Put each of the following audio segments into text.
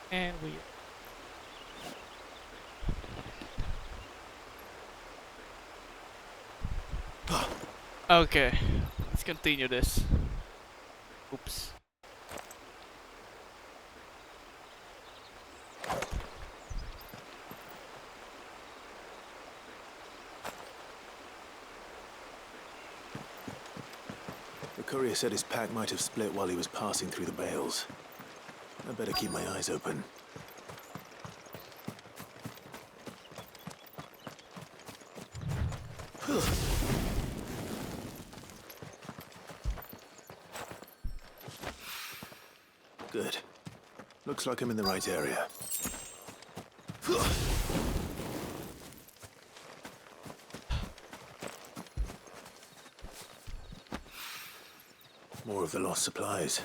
And we... Okay, let's continue this. Oops. The courier said his pack might have split while he was passing through the bales. I better keep my eyes open. Good. Looks like I'm in the right area. More of the lost supplies.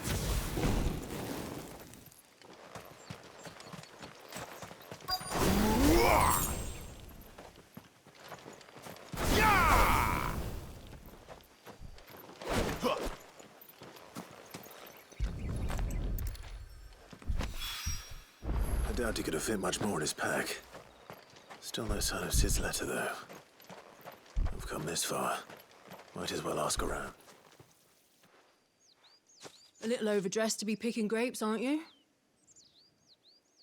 I doubt he could have fit much more in his pack. Still no sign of Sid's letter, though. I've come this far. Might as well ask around. A little overdressed to be picking grapes, aren't you?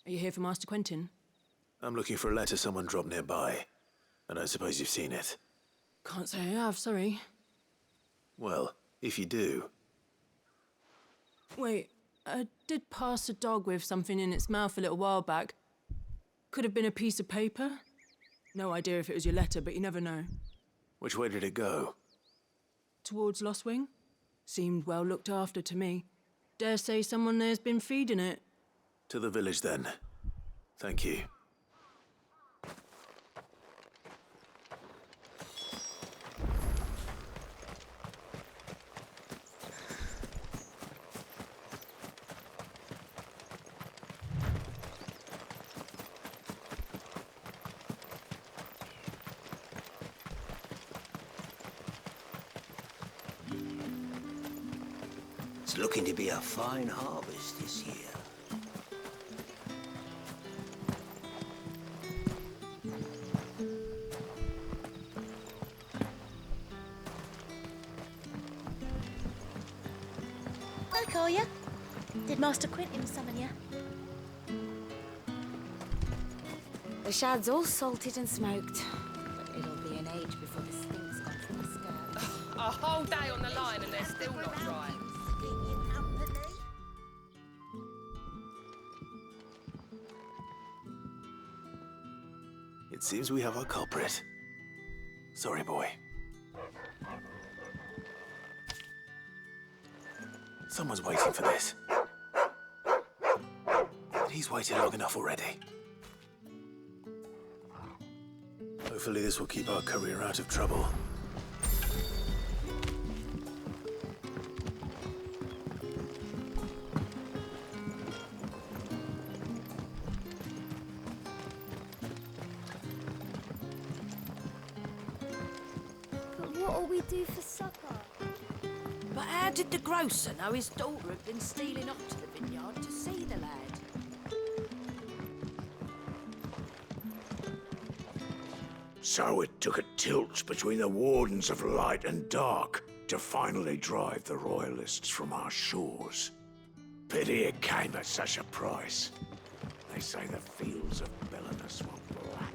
Are you here for Master Quentin? I'm looking for a letter someone dropped nearby. And I suppose you've seen it. Can't say I have, sorry. Well, if you do... Wait, I did pass a dog with something in its mouth a little while back. Could have been a piece of paper. No idea if it was your letter, but you never know. Which way did it go? Towards Lost Wing? Seemed well looked after to me. Dare say someone there's been feeding it. To the village, then. Thank you. It's looking to be a fine harvest this year. Hi, Collier. Did Master Quentin summon you? The shad's all salted and smoked, but it'll be an age before the stink's gone from the skirt. A whole day on the line and they're still not dry. It seems we have our culprit. Sorry, boy. Someone's waiting for this. But he's waited long enough already. Hopefully this will keep our courier out of trouble. But what'll we do for supper? But how did the grocer know his daughter had been stealing up to the vineyard to see the lad? So it took a tilt between the Wardens of Light and Dark to finally drive the Royalists from our shores. Pity it came at such a price. They say the fields of Belenus were black.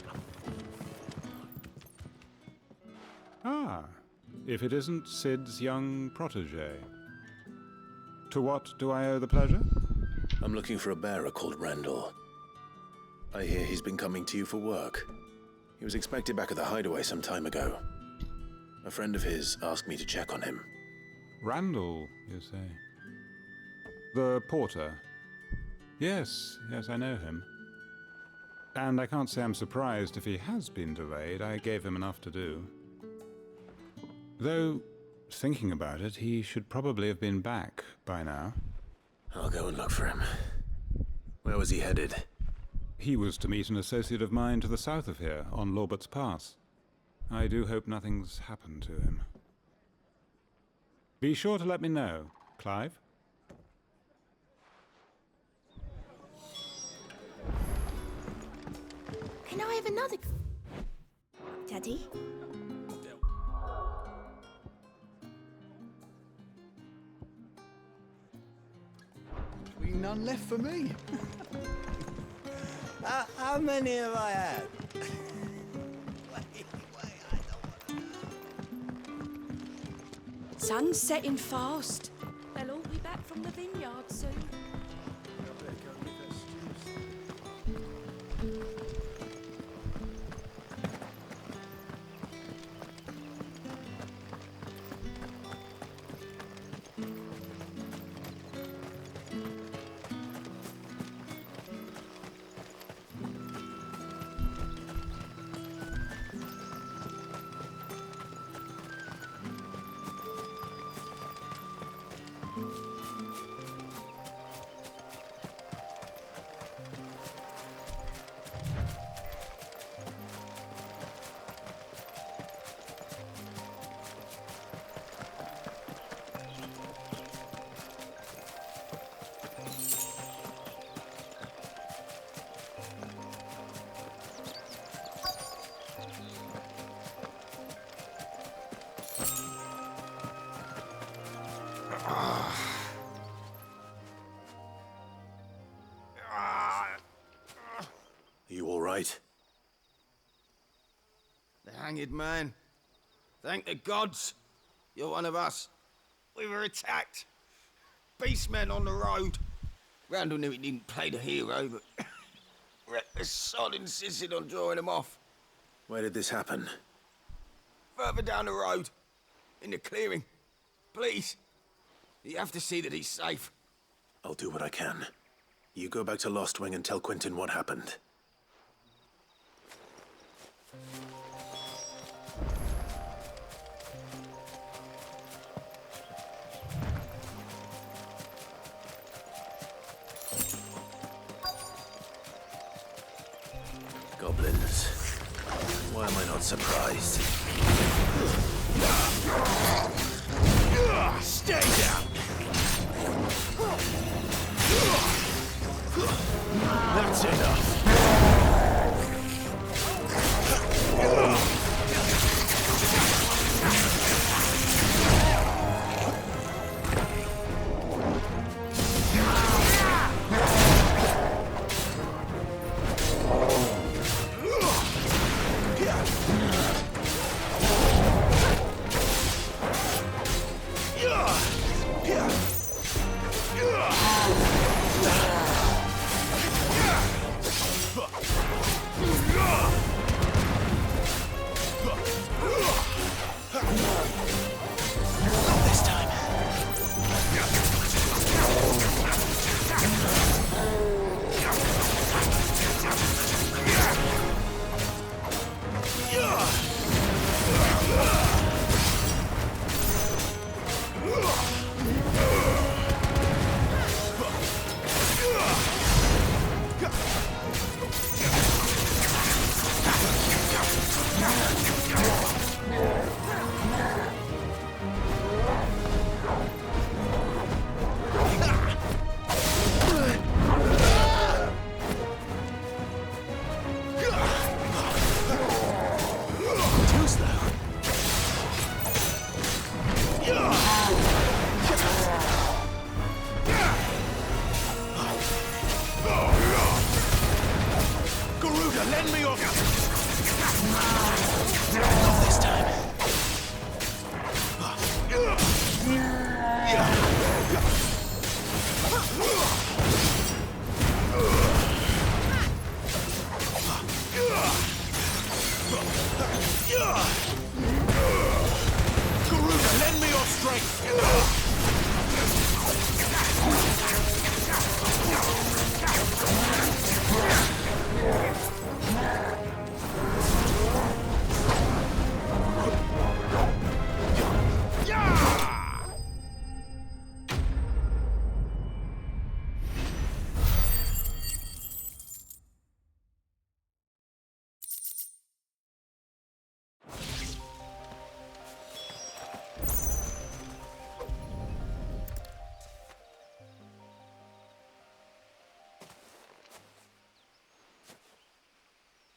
Ah, if it isn't Sid's young protege. To what do I owe the pleasure? I'm looking for a bearer called Randall. I hear he's been coming to you for work. He was expected back at the hideaway some time ago. A friend of his asked me to check on him. Randall, you say? The porter? Yes, I know him. And I can't say I'm surprised if he has been delayed. I gave him enough to do. Though, thinking about it, he should probably have been back by now. I'll go and look for him. Where was he headed? He was to meet an associate of mine to the south of here, on Lorbert's Pass. I do hope nothing's happened to him. Be sure to let me know, Clive. Can I have another? Daddy? None left for me. How many have I had? Sun's setting fast. They'll all be back from the vineyard soon. You all right? The hanged man. Thank the gods. You're one of us. We were attacked. Beastmen on the road. Randall knew he didn't play the hero, but reckless sod insisted on drawing him off. Where did this happen? Further down the road. In the clearing. Please. You have to see that he's safe. I'll do what I can. You go back to Lost Wing and tell Quentin what happened. Goblins. Why am I not surprised? Stay down! That's enough.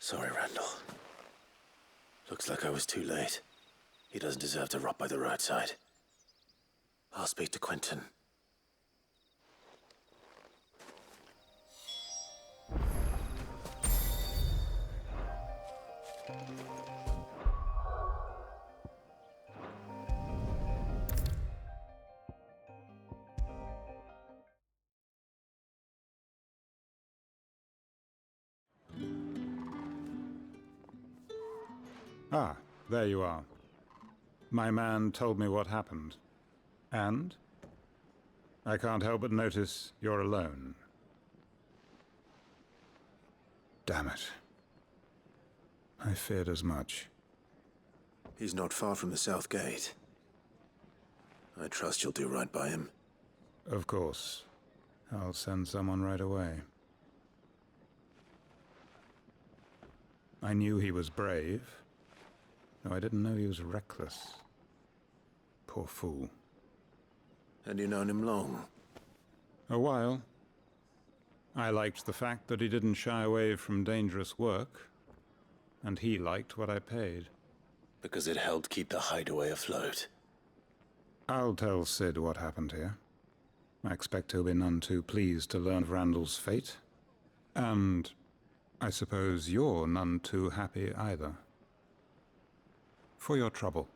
Sorry, Randall. Looks like I was too late. He doesn't deserve to rot by the roadside. I'll speak to Quentin. Ah, there you are. My man told me what happened. And? I can't help but notice you're alone. Damn it. I feared as much. He's not far from the south gate. I trust you'll do right by him. Of course. I'll send someone right away. I knew he was brave. No, I didn't know he was reckless. Poor fool. And you known him long? A while. I liked the fact that he didn't shy away from dangerous work, and he liked what I paid. Because it helped keep the hideaway afloat. I'll tell Sid what happened here. I expect he'll be none too pleased to learn of Randall's fate. And I suppose you're none too happy either. For your trouble.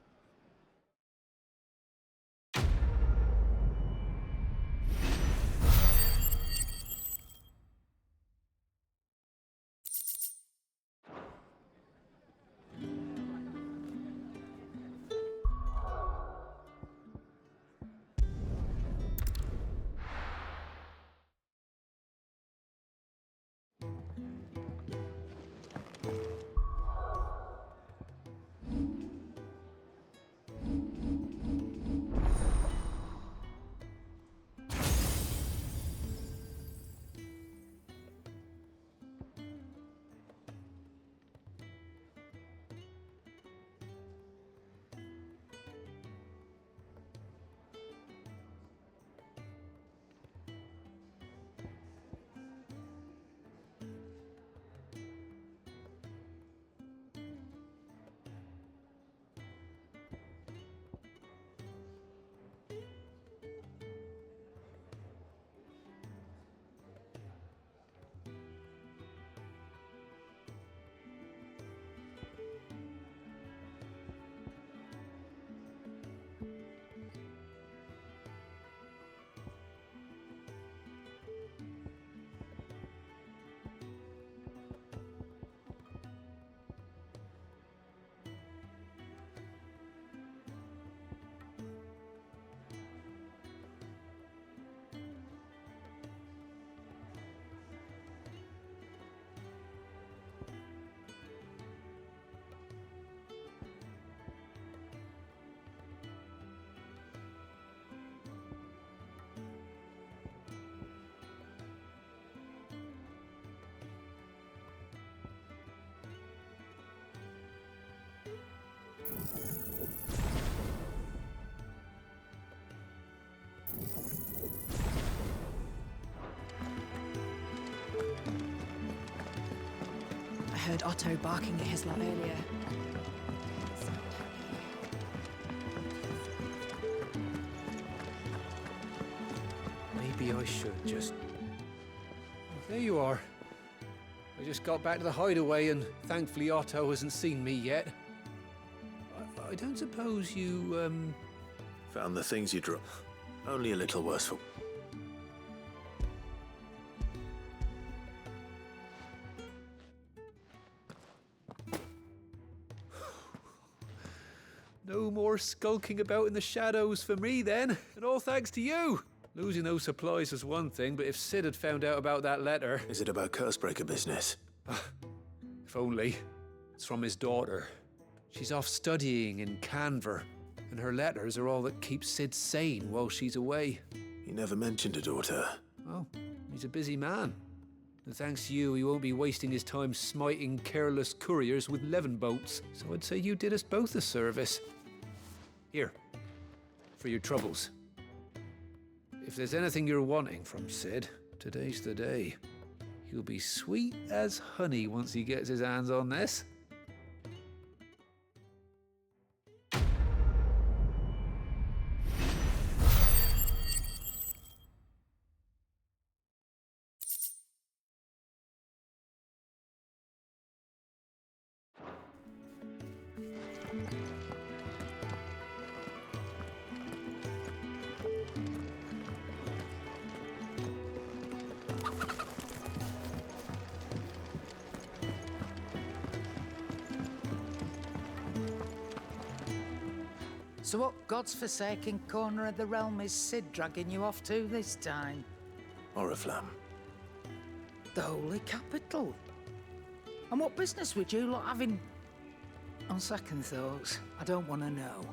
I heard Otto barking at his lot earlier. Maybe I should just... There you are. I just got back to the hideaway and thankfully Otto hasn't seen me yet. I don't suppose you, Found the things you dropped. Only a little worse for... No more skulking about in the shadows for me then, and all thanks to you. Losing those supplies was one thing, but if Sid had found out about that letter... Is it about Cursebreaker business? If only. It's from his daughter. She's off studying in Canver, and her letters are all that keep Sid sane while she's away. He never mentioned a daughter. Well, he's a busy man. And thanks to you, he won't be wasting his time smiting careless couriers with levin boats. So I'd say you did us both a service. Here, for your troubles. If there's anything you're wanting from Sid, today's the day. He'll be sweet as honey once he gets his hands on this. So what God's forsaken corner of the realm is Sid dragging you off to this time? Oriflamme. The Holy Capital. And what business would you lot having? On second thoughts, I don't want to know.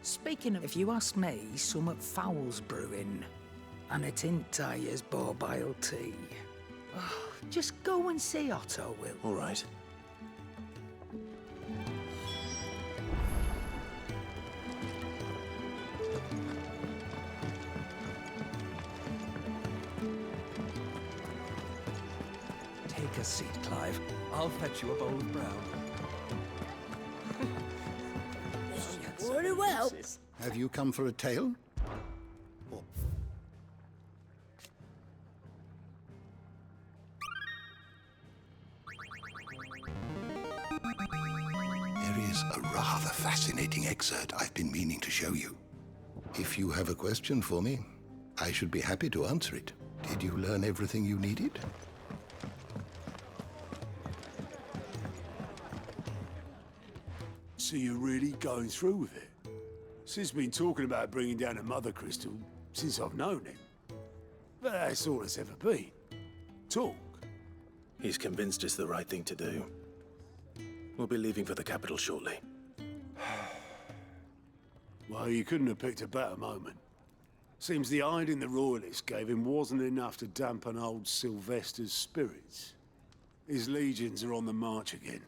Speaking of, if you ask me, summat foul's brewing. And it ain't Tyre's borbile tea. Oh, just go and see Otto, Will. All right. Take a seat, Clive. I'll fetch you a bowl of brown. Very well. Have you come for a tale? There is a rather fascinating excerpt I've been meaning to show you. If you have a question for me, I should be happy to answer it. Did you learn everything you needed? So you're really going through with it? Sid's been talking about bringing down a mother crystal since I've known him. But that's all it's ever been. Talk. He's convinced it's the right thing to do. We'll be leaving for the capital shortly. Well, you couldn't have picked a better moment. Seems the hiding the Royalists gave him wasn't enough to dampen old Sylvester's spirits. His legions are on the march again.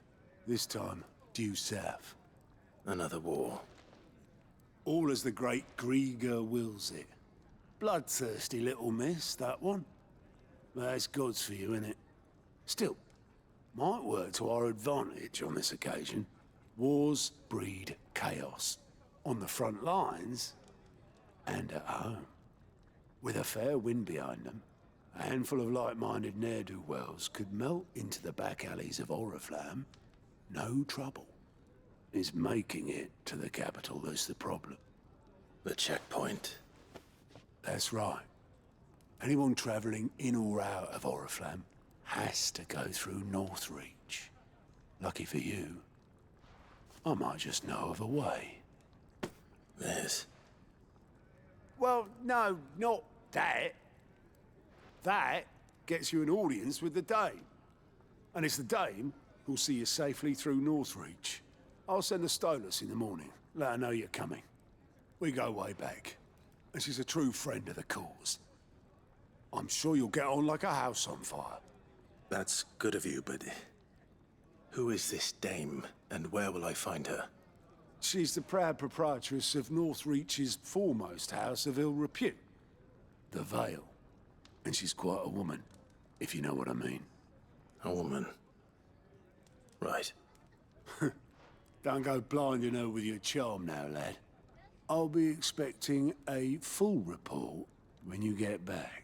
This time, due south. Another war. All as the great Grieger wills it. Bloodthirsty little miss, that one. But that's God's for you, innit? Still, might work to our advantage on this occasion. Wars breed chaos. On the front lines, and at home. With a fair wind behind them, a handful of like-minded ne'er-do-wells could melt into the back alleys of Oriflamme. No trouble. It's making it to the capital that's the problem. The checkpoint. That's right. Anyone travelling in or out of Oriflamme has to go through Northreach. Lucky for you, I might just know of a way. This? Well, no, not that. That gets you an audience with the Dame. And it's the Dame who'll see you safely through Northreach. I'll send a Stolas in the morning, let her know you're coming. We go way back, and she's a true friend of the cause. I'm sure you'll get on like a house on fire. That's good of you, but who is this Dame, and where will I find her? She's the proud proprietress of Northreach's foremost house of ill repute, the Vale. And she's quite a woman, if you know what I mean. A woman. Right. Don't go blinding her with your charm now, lad. I'll be expecting a full report when you get back.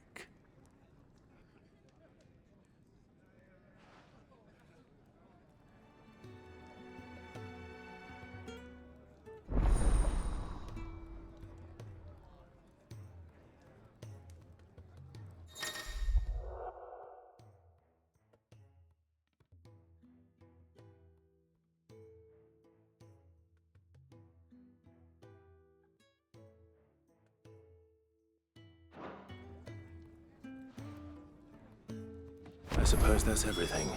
I suppose that's everything.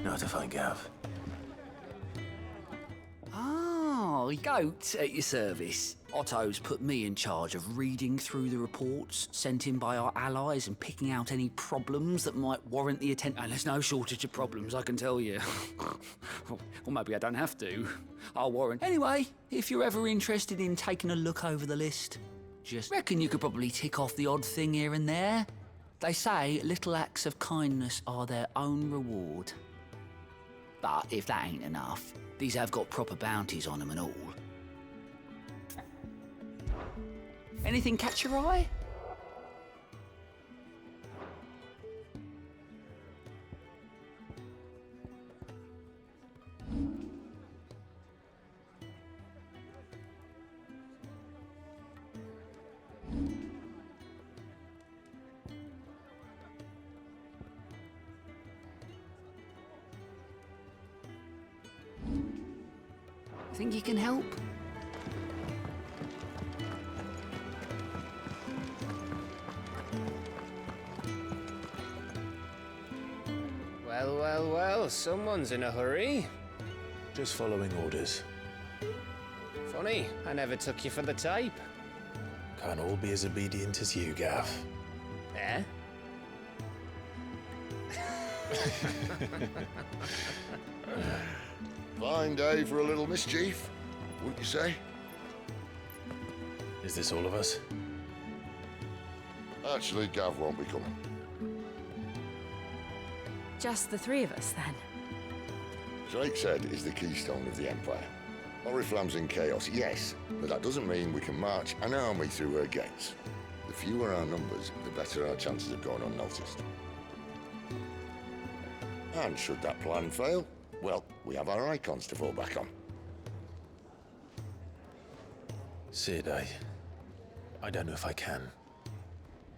Now to find Gav. Oh, goat at your service. Otto's put me in charge of reading through the reports sent in by our allies and picking out any problems that might warrant the attention. And there's no shortage of problems, I can tell you. Or maybe I don't have to. I'll warrant. Anyway, if you're ever interested in taking a look over the list, just reckon you could probably tick off the odd thing here and there. They say little acts of kindness are their own reward. But if that ain't enough, these have got proper bounties on them and all. Anything catch your eye? Think you can help? Well, well, well, someone's in a hurry. Just following orders. Funny, I never took you for the type. Can't all be as obedient as you, Gav. Eh? Fine day for a little mischief, wouldn't you say? Is this all of us? Actually, Gav won't be coming. Just the three of us, then? Drake's Head is the keystone of the Empire. Oriflamme's in chaos, yes, but that doesn't mean we can march an army through her gates. The fewer our numbers, the better our chances of going unnoticed. And should that plan fail, well, we have our icons to fall back on. Sid, I don't know if I can.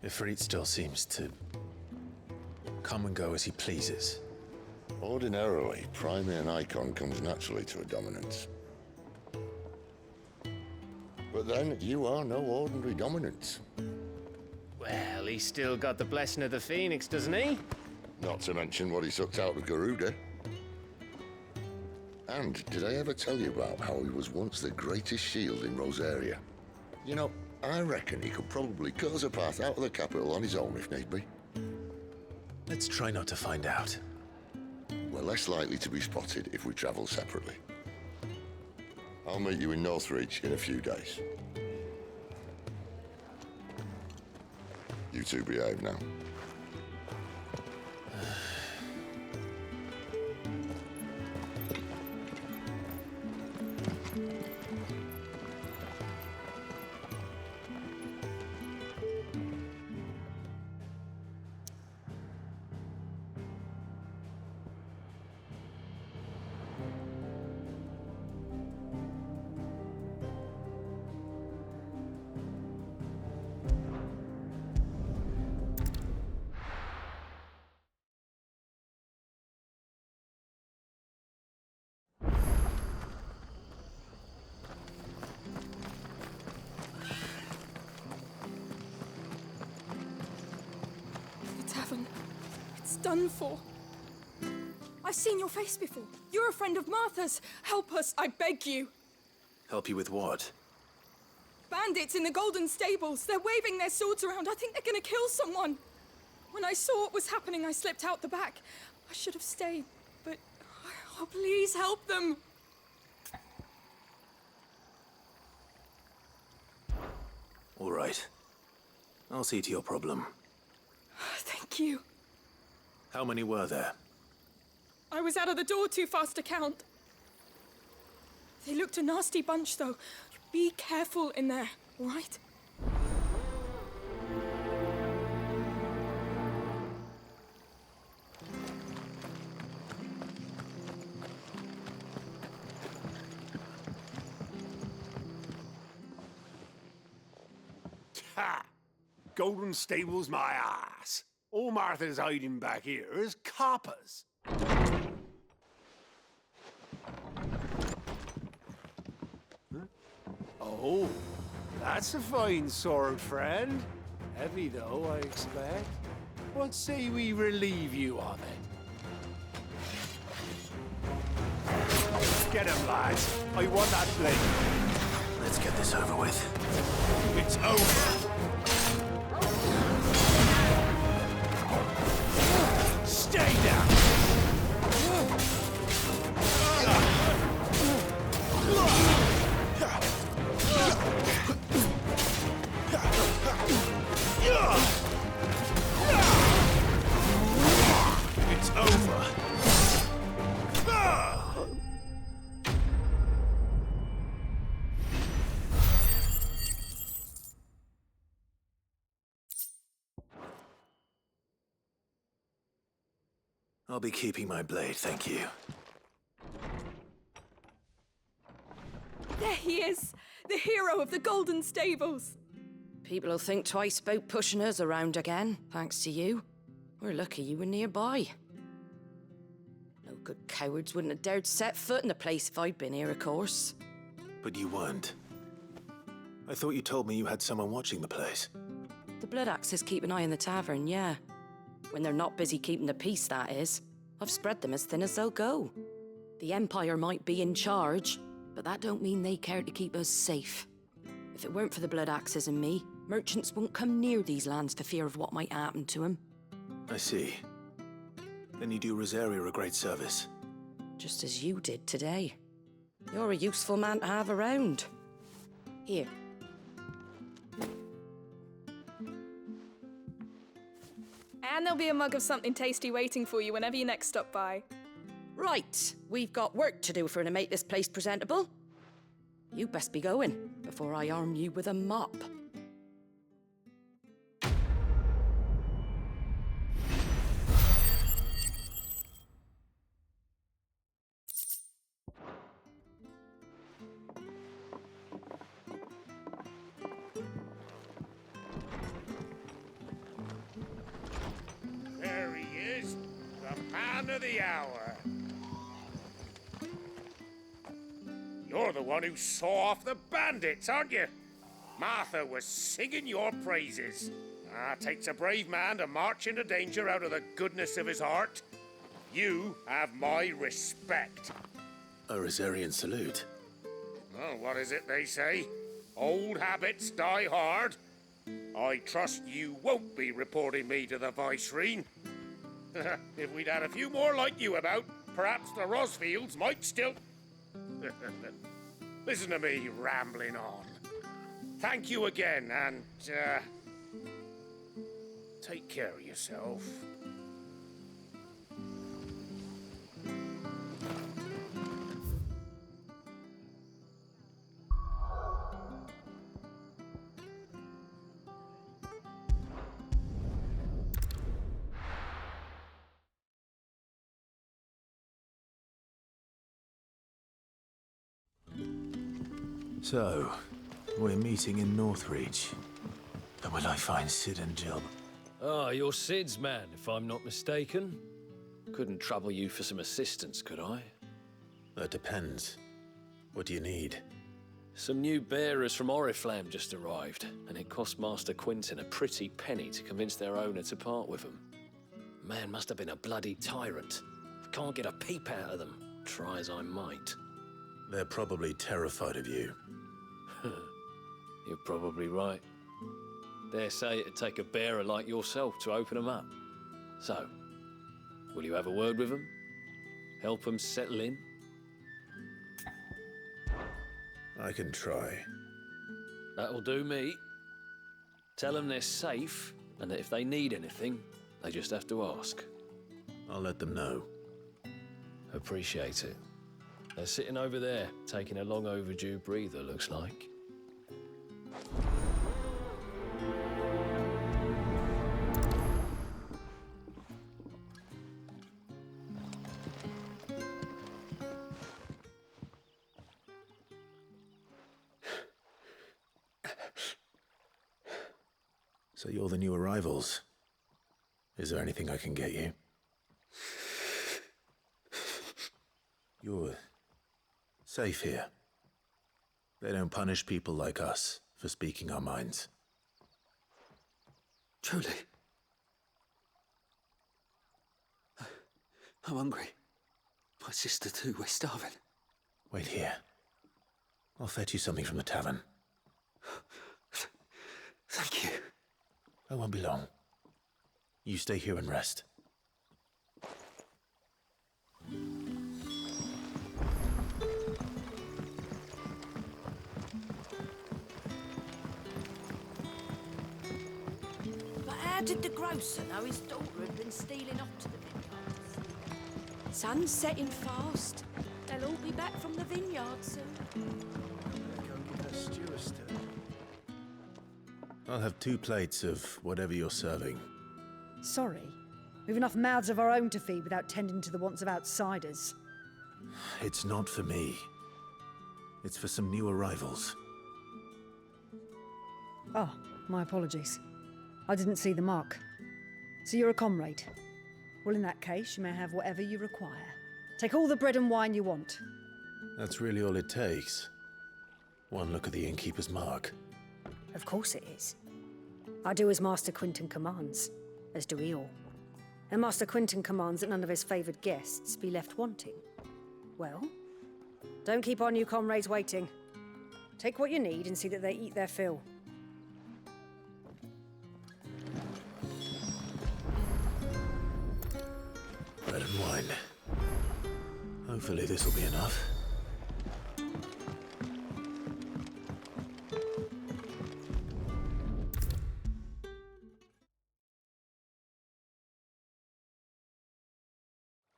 Ifrit still seems to come and go as he pleases. Ordinarily, priming an icon comes naturally to a dominance. But then, you are no ordinary dominance. Well, he's still got the blessing of the Phoenix, doesn't he? Not to mention what he sucked out of Garuda. And did I ever tell you about how he was once the greatest shield in Rosaria? You know, I reckon he could probably cause a path out of the capital on his own if need be. Let's try not to find out. We're less likely to be spotted if we travel separately. I'll meet you in Northreach in a few days. You two behave now. It's done for. I've seen your face before. You're a friend of Martha's. Help us, I beg you. Help you with what? Bandits in the Golden Stables. They're waving their swords around. I think they're gonna kill someone. When I saw what was happening, I slipped out the back. I should have stayed, but... Oh, please help them. All right. I'll see to your problem. Thank you. How many were there? I was out of the door too fast to count. They looked a nasty bunch, though. Be careful in there, all right? Ha! Golden Stables my ass. All Martha's hiding back here is coppers. Huh? Oh, that's a fine sword, friend. Heavy, though, I expect. What say we relieve you of it? Get him, lads. I want that blade. Let's get this over with. It's over. Stay down. It's over. I'll be keeping my blade, thank you. There he is! The hero of the Golden Stables! People will think twice about pushing us around again, thanks to you. We're lucky you were nearby. No good cowards wouldn't have dared set foot in the place if I'd been here, of course. But you weren't. I thought you told me you had someone watching the place. The Blood Axes keep an eye on the tavern, yeah. When they're not busy keeping the peace, that is. I've spread them as thin as they'll go. The Empire might be in charge, but that don't mean they care to keep us safe. If it weren't for the Blood Axes and me, merchants won't come near these lands for fear of what might happen to them. I see. Then you do Rosaria a great service. Just as you did today. You're a useful man to have around. Here. And there'll be a mug of something tasty waiting for you whenever you next stop by. Right, we've got work to do for to make this place presentable. You best be going before I arm you with a mop. There he is, the man of the hour. You're the one who saw off the bandits, aren't you? Martha was singing your praises. Takes a brave man to march into danger out of the goodness of his heart. You have my respect. A Rosarian salute. Oh, what is it they say? Old habits die hard. I trust you won't be reporting me to the Viceroy. If we'd had a few more like you about, perhaps the Rosfields might still... Listen to me rambling on. Thank you again, and, take care of yourself. So, we're meeting in Northreach. And will I find Sid and Jill? Ah, you're Sid's man, if I'm not mistaken. Couldn't trouble you for some assistance, could I? That depends. What do you need? Some new bearers from Oriflamme just arrived, and it cost Master Quinton a pretty penny to convince their owner to part with them. Man must have been a bloody tyrant. Can't get a peep out of them, try as I might. They're probably terrified of you. You're probably right. Dare say it'd take a bearer like yourself to open them up. So, will you have a word with them? Help them settle in? I can try. That'll do me. Tell them they're safe, and that if they need anything, they just have to ask. I'll let them know. Appreciate it. They're sitting over there, taking a long overdue breather, looks like. So you're the new arrivals. Is there anything I can get you? You're safe here. They don't punish people like us for speaking our minds. Truly. I'm hungry. My sister too, we're starving. Wait here. I'll fetch you something from the tavern. Thank you. I won't be long. You stay here and rest. But how did the grocer know his daughter had been stealing off to the vineyard? Sun's setting fast. They'll all be back from the vineyard soon. Go get a stew stirred. I'll have 2 plates of whatever you're serving. Sorry. We've enough mouths of our own to feed without tending to the wants of outsiders. It's not for me. It's for some new arrivals. Oh, my apologies. I didn't see the mark. So you're a comrade? Well, in that case, you may have whatever you require. Take all the bread and wine you want. That's really all it takes. One look at the innkeeper's mark. Of course it is. I do as Master Quinton commands, as do we all. And Master Quinton commands that none of his favoured guests be left wanting. Well, don't keep our new comrades waiting. Take what you need and see that they eat their fill. Bread and wine. Hopefully this will be enough.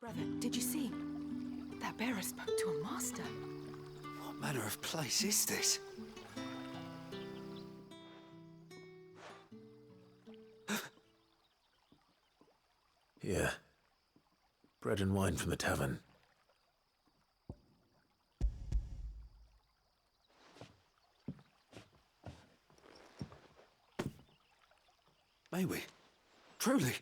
Brother, did you see? That bearer spoke to a master. What manner of place is this? Here. Bread and wine from the tavern. May we? Truly?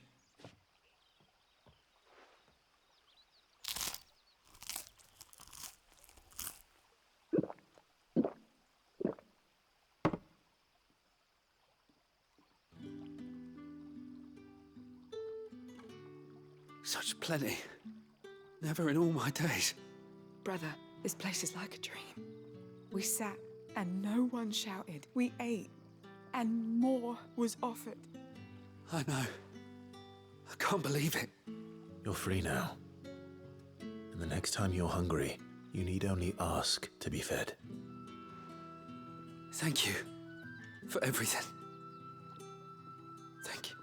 Such plenty. Never in all my days. Brother, this place is like a dream. We sat and no one shouted. We ate and more was offered. I know. I can't believe it. You're free now. And the next time you're hungry, you need only ask to be fed. Thank you for everything. Thank you.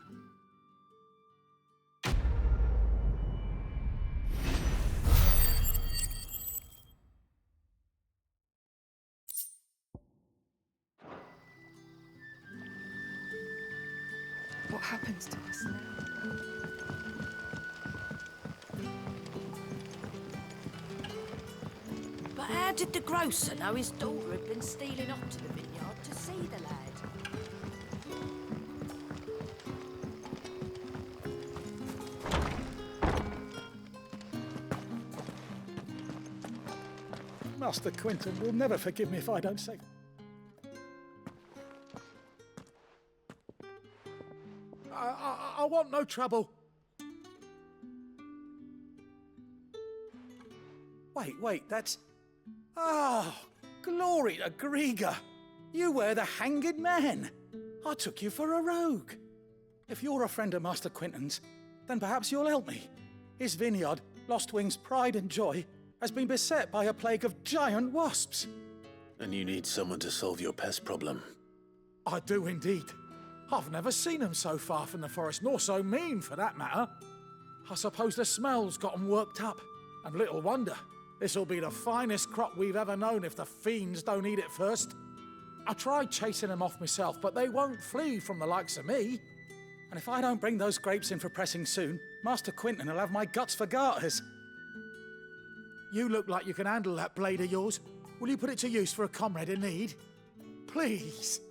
What happens to us now? But how did the grocer know his daughter had been stealing off to the vineyard to see the lad? Master Quinton will never forgive me if I don't say... I want no trouble. Wait, that's... Oh, glory to Grieger. You were the hanged man. I took you for a rogue. If you're a friend of Master Quinton's, then perhaps you'll help me. His vineyard, Lostwing's pride and joy, has been beset by a plague of giant wasps. And you need someone to solve your pest problem. I do indeed. I've never seen them so far from the forest, nor so mean, for that matter. I suppose the smell's got 'em worked up. And little wonder. This'll be the finest crop we've ever known if the fiends don't eat it first. I tried chasing them off myself, but they won't flee from the likes of me. And if I don't bring those grapes in for pressing soon, Master Quinton will have my guts for garters. You look like you can handle that blade of yours. Will you put it to use for a comrade in need? Please.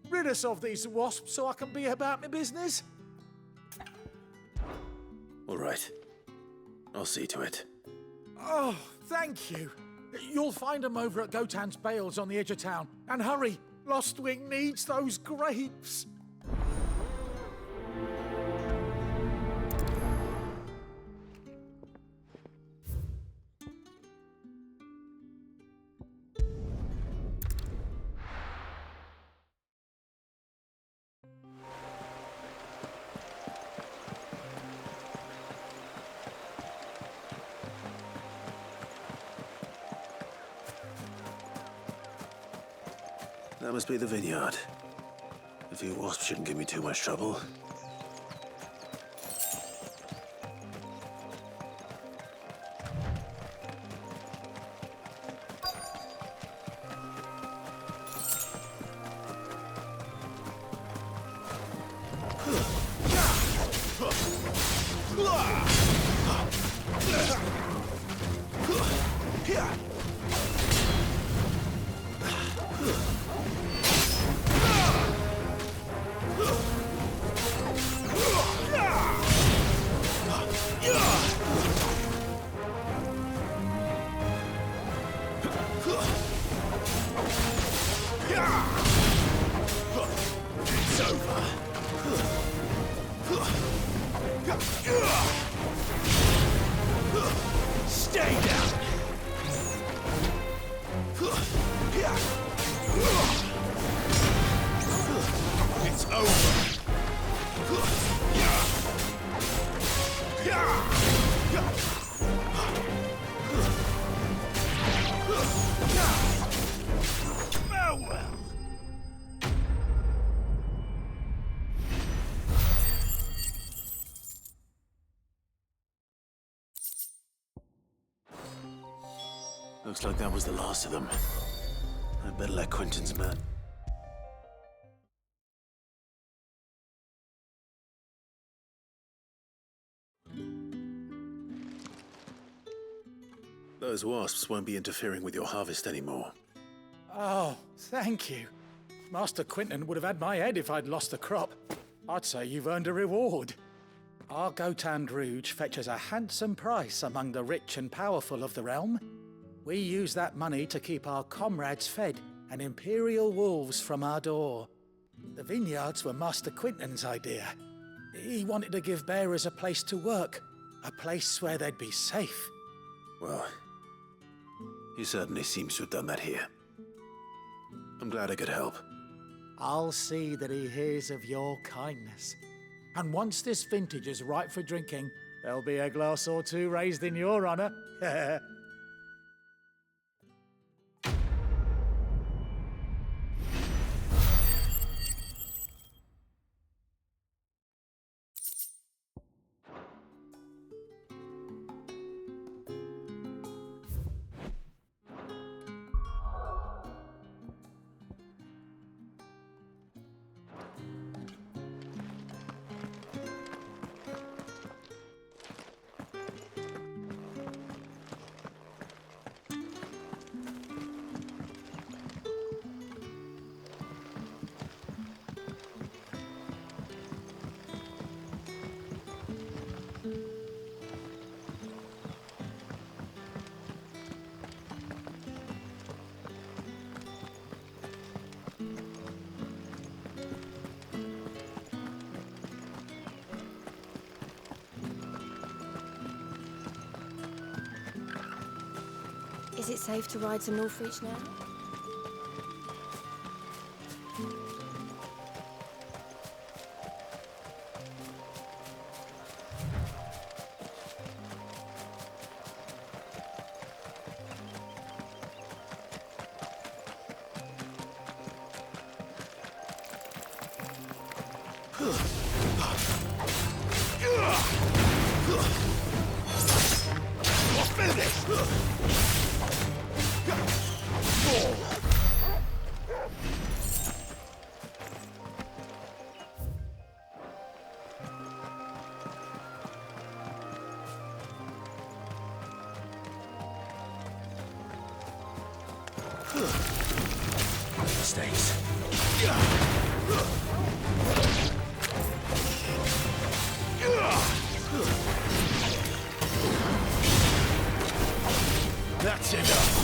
Rid us of these wasps so I can be about my business. All right. I'll see to it. Oh, thank you. You'll find them over at Gotan's Bales on the edge of town. And hurry, Lostwing needs those grapes. That must be the vineyard. A few wasps shouldn't give me too much trouble. Looks like that was the last of them. I'd better let Quentin's men. Those wasps won't be interfering with your harvest anymore. Oh, thank you. Master Quentin would have had my head if I'd lost the crop. I'd say you've earned a reward. Our Gotand Rouge fetches a handsome price among the rich and powerful of the realm. We use that money to keep our comrades fed and imperial wolves from our door. The vineyards were Master Quentin's idea. He wanted to give bearers a place to work, a place where they'd be safe. Well, he certainly seems to have done that here. I'm glad I could help. I'll see that he hears of your kindness. And once this vintage is ripe for drinking, there'll be a glass or two raised in your honor. Is it safe to ride to Northreach now? Mistakes. That's enough.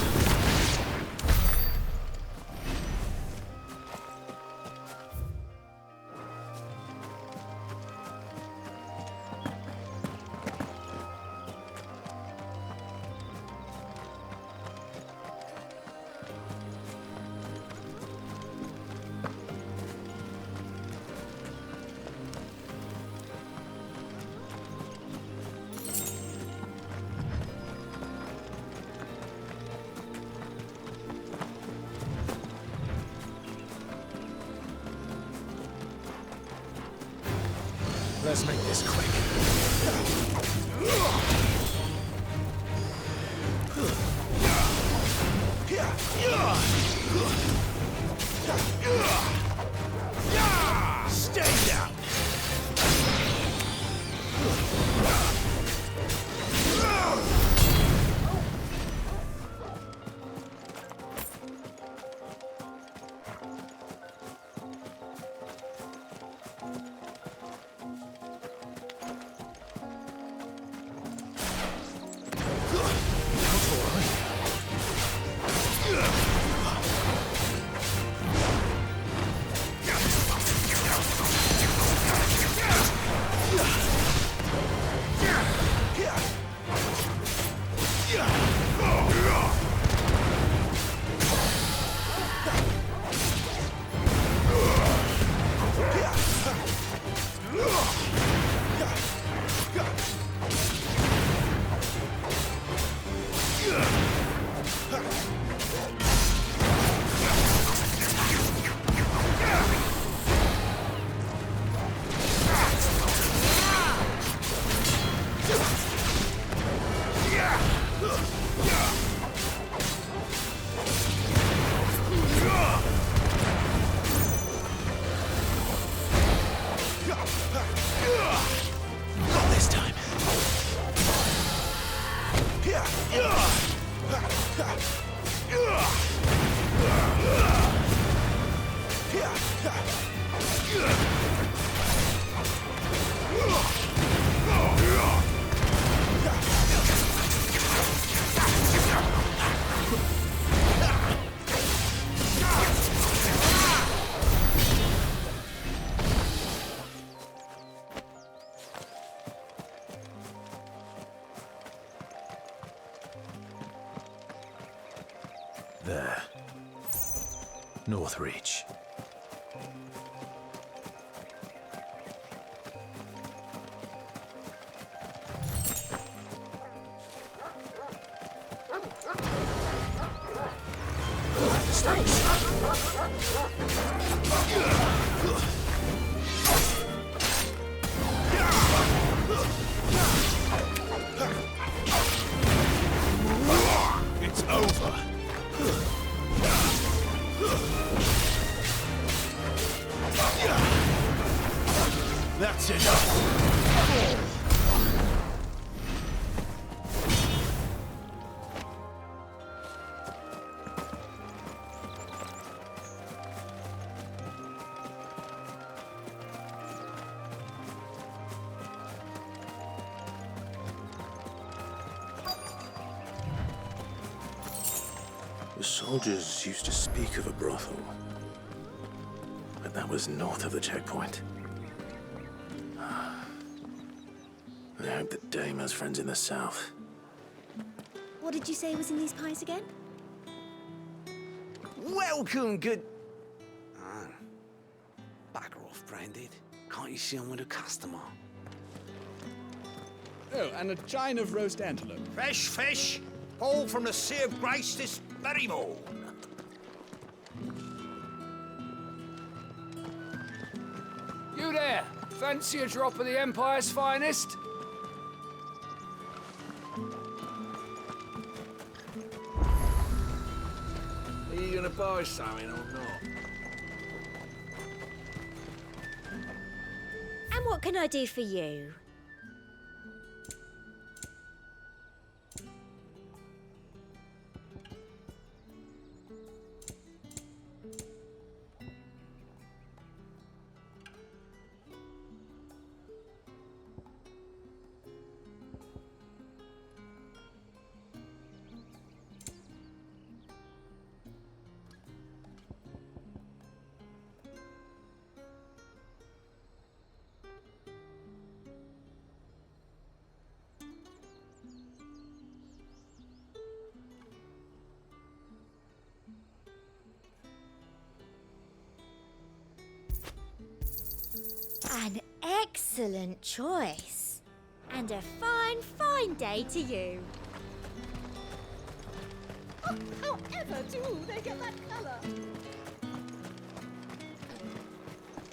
Let's make this quick. Stay down! Not this time. There. Northreach. It's over. That's enough. The soldiers used to speak of a brothel, but that was north of the checkpoint. I hope that Dame has friends in the south. What did you say was in these pies again? Welcome, good... Ah, bugger off, Branded. Can't you see I'm with a customer? Oh, and a chine of roast antelope. Fresh fish, all from the Sea of Grace this very morn. You there! Fancy a drop of the Empire's finest? Are you gonna buy something or not? And what can I do for you? An excellent choice. And a fine, fine day to you. Oh, however do they get that colour?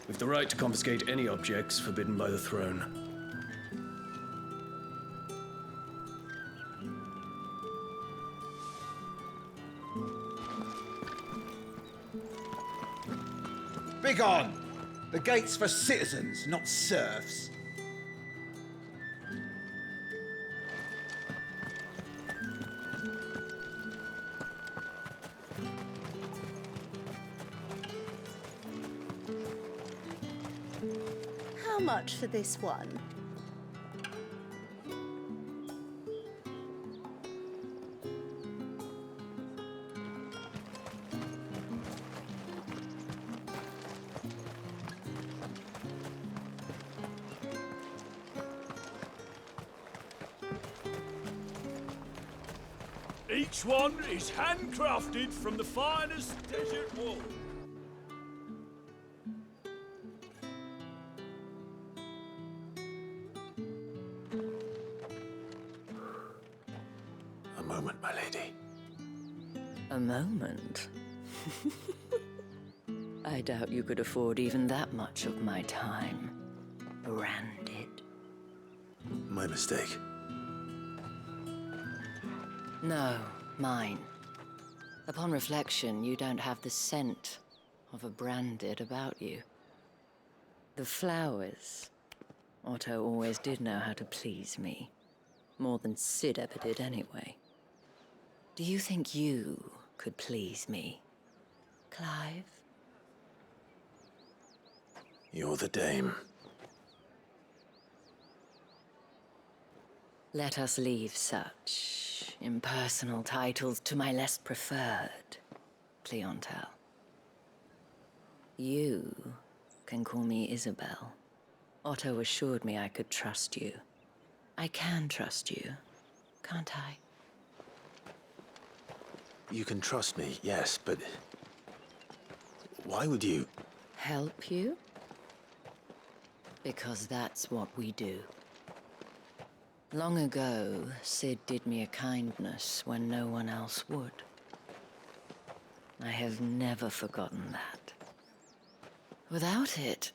We've the right to confiscate any objects forbidden by the throne. Begone! The gate's for citizens, not serfs. How much for this one? Each one is handcrafted from the finest desert wool. A moment, my lady. A moment? I doubt you could afford even that much of my time. Branded. My mistake. No, mine. Upon reflection, you don't have the scent of a branded about you. The flowers. Otto always did know how to please me. More than Sid ever did anyway. Do you think you could please me, Clive? You're the dame. Let us leave such impersonal titles to my less preferred clientele. You can call me Isabel. Otto assured me I could trust you. I can trust you, can't I? You can trust me, yes, but why would you? Help you? Because that's what we do. Long ago, Sid did me a kindness when no one else would. I have never forgotten that. Without it,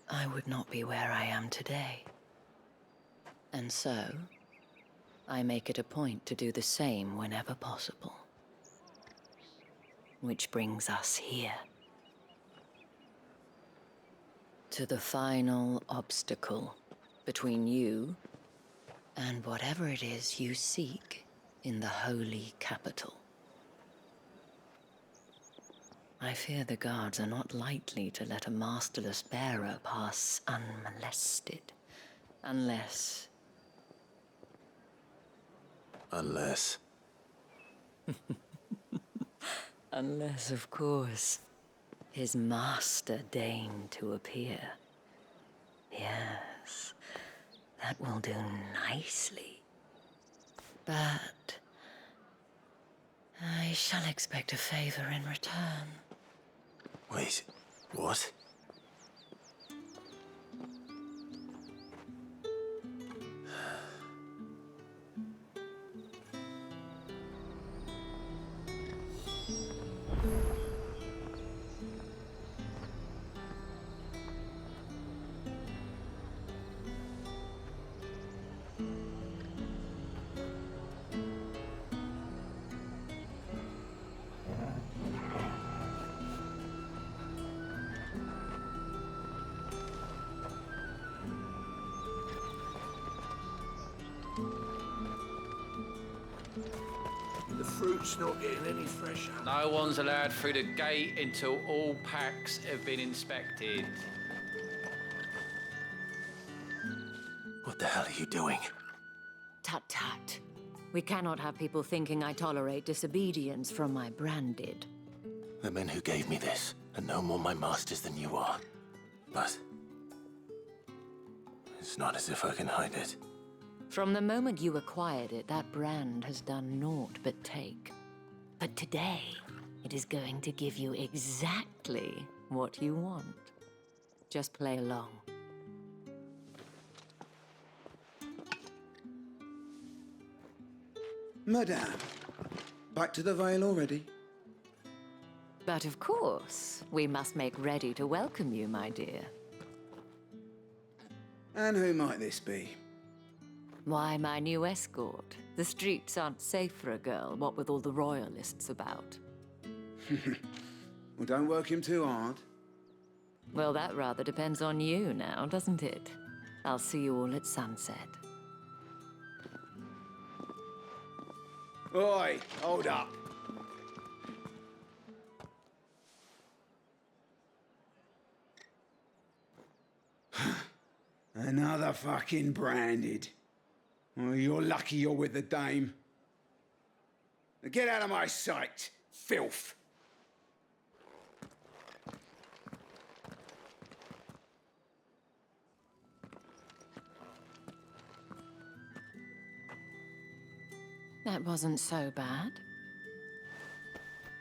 I would not be where I am today. And so, I make it a point to do the same whenever possible. Which brings us here. To the final obstacle between you and whatever it is you seek in the holy capital. I fear the guards are not likely to let a masterless bearer pass unmolested, unless... Unless... Unless, of course, his master deigned to appear. Yes, that will do nicely. But I shall expect a favor in return. Wait, what? The fruit's not getting any fresher. No one's allowed through the gate until all packs have been inspected. What the hell are you doing? Tut tut. We cannot have people thinking I tolerate disobedience from my branded. The men who gave me this are no more my masters than you are. But it's not as if I can hide it. From the moment you acquired it, that brand has done naught but take. But today, it is going to give you exactly what you want. Just play along. Madame, back to the Vale already? But of course, we must make ready to welcome you, my dear. And who might this be? Why, my new escort. The streets aren't safe for a girl, what with all the royalists about. Well, don't work him too hard. Well, that rather depends on you now, doesn't it? I'll see you all at sunset. Oi, hold up. Another fucking branded. Well, you're lucky you're with the dame. Now get out of my sight, filth. That wasn't so bad.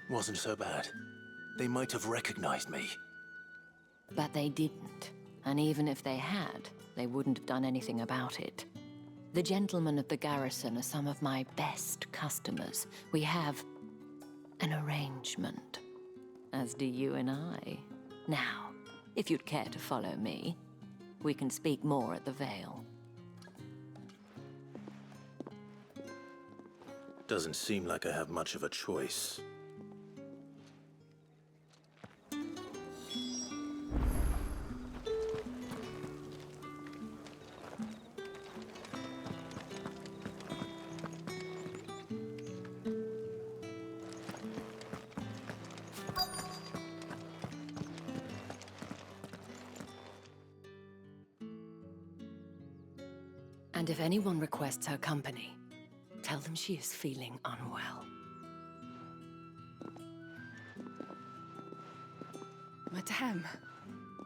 Wasn't so bad. They might have recognized me. But they didn't. And even if they had, they wouldn't have done anything about it. The gentlemen of the garrison are some of my best customers. We have an arrangement, as do you and I. Now, if you'd care to follow me, we can speak more at the Vale. Doesn't seem like I have much of a choice. And if anyone requests her company, tell them she is feeling unwell. Madame,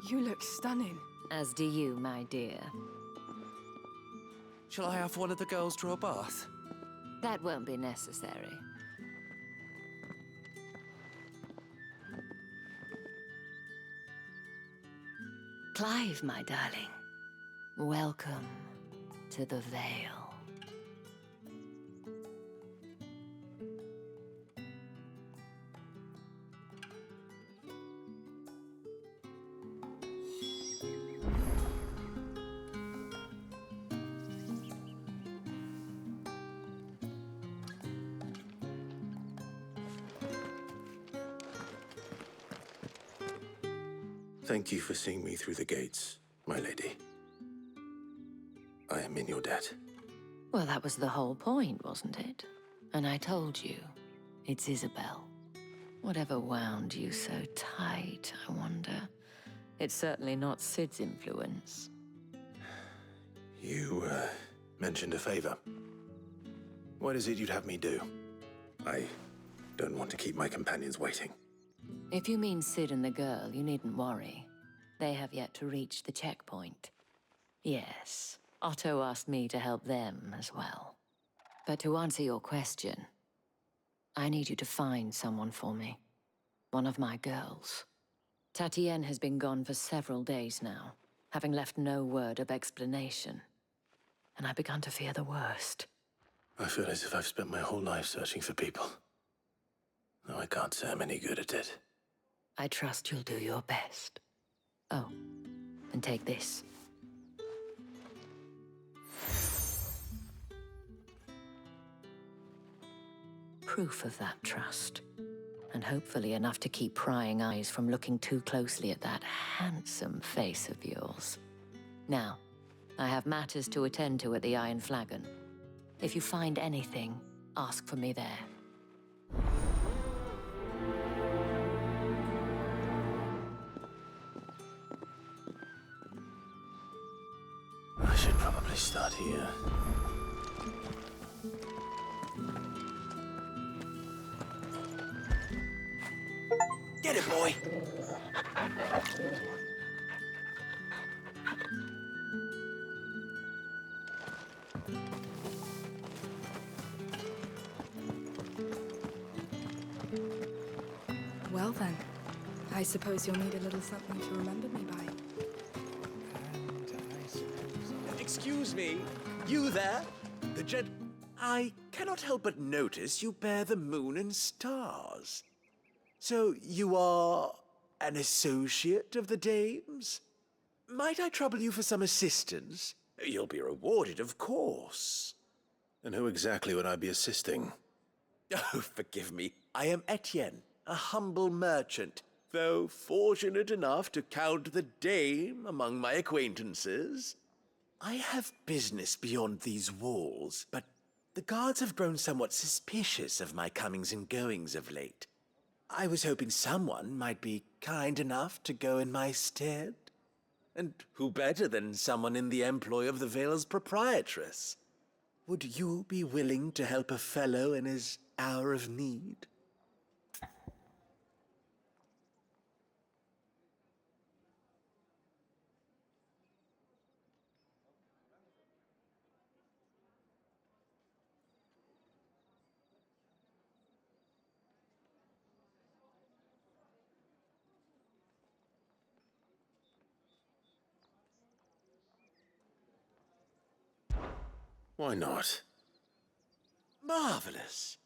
you look stunning. As do you, my dear. Shall I have one of the girls draw a bath? That won't be necessary. Clive, my darling. Welcome to the Vale. Thank you for seeing me through the gates, my lady. I am in your debt. Well, that was the whole point, wasn't it? And I told you, it's Isabel. Whatever wound you so tight, I wonder. It's certainly not Sid's influence. You, mentioned a favor. What is it you'd have me do? I don't want to keep my companions waiting. If you mean Sid and the girl, you needn't worry. They have yet to reach the checkpoint. Yes, Otto asked me to help them as well. But to answer your question, I need you to find someone for me. One of my girls. Tatienne has been gone for several days now, having left no word of explanation. And I've begun to fear the worst. I feel as if I've spent my whole life searching for people. Though I can't say I'm any good at it. I trust you'll do your best. Oh, and take this. Proof of that trust. And hopefully enough to keep prying eyes from looking too closely at that handsome face of yours. Now, I have matters to attend to at the Iron Flagon. If you find anything, ask for me there. I should probably start here. Get it, boy! Well then, I suppose you'll need a little something to remember me by. Excuse me, you there? The gent... I cannot help but notice you bear the moon and stars. So you are an associate of the dame's? Might I trouble you for some assistance? You'll be rewarded, of course. And who exactly would I be assisting? Oh, forgive me. I am Etienne, a humble merchant, though fortunate enough to count the dame among my acquaintances. I have business beyond these walls, but the guards have grown somewhat suspicious of my comings and goings of late. I was hoping someone might be kind enough to go in my stead. And who better than someone in the employ of the Vale's proprietress? Would you be willing to help a fellow in his hour of need? Why not? Marvelous.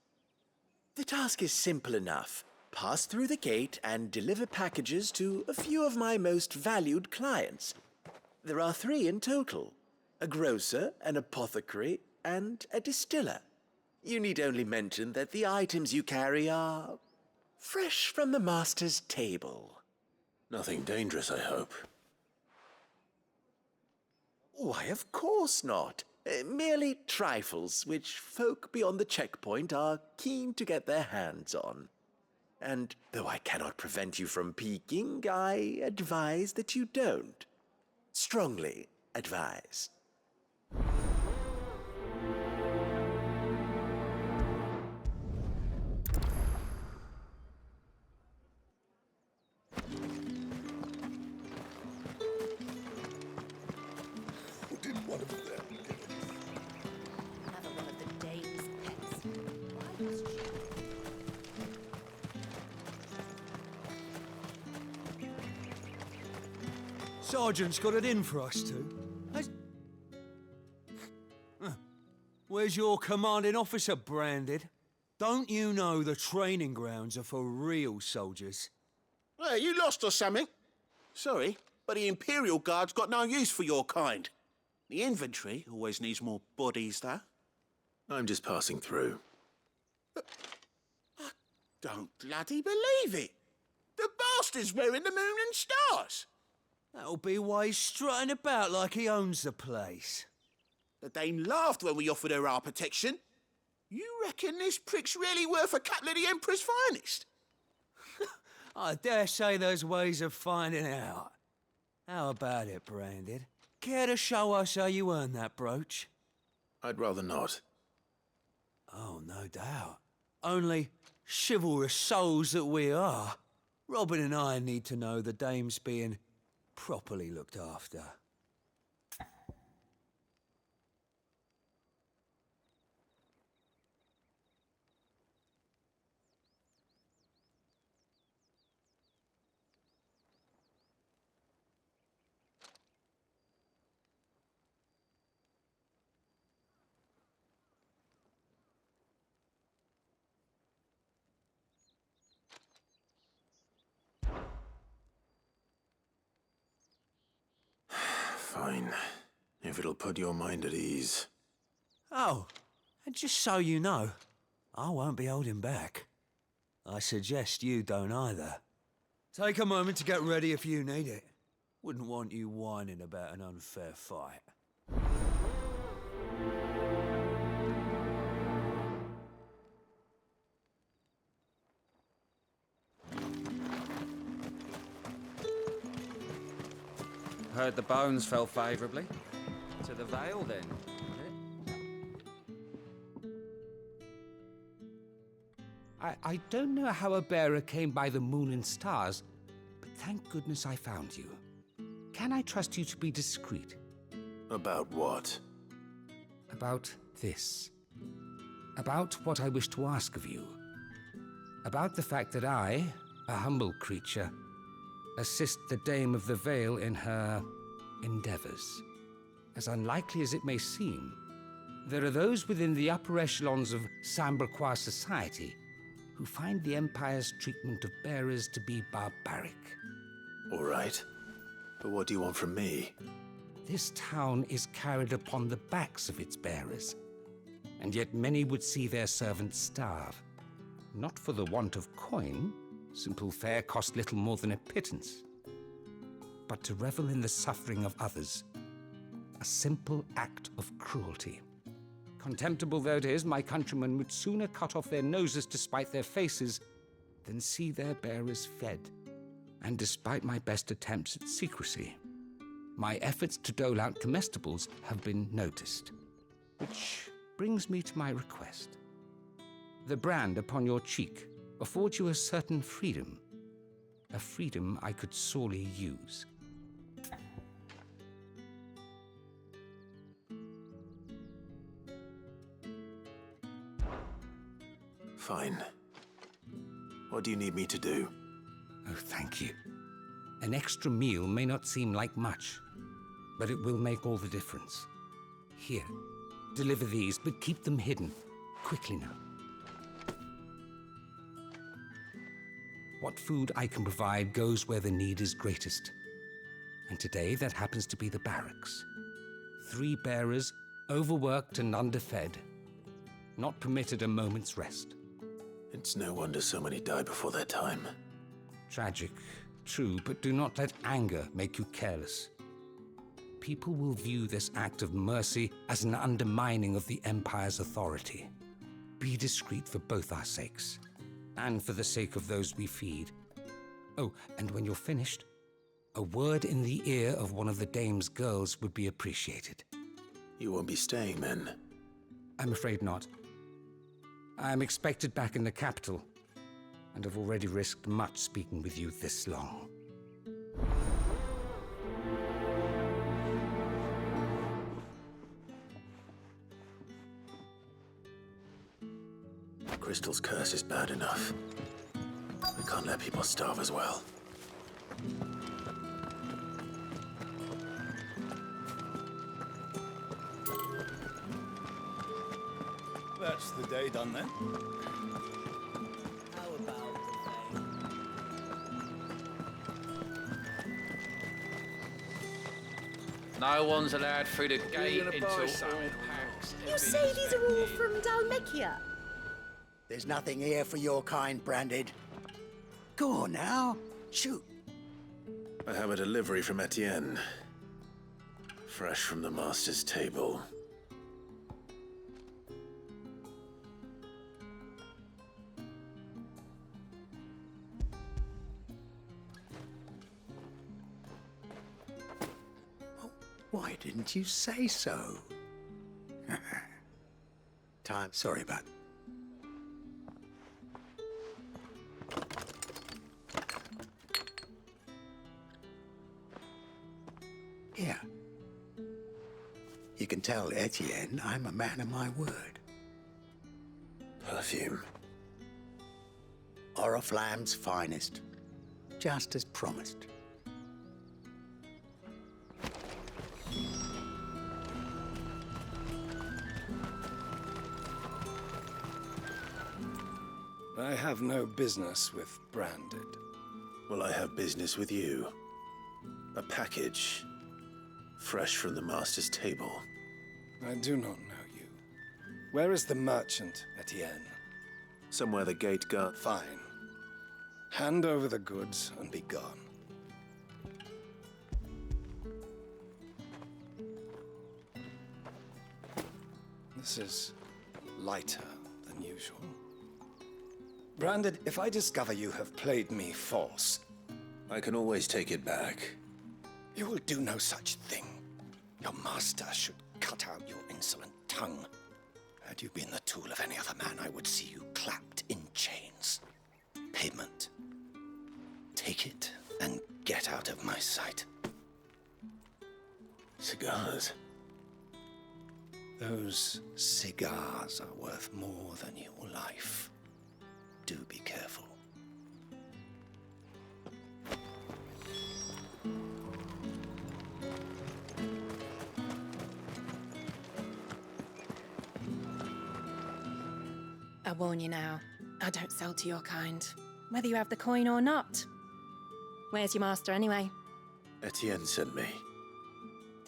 The task is simple enough. Pass through the gate and deliver packages to a few of my most valued clients. There are 3 in total: a grocer, an apothecary, and a distiller. You need only mention that the items you carry are fresh from the master's table. Nothing dangerous, I hope. Why, of course not. Merely trifles which folk beyond the checkpoint are keen to get their hands on. And though I cannot prevent you from peeking, I advise that you don't. Strongly advise. Another one of the dame's pets. Sergeant's got it in for us two. Where's your commanding officer branded? Don't you know the training grounds are for real soldiers? Hey, you lost or something? Sorry, but the Imperial Guard's got no use for your kind. The infantry always needs more bodies, though. I'm just passing through. I don't bloody believe it. The bastard's wearing the moon and stars. That'll be why he's strutting about like he owns the place. The dame laughed when we offered her our protection. You reckon this prick's really worth a couple of the Emperor's finest? I dare say there's ways of finding out. How about it, Branded? Care to show us how you earned that brooch? I'd rather not. Oh, no doubt. Only chivalrous souls that we are, Robin and I need to know the dame's being properly looked after. Fine. If it'll put your mind at ease. Oh, and just so you know, I won't be holding back. I suggest you don't either. Take a moment to get ready if you need it. Wouldn't want you whining about an unfair fight. Heard the bones fell favourably. To the Vale, then, I don't know how a bearer came by the moon and stars, but thank goodness I found you. Can I trust you to be discreet? About what? About this. About what I wish to ask of you. About the fact that I, a humble creature, assist the Dame of the Vale in her endeavors. As unlikely as it may seem, there are those within the upper echelons of Samberquois society who find the Empire's treatment of bearers to be barbaric. All right. But what do you want from me? This town is carried upon the backs of its bearers, and yet many would see their servants starve. Not for the want of coin, simple fare cost little more than a pittance, but to revel in the suffering of others, a simple act of cruelty. Contemptible though it is, my countrymen would sooner cut off their noses to spite their faces than see their bearers fed. And despite my best attempts at secrecy, my efforts to dole out comestibles have been noticed. Which brings me to my request. The brand upon your cheek affords you a certain freedom, a freedom I could sorely use. Fine. What do you need me to do? Oh, thank you. An extra meal may not seem like much, but it will make all the difference. Here, deliver these, but keep them hidden. Quickly now. What food I can provide goes where the need is greatest. And today, that happens to be the barracks. 3 bearers, overworked and underfed, not permitted a moment's rest. It's no wonder so many die before their time. Tragic, true, but do not let anger make you careless. People will view this act of mercy as an undermining of the Empire's authority. Be discreet for both our sakes, and for the sake of those we feed. Oh, and when you're finished, a word in the ear of one of the dame's girls would be appreciated. You won't be staying then? I'm afraid not. I'm expected back in the capital, and have already risked much speaking with you this long. Crystal's curse is bad enough. We can't let people starve as well. That's the day done then. How about the No one's allowed through the gate until all packs. You say these are all from Dalmekia? There's nothing here for your kind, Branded. Go on now, shoot. I have a delivery from Etienne. Fresh from the master's table. Why didn't you say so? Time. Sorry about. Here. You can tell Etienne I'm a man of my word. Perfume. Oriflamme's finest. Just as promised. I have no business with Branded. Well, I have business with you. A package. Fresh from the master's table. I do not know you. Where is the merchant, Etienne? Somewhere the gate guard... Fine. Hand over the goods and be gone. This is lighter than usual. Branded, if I discover you have played me false... I can always take it back. You will do no such thing. Your master should cut out your insolent tongue. Had you been the tool of any other man, I would see you clapped in chains. Payment. Take it and get out of my sight. Cigars. Those cigars are worth more than your life. Do be careful. I warn you now, I don't sell to your kind, whether you have the coin or not. Where's your master, anyway? Etienne sent me.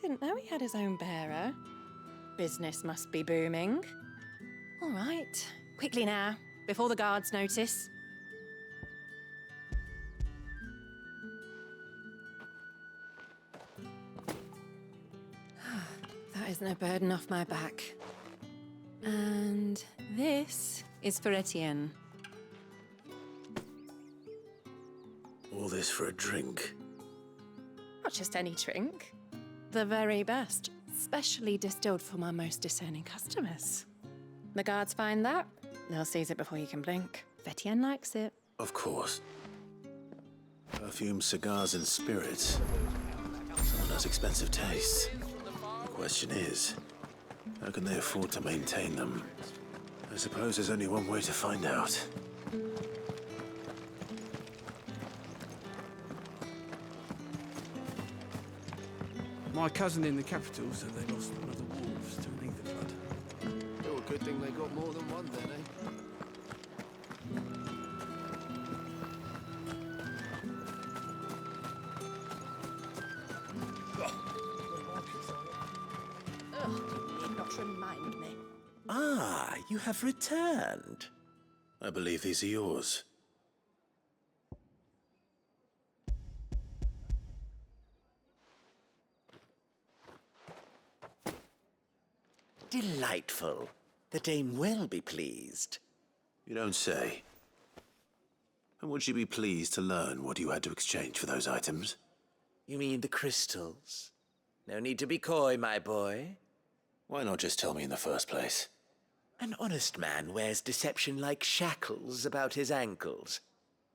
Didn't know he had his own bearer. Business must be booming. All right, quickly now, before the guards notice. That isn't a burden off my back. And this is for Etienne. All this for a drink. Not just any drink. The very best, specially distilled for my most discerning customers. The guards find that, they'll seize it before you can blink. Etienne likes it. Of course. Perfume, cigars, and spirits. Someone has expensive tastes. The question is, how can they afford to maintain them? I suppose there's only one way to find out. My cousin in the capital said they lost one of the wolves to an ether flood. Oh, a good thing they got more than one then, eh? You need not remind me. Ah, you have returned. I believe these are yours. Delightful. The dame will be pleased. You don't say. And would she be pleased to learn what you had to exchange for those items? You mean the crystals? No need to be coy, my boy. Why not just tell me in the first place? An honest man wears deception like shackles about his ankles.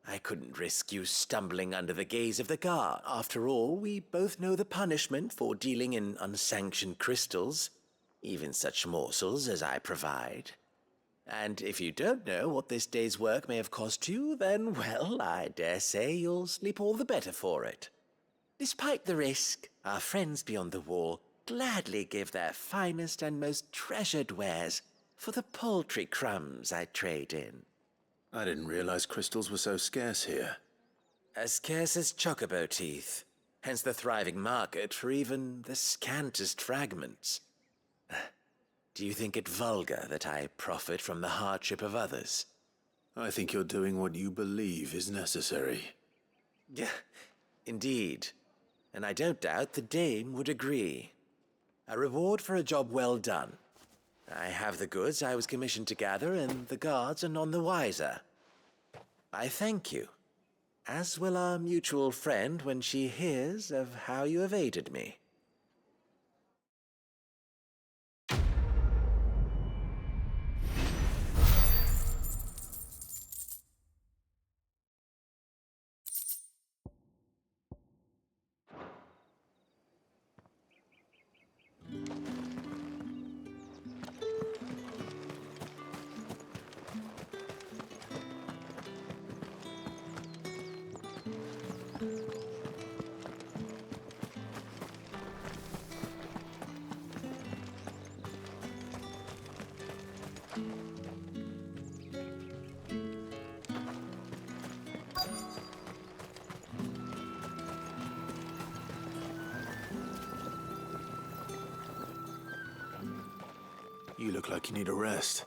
I couldn't risk you stumbling under the gaze of the guard. After all, we both know the punishment for dealing in unsanctioned crystals, even such morsels as I provide. And if you don't know what this day's work may have cost you, then, well, I dare say you'll sleep all the better for it. Despite the risk, our friends beyond the wall gladly give their finest and most treasured wares for the paltry crumbs I trade in. I didn't realize crystals were so scarce here. As scarce as chocobo teeth, hence the thriving market for even the scantest fragments. Do you think it vulgar that I profit from the hardship of others? I think you're doing what you believe is necessary. Yeah, indeed. And I don't doubt the dame would agree. A reward for a job well done. I have the goods I was commissioned to gather, and the guards are none the wiser. I thank you, as will our mutual friend when she hears of how you have aided me. You look like you need a rest.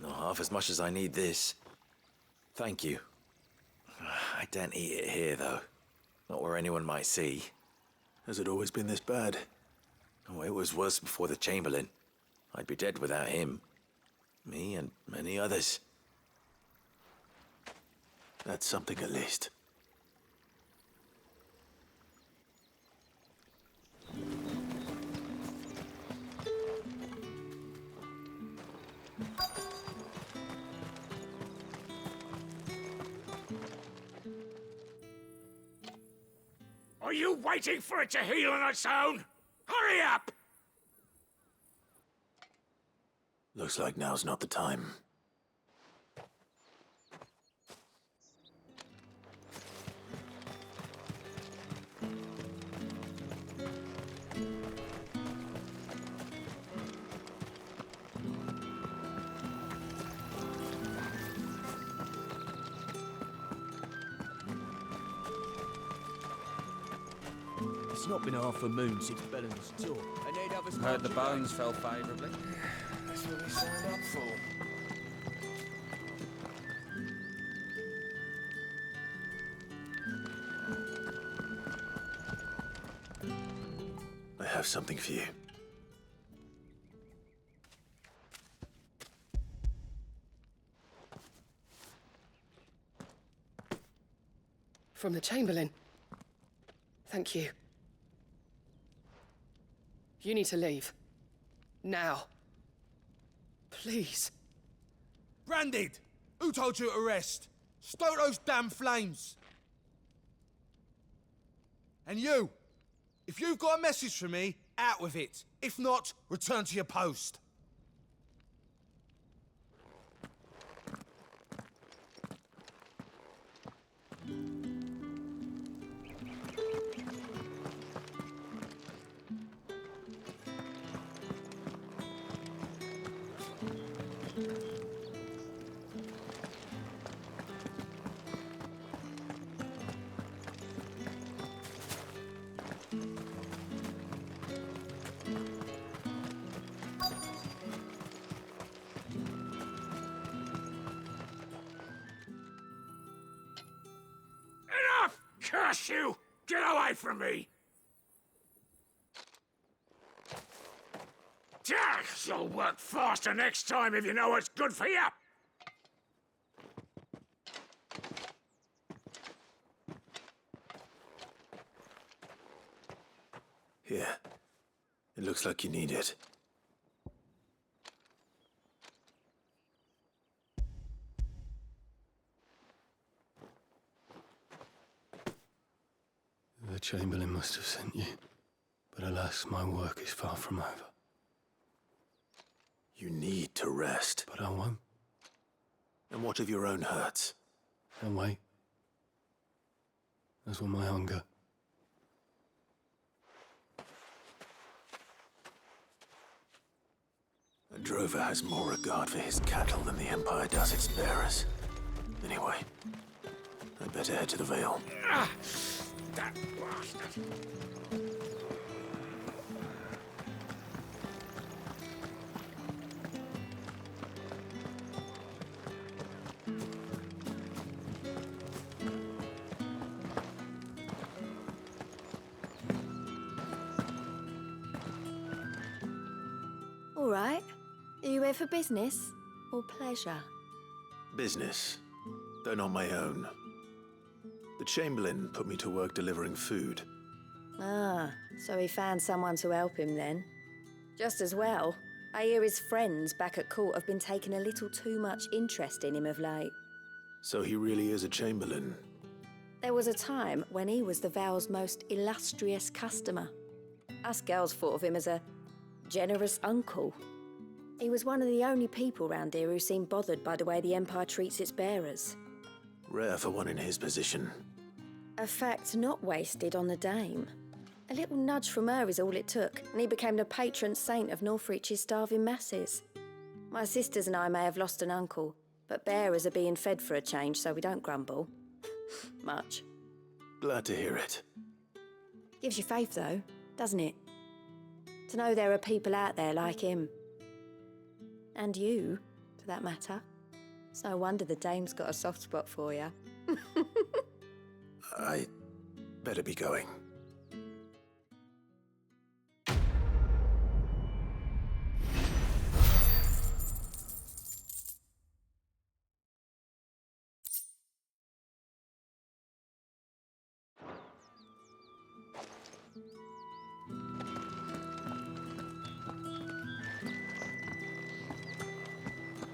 Not half as much as I need this. Thank you. I daren't eat it here, though. Not where anyone might see. Has it always been this bad? Oh, it was worse before the Chamberlain. I'd be dead without him. Me and many others. That's something at least. Are you waiting for it to heal on its own? Hurry up! Looks like now's not the time. It's not been half a moon since Bellen's tour, and they'd have us Heard the marching bones fell favourably. That's what we signed up for. I have something for you. From the Chamberlain. Thank you. You need to leave. Now. Please. Branded! Who told you to rest? Stoke those damn flames! And you! If you've got a message for me, out with it. If not, return to your post. Enough! Curse you! Get away from me! You'll work faster next time if you know what's good for you! Here. It looks like you need it. The Chamberlain must have sent you, but alas, my work is far from over. You need to rest. But I won't. And what of your own hurts? And wait. As will my hunger. A drover has more regard for his cattle than the Empire does its bearers. Anyway, I'd better head to the Vale. That bastard! All right. Are you here for business or pleasure? Business, though not my own. The Chamberlain put me to work delivering food. Ah, so he found someone to help him then. Just as well. I hear his friends back at court have been taking a little too much interest in him of late. So he really is a Chamberlain. There was a time when he was the Vale's most illustrious customer. Us girls thought of him as a generous uncle. He was one of the only people round here who seemed bothered by the way the Empire treats its bearers. Rare for one in his position. A fact not wasted on the dame. A little nudge from her is all it took, and he became the patron saint of Northreach's starving masses. My sisters and I may have lost an uncle, but bearers are being fed for a change, so we don't grumble. Much. Glad to hear it. Gives you faith, though, doesn't it? To know there are people out there like him. And you, for that matter. It's no wonder the dame's got a soft spot for you. I better be going.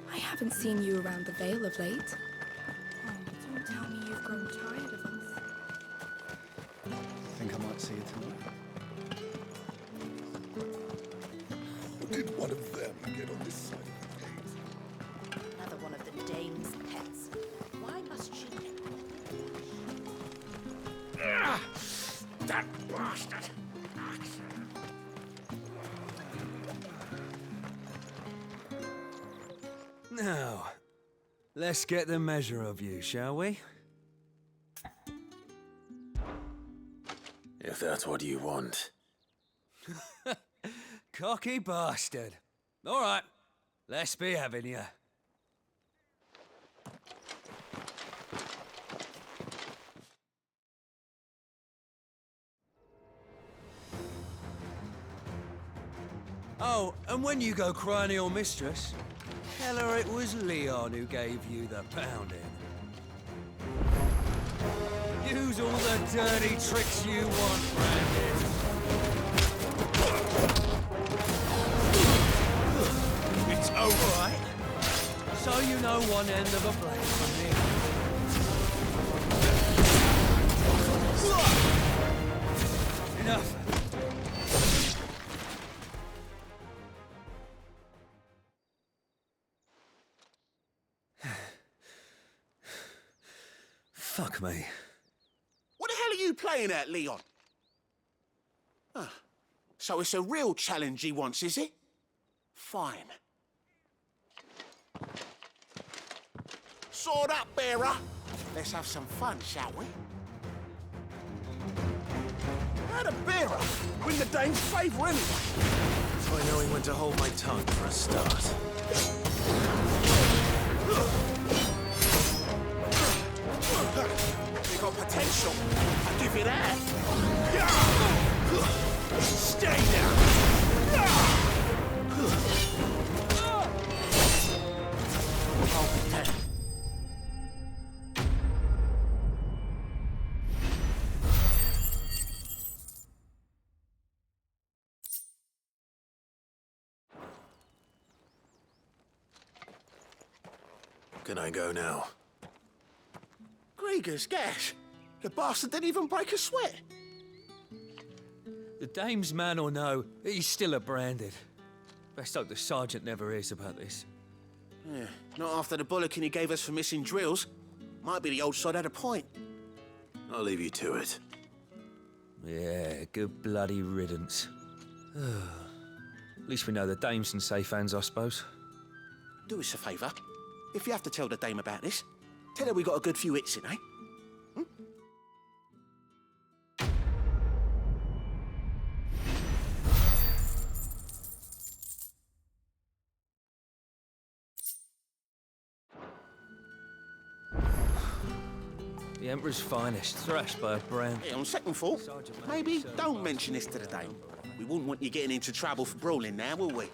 I haven't seen you around the Vale of late. Oh, don't tell me you've grown tired of us. Think I might see you tonight? Did one of them get on this side of the gate? Another one of the dame's pets. Why must she get That bastard! Now, let's get the measure of you, shall we? If that's what you want. Cocky bastard. All right, let's be having you. Oh, and when you go crying to your mistress, tell her it was Leon who gave you the pounding. Use all the dirty tricks you want, Brandon. It's all right. So you know one end of a blade from me. Enough. Fuck me. What the hell are you playing at, Leon? Ah, so it's a real challenge he wants, is it? Fine. Sword up, bearer. Let's have some fun, shall we? How the bearer win the dame's favour anyway? If I knowing when to hold my tongue for a start. You got potential. I'll give you that. Stay down. Can I go now? Grieger's gas. The bastard didn't even break a sweat. The dame's man or no, he's still a branded. Best hope the sergeant never hears about this. Yeah, not after the bollocking he gave us for missing drills. Might be the old sod had a point. I'll leave you to it. Yeah, good bloody riddance. At least we know the dame's in safe hands, I suppose. Do us a favour. If you have to tell the dame about this, tell her we got a good few hits in, eh? The Emperor's finest, thrashed by a brand. Hey, on second thought, maybe don't mention this to the dame. We wouldn't want you getting into trouble for brawling now, will we?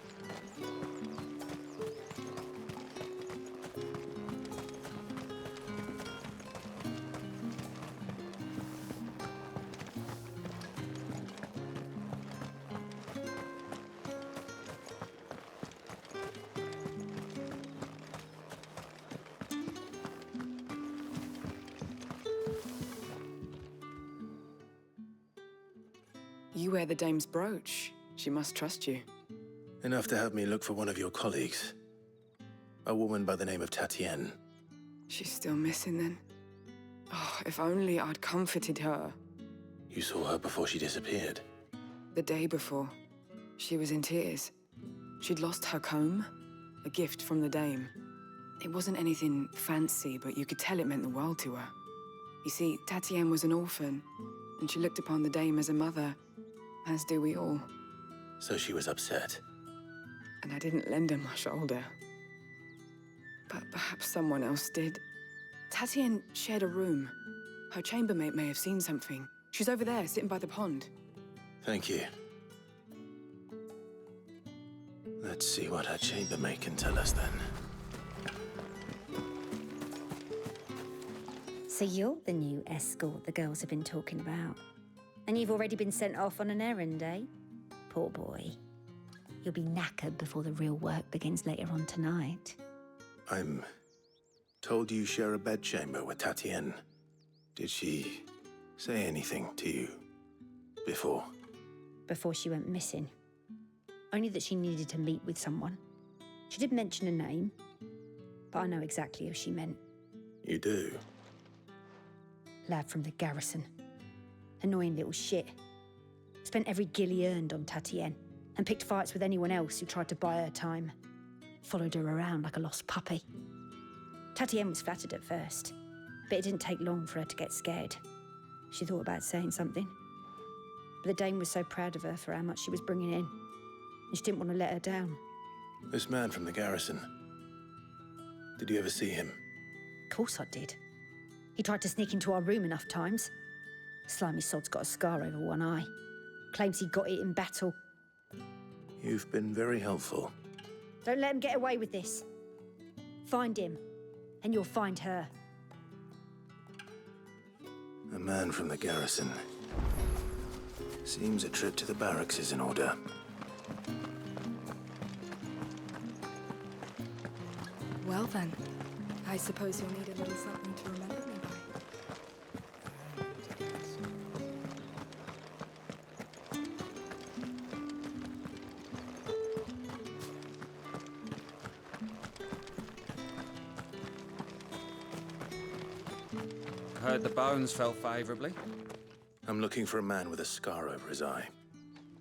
You wear the dame's brooch. She must trust you. Enough to have me look for one of your colleagues. A woman by the name of Tatienne. She's still missing then. Oh, if only I'd comforted her. You saw her before she disappeared. The day before, she was in tears. She'd lost her comb, a gift from the dame. It wasn't anything fancy, but you could tell it meant the world to her. You see, Tatienne was an orphan, and she looked upon the dame as a mother, as do we all. So she was upset. And I didn't lend her my shoulder. But perhaps someone else did. Tatienne shared a room. Her chambermaid may have seen something. She's over there, sitting by the pond. Thank you. Let's see what her chambermaid can tell us then. So you're the new escort the girls have been talking about. And you've already been sent off on an errand, eh? Poor boy. You'll be knackered before the real work begins later on tonight. I'm told you share a bedchamber with Tatienne. Did she say anything to you before? Before she went missing. Only that she needed to meet with someone. She did mention a name, but I know exactly who she meant. You do? Lad from the garrison. Annoying little shit. Spent every guil he earned on Tatienne and picked fights with anyone else who tried to buy her time. Followed her around like a lost puppy. Tatienne was flattered at first, but it didn't take long for her to get scared. She thought about saying something, But the Dame was so proud of her for how much she was bringing in. And she didn't want to let her down. This man from the garrison. Did you ever see him? Of course I did. He tried to sneak into our room enough times. Slimy sod's got a scar over one eye. Claims he got it in battle. You've been very helpful. Don't let him get away with this. Find him, and you'll find her. A man from the garrison. Seems a trip to the barracks is in order. Well then, I suppose you'll need a little something to remember me by. Heard the bones fell favourably. I'm looking for a man with a scar over his eye.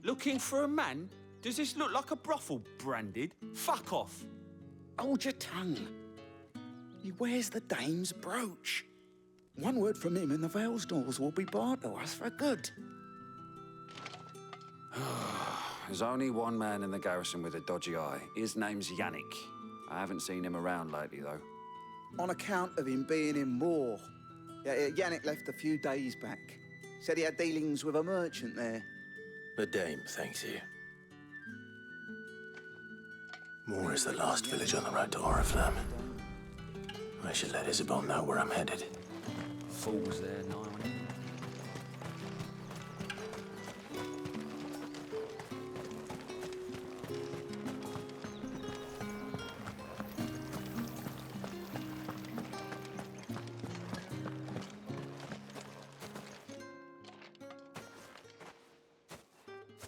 Looking for a man? Does this look like a brothel, Branded? Fuck off. Hold your tongue. He wears the Dame's brooch. One word from him and the Vale's doors will be barred to us for good. There's only one man in the garrison with a dodgy eye. His name's Yannick. I haven't seen him around lately, though. On account of him being in war. Yannick left a few days back. Said he had dealings with a merchant there. The Dame thanks you. Moor is the last village on the road to Oriflamme. I should let Isabel know where I'm headed. Fools there, Niall.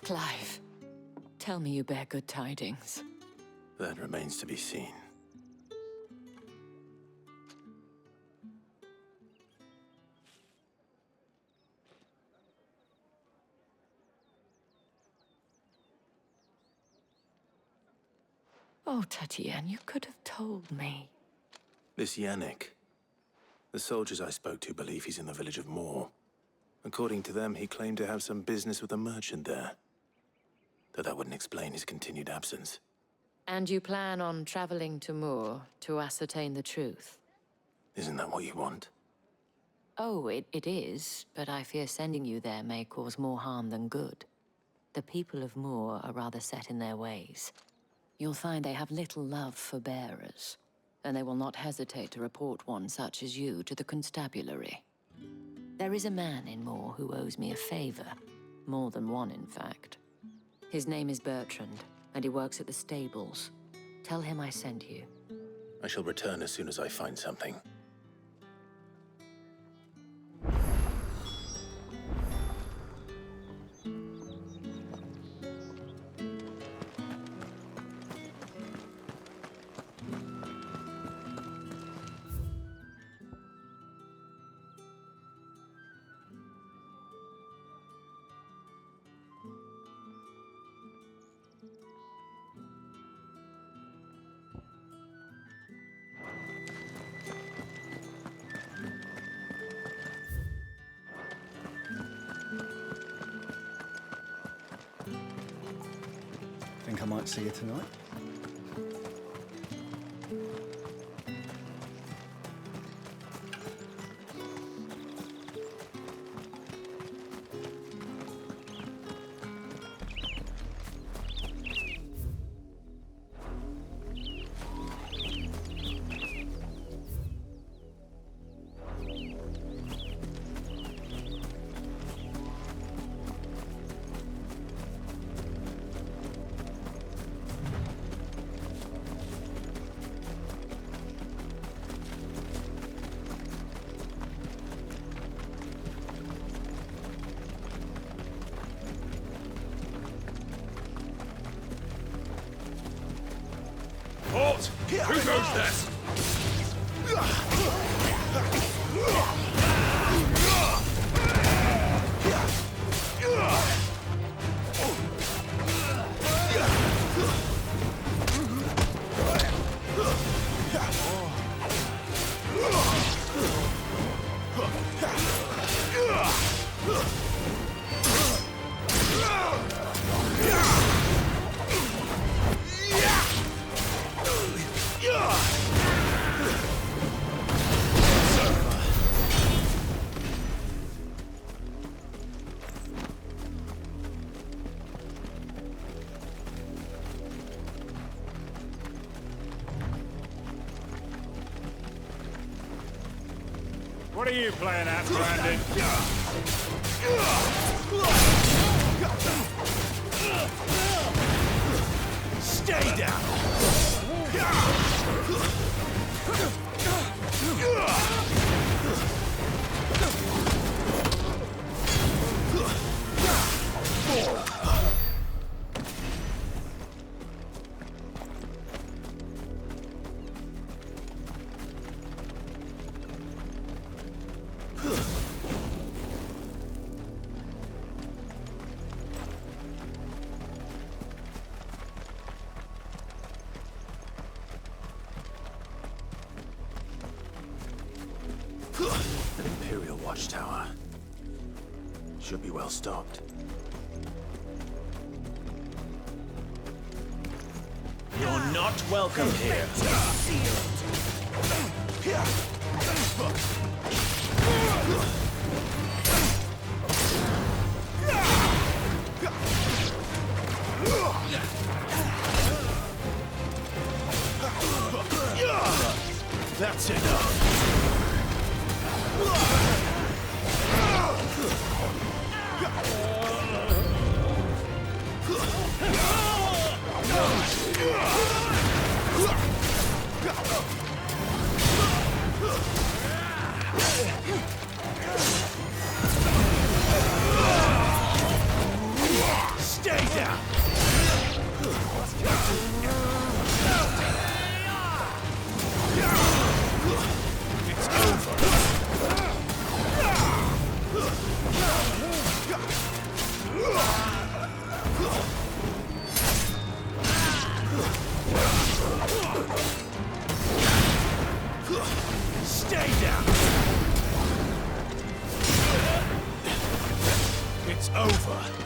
Clive, tell me you bear good tidings. That remains to be seen. Oh, Tatienne, you could have told me. This Yannick. The soldiers I spoke to believe he's in the village of Moor. According to them, he claimed to have some business with a merchant there. Though that wouldn't explain his continued absence. And you plan on traveling to Moor to ascertain the truth? Isn't that what you want? Oh, it is, but I fear sending you there may cause more harm than good. The people of Moor are rather set in their ways. You'll find they have little love for bearers, and they will not hesitate to report one such as you to the constabulary. There is a man in Moor who owes me a favor. More than one, in fact. His name is Bertrand, and he works at the stables. Tell him I sent you. I shall return as soon as I find something. Think I might see you tonight? Halt! Who goes this? What are you playing at, Brandon? Stay down! An Imperial watchtower. Should be well stocked. You're not welcome here. That's enough. Stay down. It's Stay down. It's over.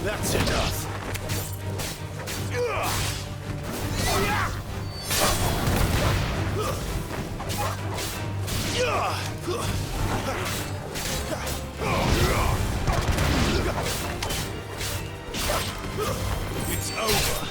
That's enough. It's over.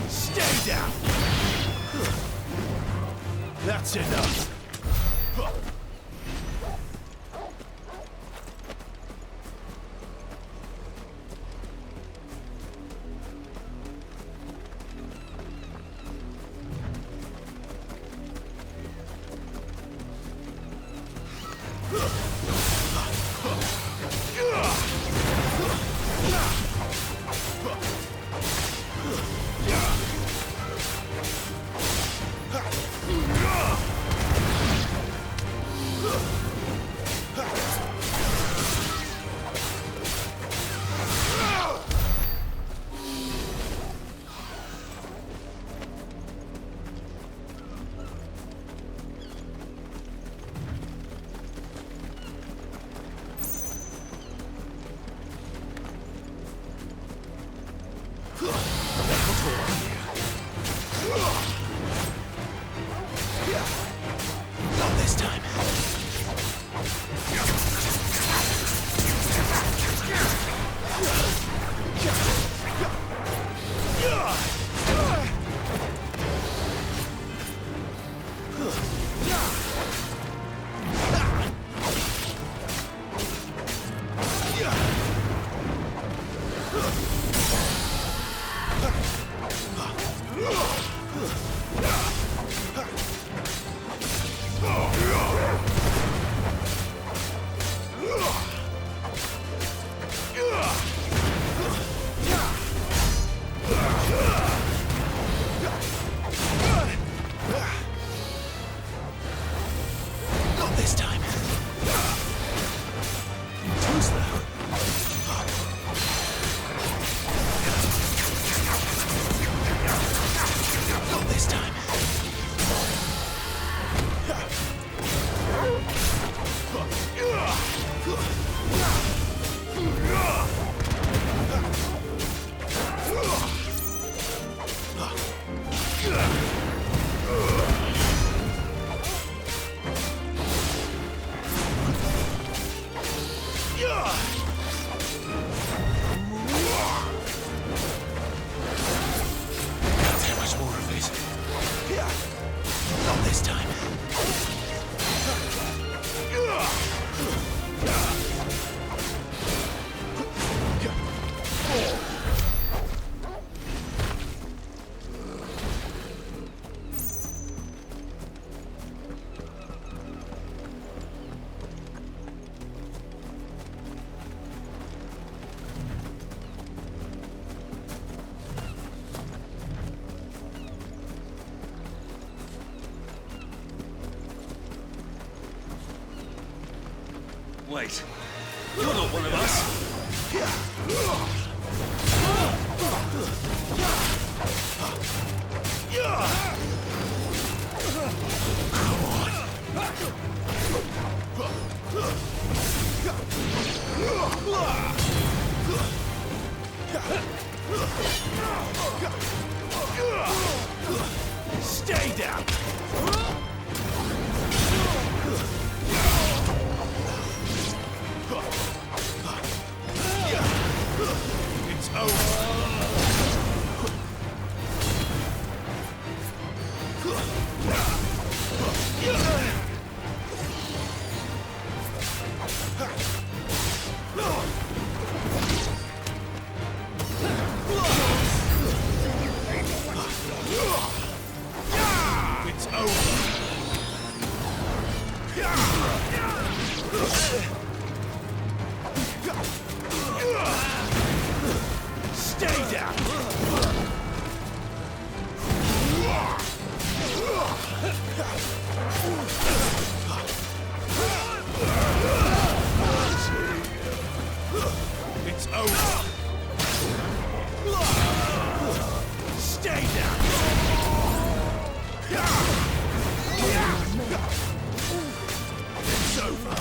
Stay down. That's enough. Not this time. Wait, you're not one of us. Stay down! It's over! It's over! Stay down! It's over! Stay down! It's over!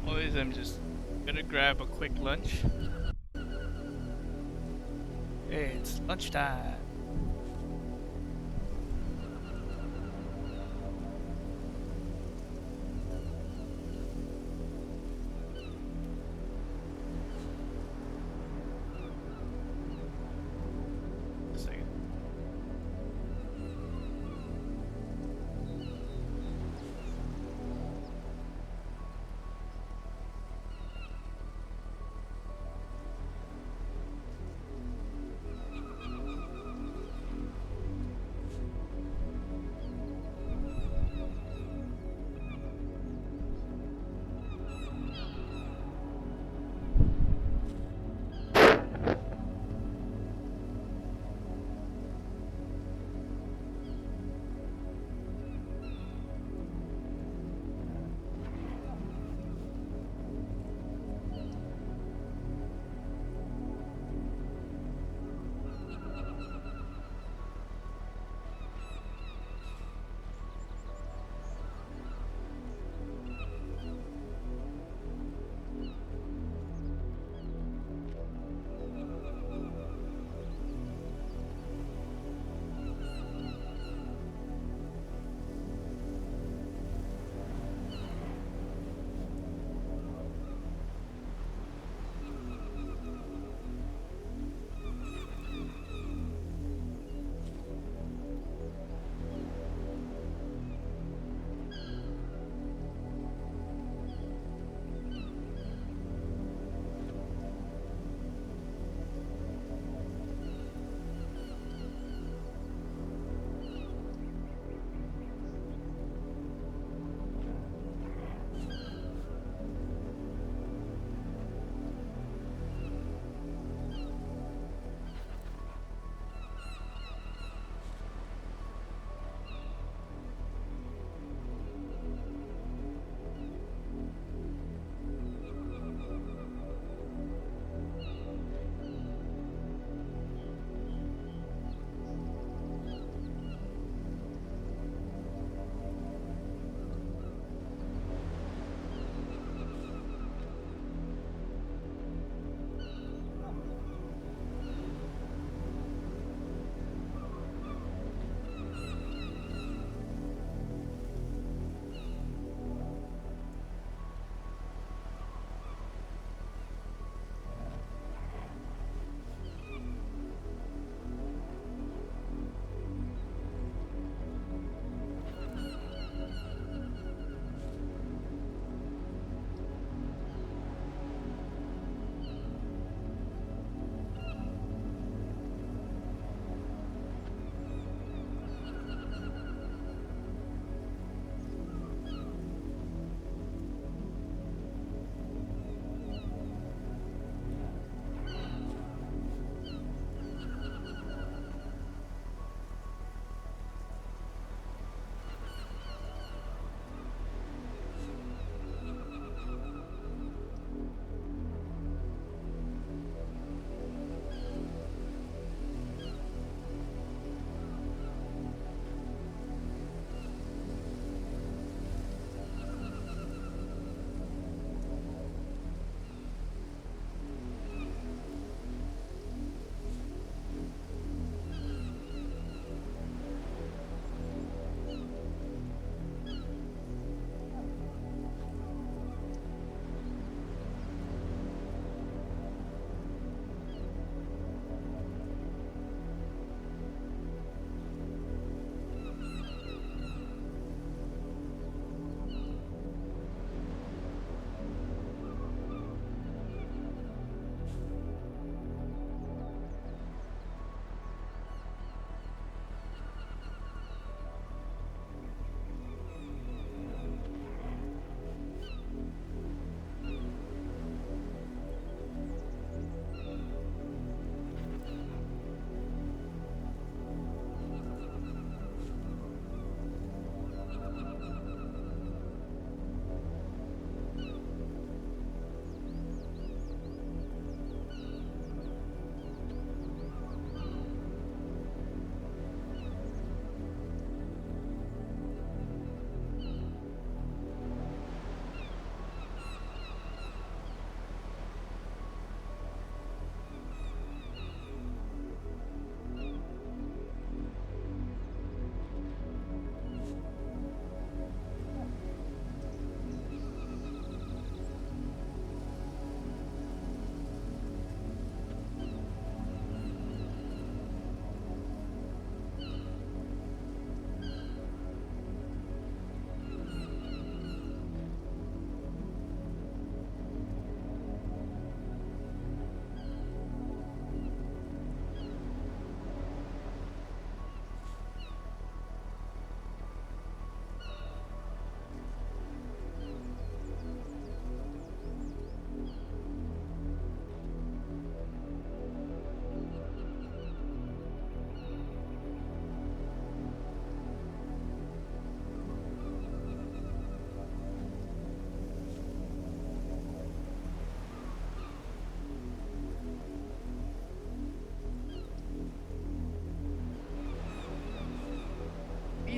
Boys, I'm just gonna grab a quick lunch. It's lunchtime. A second.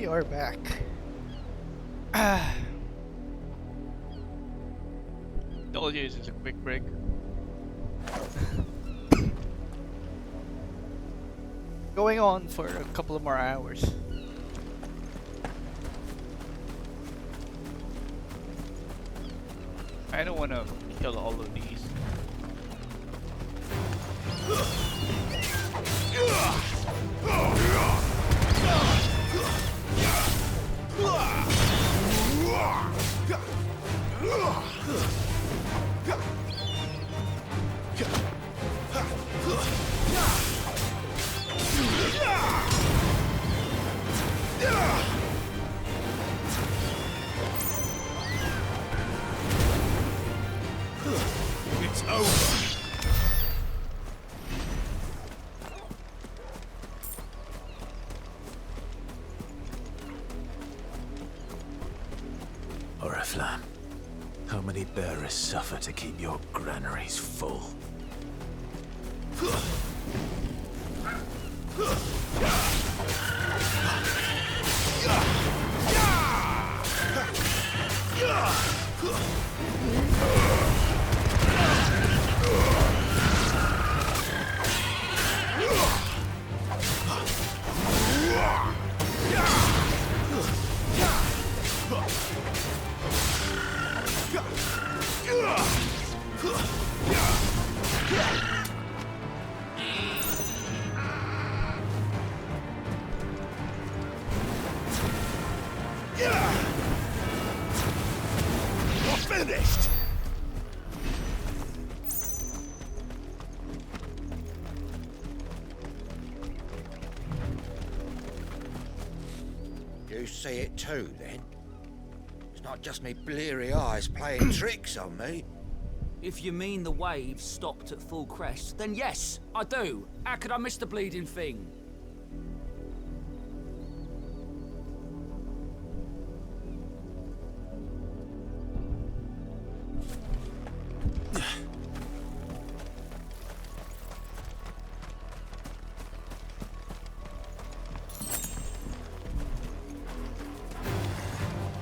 We are back. Told you this is a quick break. Going on for a couple of more hours. I don't want to kill all of these. It's over. Oriflamme, how many bearers suffer to keep your granaries full? You're finished. You see it too, then? It's not just me bleary eyes playing tricks on me. If you mean the waves stopped at full crest, then yes, I do. How could I miss the bleeding thing?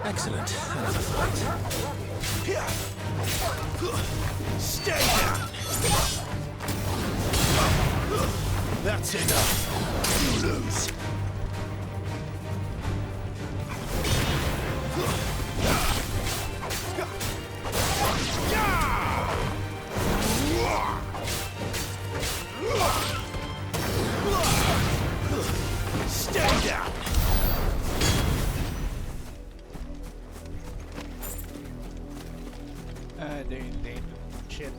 Excellent. Another fight. Stay down. That's enough. You lose. Stay down. They shit.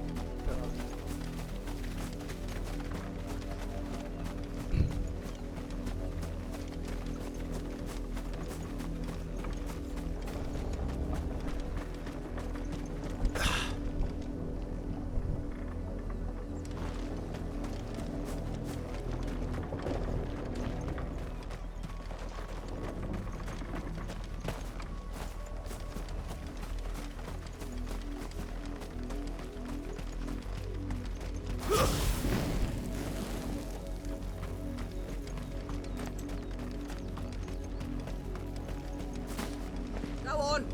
Go on,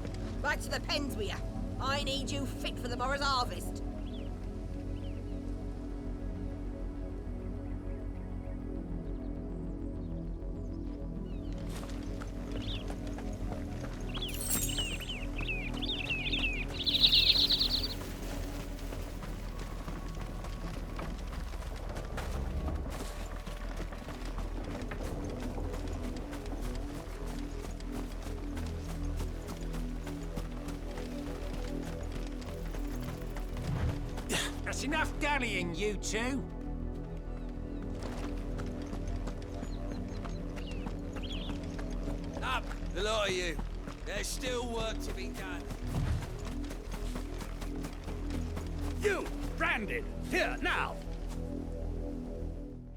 back to the pens with ya. I need you fit for the morrow's harvest. That's enough dallying, you two. Up, the lot of you. There's still work to be done. You, branded, here, now.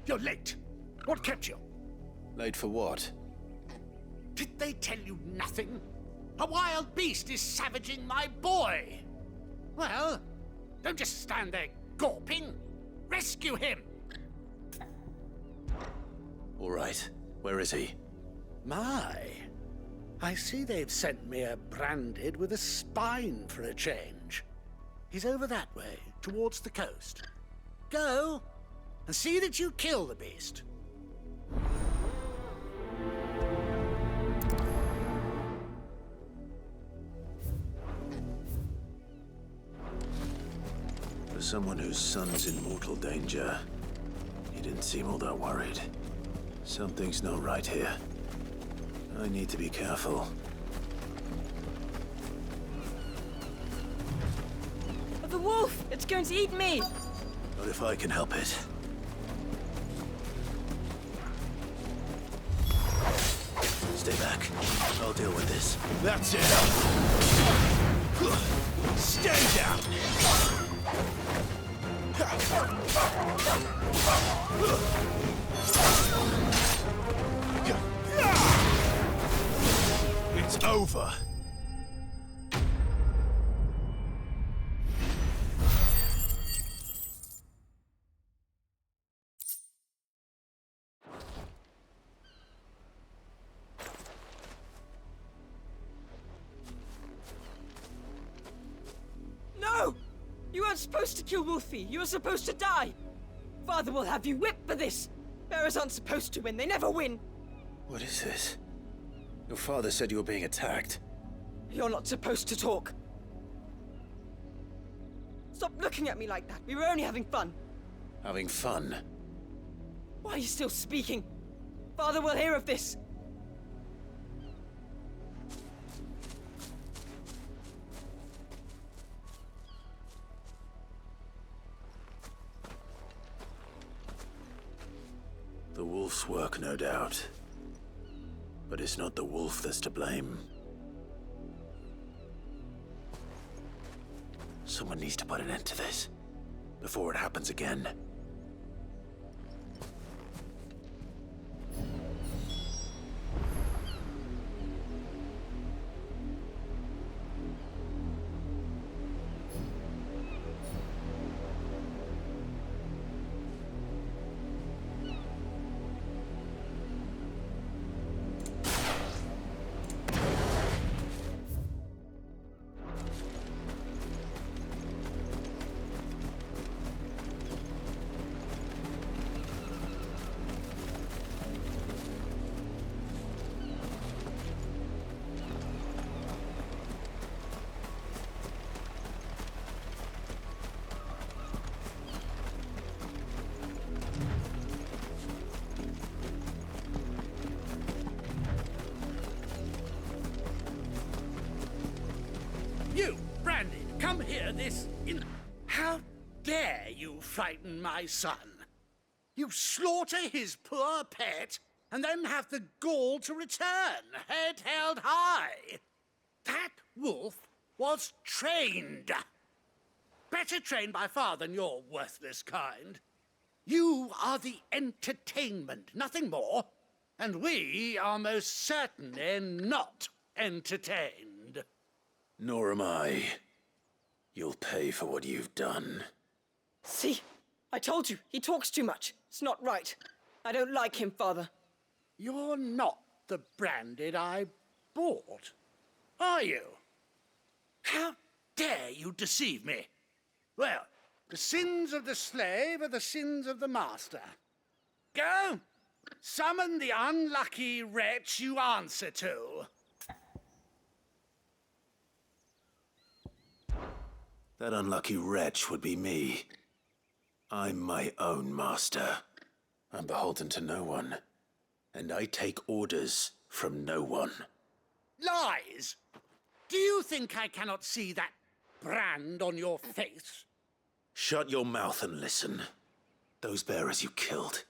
You're late. What kept you? Late for what? Did they tell you nothing? A wild beast is savaging my boy. Well, don't just stand there gawping. Rescue him. All right. Where is he? My, I see they've sent me a branded with a spine for a change. He's over that way, towards the coast. Go, and see that you kill the beast. For someone whose son's in mortal danger, he didn't seem all that worried. Something's not right here. I need to be careful. The wolf! It's going to eat me! Not if I can help it. Stay back. I'll deal with this. That's it. Stay down. It's over. No! You weren't supposed to kill Wolfie. You were supposed to die. Father will have you whipped for this. Bearers aren't supposed to win. They never win. What is this? Your father said you were being attacked. You're not supposed to talk. Stop looking at me like that. We were only having fun. Having fun? Why are you still speaking? Father will hear of this. The wolf's work, no doubt. But it's not the wolf that's to blame. Someone needs to put an end to this, before it happens again. You, Brandy, come here How dare you frighten my son? You slaughter his poor pet, and then have the gall to return, head held high. That wolf was trained. Better trained by far than your worthless kind. You are the entertainment, nothing more. And we are most certainly not entertained. Nor am I. You'll pay for what you've done. See? I told you, he talks too much. It's not right. I don't like him, Father. You're not the branded I bought, are you? How dare you deceive me? Well, the sins of the slave are the sins of the master. Go, summon the unlucky wretch you answer to. That unlucky wretch would be me. I'm my own master. I'm beholden to no one. And I take orders from no one. Lies! Do you think I cannot see that brand on your face? Shut your mouth and listen. Those bearers you killed,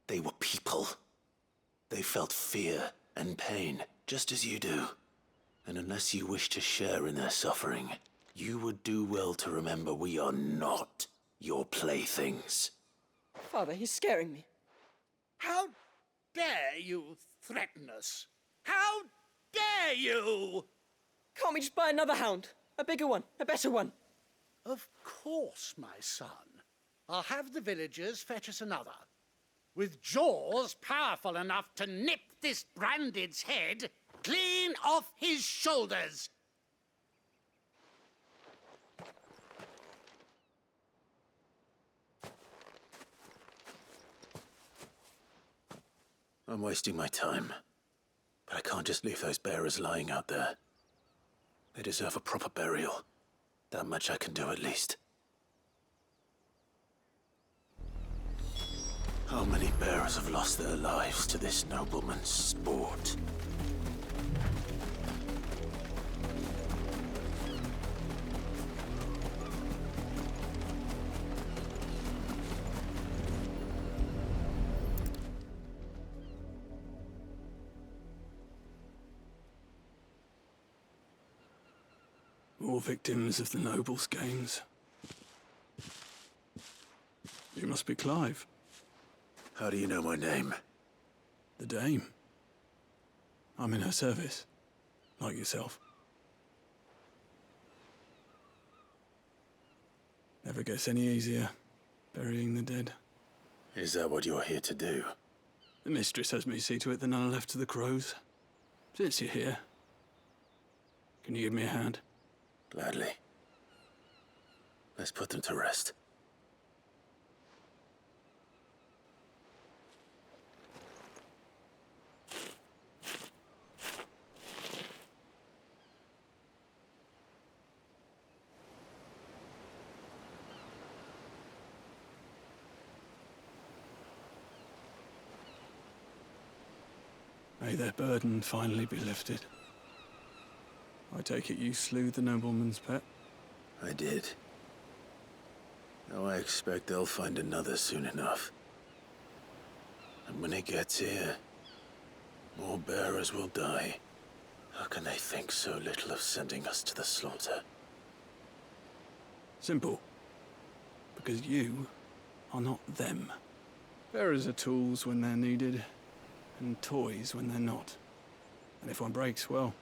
they were people. They felt fear and pain, just as you do. And unless you wish to share in their suffering, you would do well to remember we are not your playthings. Father, he's scaring me. How dare you threaten us? How dare you? Can't we just buy another hound? A bigger one, a better one. Of course, my son. I'll have the villagers fetch us another. With jaws powerful enough to nip this branded's head clean off his shoulders. I'm wasting my time. But I can't just leave those bearers lying out there. They deserve a proper burial. That much I can do at least. How many bearers have lost their lives to this nobleman's sport? More victims of the nobles' games. You must be Clive. How do you know my name? The Dame. I'm in her service, like yourself. Never gets any easier, burying the dead. Is that what you're here to do? The mistress has me see to it that none are left to the crows. Since you're here, can you give me a hand? Gladly. Let's put them to rest. May their burden finally be lifted. I take it you slew the nobleman's pet? I did. Now I expect they'll find another soon enough. And when it gets here, more bearers will die. How can they think so little of sending us to the slaughter? Simple. Because you are not them. Bearers are tools when they're needed, and toys when they're not. And if one breaks, well,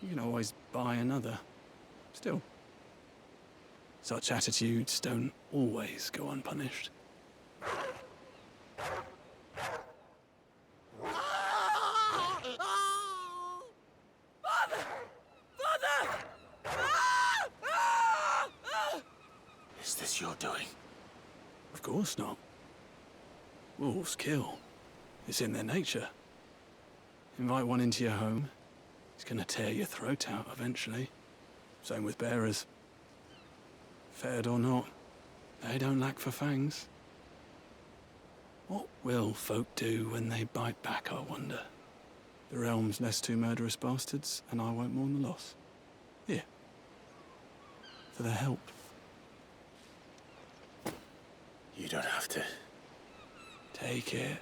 you can always buy another. Still, such attitudes don't always go unpunished. Is this your doing? Of course not. Wolves kill. It's in their nature. Invite one into your home, he's gonna tear your throat out eventually. Same with bearers. Fed or not, they don't lack for fangs. What will folk do when they bite back, I wonder? The realm's less two murderous bastards, and I won't mourn the loss. Here. For their help. You don't have to. Take it.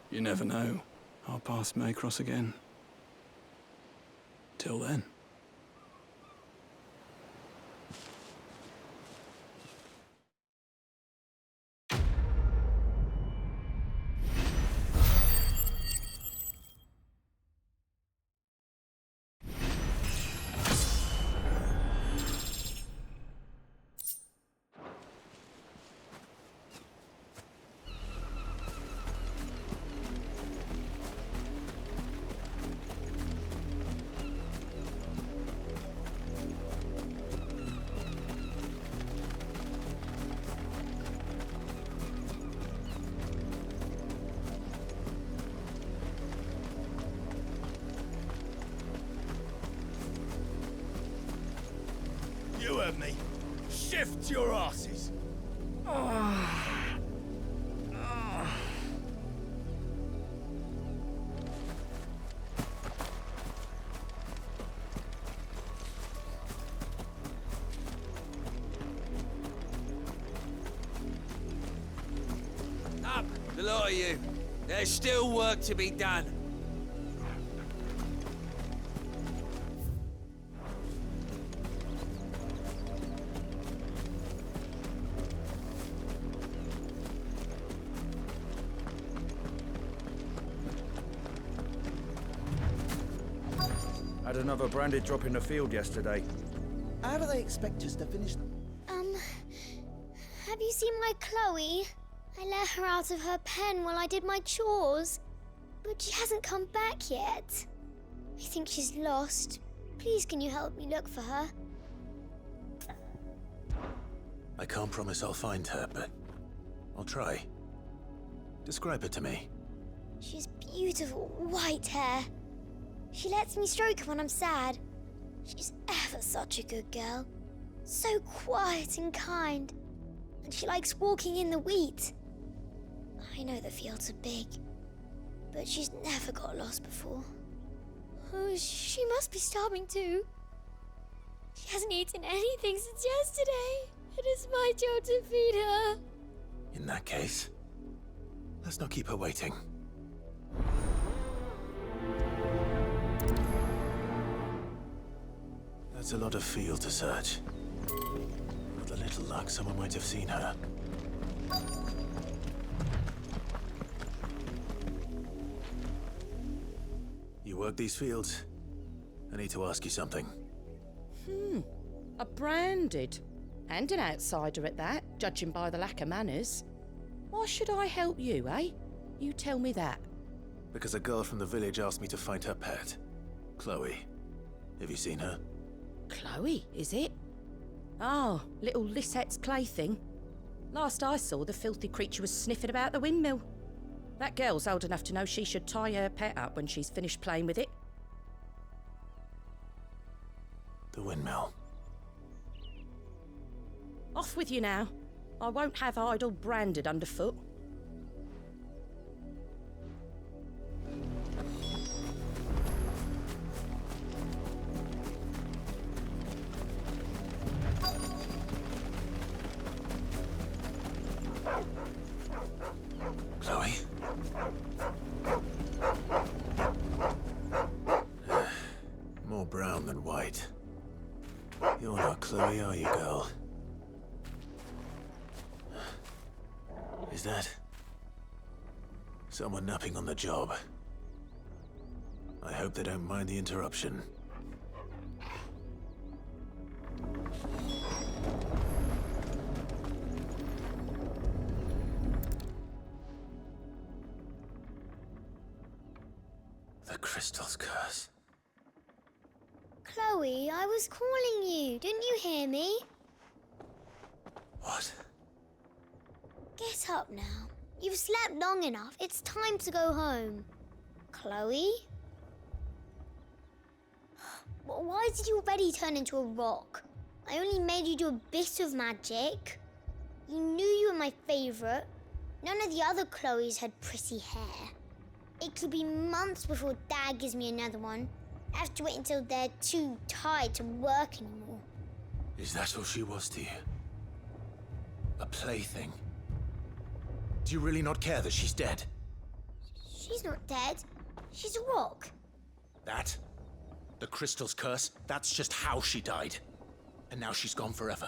You never know. Our paths may cross again. Till then. You heard me. Shift your asses. Up, the lot of you. There's still work to be done. Had another branded drop in the field yesterday. How do they expect us to finish them? Have you seen my Chloe? I let her out of her pen while I did my chores. But she hasn't come back yet. I think she's lost. Please, can you help me look for her? I can't promise I'll find her, but I'll try. Describe her to me. She has beautiful white hair. She lets me stroke her when I'm sad. She's ever such a good girl. So quiet and kind. And she likes walking in the wheat. I know the fields are big, but she's never got lost before. Oh, she must be starving too. She hasn't eaten anything since yesterday. It is my job to feed her. In that case, let's not keep her waiting. That's a lot of field to search. With a little luck, someone might have seen her. You work these fields? I need to ask you something. A branded. And an outsider at that, judging by the lack of manners. Why should I help you, eh? You tell me that. Because a girl from the village asked me to find her pet, Chloe. Have you seen her? Chloe, is it? Oh, little Lisette's plaything. Last I saw, the filthy creature was sniffing about the windmill. That girl's old enough to know she should tie her pet up when she's finished playing with it. The windmill. Off with you now. I won't have idle branded underfoot. Chloe? More brown than white. You're not Chloe, are you, girl? Is that someone napping on the job? I hope they don't mind the interruption. The crystal's curse. Chloe, I was calling you. Didn't you hear me? What? Get up now. You've slept long enough. It's time to go home. Chloe? Why did you already turn into a rock? I only made you do a bit of magic. You knew you were my favourite. None of the other Chloes had pretty hair. It could be months before Dad gives me another one. I have to wait until they're too tired to work anymore. Is that all she was to you? A plaything? Do you really not care that she's dead? She's not dead. She's a rock. That? The crystal's curse? That's just how she died. And now she's gone forever.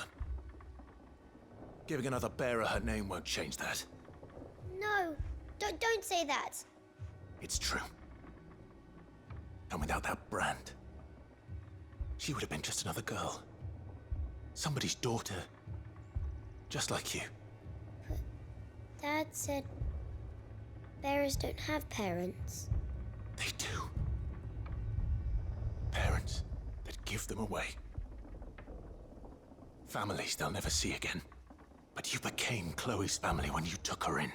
Giving another bearer her name won't change that. No, don't say that. It's true. And without that brand, she would have been just another girl. Somebody's daughter. Just like you. But Dad said bearers don't have parents. They do. Parents that give them away. Families they'll never see again. But you became Chloe's family when you took her in.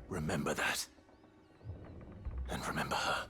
Remember that. And remember her.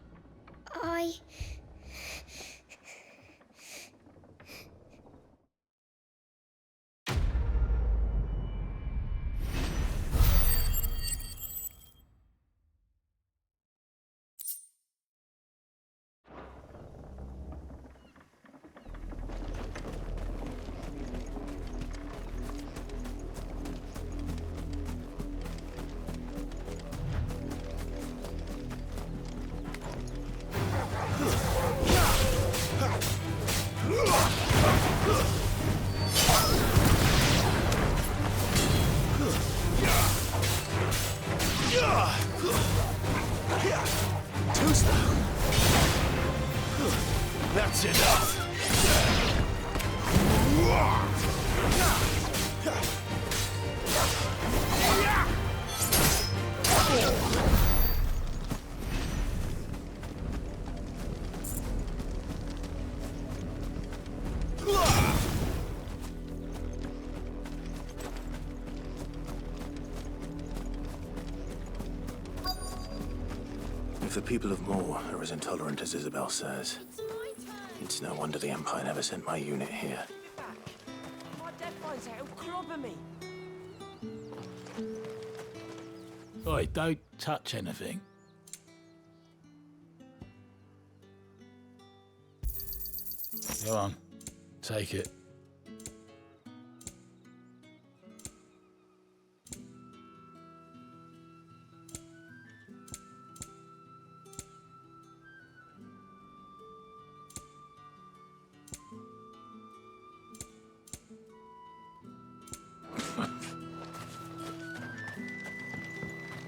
If the people of Moor are as intolerant as Isabel says, it's no wonder the Empire never sent my unit here. My dad finds out, he'll clobber me. Oi, don't touch anything. Go on, take it.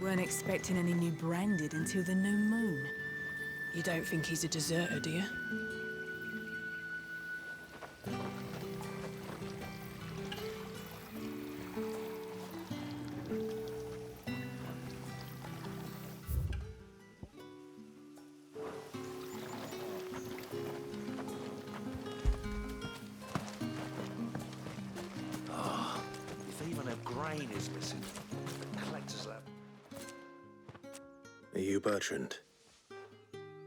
Weren't expecting any new branded until the new moon. You don't think he's a deserter, do you? If even a grain is missing, the collector's lab. Are you Bertrand?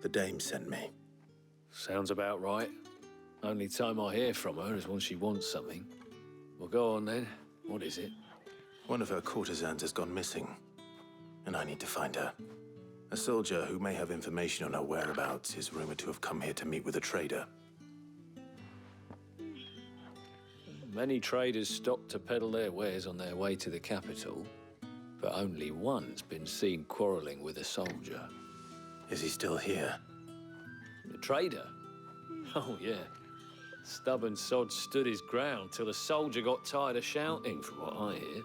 The dame sent me. Sounds about right. Only time I hear from her is when she wants something. Well, go on then. What is it? One of her courtesans has gone missing, and I need to find her. A soldier who may have information on her whereabouts is rumored to have come here to meet with a trader. Many traders stop to peddle their wares on their way to the capital, but only one's been seen quarreling with a soldier. Is he still here? The trader? Oh, yeah. Stubborn sod stood his ground till the soldier got tired of shouting, from what I hear.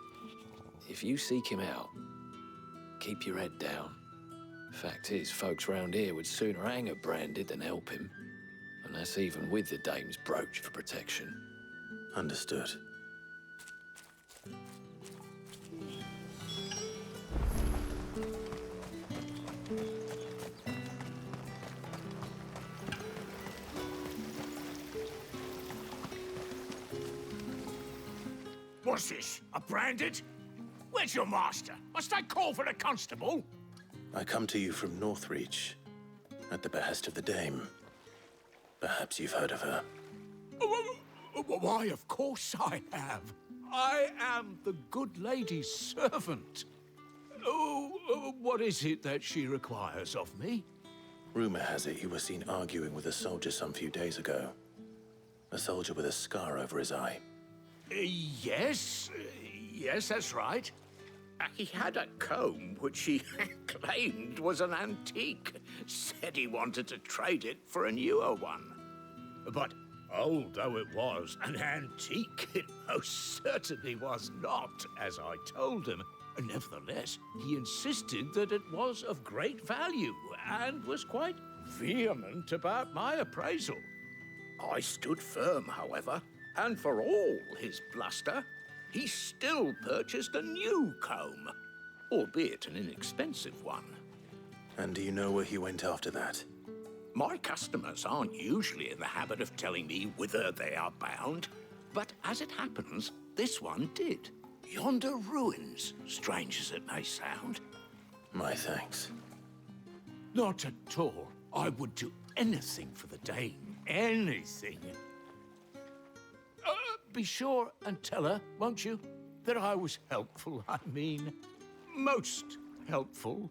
If you seek him out, keep your head down. Fact is, folks round here would sooner hang a branded than help him. And that's even with the dame's brooch for protection. Understood. What's this? A branded? Where's your master? Must I call for the constable? I come to you from Northreach, at the behest of the dame. Perhaps you've heard of her. Why, of course I have. I am the good lady's servant. Oh, what is it that she requires of me? Rumor has it you were seen arguing with a soldier some few days ago. A soldier with a scar over his eye. Yes, that's right. He had a comb which he claimed was an antique. Said he wanted to trade it for a newer one. But old though it was, an antique it most certainly was not, as I told him. Nevertheless, he insisted that it was of great value and was quite vehement about my appraisal. I stood firm, however, and for all his bluster, he still purchased a new comb, albeit an inexpensive one. And do you know where he went after that? My customers aren't usually in the habit of telling me whither they are bound, but as it happens, this one did. Yonder ruins, strange as it may sound. My thanks. Not at all. I would do anything for the dame. Anything. Be sure and tell her, won't you, that I was helpful. I mean, most helpful.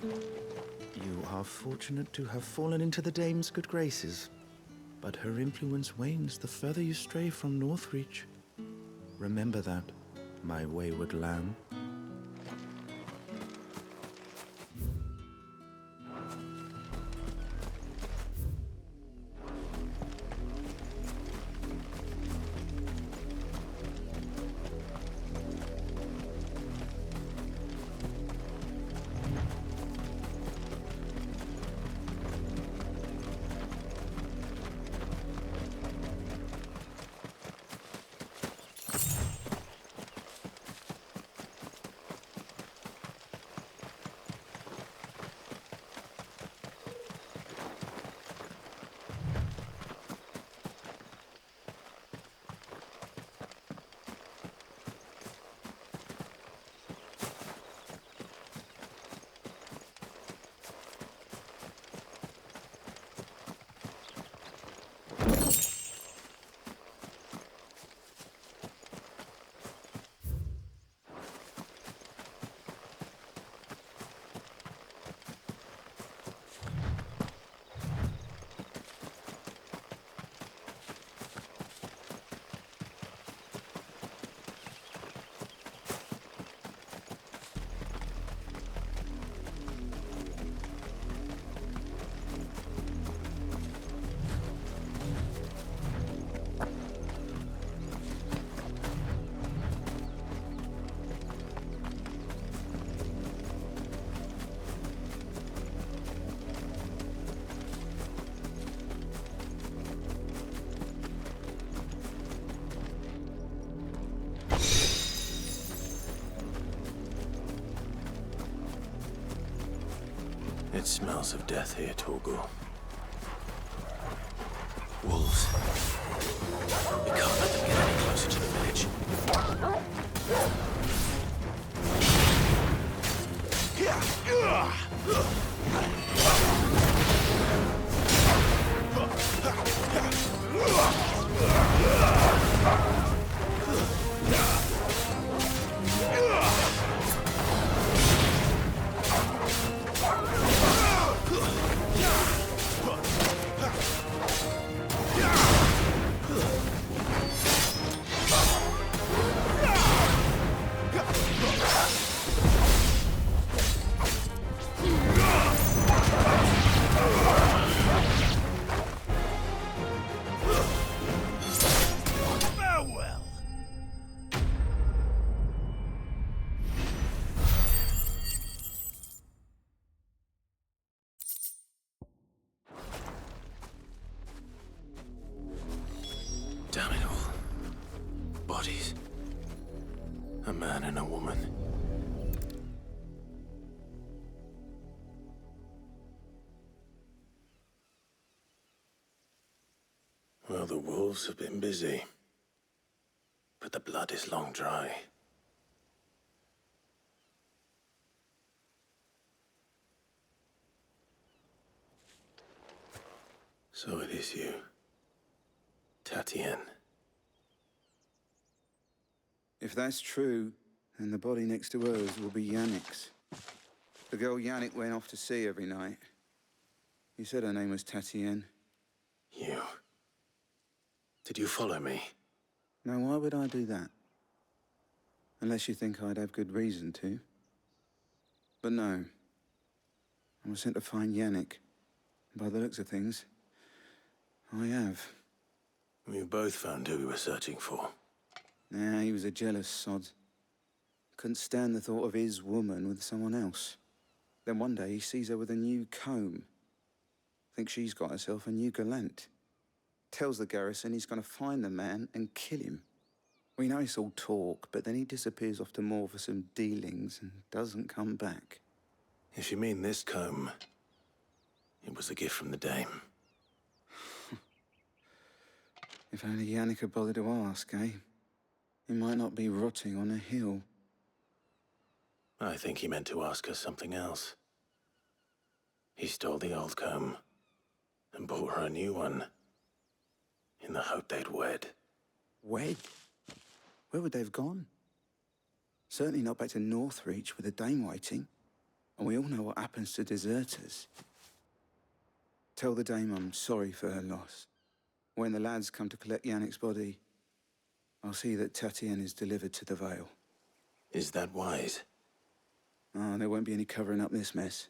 You are fortunate to have fallen into the dame's good graces, but her influence wanes the further you stray from Northreach. Remember that, my wayward lamb. It smells of death here, Torgul. Wolves. We can't let them get any closer to the village. Damn it all. Bodies. A man and a woman. Well, the wolves have been busy. But the blood is long dry. So it is you. Tatienne. If that's true, then the body next to hers will be Yannick's. The girl Yannick went off to see every night. You said her name was Tatienne. You. Did you follow me? Now, why would I do that? Unless you think I'd have good reason to. But no. I was sent to find Yannick. By the looks of things, I have. We both found who we were searching for. Nah, he was a jealous sod. Couldn't stand the thought of his woman with someone else. Then one day he sees her with a new comb. Thinks she's got herself a new gallant. Tells the garrison he's gonna find the man and kill him. We know it's all talk, but then he disappears off to Moor for some dealings and doesn't come back. If you mean this comb, it was a gift from the dame. If only Yannick had bothered to ask, eh? He might not be rotting on a hill. I think he meant to ask her something else. He stole the old comb and bought her a new one in the hope they'd wed. Wed? Where would they have gone? Certainly not back to Northreach with a dame waiting. And we all know what happens to deserters. Tell the dame I'm sorry for her loss. When the lads come to collect Yannick's body, I'll see that Tatienne is delivered to the Vale. Is that wise? Ah, there won't be any covering up this mess.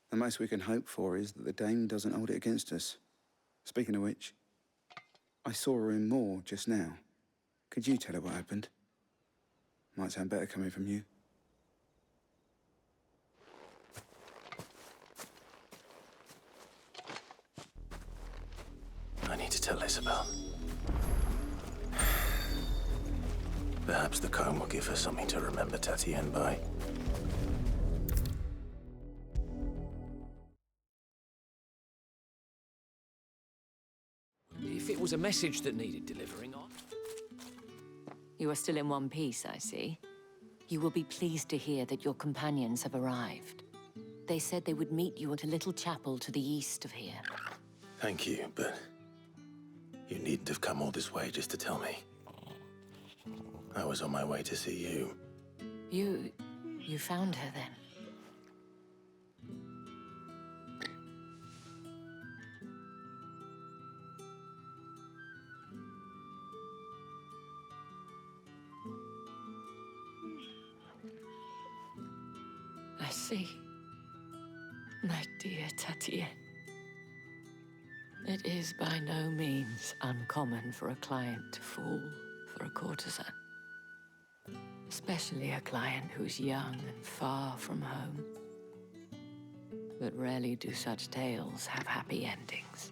The most we can hope for is that the dame doesn't hold it against us. Speaking of which, I saw her in Moor just now. Could you tell her what happened? Might sound better coming from you. I need to tell Isabel. Perhaps the comb will give her something to remember Tatienne by. If it was a message that needed delivering on. You are still in one piece, I see. You will be pleased to hear that your companions have arrived. They said they would meet you at a little chapel to the east of here. Thank you, but you needn't have come all this way just to tell me. I was on my way to see you. You found her then? I see. My dear Tatienne. It is by no means uncommon for a client to fall for a courtesan. Especially a client who's young and far from home. But rarely do such tales have happy endings.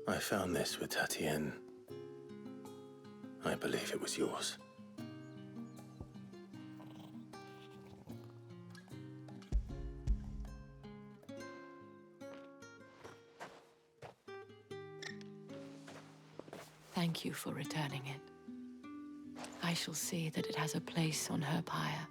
I found this with Tatienne. I believe it was yours. thank you for returning it. I shall see that it has a place on her pyre.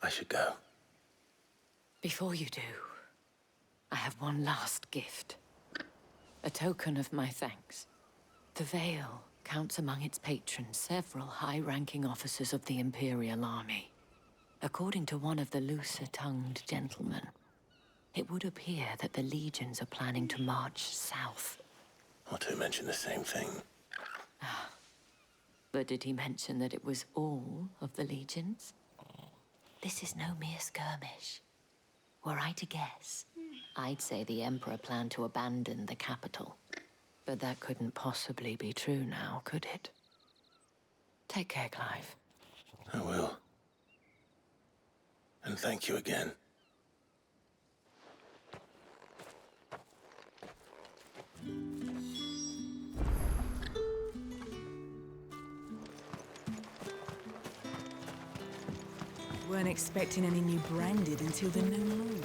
I should go. Before you do, I have one last gift. A token of my thanks. The Vale counts among its patrons several high-ranking officers of the Imperial Army. According to one of the looser-tongued gentlemen, it would appear that the legions are planning to march south. Or to mention the same thing. But did he mention that it was all of the legions? This is no mere skirmish. Were I to guess, I'd say the Emperor planned to abandon the capital. But that couldn't possibly be true now, could it? Take care, Clive. I will. And thank you again. Weren't expecting any new branded until the new moon.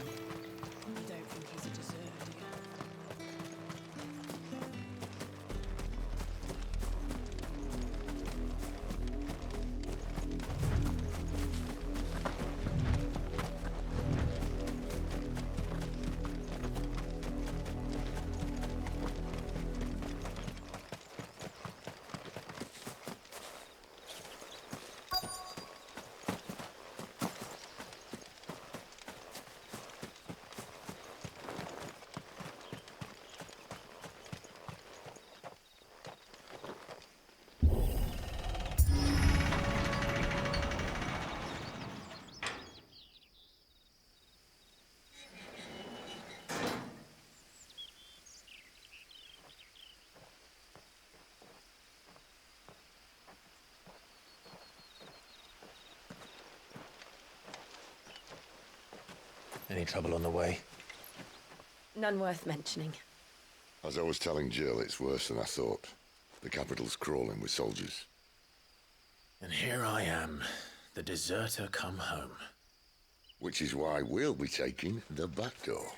I don't think he's a deserter. Any trouble on the way? None worth mentioning. As I was telling Jill, it's worse than I thought. The capital's crawling with soldiers. And here I am, the deserter come home. Which is why we'll be taking the back door.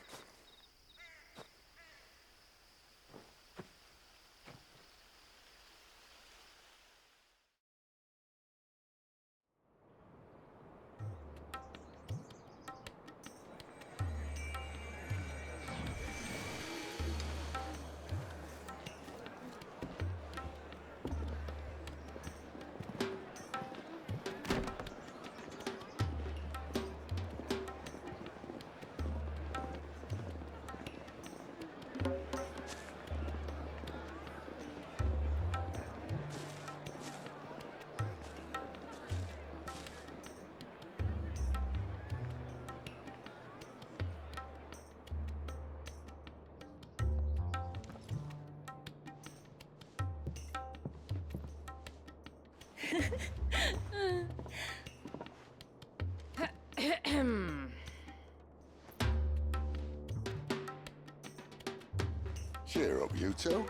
Cheer up, you two.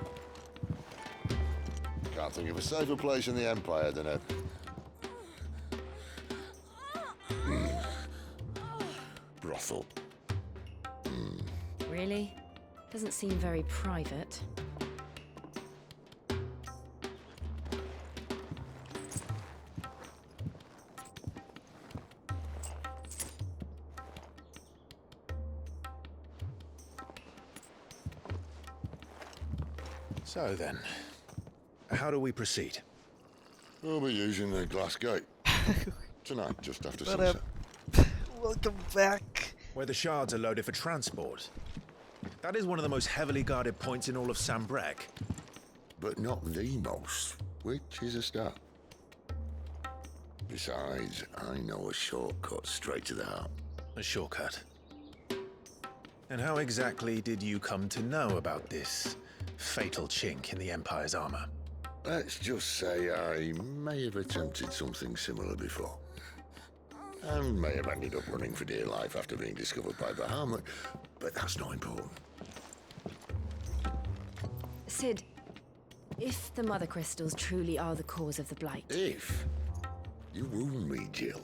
Can't think of a safer place in the Empire than a... brothel. Really? Doesn't seem very private. So then, how do we proceed? We'll be using the glass gate. Tonight, just after But, sunset. welcome back. Where the shards are loaded for transport. That is one of the most heavily guarded points in all of Sambrec. But not the most, which is a start. Besides, I know a shortcut straight to the heart. A shortcut? And how exactly did you come to know about this fatal chink in the Empire's armor? Let's just say I may have attempted something similar before. And may have ended up running for dear life after being discovered by Bahamut, but that's not important. Sid, If the Mother Crystals truly are the cause of the Blight... If? You wound me, Jill.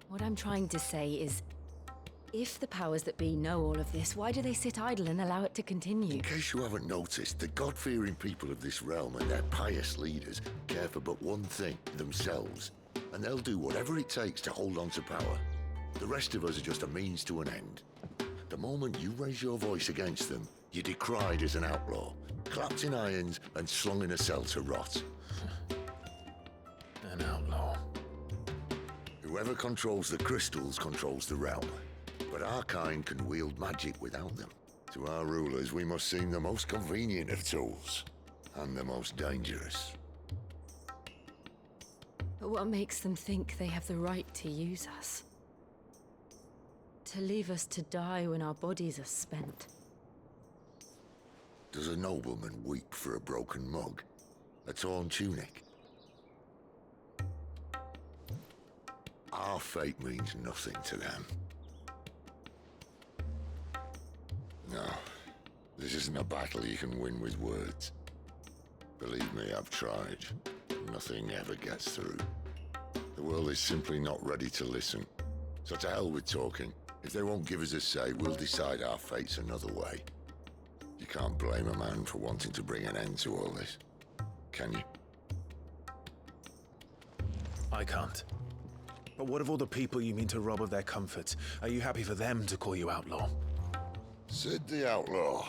What I'm trying to say is, if the powers that be know all of this, why do they sit idle and allow it to continue? In case you haven't noticed, the God-fearing people of this realm and their pious leaders care for but one thing, themselves. And they'll do whatever it takes to hold on to power. The rest of us are just a means to an end. The moment you raise your voice against them, you're decried as an outlaw, clapped in irons and slung in a cell to rot. An outlaw. Whoever controls the crystals controls the realm. But our kind can wield magic without them. To our rulers, we must seem the most convenient of tools. And the most dangerous. But what makes them think they have the right to use us? To leave us to die when our bodies are spent? Does a nobleman weep for a broken mug? A torn tunic? Our fate means nothing to them. No, this isn't a battle you can win with words. Believe me, I've tried. Nothing ever gets through. The world is simply not ready to listen. So to hell with talking. If they won't give us a say, we'll decide our fates another way. You can't blame a man for wanting to bring an end to all this, can you? I can't. But what of all the people you mean to rob of their comforts? Are you happy for them to call you outlaw? Sid the Outlaw.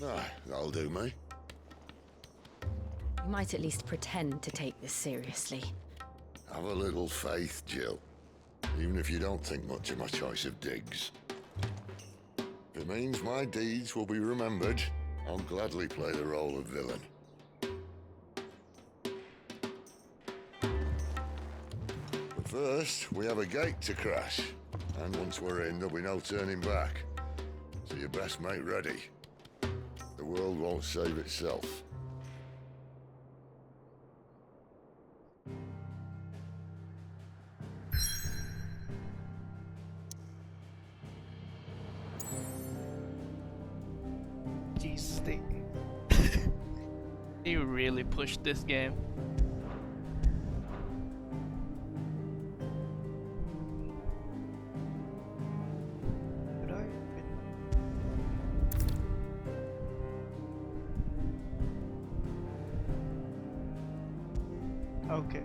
Ah, that'll do me. You might at least pretend to take this seriously. Have a little faith, Jill. Even if you don't think much of my choice of digs. If it means my deeds will be remembered, I'll gladly play the role of villain. But first, we have a gate to crash. And once we're in, there'll be no turning back. So you best make ready. The world won't save itself. Jesus, they really pushed this game. Okay.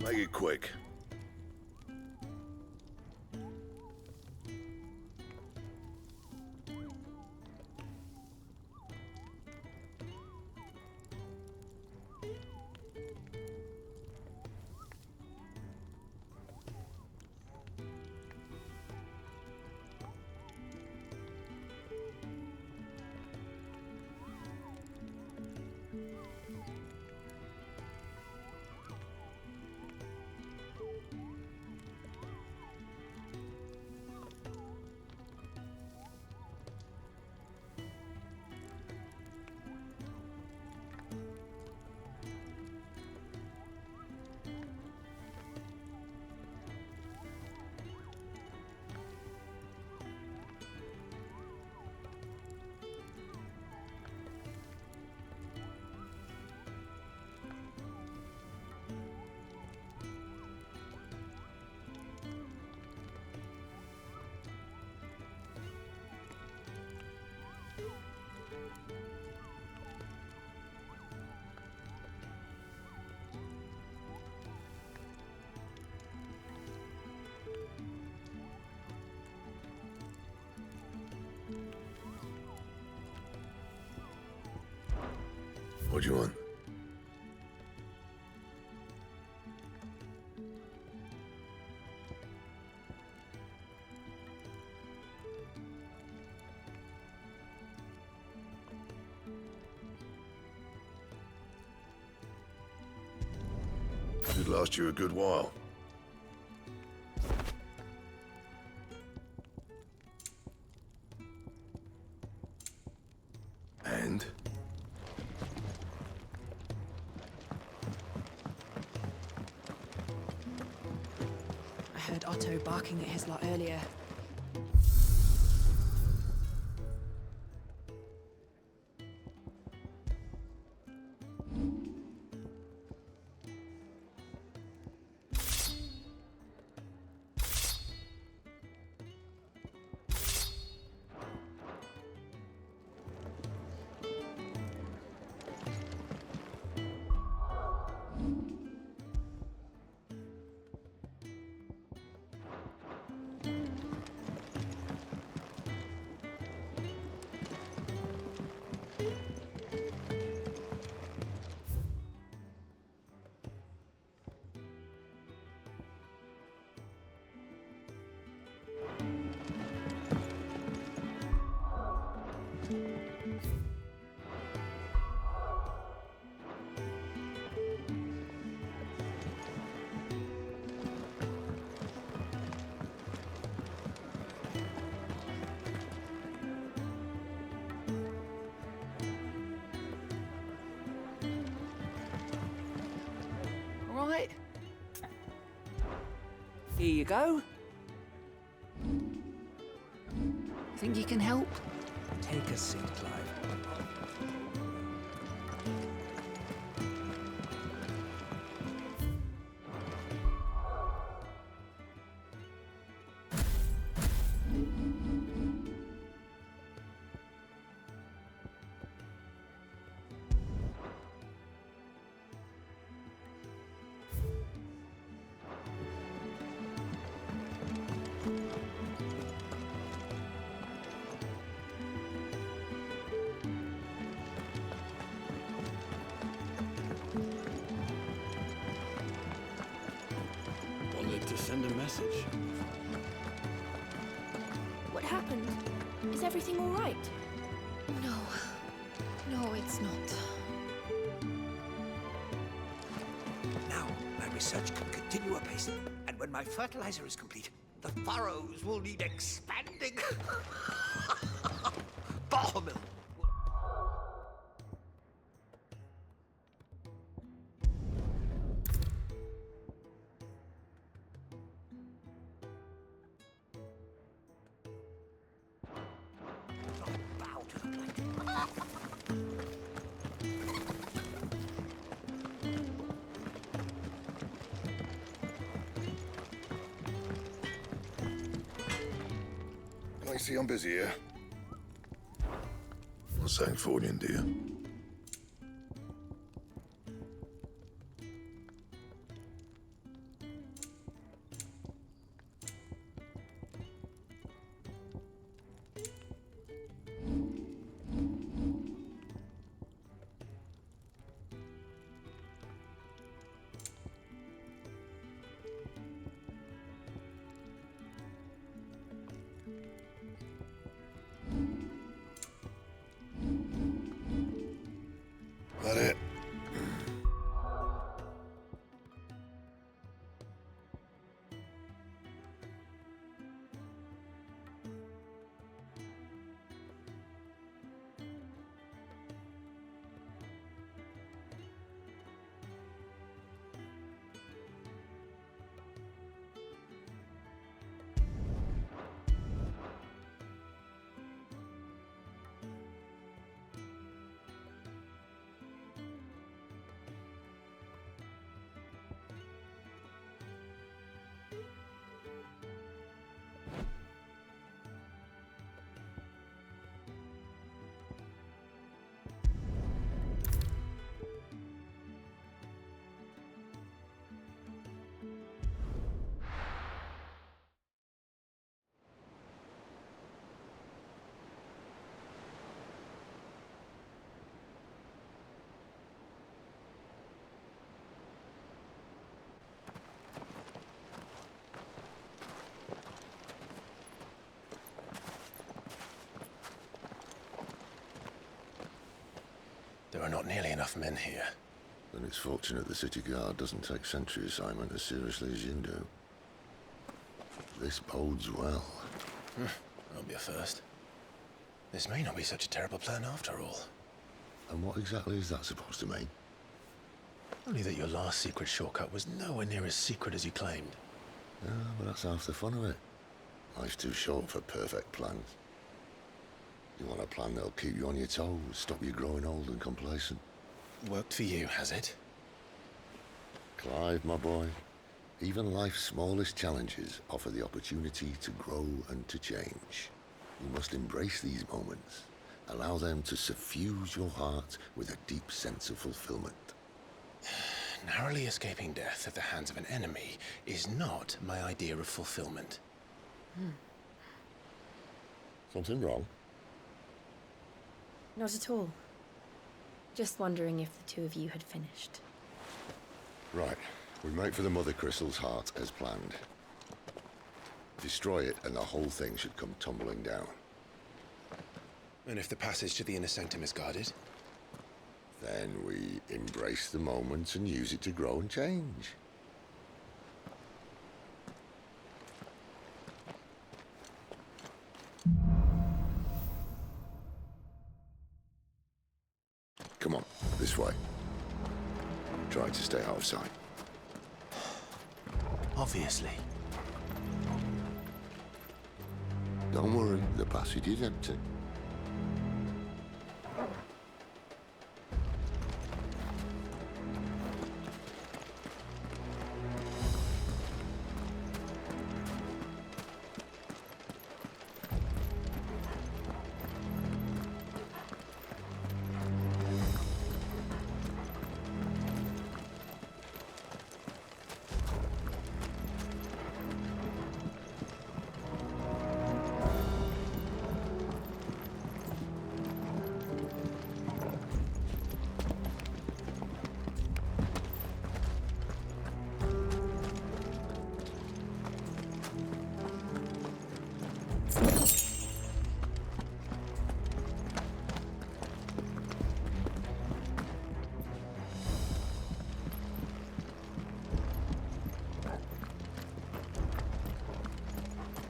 Make it quick. What do you want? Should last you a good while. And? I heard Otto barking at his lot earlier. Right. Here you go. Think you can help? Take a seat, Clive. Wanted to send a message. What happened? Is everything all right? No. No, it's not. Now, my research can continue apace, and when my fertilizer is complete, the furrows will need expanding. Buttermilk. I see I'm busy here. What's saying Fordian, dear? That it? There are not nearly enough men here. Then it's fortunate the City Guard doesn't take sentry assignment as seriously as you do. This bodes well. That'll be a first. This may not be such a terrible plan after all. And what exactly is that supposed to mean? Only that your last secret shortcut was nowhere near as secret as you claimed. Yeah, but that's half the fun of it. Life's too short for perfect plans. You want a plan that'll keep you on your toes, stop you growing old and complacent. Worked for you, has it? Clive, my boy, even life's smallest challenges offer the opportunity to grow and to change. You must embrace these moments. Allow them to suffuse your heart with a deep sense of fulfillment. Narrowly escaping death at the hands of an enemy is not my idea of fulfillment. Something wrong? Not at all. Just wondering if the two of you had finished. Right. We make for the Mother Crystal's heart as planned. Destroy it and the whole thing should come tumbling down. And if the passage to the inner sanctum is guarded? Then we embrace the moment and use it to grow and change. Come on, this way. Try to stay out of sight. Obviously. Don't worry, the passage is empty.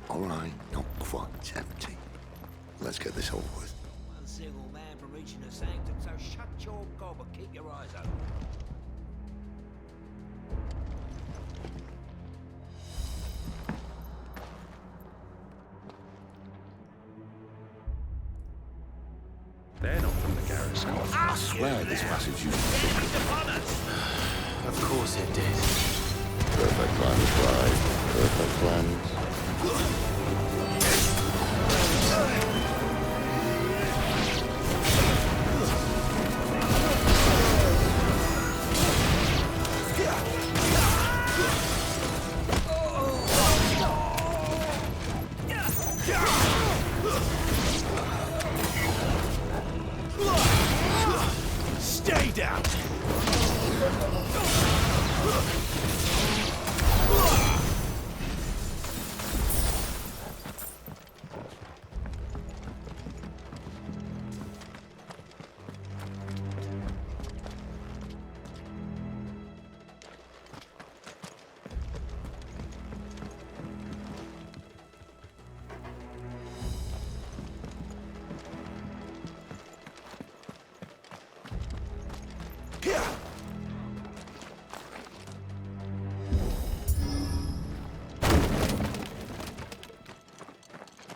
All right, not quite empty. Let's get this over with. One single man from reaching the sanctum, so shut your gob and keep your eyes open. They're not from the garrison. I swear this passage used to be. Of course it did. Perfect plans, Clive. Perfect plans. Stay down!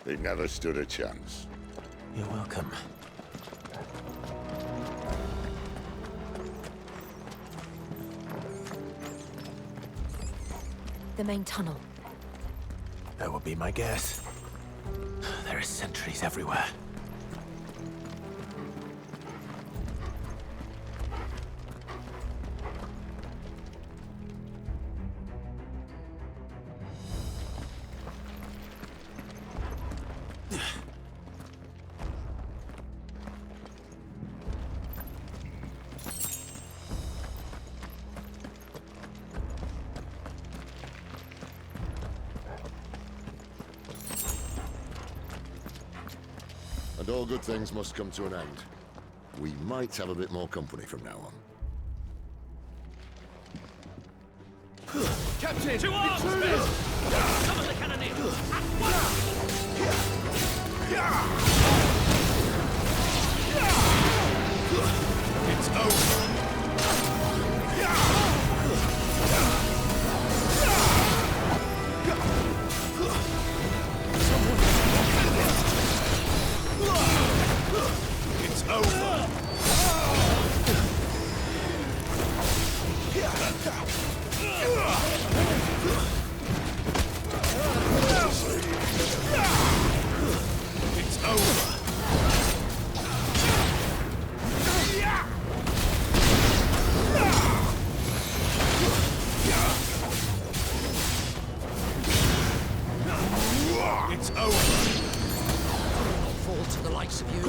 They never stood a chance. You're welcome. The main tunnel. That would be my guess. There are sentries everywhere. And all good things must come to an end. We might have a bit more company from now on. Captain! To arms, men! Summon the cannoneers! At once! It's over. It's over. It's over. It's over. I'll fall to the likes of you.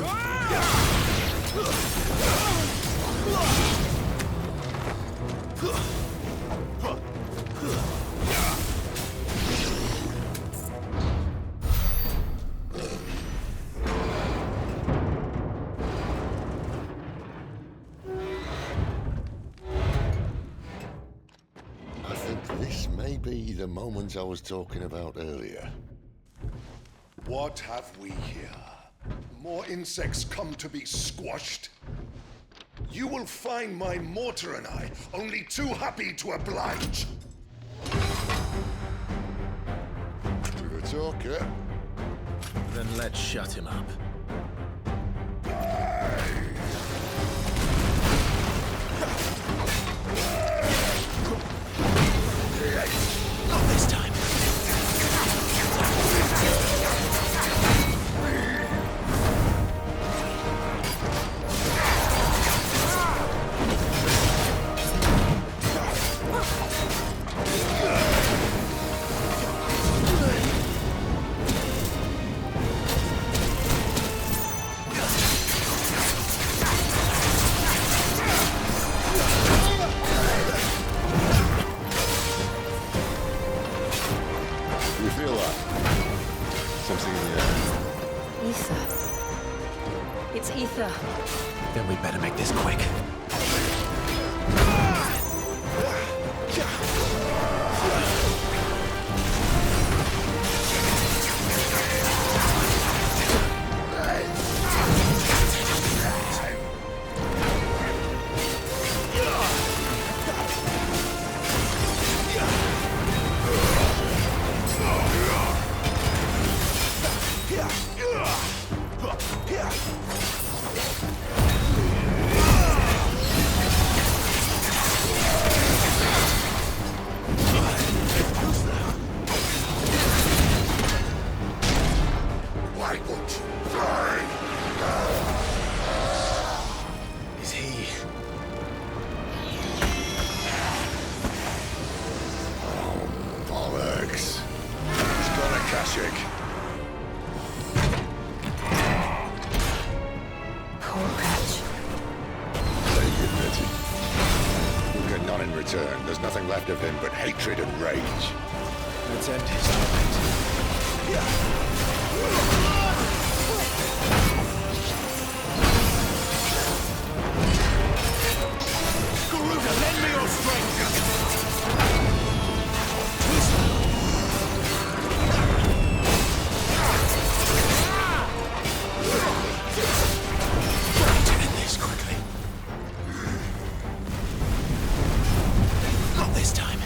I think this may be the moment I was talking about earlier. What have we here? More insects come to be squashed? You will find my mortar and I only too happy to oblige. To the talker. Then let's shut him up. Not this time. You feel that? Something in the air. Ether. It's ether. Then we better make this quick. Why won't you die? Is he? Oh, bollocks. He's got a Kashyyyk. Poor wretch. Take it, Betty. You'll get none in return. There's nothing left of him but hatred and rage. Let's end his torment. Garuda, lend me your strength! To end this quickly. Not this time.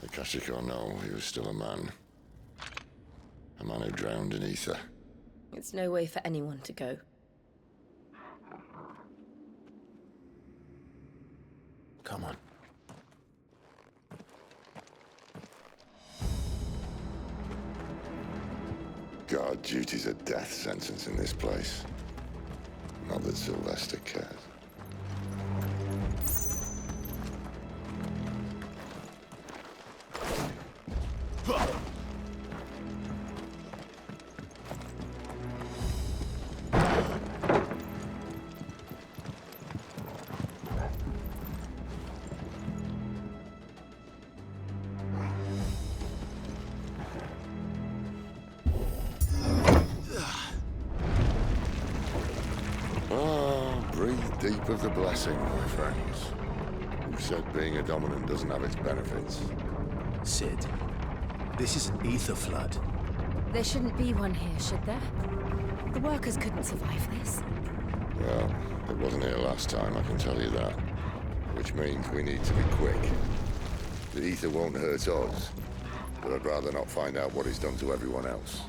Akashic or no, he was still a man. A man who drowned in ether. It's no way for anyone to go. Come on. Guard duty's a death sentence in this place. Not that Sylvester cares. Breathe deep of the blessing, my friends. Who said being a dominant doesn't have its benefits? Sid, this is an ether flood. There shouldn't be one here, should there? The workers couldn't survive this. Well, it wasn't here last time, I can tell you that. Which means we need to be quick. The ether won't hurt us, but I'd rather not find out what it's done to everyone else.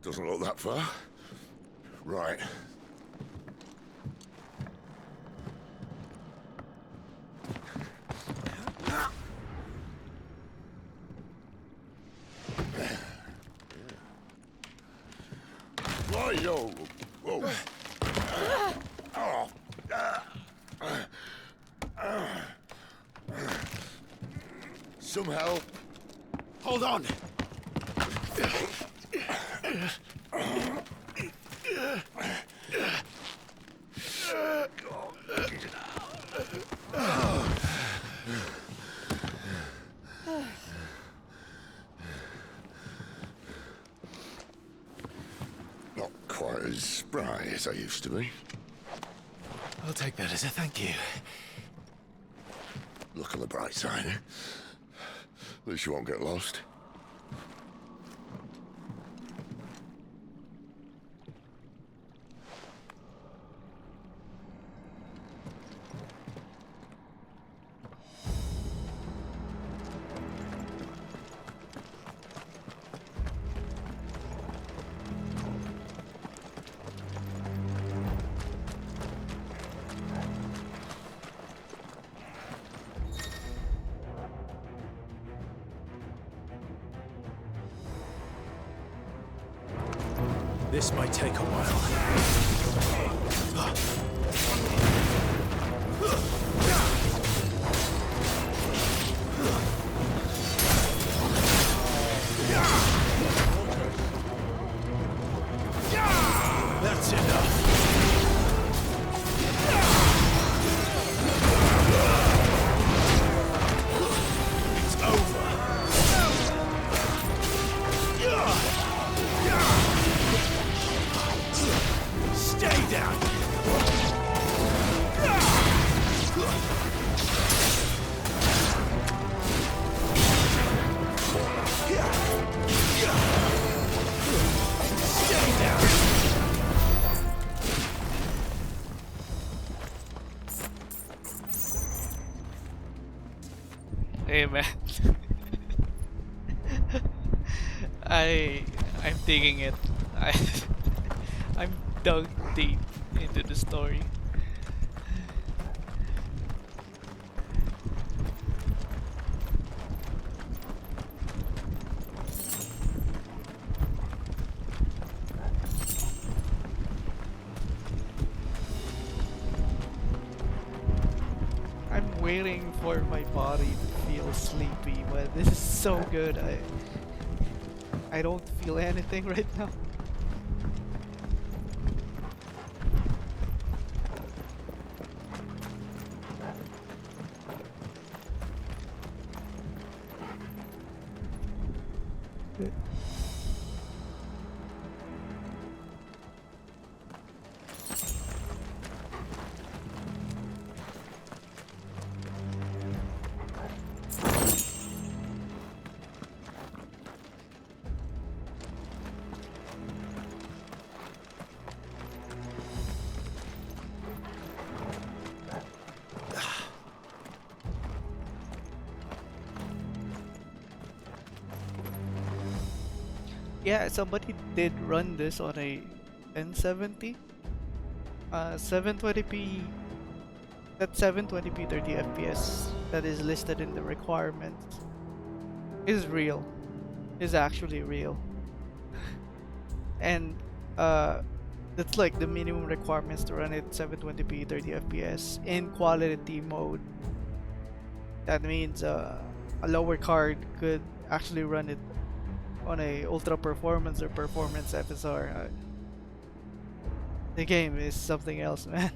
Doesn't look that far. Right. Yo. Whoa. Some help. Hold on. Not quite as spry as I used to be. I'll take that as a thank you. Look on the bright side, eh? At least you won't get lost. This might take a while. That's enough. It's over. Stay down. Stay down. Hey man. I'm digging it. I'm dug deep into the story. I'm waiting for my body to feel sleepy, but this is so good. I don't feel anything right now. Yeah, somebody did run this on a N70. 720p. That 720p 30 FPS that is listed in the requirements is real. Is actually real. And that's like the minimum requirements to run it 720p 30 FPS in quality mode. That means a lower card could actually run it on a ultra performance or performance FSR. The game is something else, man.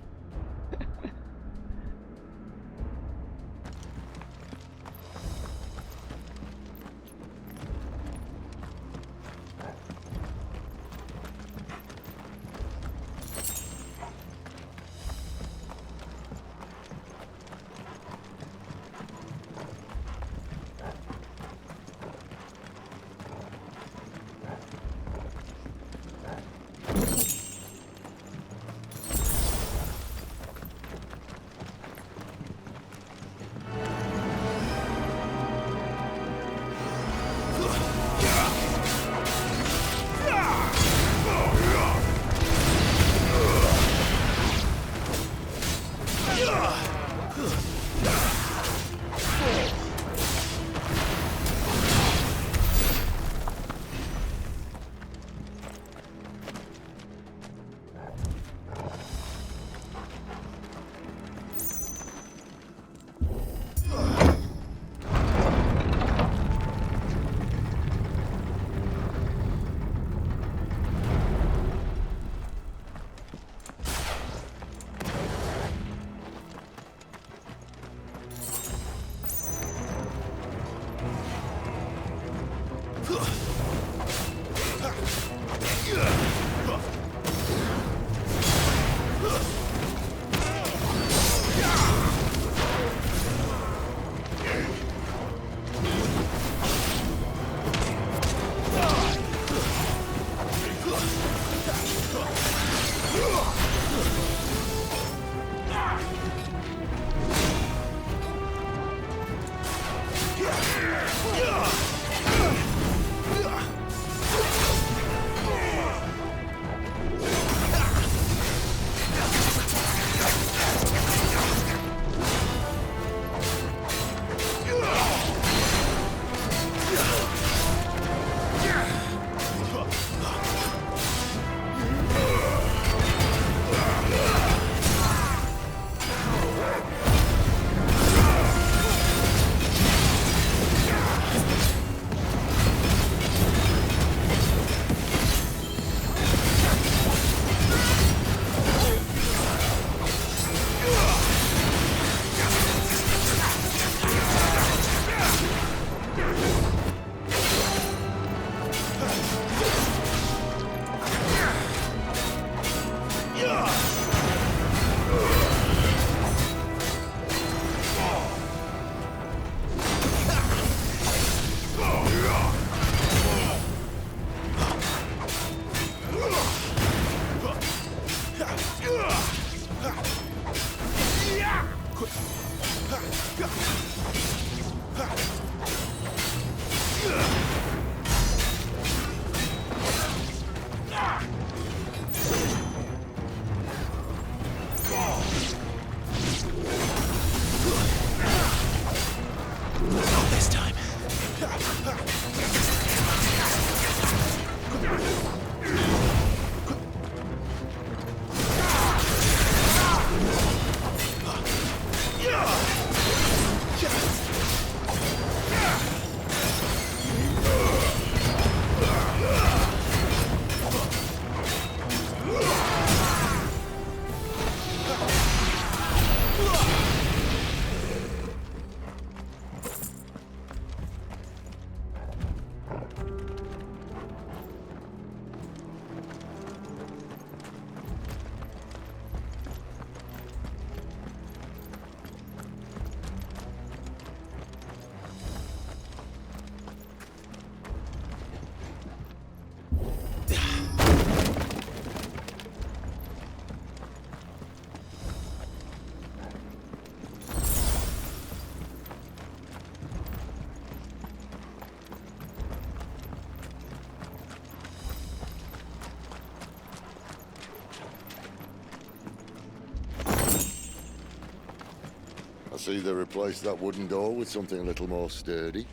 I see they replaced that wooden door with something a little more sturdy.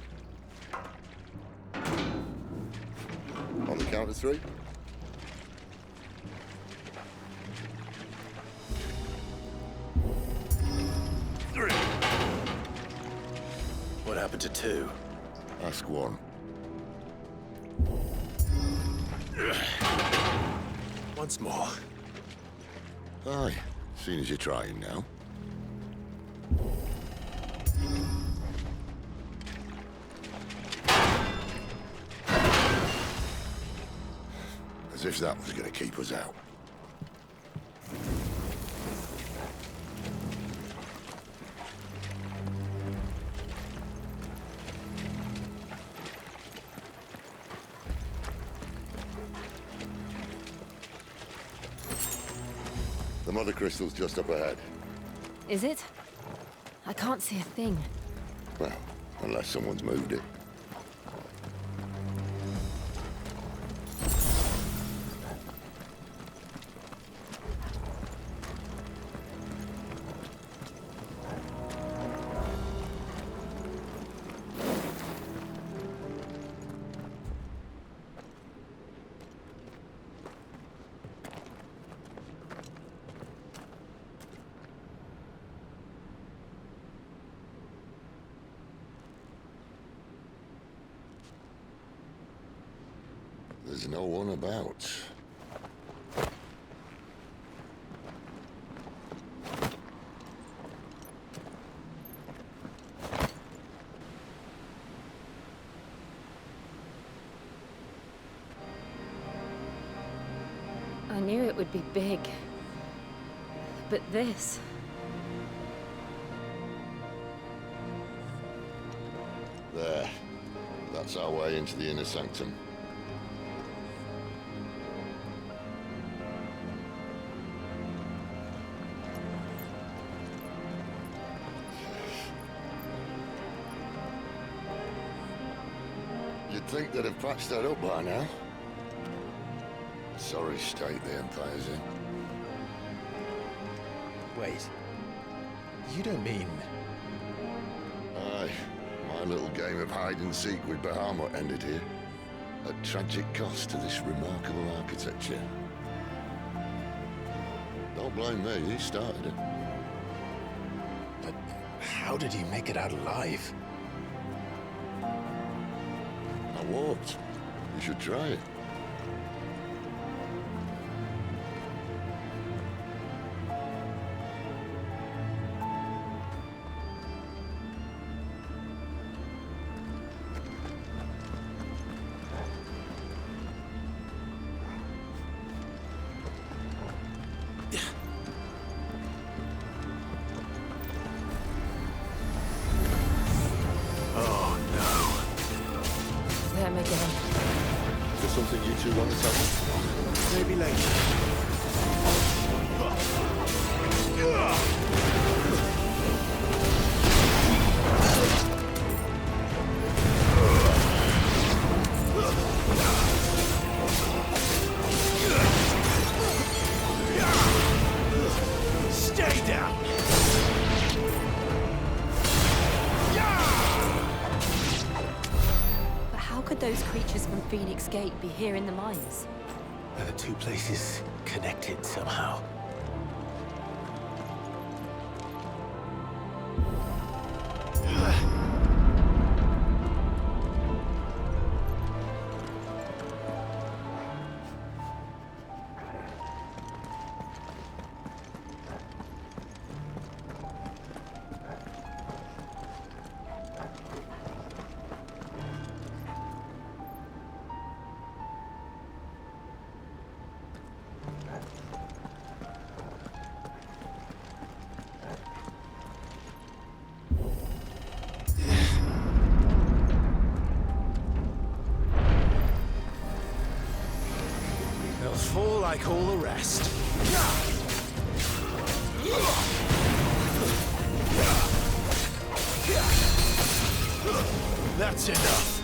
On the count of 3. What happened to 2? Ask 1. Once more. Aye, seeing as you're trying now. As if that was going to keep us out. The mother crystal's just up ahead. Is it? I can't see a thing. Well, unless someone's moved it. There's no one about. I knew it would be big. But this... There. That's our way into the inner sanctum. You'd think they'd have patched that up by now. Sorry state the Empire's in. Wait. You don't mean... Aye. My little game of hide-and-seek with Bahamut ended here. At tragic cost to this remarkable architecture. Don't blame me, he started it. But how did he make it out alive? I walked. You should try it. Them again. Is there something you two want to tell me? Maybe later. Stay down! But how could those creatures from Phoenix Gate be here in the mines? Are the two places connected somehow? They'll fall like all the rest. That's enough.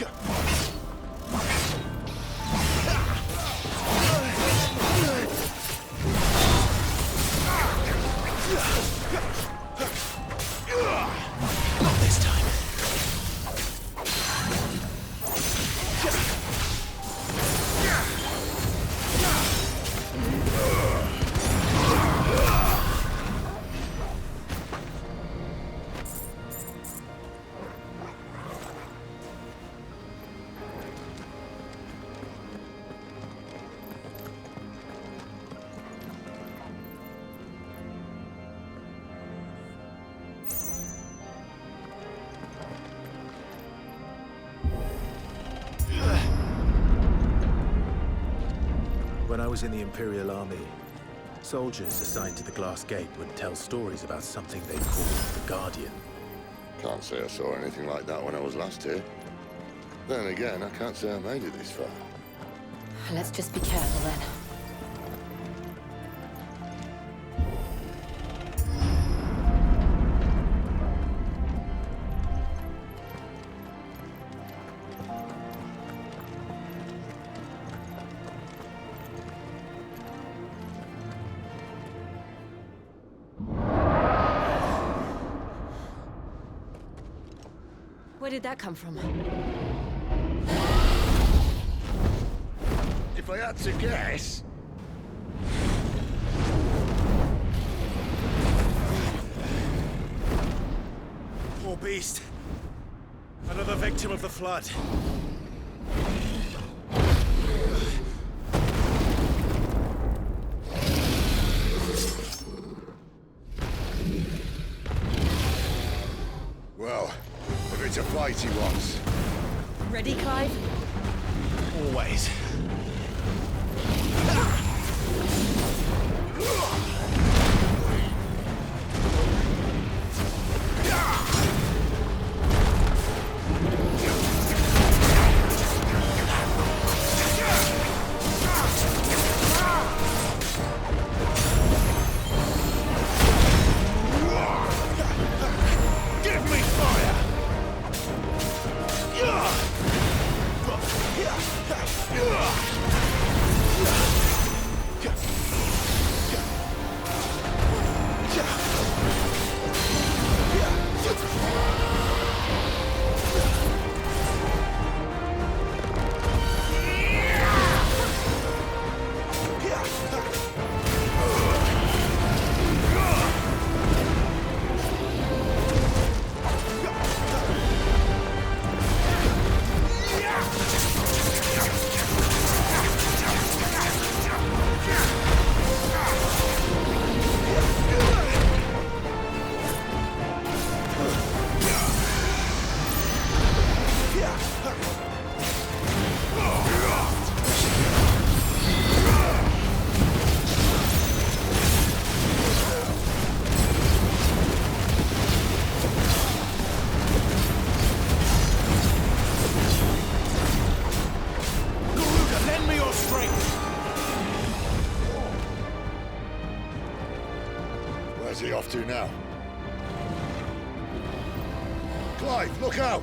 Not this time. When I was in the Imperial Army, soldiers assigned to the Glass Gate would tell stories about something they called the Guardian. Can't say I saw anything like that when I was last here. Then again, I can't say I made it this far. Let's just be careful then. Where did that come from? If I had to guess... Poor beast. Another victim of the Flood. Well, if it's a fight he wants. Ready, Clive? Always. Give me fire! Where's he off to now? Clive, look out!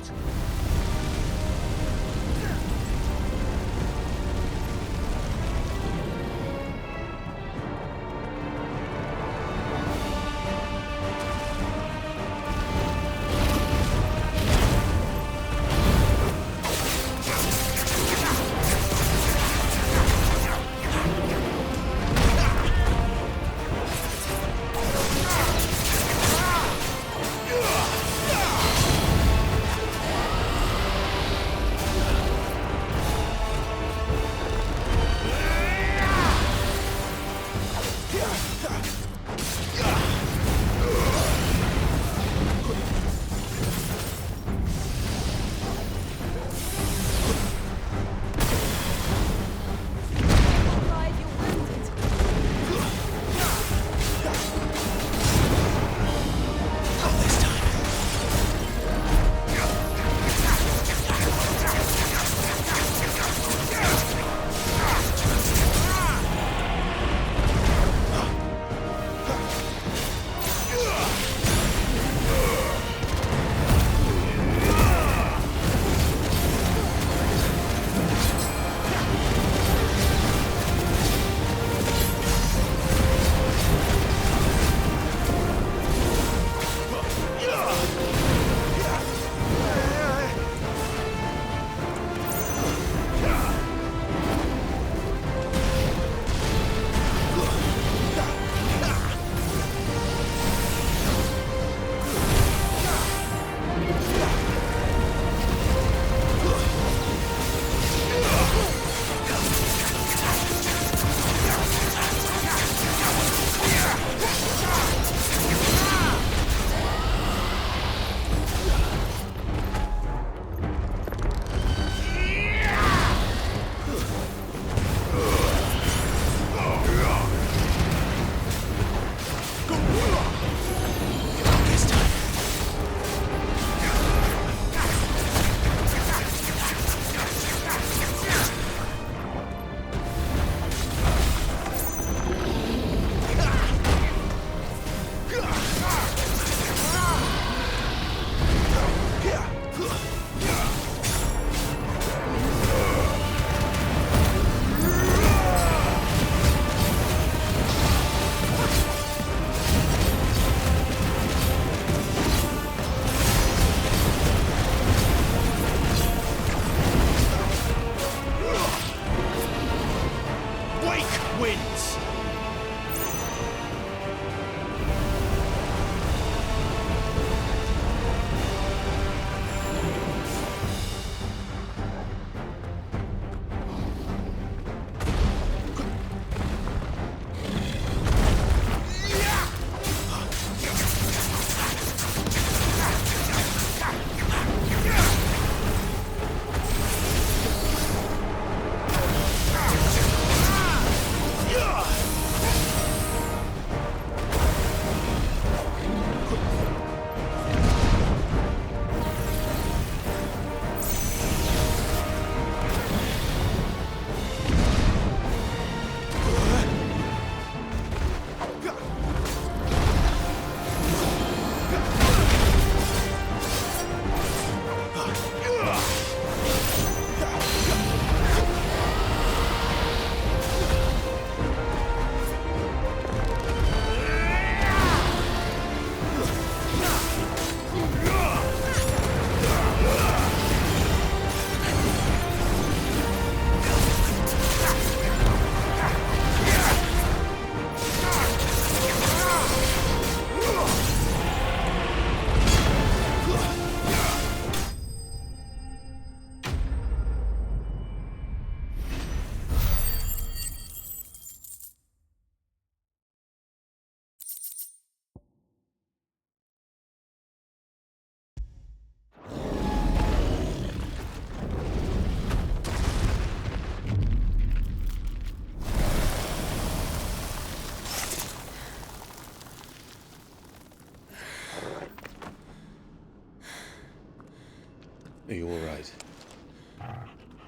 Are you all right?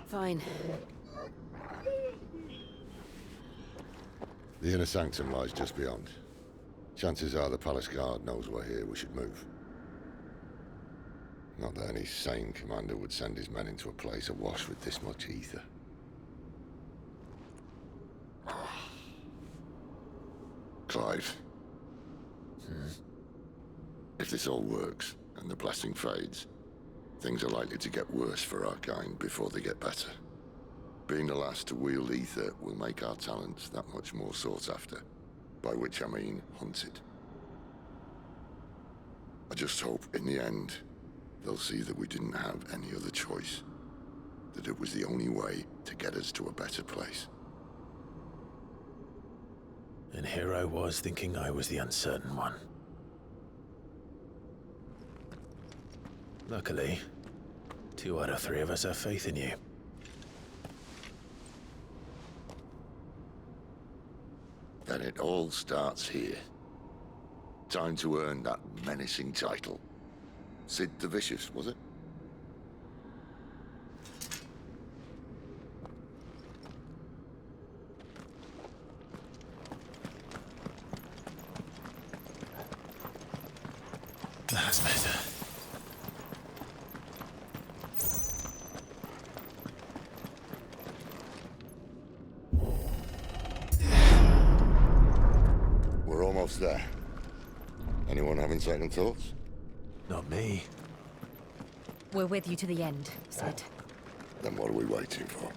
Fine. The inner sanctum lies just beyond. Chances are the palace guard knows we're here. We should move. Not that any sane commander would send his men into a place awash with this much ether. Clive. If this all works, and the blessing fades, things are likely to get worse for our kind before they get better. Being the last to wield ether will make our talents that much more sought after, by which I mean hunted. I just hope, in the end, they'll see that we didn't have any other choice, that it was the only way to get us to a better place. And here I was thinking I was the uncertain one. Luckily, 2 out of 3 of us have faith in you. Then it all starts here. Time to earn that menacing title. Sid the Vicious, was it? That's better. We're almost there. Anyone having second thoughts? Not me. We're with you to the end, Sid. Then what are we waiting for?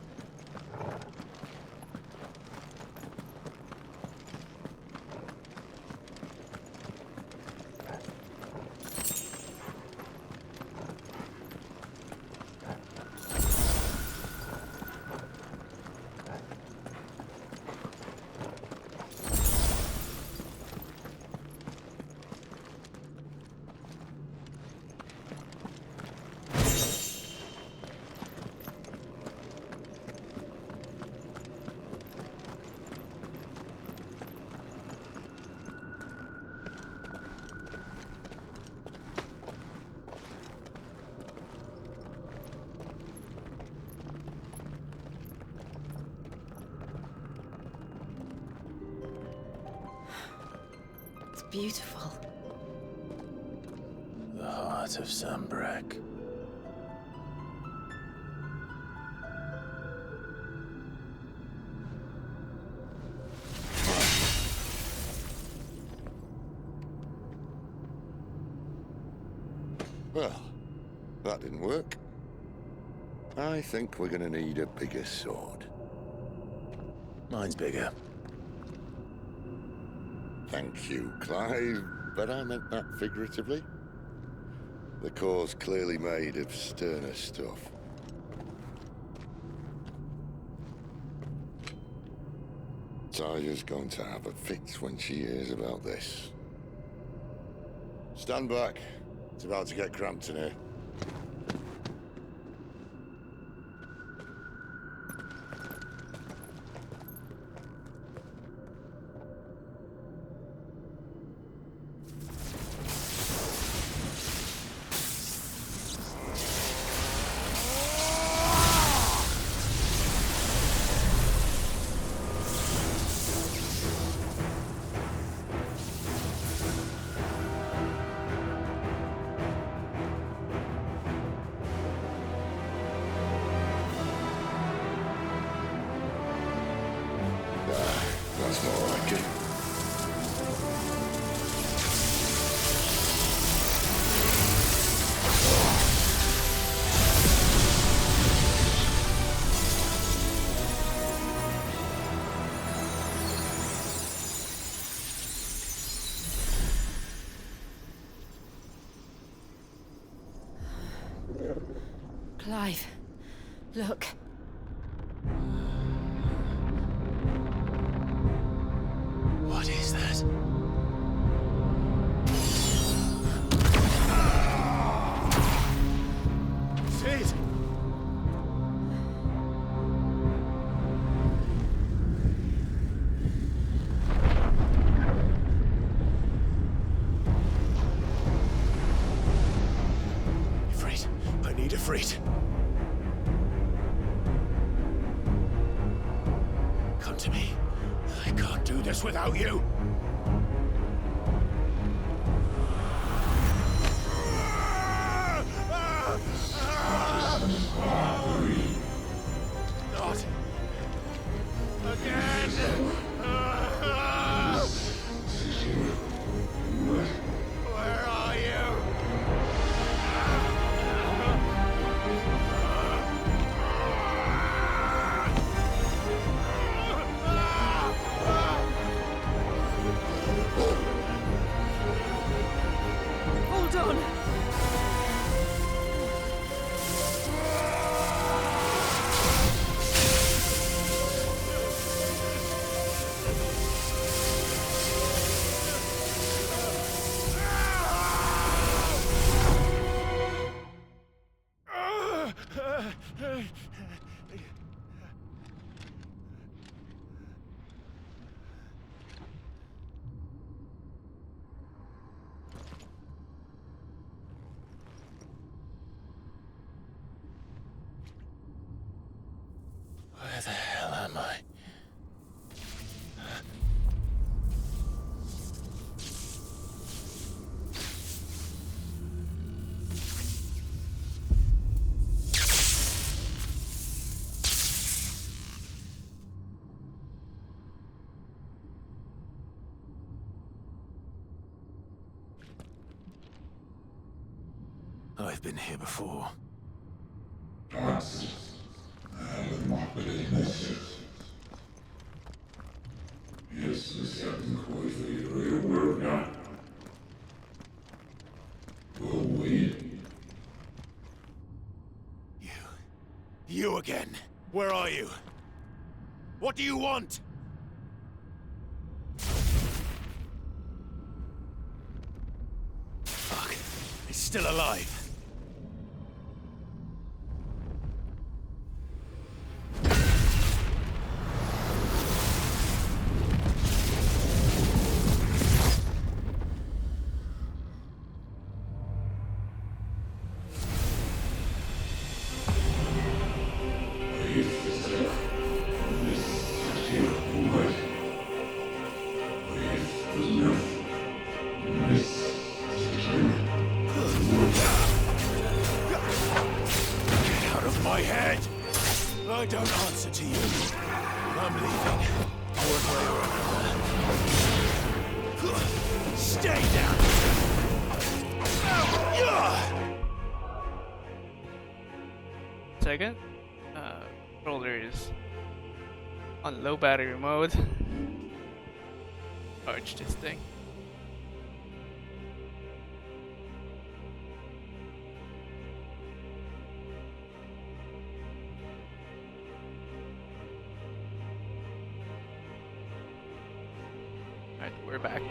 Beautiful. The heart of Sambrek. Well, that didn't work. I think we're gonna need a bigger sword. Mine's bigger. Thank you, Clive, but I meant that figuratively. The core's clearly made of sterner stuff. Taya's going to have a fit when she hears about this. Stand back. It's about to get cramped in here. That's more like it. Clive, look. What is that? Sid! Freight. I need a freight. Come to me. I can't do this without you. Not again. Where are you? Hold on. Where the hell am I? I've been here before. You again. Where are you? What do you want? Fuck. He's still alive. My head! I don't answer to you. I'm leaving. One way or another. Stay down! Second, controller is on low battery mode. Charge this thing. Alright, we're back.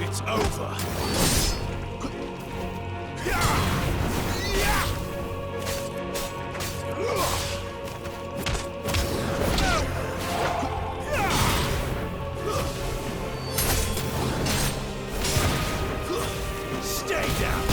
It's over. Stay down.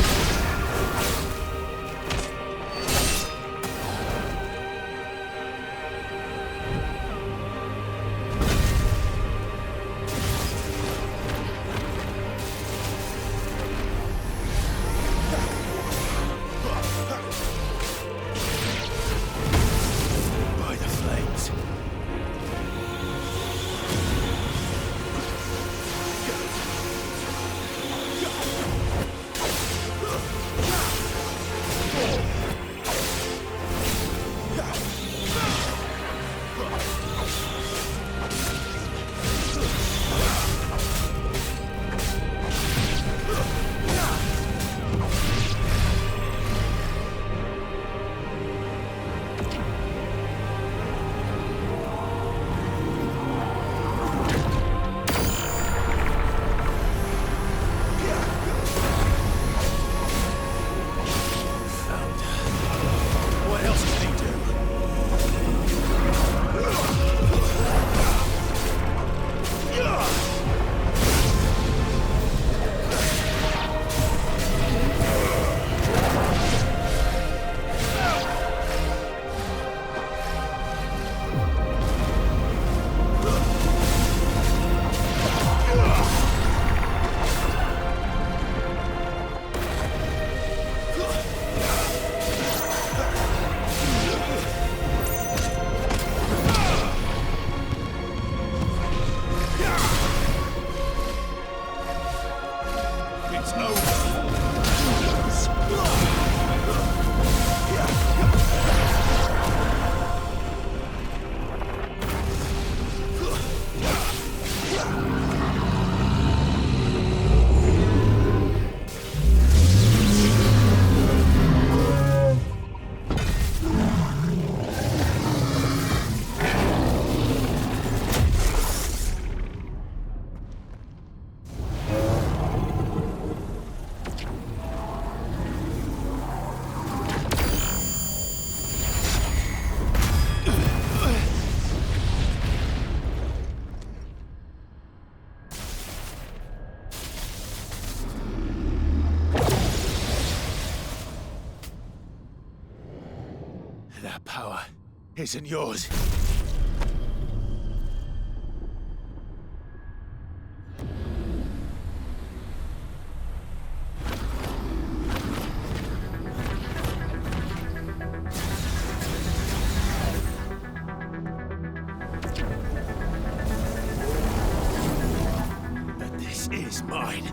It's over. That power isn't yours. But this is mine.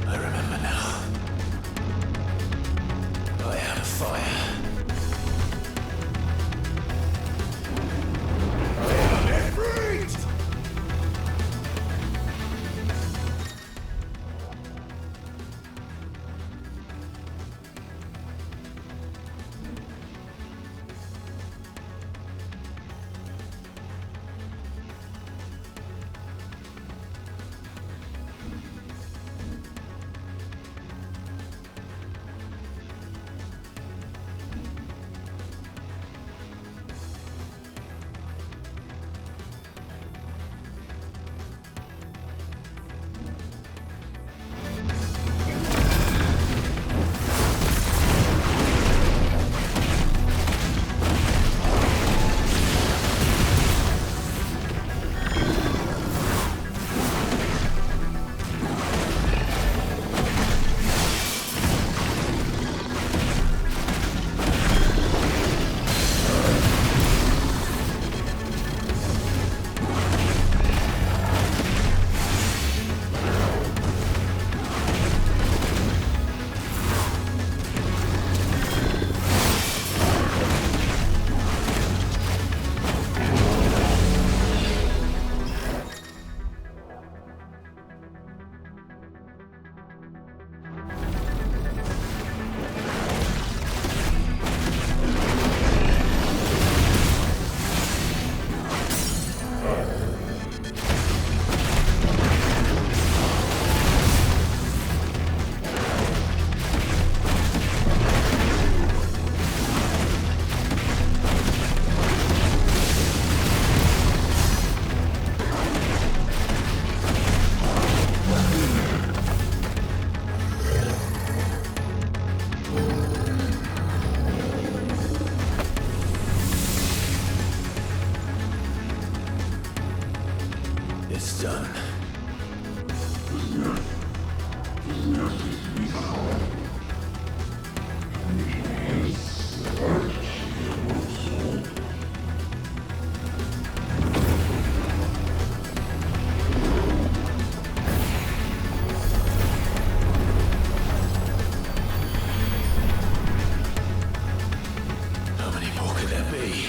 I remember now. I had a fire. I am Ifrit! It's done. How many more could there be?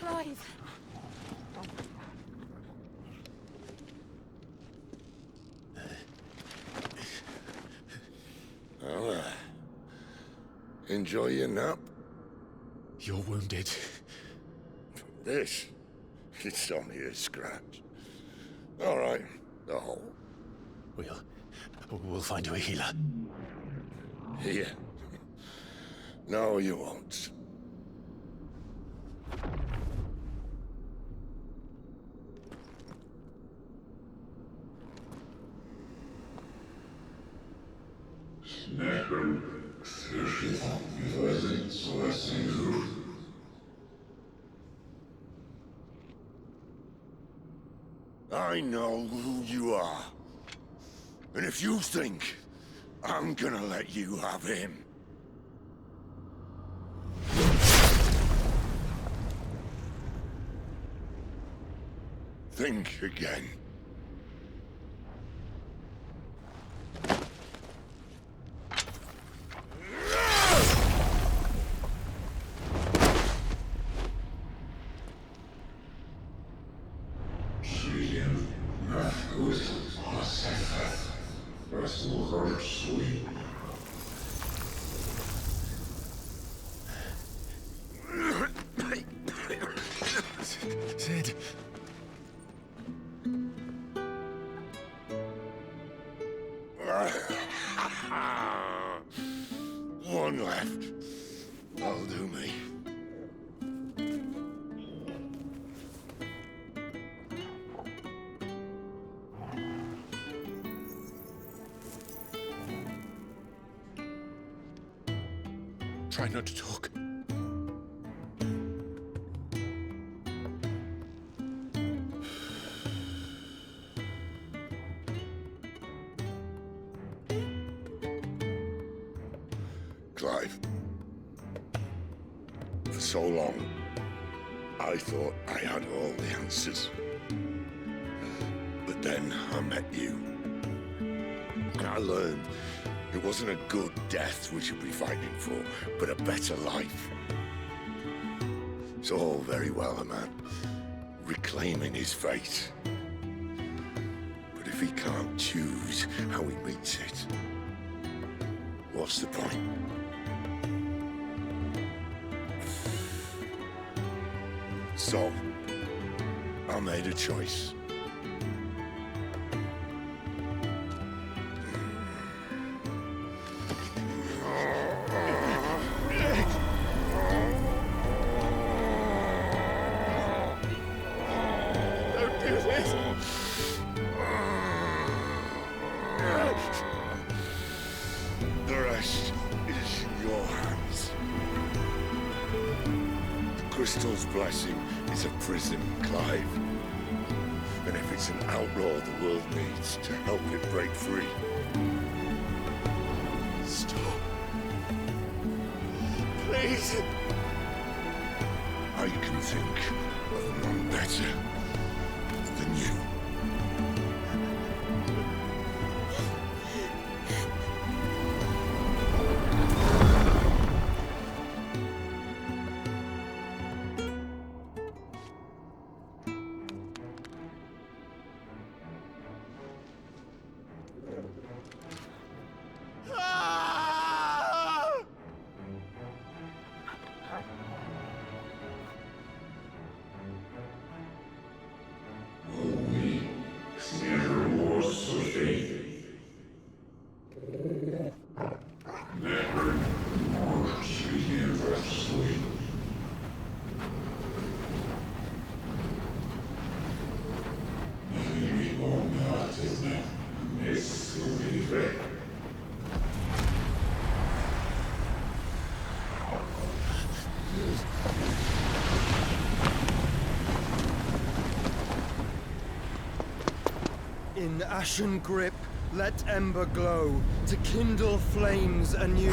Clive! Well, enjoy your nap? You're wounded. This? It's only a scratch. All right, the hole. We'll find you a healer. Here. No, you won't. I know who you are. And if you think I'm gonna let you have him... think again. Sid. One left. That'll do me. Try not to talk. Clive. For so long, I thought I had all the answers. But then I met you. And I learned it wasn't a good death we should be fighting for, but a better life. It's all very well, a man reclaiming his fate. But if he can't choose how he meets it, what's the point? So, I made a choice. Don't do this! The rest is in your hands. The crystal's blessing is a prison, Clive. And if it's an outlaw the world needs to help it break free. Stop. Please. I can think of none better than you. Ah! In ashen grip, let ember glow, to kindle flames anew.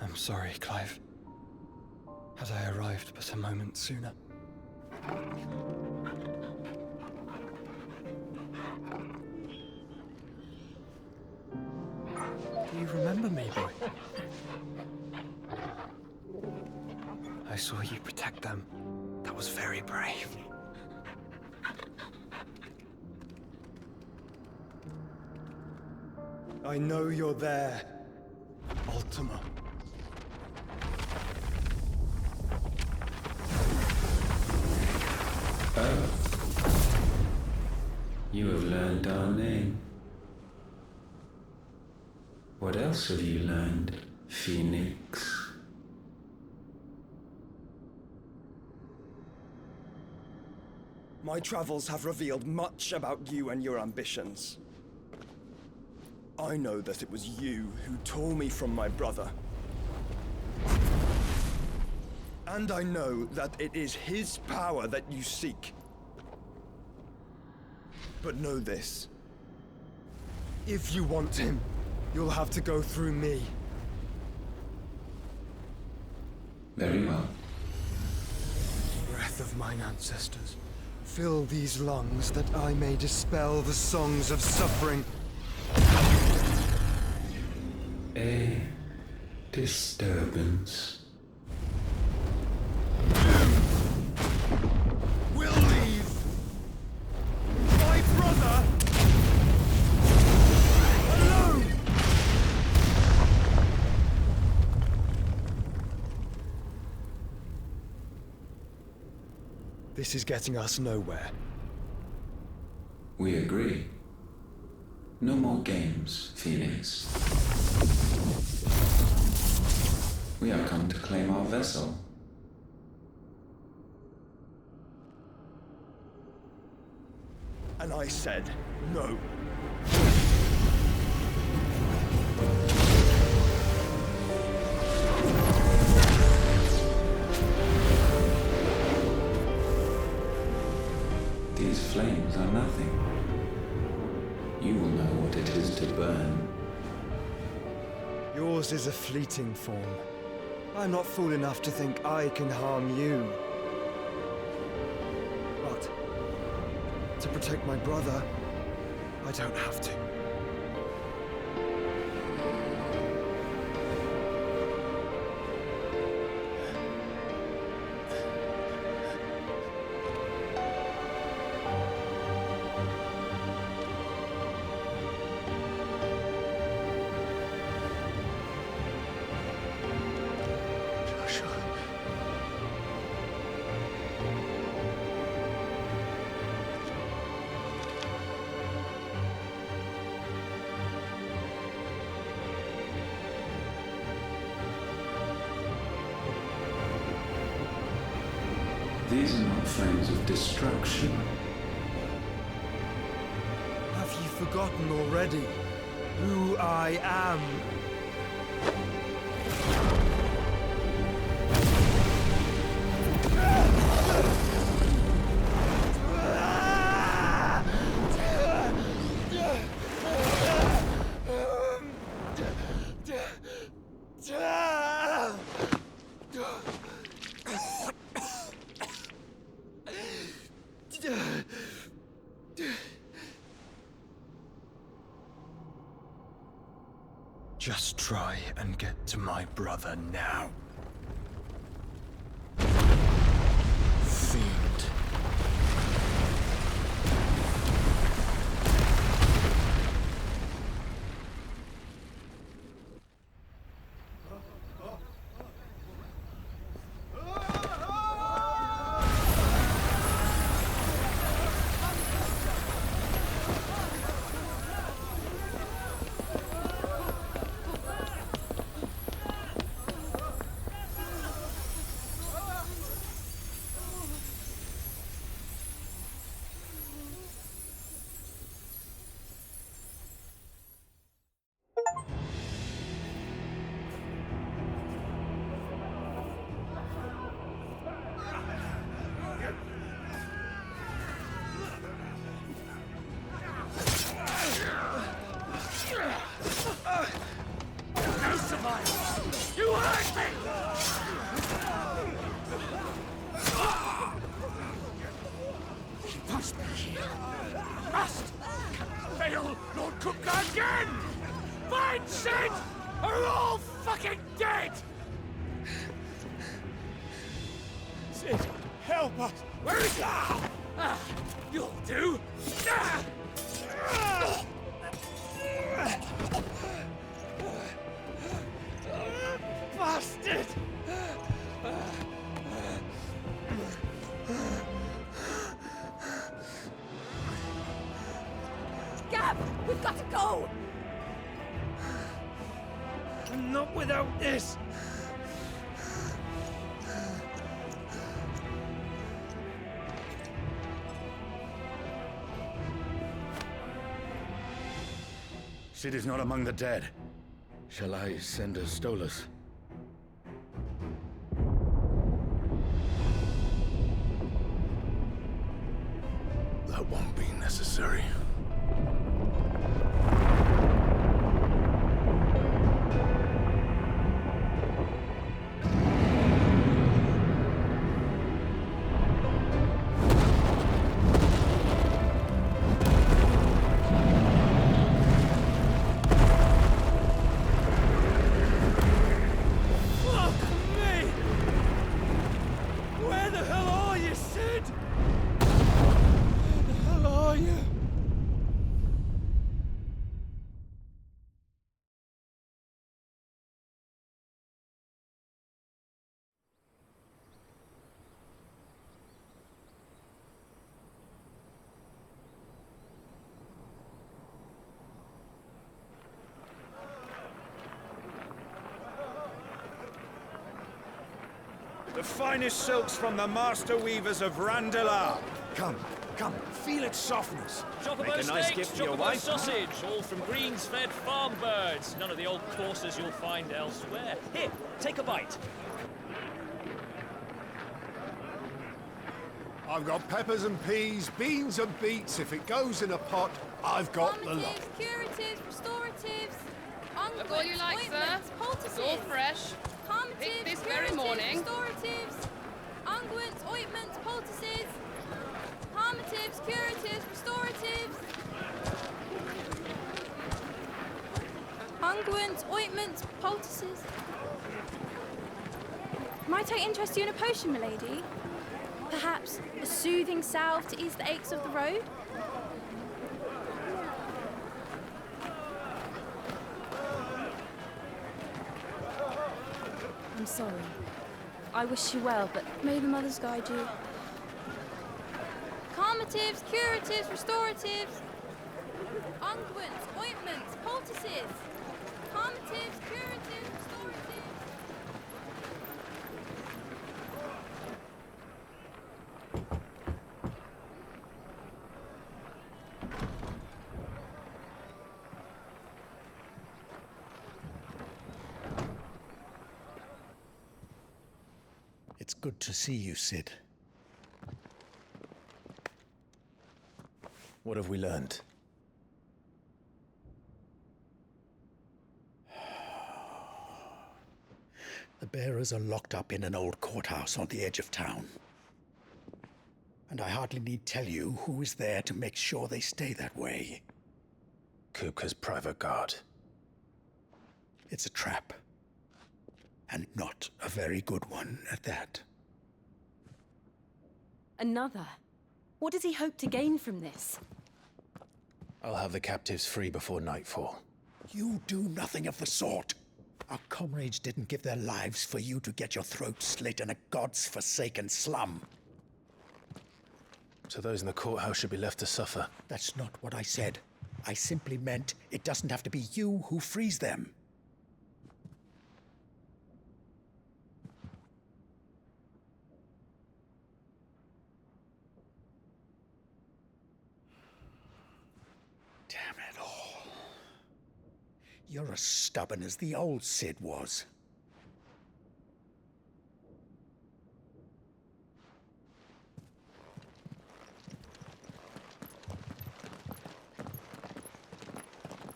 I'm sorry, Clive. Had I arrived but a moment sooner. Do you remember me, boy? I saw you protect them. That was very brave. I know you're there, Ultima. Oh. You have learned our name. What else have you learned, Phoenix? My travels have revealed much about you and your ambitions. I know that it was you who tore me from my brother. And I know that it is his power that you seek. But know this. If you want him, you'll have to go through me. Very well. Breath of mine ancestors, fill these lungs that I may dispel the songs of suffering. A disturbance. We'll leave. My brother alone. This is getting us nowhere. We agree. No more games, Phoenix. We have come to claim our vessel. And I said no. These flames are nothing. You will know what it is to burn. Yours is a fleeting form. I'm not fool enough to think I can harm you. But to protect my brother, I don't have to. These are not flames of destruction. Have you forgotten already who I am? Just try and get to my brother now. Fiend. He must be here. Must! Fail, Lord Cook again! Find Sid! Or we're all fucking dead! Sid, help us! Where is he? You'll do! Bastard! Gab, we've got to go! And not without this! Sid is not among the dead. Shall I send a Stolas? That won't be necessary. The finest silks from the master weavers of Randalar. Come, feel its softness. Chocobo Make a nice steaks, gift for your chocobo wife. sausage, all from greens-fed farm birds. None of the old courses you'll find elsewhere. Here, take a bite. I've got peppers and peas, beans and beets. If it goes in a pot, I've got the lot. Curatives, restoratives, Look all you like, sir. It's all fresh. Picked this very morning. Restoratives, unguents, ointments, poultices, harmatives, curatives, restoratives, unguents, ointments, poultices. Might I interest you in a potion, milady? Perhaps a soothing salve to ease the aches of the road? I'm sorry. I wish you well, but may the mothers guide you. Calmatives, curatives, restoratives, unguents, ointments, poultices, calmatives, curatives, restoratives. It's good to see you, Sid. What have we learned? The bearers are locked up in an old courthouse on the edge of town. And I hardly need tell you who is there to make sure they stay that way. Kupka's private guard. It's a trap. And not a very good one at that. Another? What does he hope to gain from this? I'll have the captives free before nightfall. You do nothing of the sort. Our comrades didn't give their lives for you to get your throat slit in a god's forsaken slum. So those in the courthouse should be left to suffer. That's not what I said. I simply meant it doesn't have to be you who frees them. Damn it all. You're as stubborn as the old Sid was.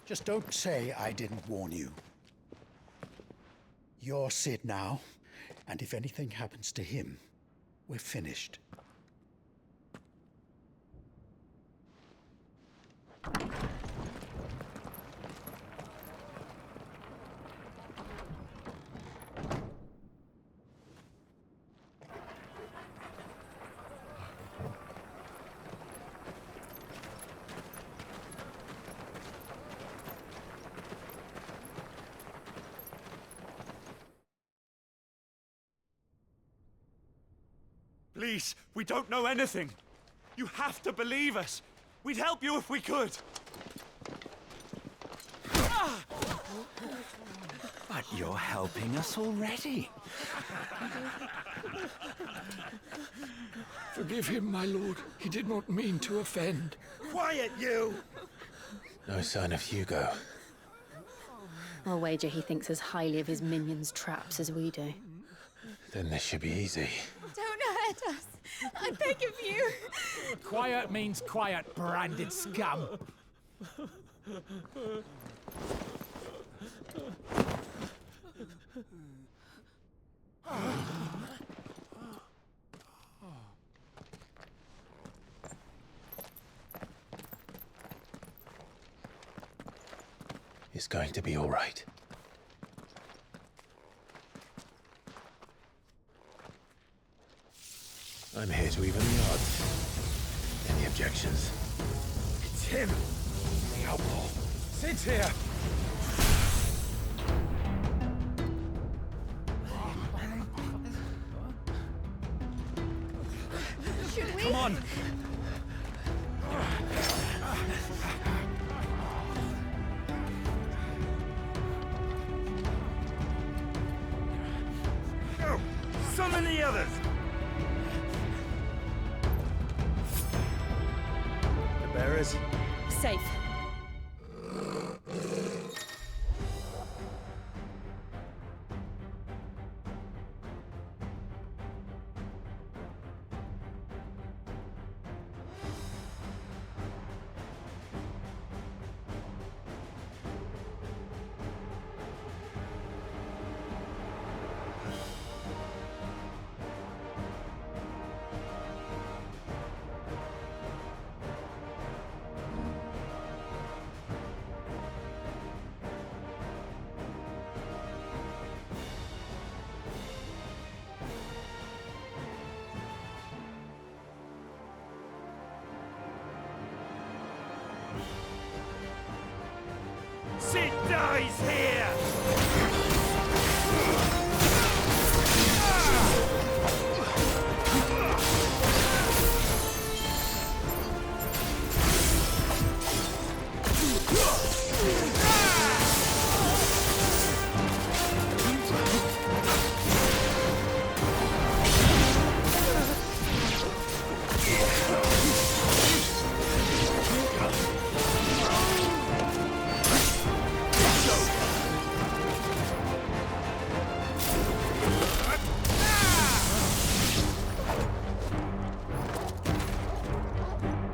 Just don't say I didn't warn you. You're Sid now, and if anything happens to him, we're finished. Please, we don't know anything. You have to believe us. We'd help you if we could. But you're helping us already. Forgive him, my lord. He did not mean to offend. Quiet, you! No sign of Hugo. I'll wager he thinks as highly of his minions' traps as we do. Then this should be easy. Don't hurt us. I beg of you. Quiet means quiet, branded scum. It's going to be all right. I'm here to even the odds. Any objections? It's him! The outlaw. Sid's here! Should we? Come on! Go! Summon the others! The bearers? Safe. Sid dies here!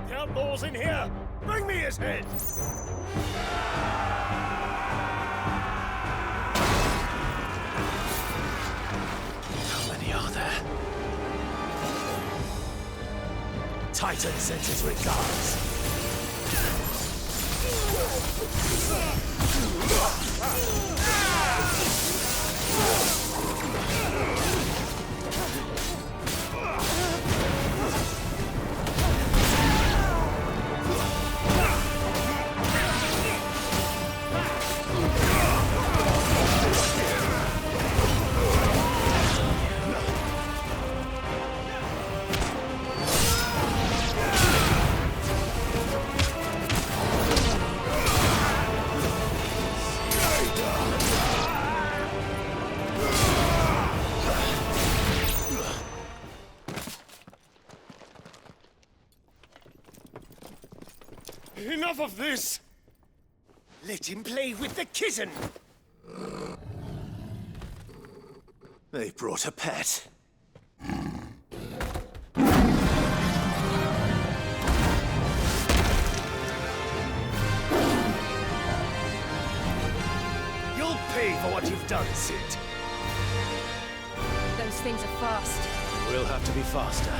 The outlaw's in here! Bring me his head! How many are there? Titan sends his regards. Enough of this! Let him play with the kitten! They brought a pet. You'll pay for what you've done, Sid. things are fast. We'll have to be faster.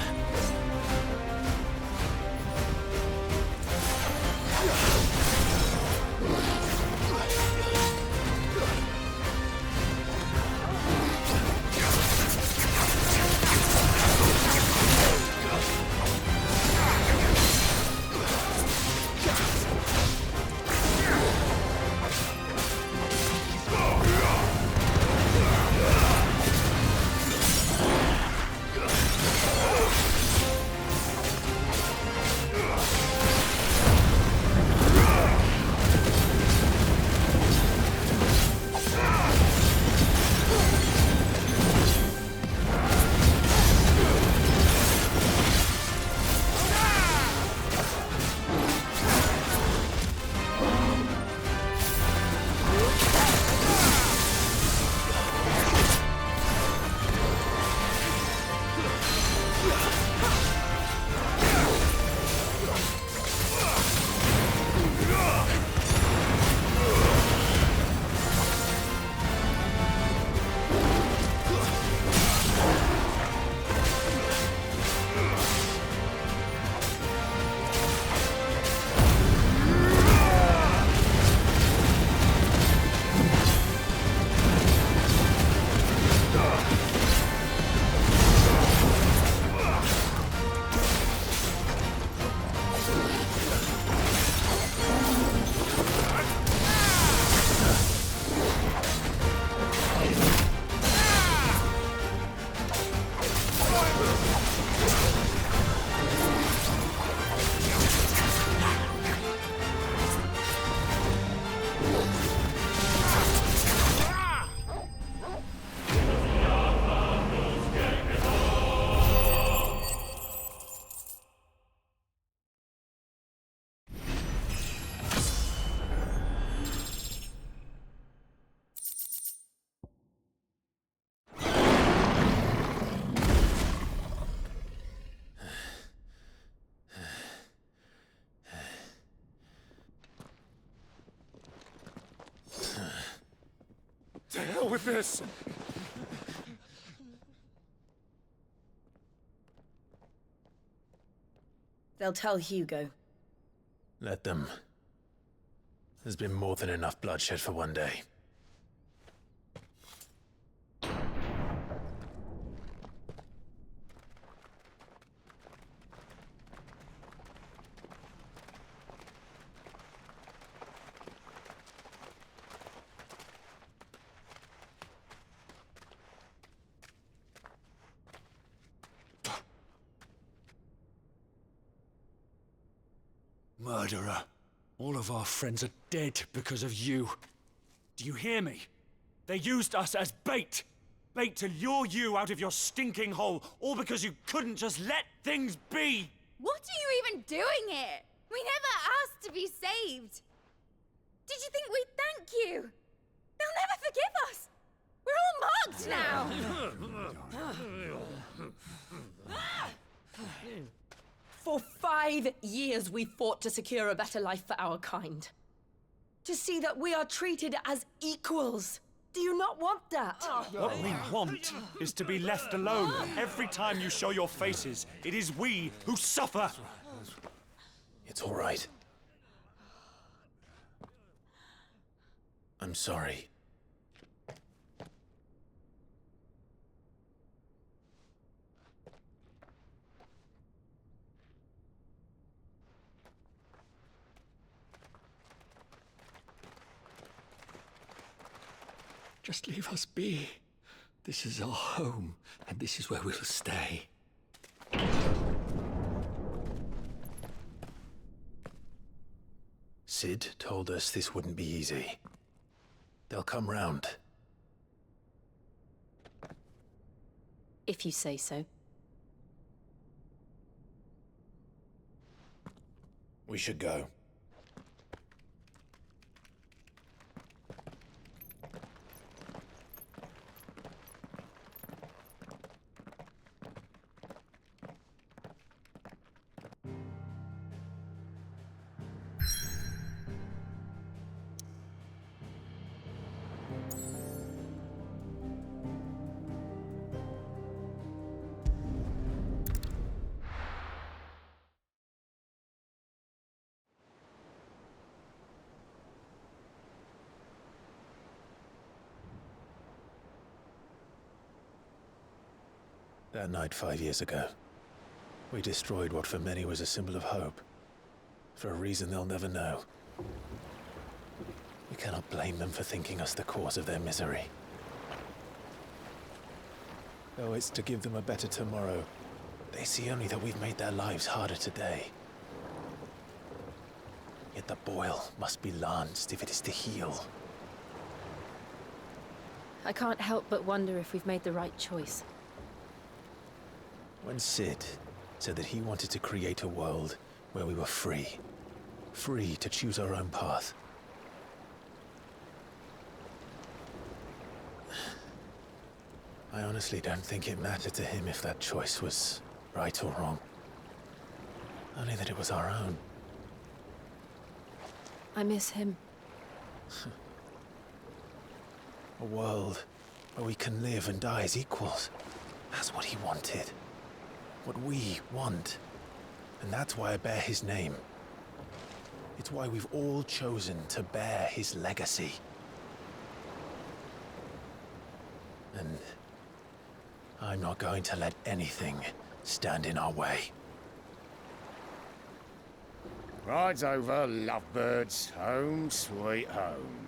To hell with this! They'll tell Hugo. Let them. There's been more than enough bloodshed for one day. Murderer. All of our friends are dead because of you. Do you hear me? They used us as bait! Bait to lure you out of your stinking hole, all because you couldn't just let things be! What are you even doing here? We never asked to be saved. Did you think we'd thank you? They'll never forgive us. We're all marked now. For 5 years we fought to secure a better life for our kind. To see that we are treated as equals. Do you not want that? What we want is to be left alone. Every time you show your faces, it is we who suffer. It's all right. I'm sorry. Just leave us be. This is our home, and this is where we'll stay. Sid told us this wouldn't be easy. They'll come round. If you say so. We should go. That night 5 years ago, we destroyed what for many was a symbol of hope. For a reason they'll never know. We cannot blame them for thinking us the cause of their misery. Though it's to give them a better tomorrow, they see only that we've made their lives harder today. Yet the boil must be lanced if it is to heal. I can't help but wonder if we've made the right choice. When Sid said that he wanted to create a world where we were free. Free to choose our own path. I honestly don't think it mattered to him if that choice was right or wrong. Only that it was our own. I miss him. A world where we can live and die as equals. That's what he wanted. What we want. And that's why I bear his name. It's why we've all chosen to bear his legacy. And I'm not going to let anything stand in our way. Ride's over, lovebirds. Home sweet home.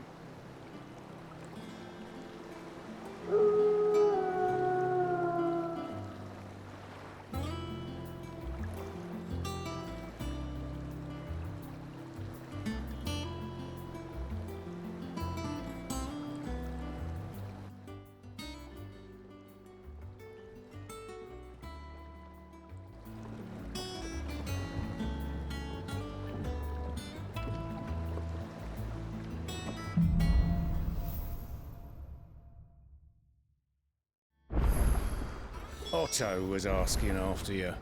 Otto was asking after you.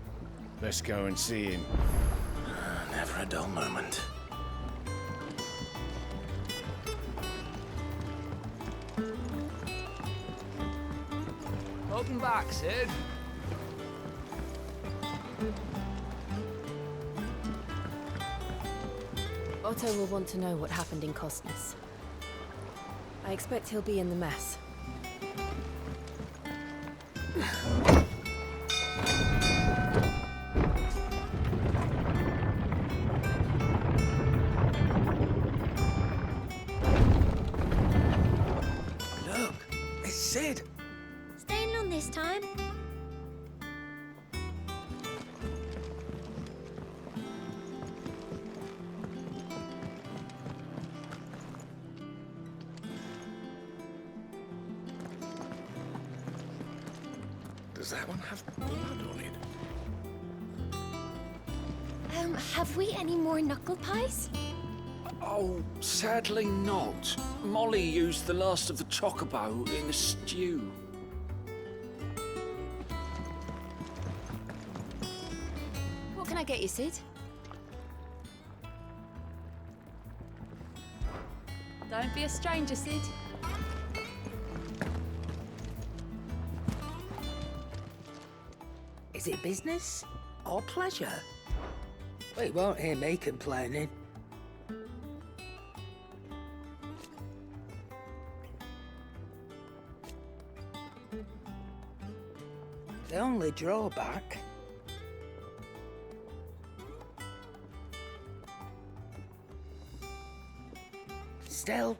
Let's go and see him. Never a dull moment. Welcome back, Sid. Otto will want to know what happened in Costness. I expect he'll be in the mess. Look, it's Sid. Staying long this time? Does that one have blood on it? Have we any more knuckle pies? Oh, sadly not. Molly used the last of the chocobo in the stew. What can I get you, Sid? Don't be a stranger, Sid. Is it business or pleasure? Well, you won't hear me complaining. The only drawback... Still...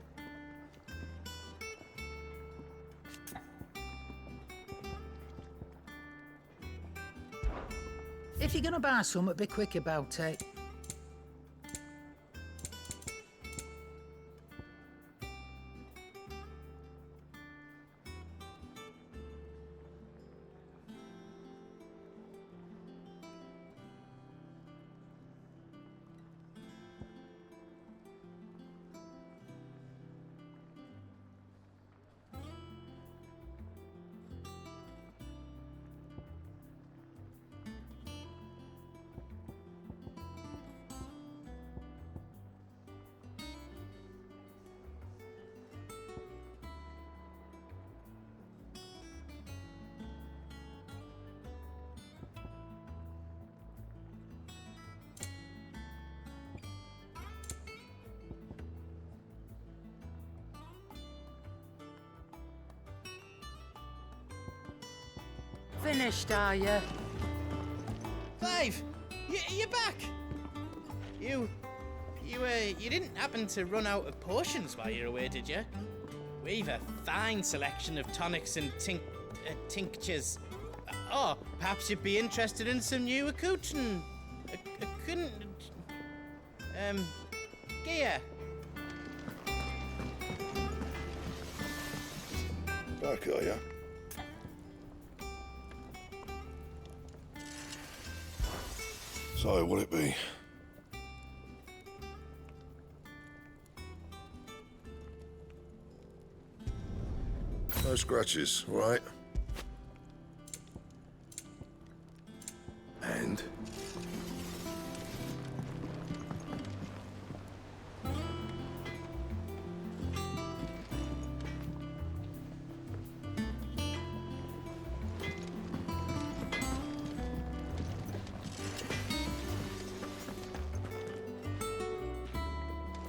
If you're gonna buy something, be quick about it. finished, are you? Clive, you're back. You didn't happen to run out of potions while you're away, did you? We've a fine selection of tonics and tinctures. Oh, perhaps you'd be interested in some new gear. Back, are ya? So, what'll it be? No scratches, right? And?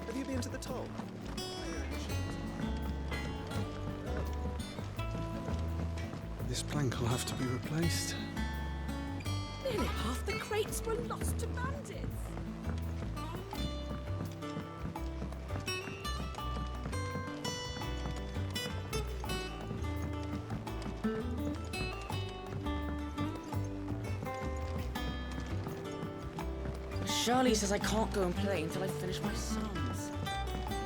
Have you been to the toll? This plank will have to be replaced. Nearly half the crates were lost to bandits. Charlie says I can't go and play until I finish my songs.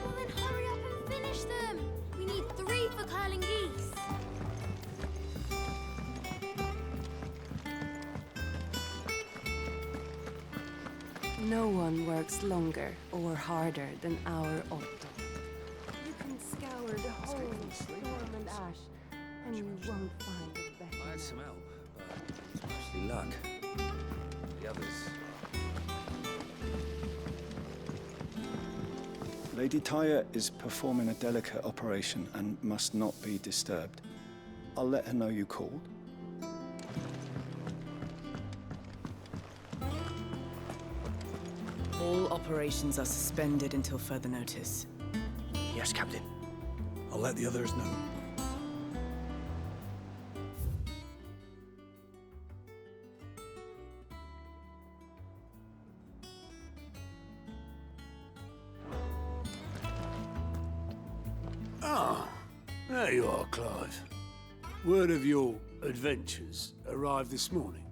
Well, then hurry up and finish them. We need 3 for curling geese. No one works longer or harder than our Otto. You can scour the whole storm and ash, and you won't find a better I had man. some help, but it's mostly luck. The others. Lady Tyre is performing a delicate operation and must not be disturbed. I'll let her know you called. All operations are suspended until further notice. Yes, Captain. I'll let the others know. Ah, there you are, Clive. Word of your adventures arrived this morning.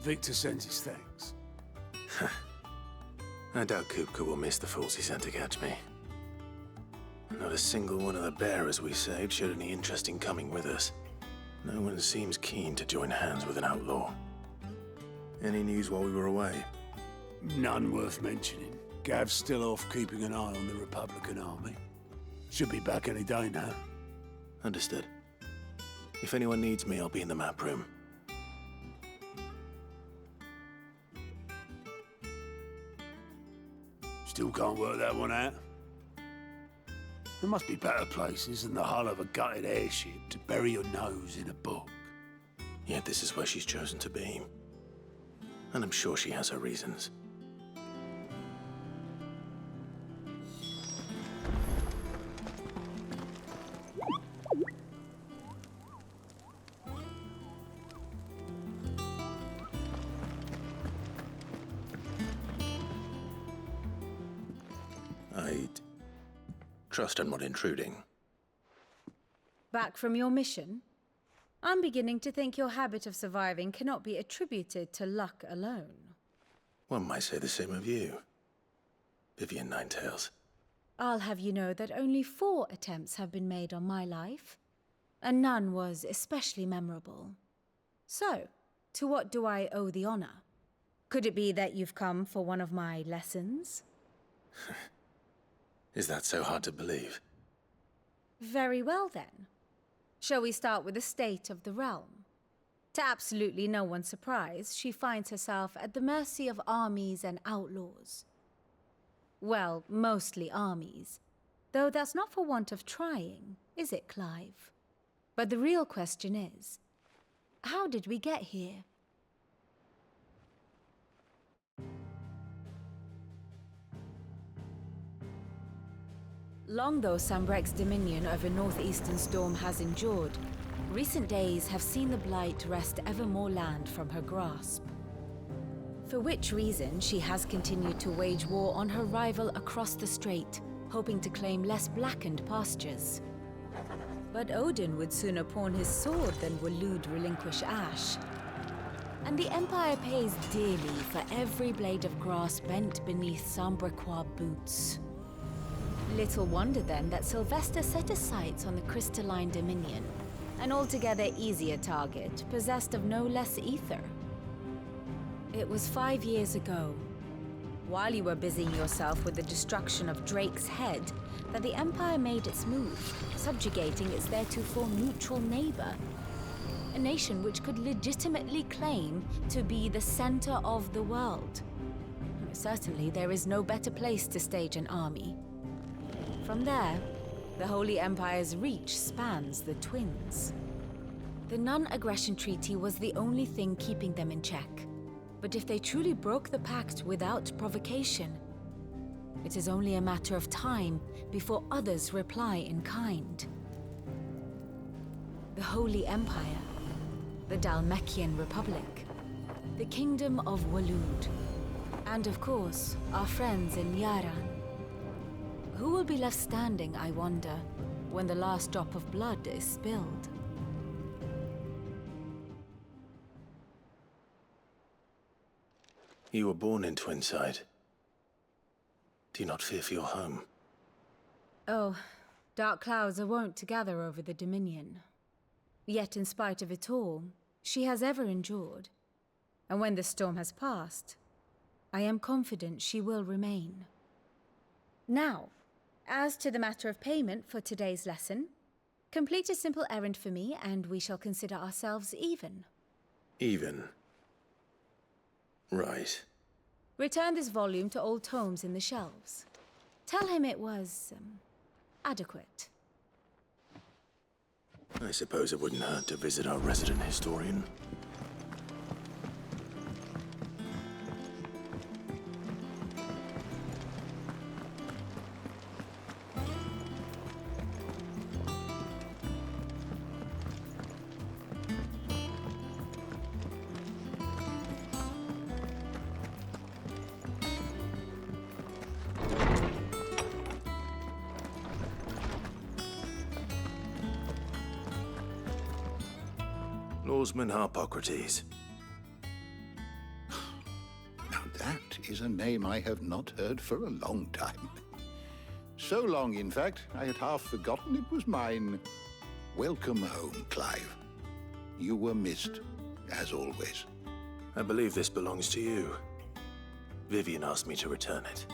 Victor sent his thanks. I doubt Kupka will miss the fools he sent to catch me. Not a single one of the bearers we saved showed any interest in coming with us. No one seems keen to join hands with an outlaw. Any news while we were away? None worth mentioning. Gav's still off keeping an eye on the Republican army. Should be back any day now. Understood. If anyone needs me, I'll be in the map room. Still can't work that one out. There must be better places than the hull of a gutted airship to bury your nose in a book. Yet this is where she's chosen to be. And I'm sure she has her reasons. I'd trust I'm not intruding. Back from your mission? I'm beginning to think your habit of surviving cannot be attributed to luck alone. One might say the same of you, Vivian Ninetails. I'll have you know that only 4 attempts have been made on my life, and none was especially memorable. So, to what do I owe the honor? Could it be that you've come for one of my lessons? Is that so hard to believe? Very well, then. Shall we start with the state of the realm? To absolutely no one's surprise, she finds herself at the mercy of armies and outlaws. Well, mostly armies. Though that's not for want of trying, is it, Clive? But the real question is, how did we get here? Long though Sambrek's dominion over northeastern Storm has endured, Recent days have seen the Blight wrest ever more land from her grasp. For which reason, she has continued to wage war on her rival across the strait, hoping to claim less blackened pastures. But Odin would sooner pawn his sword than Waloed relinquish Ash. And the Empire pays dearly for every blade of grass bent beneath Sambraquois boots. Little wonder then that Sylvester set his sights on the crystalline Dominion, an altogether easier target, possessed of no less ether. It was 5 years ago, while you were busying yourself with the destruction of Drake's head, that the Empire made its move, subjugating its theretofore neutral neighbor. A nation which could legitimately claim to be the center of the world. Certainly, there is no better place to stage an army. From there, the Holy Empire's reach spans the Twins. The non-aggression treaty was the only thing keeping them in check. But if they truly broke the pact without provocation, it is only a matter of time before others reply in kind. The Holy Empire, the Dhalmekian Republic, the Kingdom of Waloed, and of course, our friends in Yaran. Who will be left standing, I wonder, when the last drop of blood is spilled? You were born in Twinside. Do you not fear for your home? Oh, dark clouds are wont to gather over the Dominion. Yet in spite of it all, she has ever endured. And when the storm has passed, I am confident she will remain. Now, as to the matter of payment for today's lesson, complete a simple errand for me and we shall consider ourselves even. Even? Right. Return this volume to old tomes in the shelves. Tell him it was, adequate. I suppose it wouldn't hurt to visit our resident historian. Lawsman Harpocrates. Now that is a name I have not heard for a long time. So long, in fact, I had half forgotten it was mine. Welcome home, Clive. You were missed, as always. I believe this belongs to you. Vivian asked me to return it.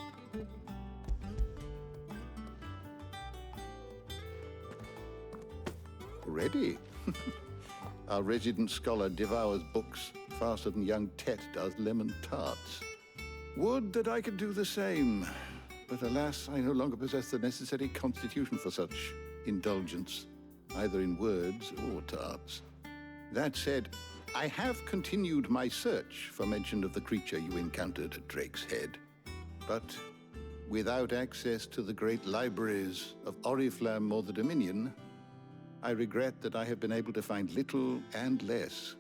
Ready? Our resident scholar devours books faster than young Tet does lemon tarts. Would that I could do the same. But alas, I no longer possess the necessary constitution for such indulgence, either in words or tarts. That said, I have continued my search for mention of the creature you encountered at Drake's Head. But without access to the great libraries of Oriflamme or the Dominion, I regret that I have been able to find little and less.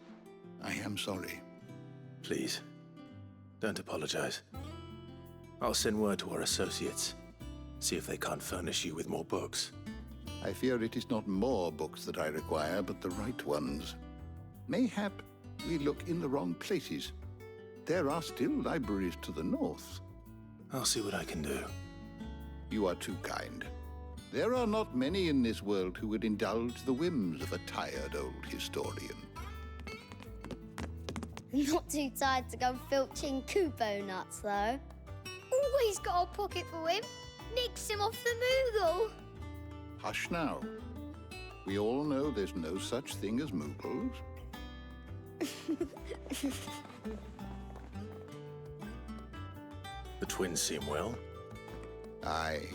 I am sorry. Please, don't apologize. I'll send word to our associates. See if they can't furnish you with more books. I fear it is not more books that I require, but the right ones. Mayhap we look in the wrong places. There are still libraries to the north. I'll see what I can do. You are too kind. There are not many in this world who would indulge the whims of a tired old historian. Not too tired to go filching Kupo nuts, though. Always got a pocket for him. Nicks him off the Moogle. Hush now. We all know there's no such thing as Moogles. The twins seem well. Aye.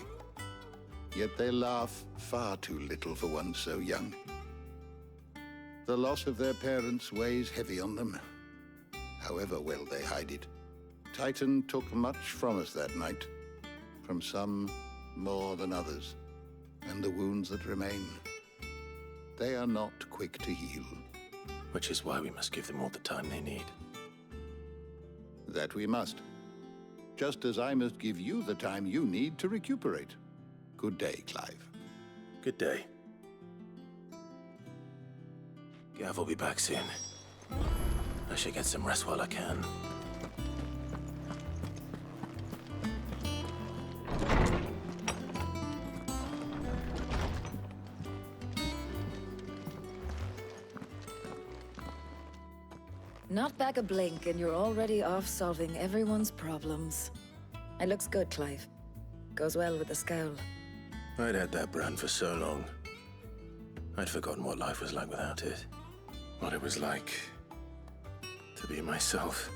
Yet they laugh far too little for one so young. The loss of their parents weighs heavy on them, however well they hide it. Titan took much from us that night, from some more than others, and the wounds that remain. they are not quick to heal. Which is why we must give them all the time they need. That we must. Just as I must give you the time you need to recuperate. Good day, Clive. Good day. Gav will be back soon. I should get some rest while I can. Not back a blink and you're already off solving everyone's problems. It looks good, Clive. Goes well with the scowl. I'd had that brand for so long. I'd forgotten what life was like without it. What it was like to be myself.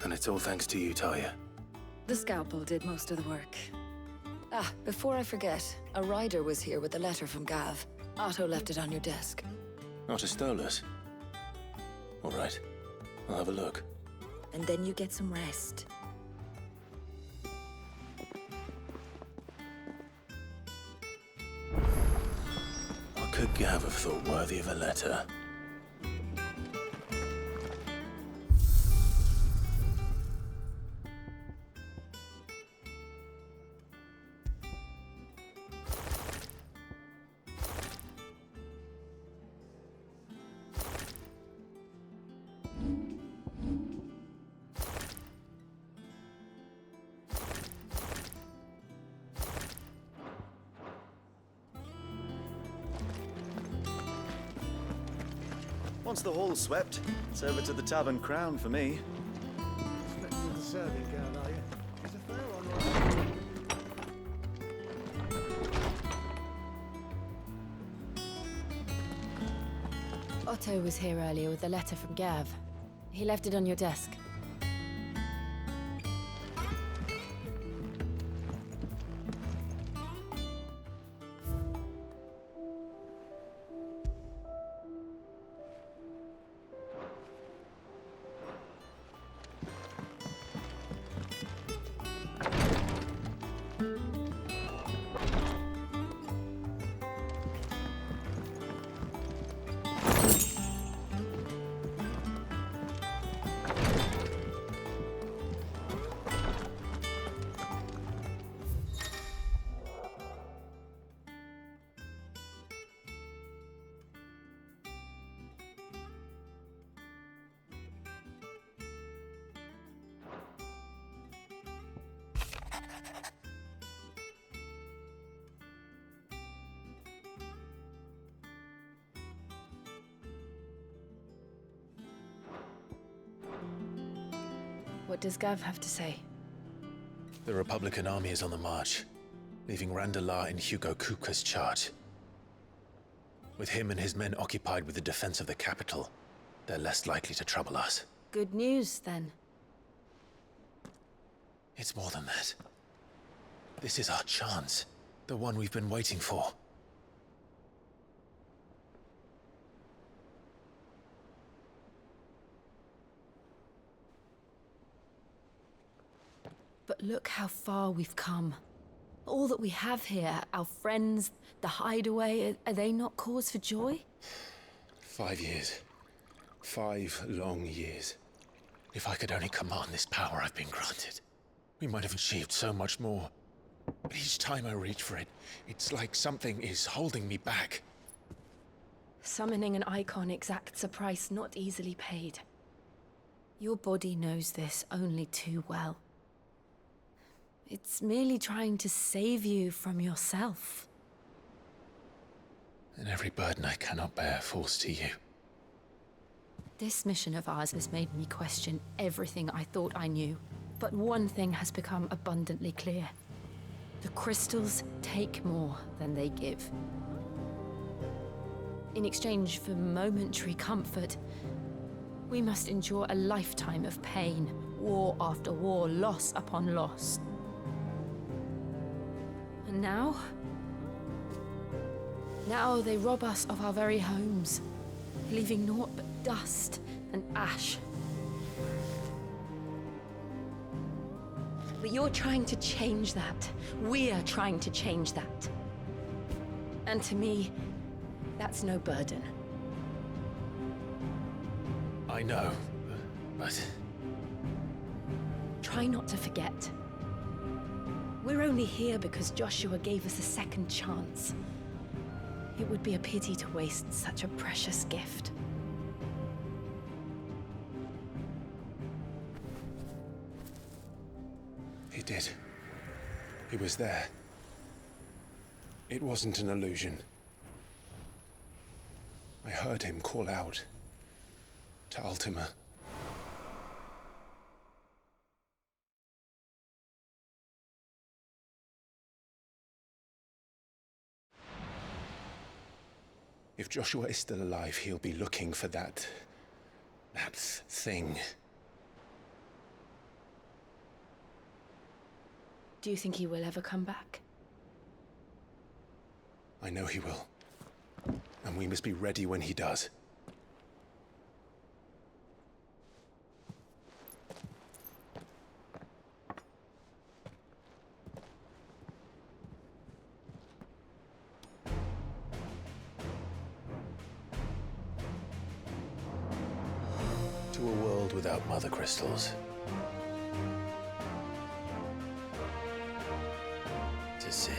And it's all thanks to you, Talia. The scalpel did most of the work. Ah, before I forget, a rider was here with a letter from Gav. Otto left it on your desk. Otto stole it. All right, I'll have a look. And then you get some rest. What could Gav have thought worthy of a letter? Once the hall's swept, it's over to the Tavern Crown for me. Expecting the serving girl, are you? Is a fair on Otto was here earlier with a letter from Gav. He left it on your desk. What does Gav have to say? The Republican army is on the march, leaving Randalar in Hugo Kupka's charge. With him and his men occupied with the defense of the capital, they're less likely to trouble us. Good news, then. It's more than that. This is our chance, the one we've been waiting for. But look how far we've come. All that we have here, our friends, the hideaway, are they not cause for joy? 5 years. 5 long years. If I could only command this power I've been granted, we might have achieved so much more. But each time I reach for it, it's like something is holding me back. Summoning an icon exacts a price not easily paid. Your body knows this only too well. It's merely trying to save you from yourself. And every burden I cannot bear falls to you. This mission of ours has made me question everything I thought I knew. But one thing has become abundantly clear. The crystals take more than they give. In exchange for momentary comfort, we must endure a lifetime of pain, war after war, loss upon loss. And now they rob us of our very homes, leaving naught but dust and ash. But you're trying to change that. We're trying to change that. And to me, That's no burden. I know, but... Try not to forget. We're only here because Joshua gave us a second chance. It would be a pity to waste such a precious gift. He did. He was there. It wasn't an illusion. I heard him call out to Ultima. If Joshua is still alive, he'll be looking for that thing. Do you think he will ever come back? I know he will. And we must be ready when he does. To a world without mother crystals. To Sid.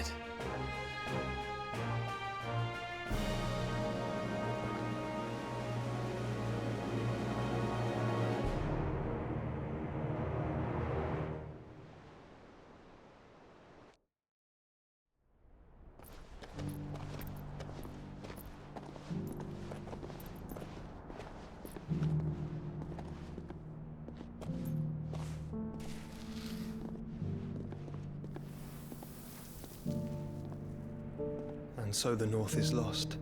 And so the North is lost.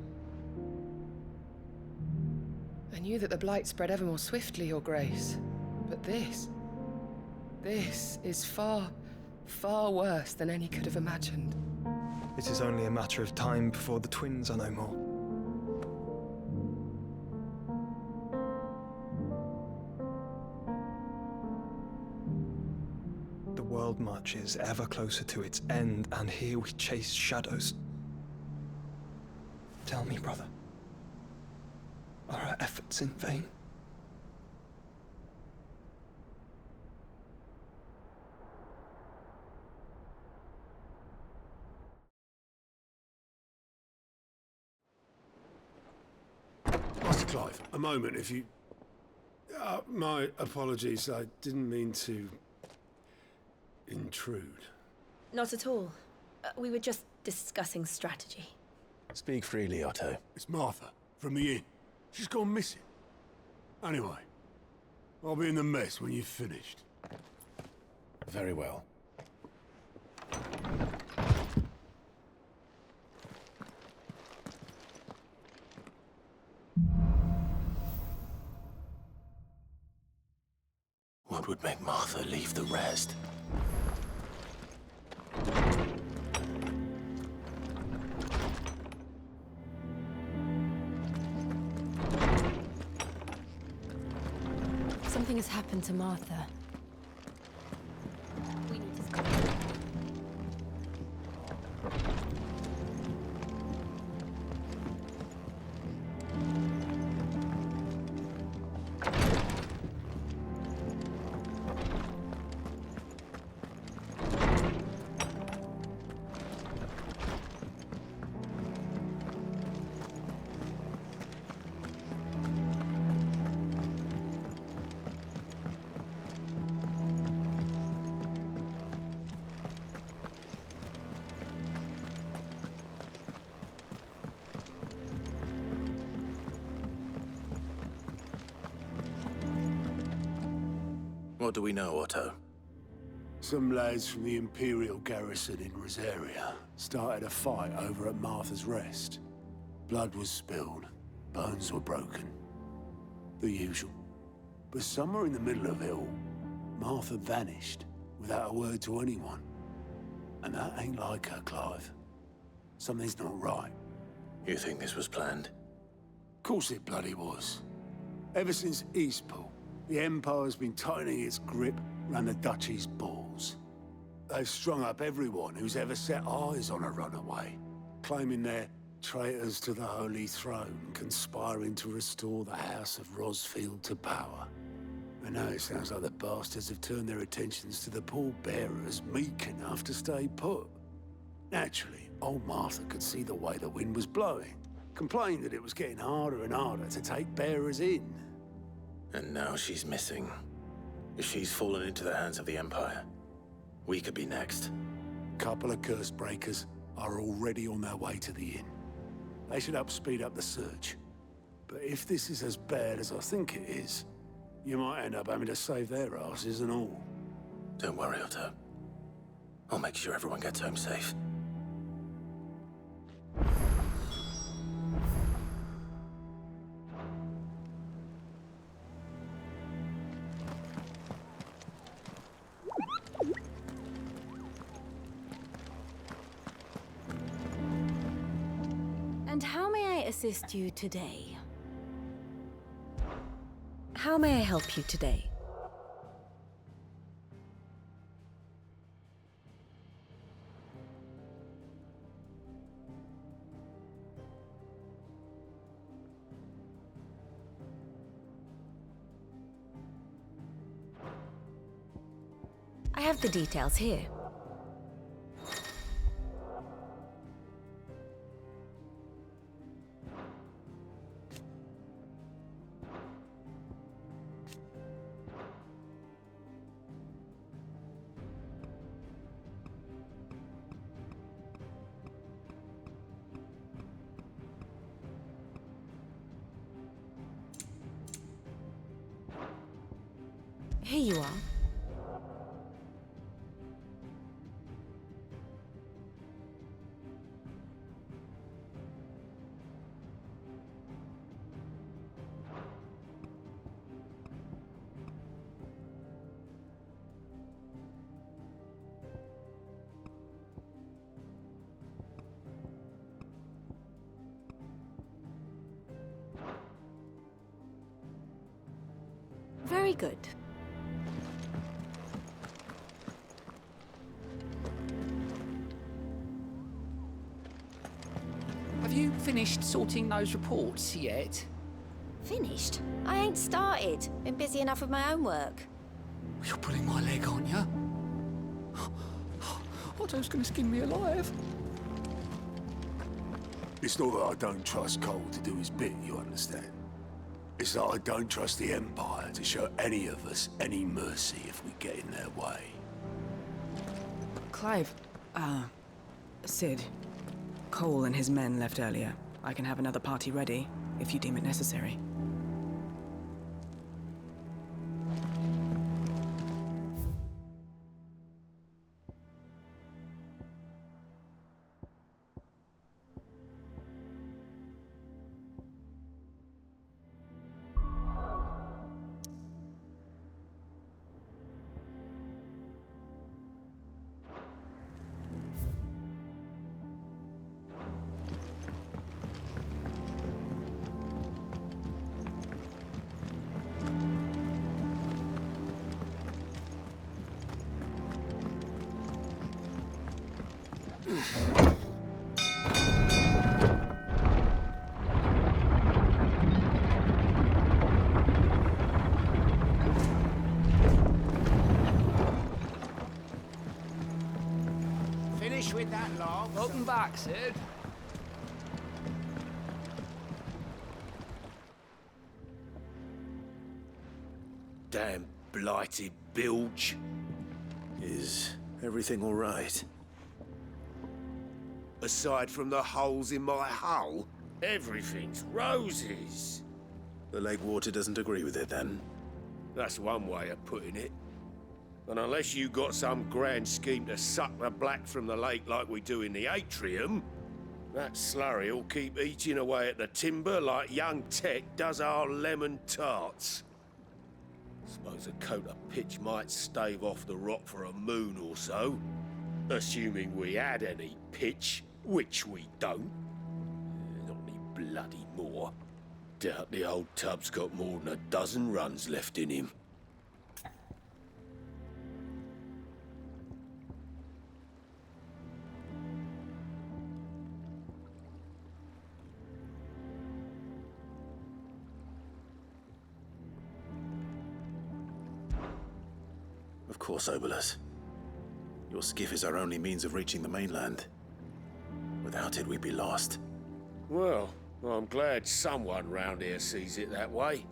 I knew that the blight spread ever more swiftly, Your Grace. But this is far, far worse than any could have imagined. It is only a matter of time before the twins are no more. The world marches ever closer to its end, and here we chase shadows. Tell me, brother, are our efforts in vain? Master Clive, a moment, if you... my apologies, I didn't mean to... intrude. Not at all. We were just discussing strategy. Speak freely, Otto. It's Martha, from the inn. She's gone missing. Anyway, I'll be in the mess when you've finished. Very well. What would make Martha leave the rest? Something has happened to Martha. We need to stop. What do we know, Otto? Some lads from the Imperial garrison in Rosaria started a fight over at Martha's Rest. Blood was spilled, bones were broken. The usual. But somewhere in the middle of it all, Martha vanished without a word to anyone. And that ain't like her, Clive. Something's not right. You think this was planned? Course it bloody was. Ever since Eastpool, the Empire's been tightening its grip round the Duchy's balls. They've strung up everyone who's ever set eyes on a runaway, claiming they're Traitors to the Holy Throne conspiring to restore the House of Rosfield to power. And now it sounds like the bastards have turned their attentions to the pallbearers meek enough to stay put. Naturally, old Martha could see the way the wind was blowing, complained that it was getting harder and harder to take bearers in. And now she's missing. If she's fallen into the hands of the Empire, we could be next. Couple of curse breakers are already on their way to the inn. They should help speed up the search. But if this is as bad as I think it is, you might end up having to save their asses and all. Don't worry, Otto. I'll make sure everyone gets home safe. And how may I assist you today? How may I help you today? I have the details here. Here you are. Very good. Have you finished sorting those reports yet? Finished? I ain't started. Been busy enough with my own work. You're pulling my leg, aren't you? Otto's gonna skin me alive. It's not that I don't trust Cole to do his bit, you understand? It's that I don't trust the Empire to show any of us any mercy if we get in their way. Clive, Sid. Cole and his men left earlier. I can have another party ready, if you deem it necessary. Finish with that log. Welcome back, Sid. Damn blighted bilge. Is everything all right? Aside from the holes in my hull, everything's roses. The lake water doesn't agree with it, then? That's one way of putting it. And unless you got some grand scheme to suck the black from the lake like we do in the atrium, that slurry'll keep eating away at the timber like young Tech does our lemon tarts. Suppose a coat of pitch might stave off the rot for a moon or so. Assuming we had any pitch, which we don't. Not any bloody more. Doubt the old tub's got more than a dozen runs left in him. Of course, Obolus. Your skiff is our only means of reaching the mainland. Without it, we'd be lost. Well, I'm glad someone round here sees it that way.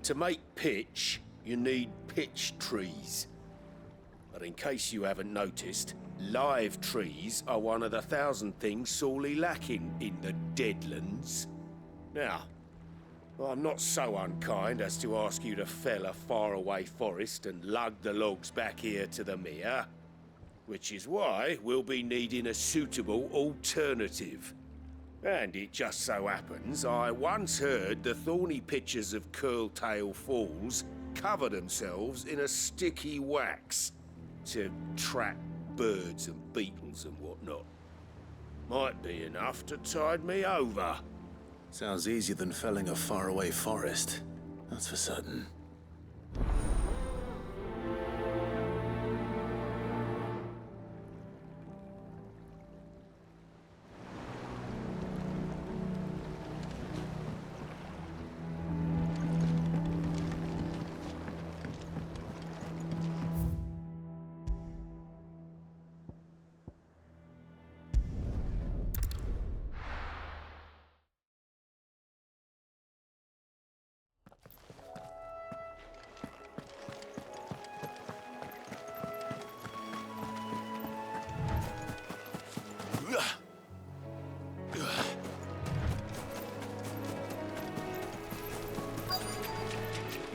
To make pitch, you need pitch trees. But in case you haven't noticed, live trees are one of the 1,000 things sorely lacking in the Deadlands. Now, I'm not so unkind as to ask you to fell a faraway forest and lug the logs back here to the mere, which is why we'll be needing a suitable alternative. And it just so happens I once heard the thorny pitchers of Curltail Falls cover themselves in a sticky wax to trap birds and beetles and whatnot. Might be enough to tide me over. Sounds easier than felling a faraway forest. That's for certain.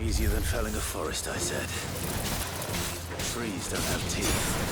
Easier than felling a forest, I said. Trees don't have teeth.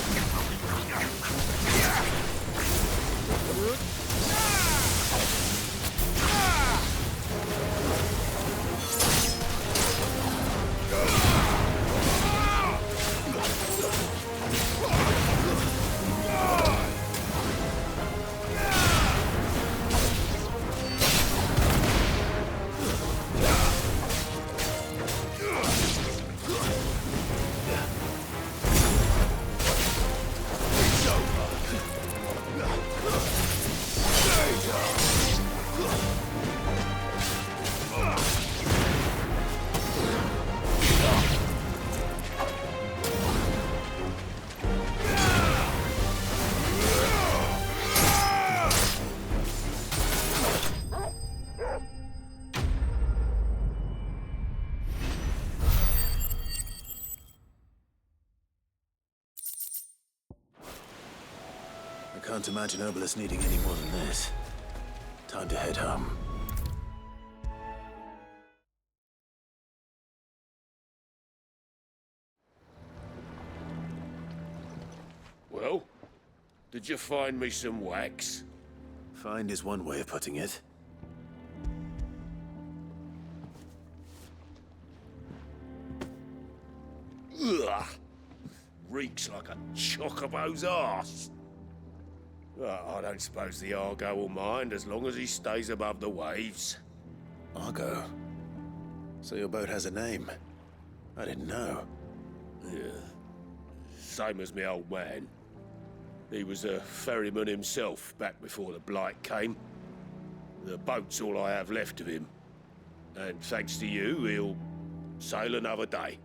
I can't imagine Obolus needing any more than this. Time to head home. Well, did you find me some wax? Find is one way of putting it. Ugh! Reeks like a chocobo's arse. I don't suppose the Argo will mind as long as he stays above the waves. Argo? So your boat has a name? I didn't know. Yeah. Same as me old man. He was a ferryman himself back before the Blight came. The boat's all I have left of him. And thanks to you, he'll sail another day.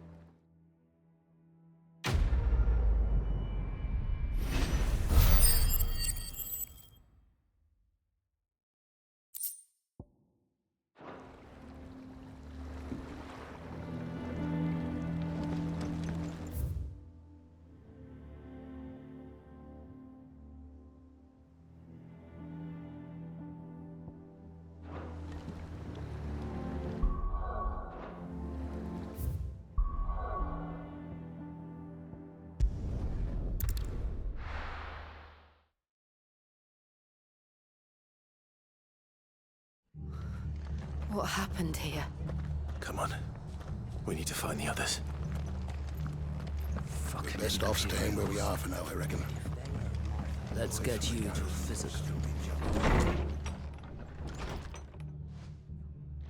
What happened here? Come on. We need to find the others. We're best off staying where we are for now, I reckon. Let's get you to physical.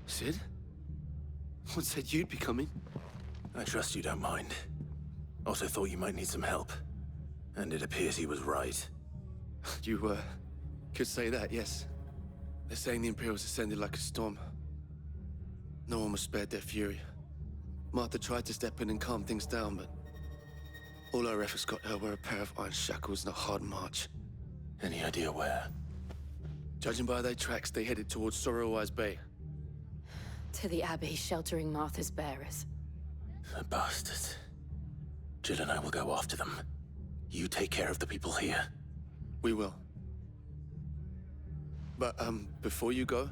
Sid? What said you'd be coming? I trust you don't mind. Also thought you might need some help. And it appears he was right. You, could say that, yes. They're saying the Imperials ascended like a storm. No one was spared their fury. Martha tried to step in and calm things down, but All our efforts got her were a pair of iron shackles and a hard march. Any idea where? Judging by their tracks, they headed towards Sorrowwise Bay. To the Abbey sheltering Martha's bearers. The bastards. Jill and I will go after them. You take care of the people here. We will. But, before you go,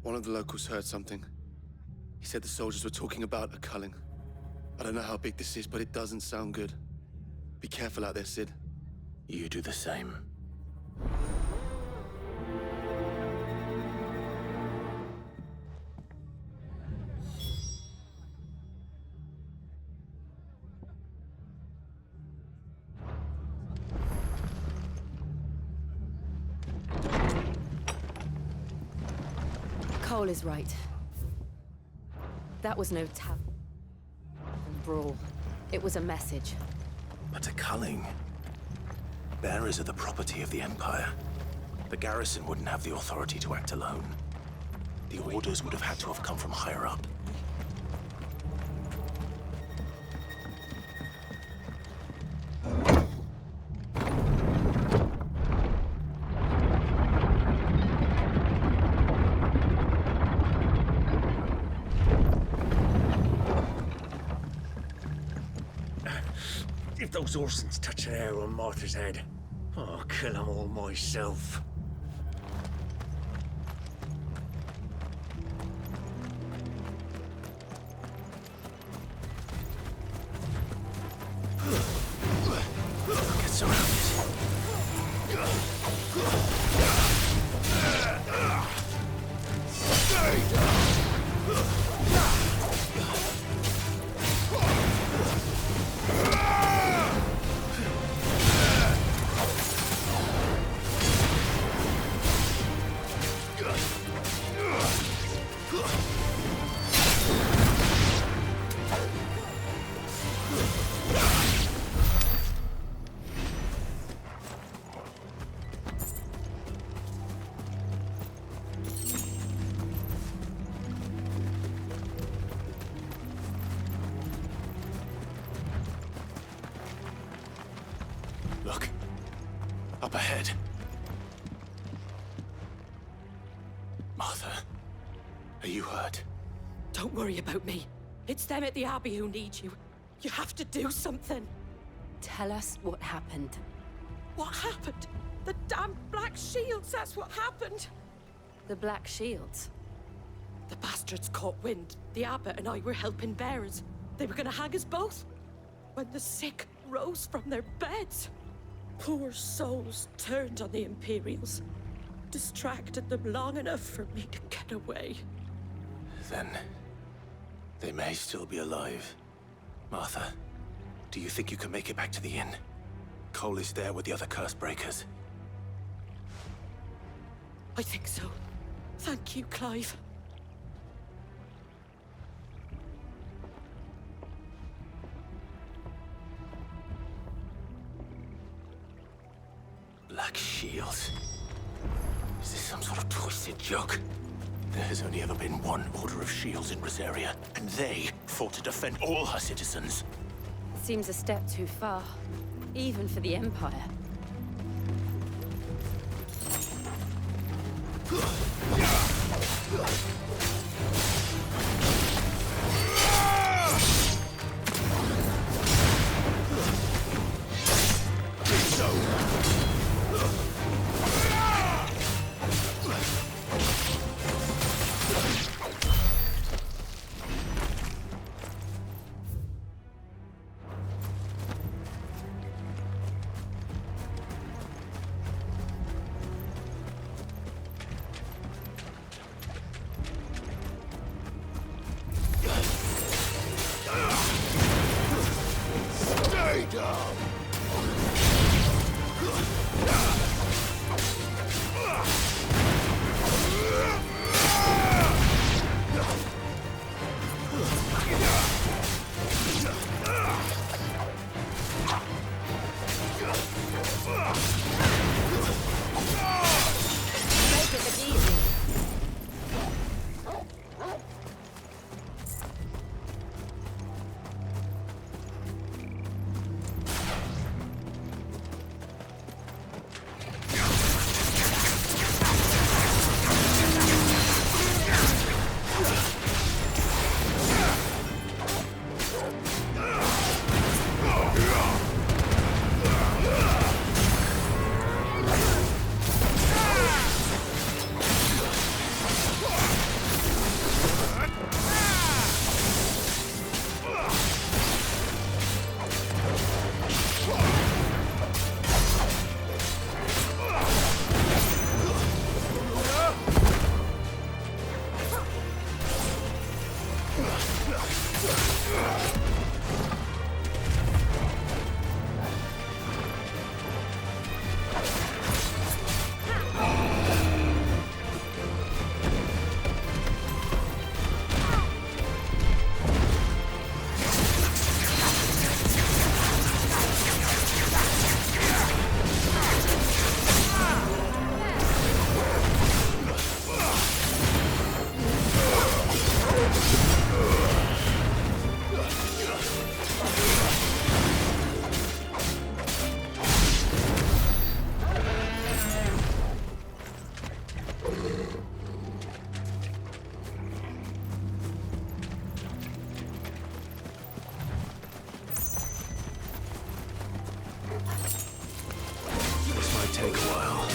one of the locals heard something. He said the soldiers were talking about a culling. I don't know how big this is, but it doesn't sound good. Be careful out there, Sid. You do the same. Cole is right. That was no brawl. It was a message. But a culling. Bearers are the property of the Empire. The garrison wouldn't have the authority to act alone. The orders would have had to have come from higher up. If those Orsons touch an arrow on Martha's head, I'll kill them all myself. Get surrounded. Stay down! Look. Up ahead. Martha, are you hurt? Don't worry about me. It's them at the Abbey who need you. You have to do something. Tell us what happened. What happened? The damn Black Shields, that's what happened. The Black Shields? The bastards caught wind. The abbot and I were helping bearers. They were gonna hang us both. When the sick rose from their beds, poor souls turned on the Imperials. Distracted them long enough for me to get away. Then they may still be alive. Martha, do you think you can make it back to the inn? Cole is there with the other curse breakers. I think so. Thank you, Clive. Black Shields? Is this some sort of twisted joke? There has only ever been one Order of Shields in Rosaria, and they fought to defend all her citizens. Seems a step too far, even for the Empire. Stay down! This might take a while.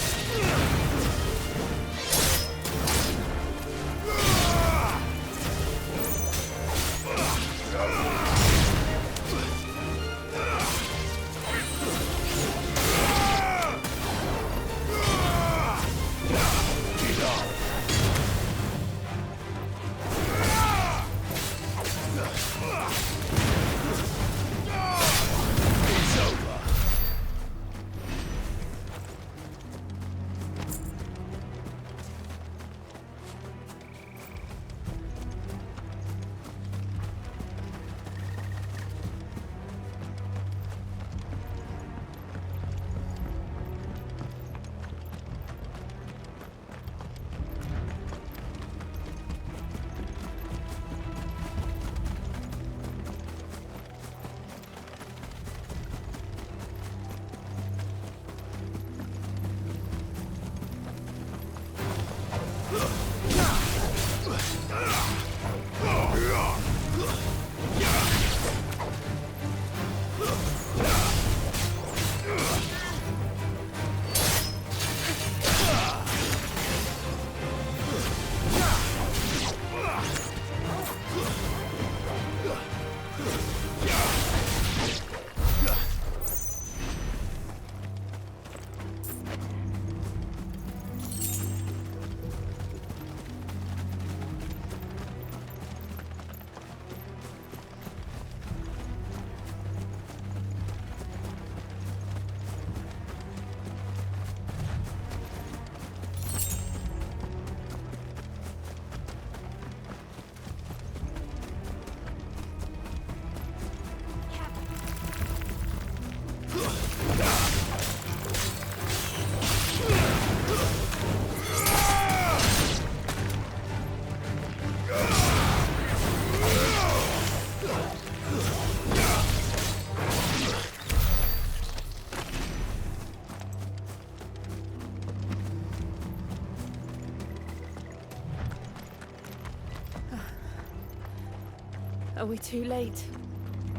Are we too late?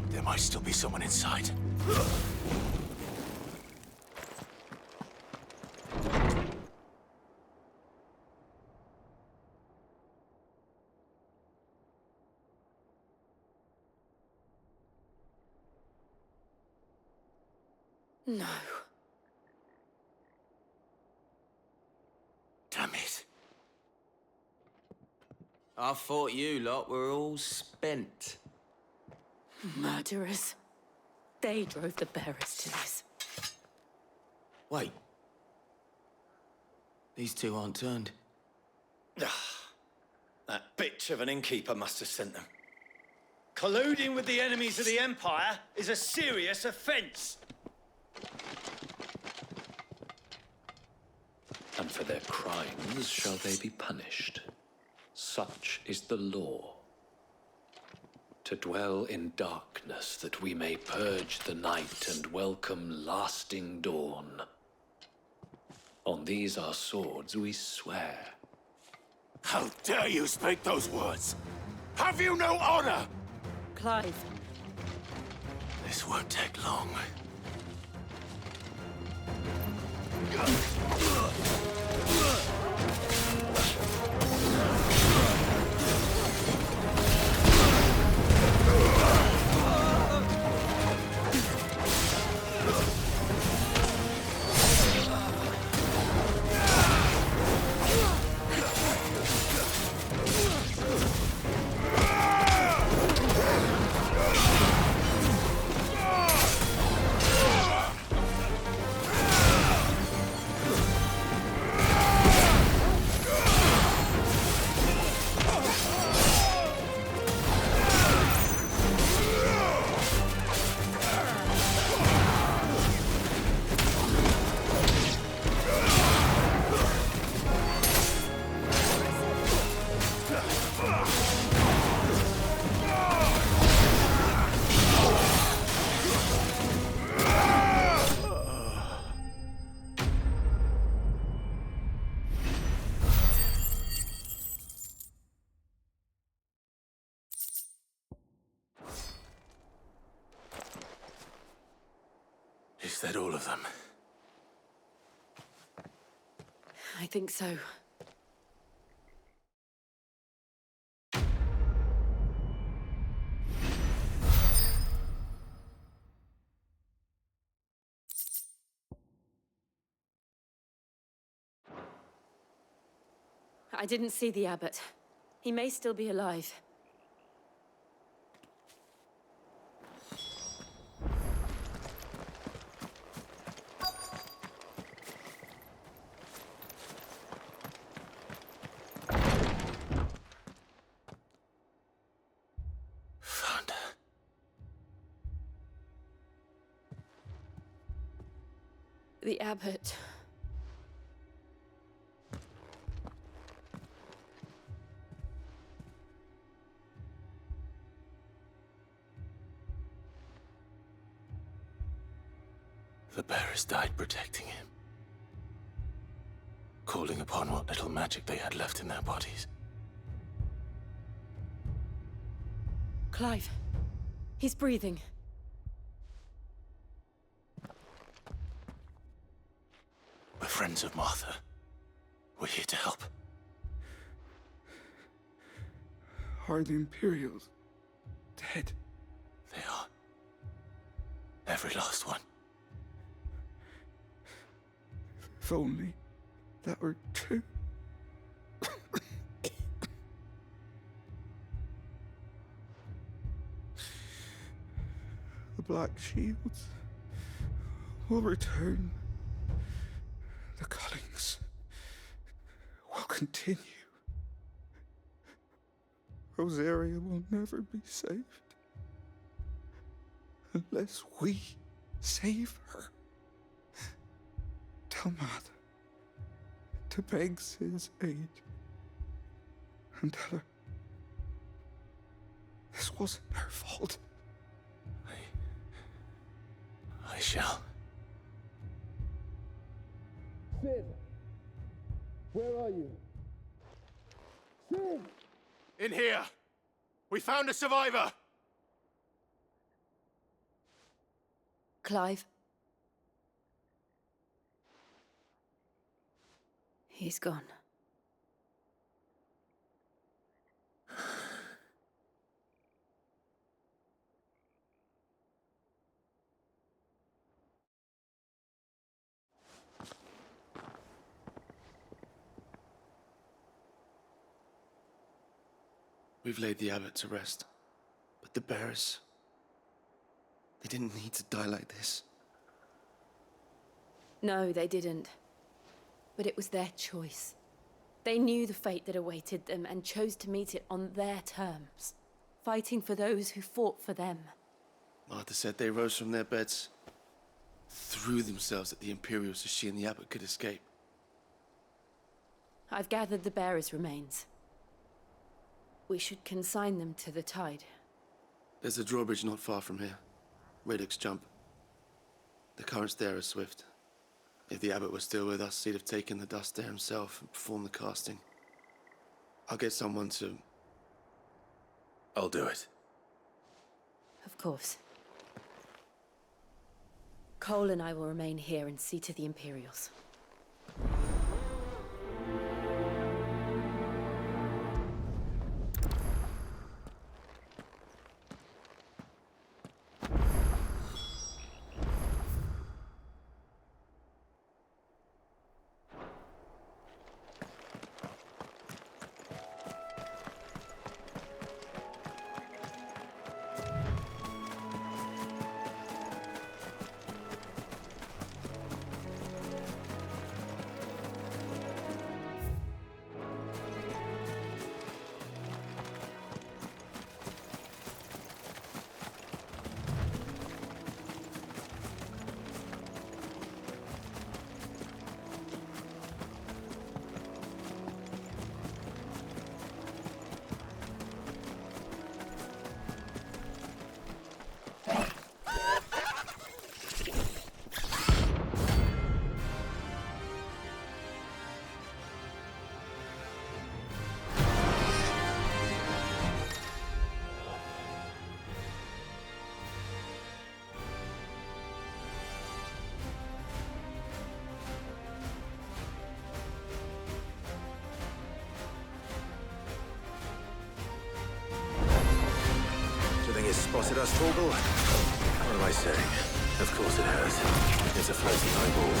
There might still be someone inside. No. Damn it. I thought you lot were all spent. Murderers. They drove the bearers to this. Wait. These two aren't turned. That bitch of an innkeeper must have sent them. Colluding with the enemies of the Empire is a serious offense. And for their crimes shall they be punished. Such is the law. To dwell in darkness that we may purge the night and welcome lasting dawn. On these our swords we swear. How dare you speak those words? Have you no honor? Clive. This won't take long. Is that all of them? I think so. I didn't see the abbot. He may still be alive. Found her. The abbot. The bearers died protecting him. Calling upon what little magic they had left in their bodies. Clive. He's breathing. We're friends of Martha. We're here to help. Are the Imperials dead? They are. Every last one. If only that were true. The Black Shields will return. The cullings will continue. Rosaria will never be saved unless we save her. Tell Martha to beg Sid's aid and tell her this wasn't her fault. I shall. Sid, where are you? Sid! In here! We found a survivor! Clive. He's gone. We've laid the abbot to rest. But the bearers... they didn't need to die like this. No, they didn't. But it was their choice. They knew the fate that awaited them and chose to meet it on their terms, fighting for those who fought for them. Martha said they rose from their beds, threw themselves at the Imperials so she and the abbot could escape. I've gathered the bearers' remains. We should consign them to the tide. There's a drawbridge not far from here. Radix jump. The currents there are swift. If the abbot was still with us, he'd have taken the dust there himself and performed the casting. I'll get someone to... I'll do it. Of course. Cole and I will remain here and see to the Imperials. has spotted us, Torgal? What am I saying? Of course it has. It's a floating eyeball.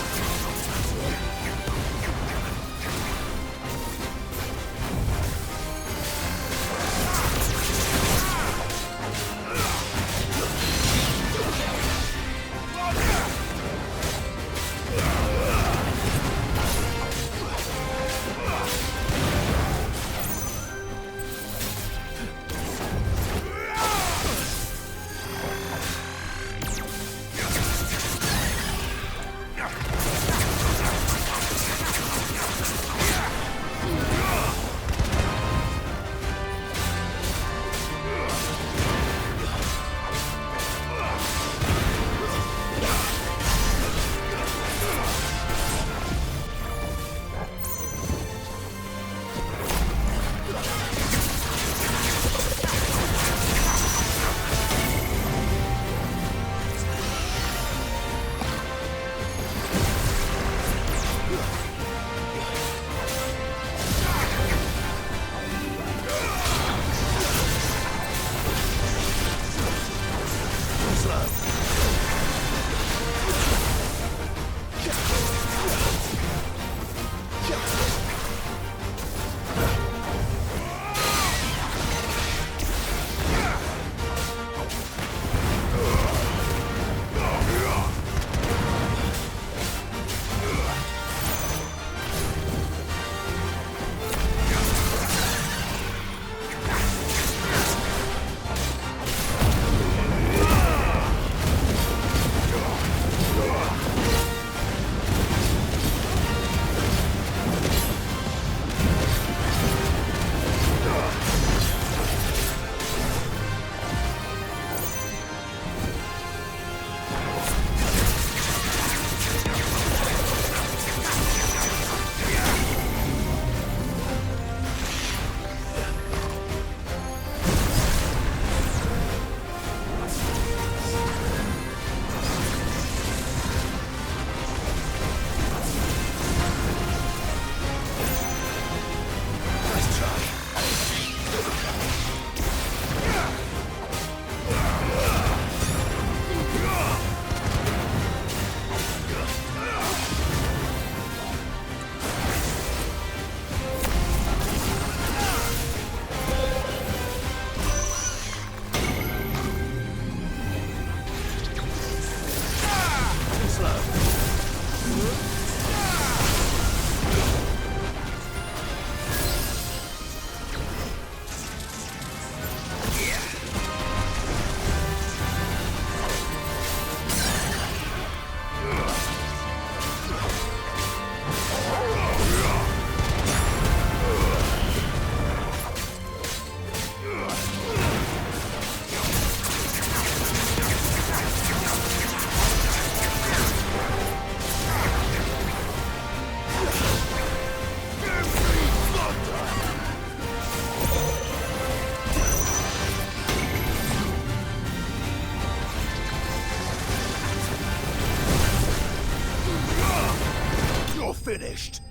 Finished.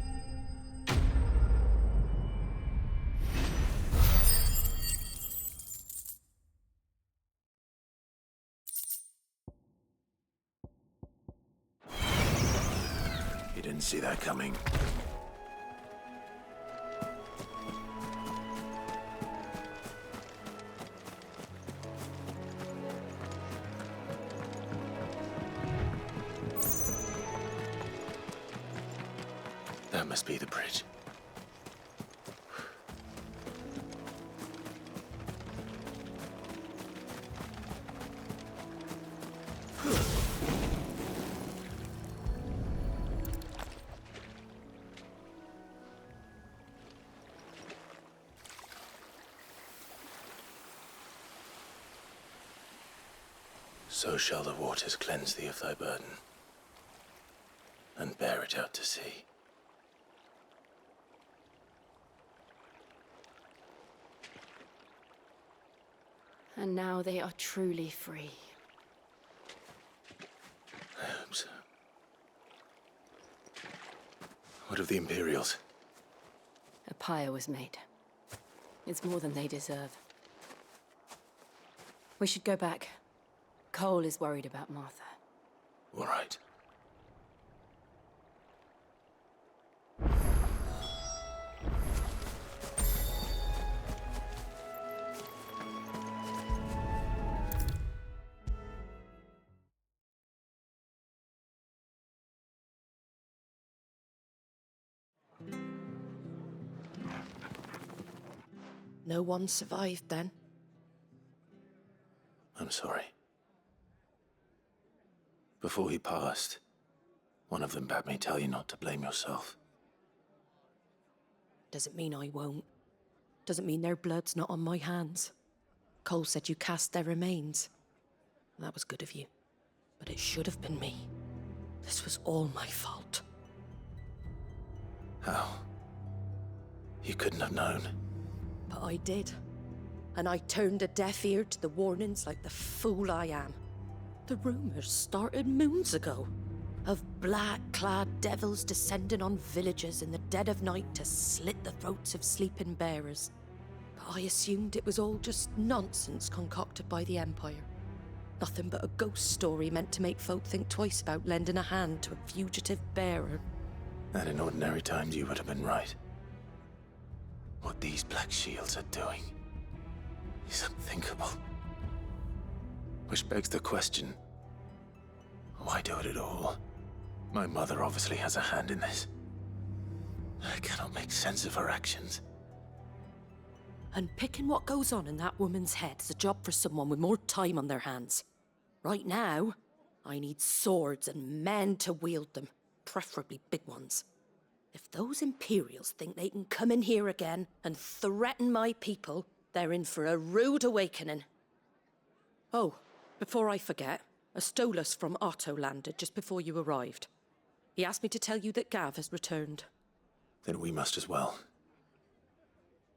You didn't see that coming. That must be the bridge. So shall the waters cleanse thee of thy burden, and bear it out to sea. And now they are truly free. I hope so. What of the Imperials? A pyre was made. It's more than they deserve. We should go back. Cole is worried about Martha. All right. No one survived then? I'm sorry. Before he passed, one of them bade me tell you not to blame yourself. Doesn't mean I won't. Doesn't mean their blood's not on my hands. Cole said you cast their remains. That was good of you. But it should have been me. This was all my fault. How? You couldn't have known. But I did. And I turned a deaf ear to the warnings like the fool I am. The rumors started moons ago. Of black-clad devils descending on villages in the dead of night to slit the throats of sleeping bearers. But I assumed it was all just nonsense concocted by the Empire. Nothing but a ghost story meant to make folk think twice about lending a hand to a fugitive bearer. And in ordinary times you would have been right. What these Black Shields are doing is unthinkable. Which begs the question, why do it at all? My mother obviously has a hand in this. I cannot make sense of her actions. Unpicking what goes on in that woman's head is a job for someone with more time on their hands. Right now, I need swords and men to wield them, preferably big ones. If those Imperials think they can come in here again and threaten my people, they're in for a rude awakening. Oh, before I forget, a Stolas from Otto landed just before you arrived. He asked me to tell you that Gav has returned. Then we must as well.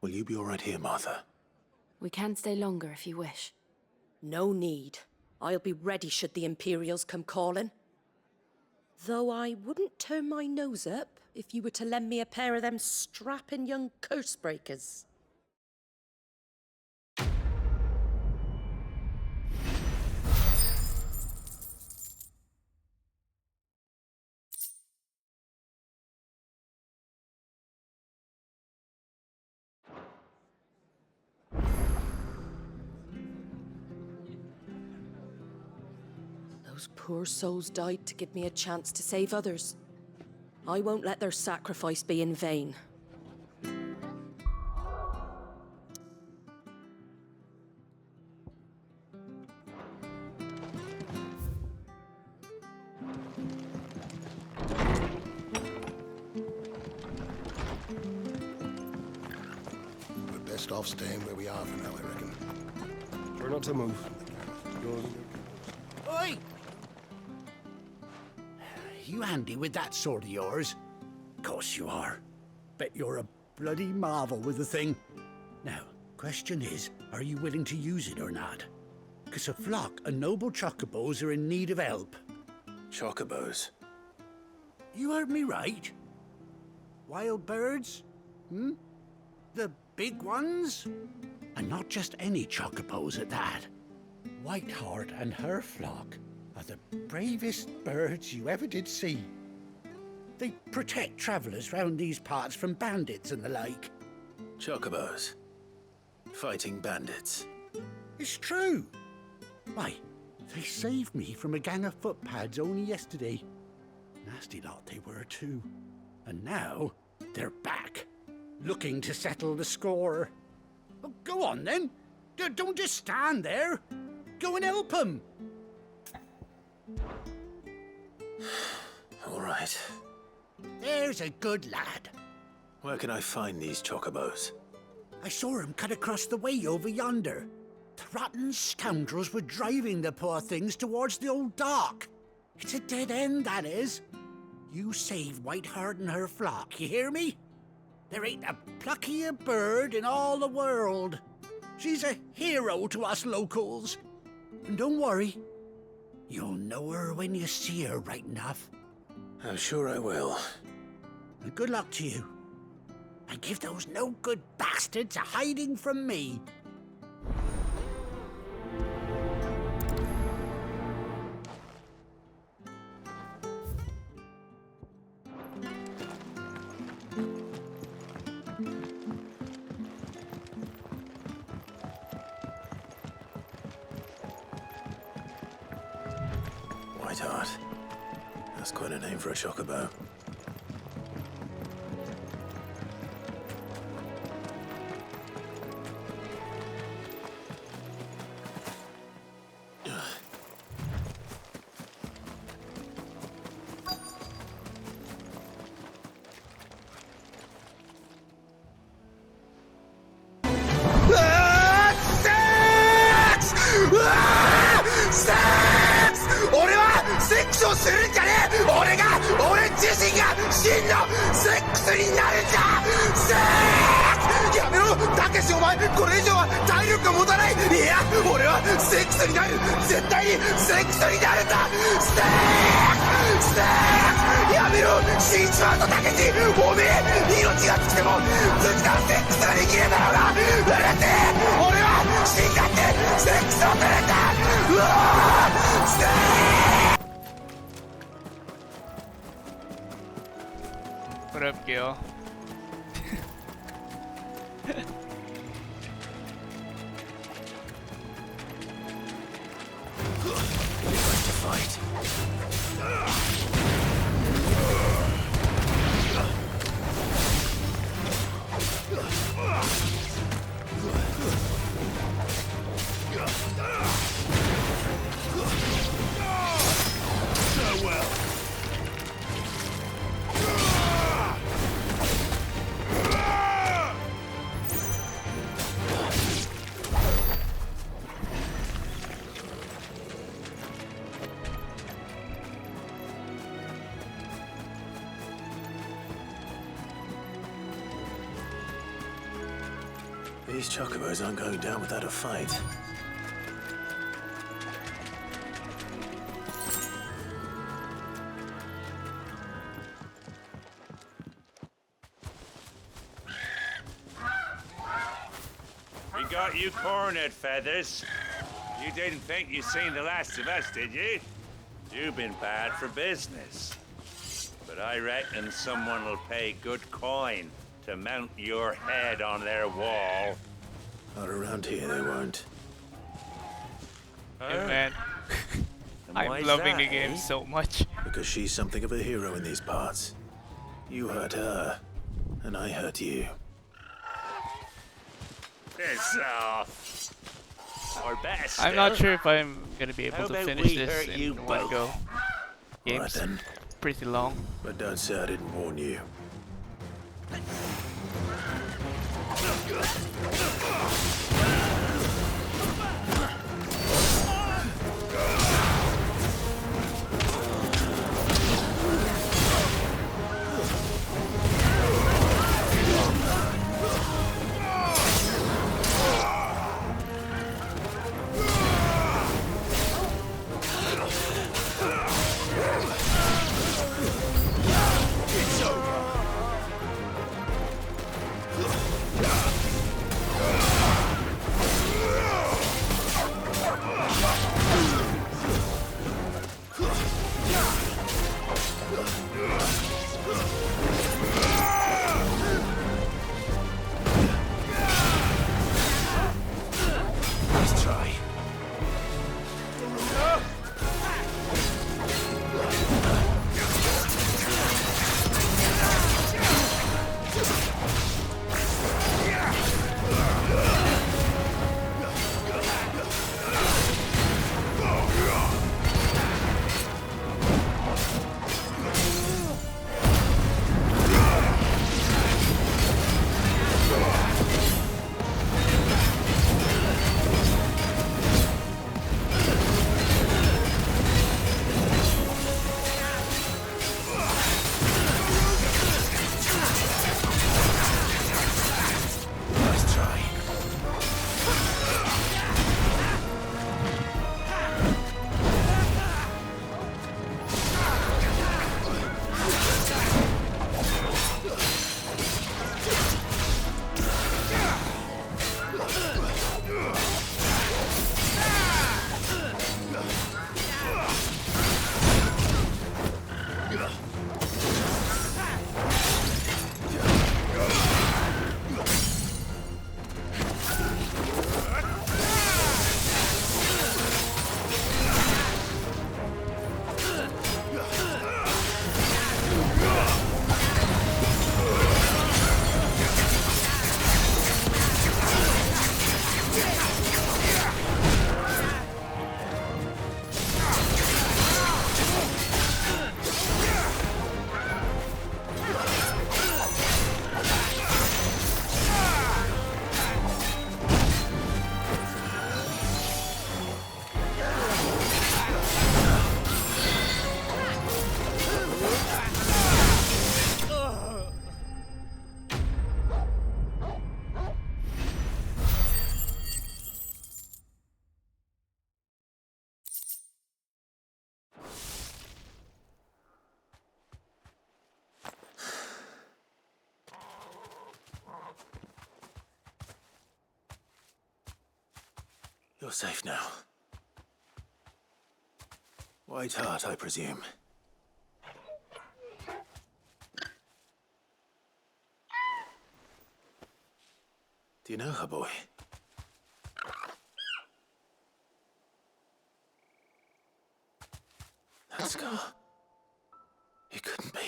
Will you be all right here, Martha? We can stay longer if you wish. No need. I'll be ready should the Imperials come calling. Though I wouldn't turn my nose up if you were to lend me a pair of them strapping young curse-breakers. Those poor souls died to give me a chance to save others. I won't let their sacrifice be in vain. We're best off staying where we are for now, I reckon. Try not to move. Oi! You handy with that sword of yours? Course you are. Bet you're a bloody marvel with the thing. Now, question is, are you willing to use it or not? 'Cause a flock of noble chocobos are in need of help. Chocobos? You heard me right. Wild birds? The big ones? And not just any chocobos at that. Whiteheart and her flock are the bravest birds you ever did see. They protect travellers round these parts from bandits and the like. Chocobos? Fighting bandits? It's true. Why, they saved me from a gang of footpads only yesterday. Nasty lot they were too. And now they're back, looking to settle the score. Well, go on then. Don't just stand there. Go and help them. All right. There's a good lad. Where can I find these chocobos? I saw him cut across the way over yonder. The rotten scoundrels were driving the poor things towards the old dock. It's a dead end, that is. You save Whiteheart and her flock, you hear me? There ain't a pluckier bird in all the world. She's a hero to us locals. And don't worry, you'll know her when you see her right enough. I'm sure I will. And good luck to you. And give those no-good bastards a hiding from me. sweetheart. That's quite a name for a chocobo. What up, Gil? These chocobos aren't going down without a fight. We got you cornered, Feathers. You didn't think you'd seen the last of us, did you? You've been bad for business. But I reckon someone will pay good coin to mount your head on their wall. Not around here, they won't. Yeah, man. I'm loving the game so much. Because she's something of a hero in these parts. You hurt her, and I hurt you. Piss off. Or better still, I'm not sure if I'm gonna be able how to about finish we this hurt you in one both? go. Game's Right then. pretty long. But don't say I didn't warn you. It's over. You're safe now. White Hart, I presume. Do you know her, boy? That scar. It couldn't be.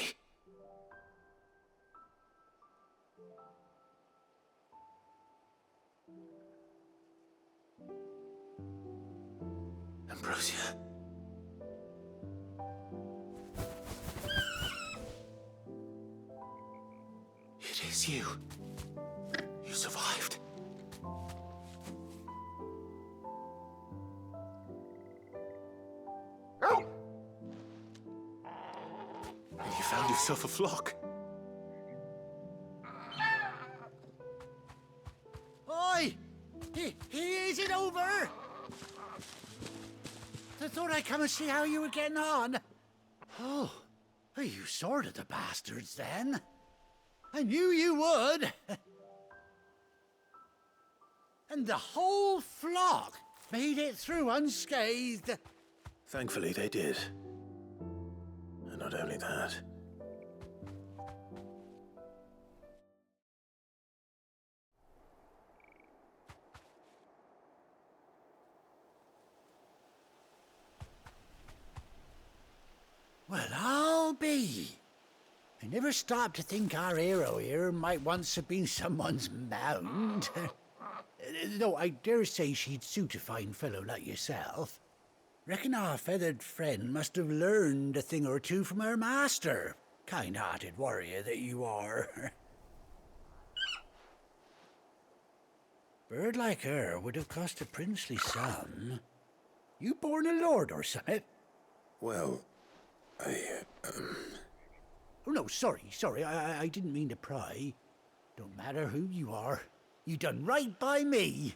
Ambrosia. It is you. You survived. And you found yourself a flock. Oi! Is it over? I thought I'd come and see how you were getting on. Oh, you sorted the bastards then. I knew you would. And the whole flock made it through unscathed. Thankfully, they did. And not only that. Well, I'll be. I never stopped to think our hero here might once have been someone's mount. Though I dare say she'd suit a fine fellow like yourself. Reckon our feathered friend must have learned a thing or two from her master. Kind-hearted warrior that you are. Bird like her would have cost a princely sum. You born a lord or something? Well, Oh, no, sorry. I didn't mean to pry. Don't matter who you are. You done right by me.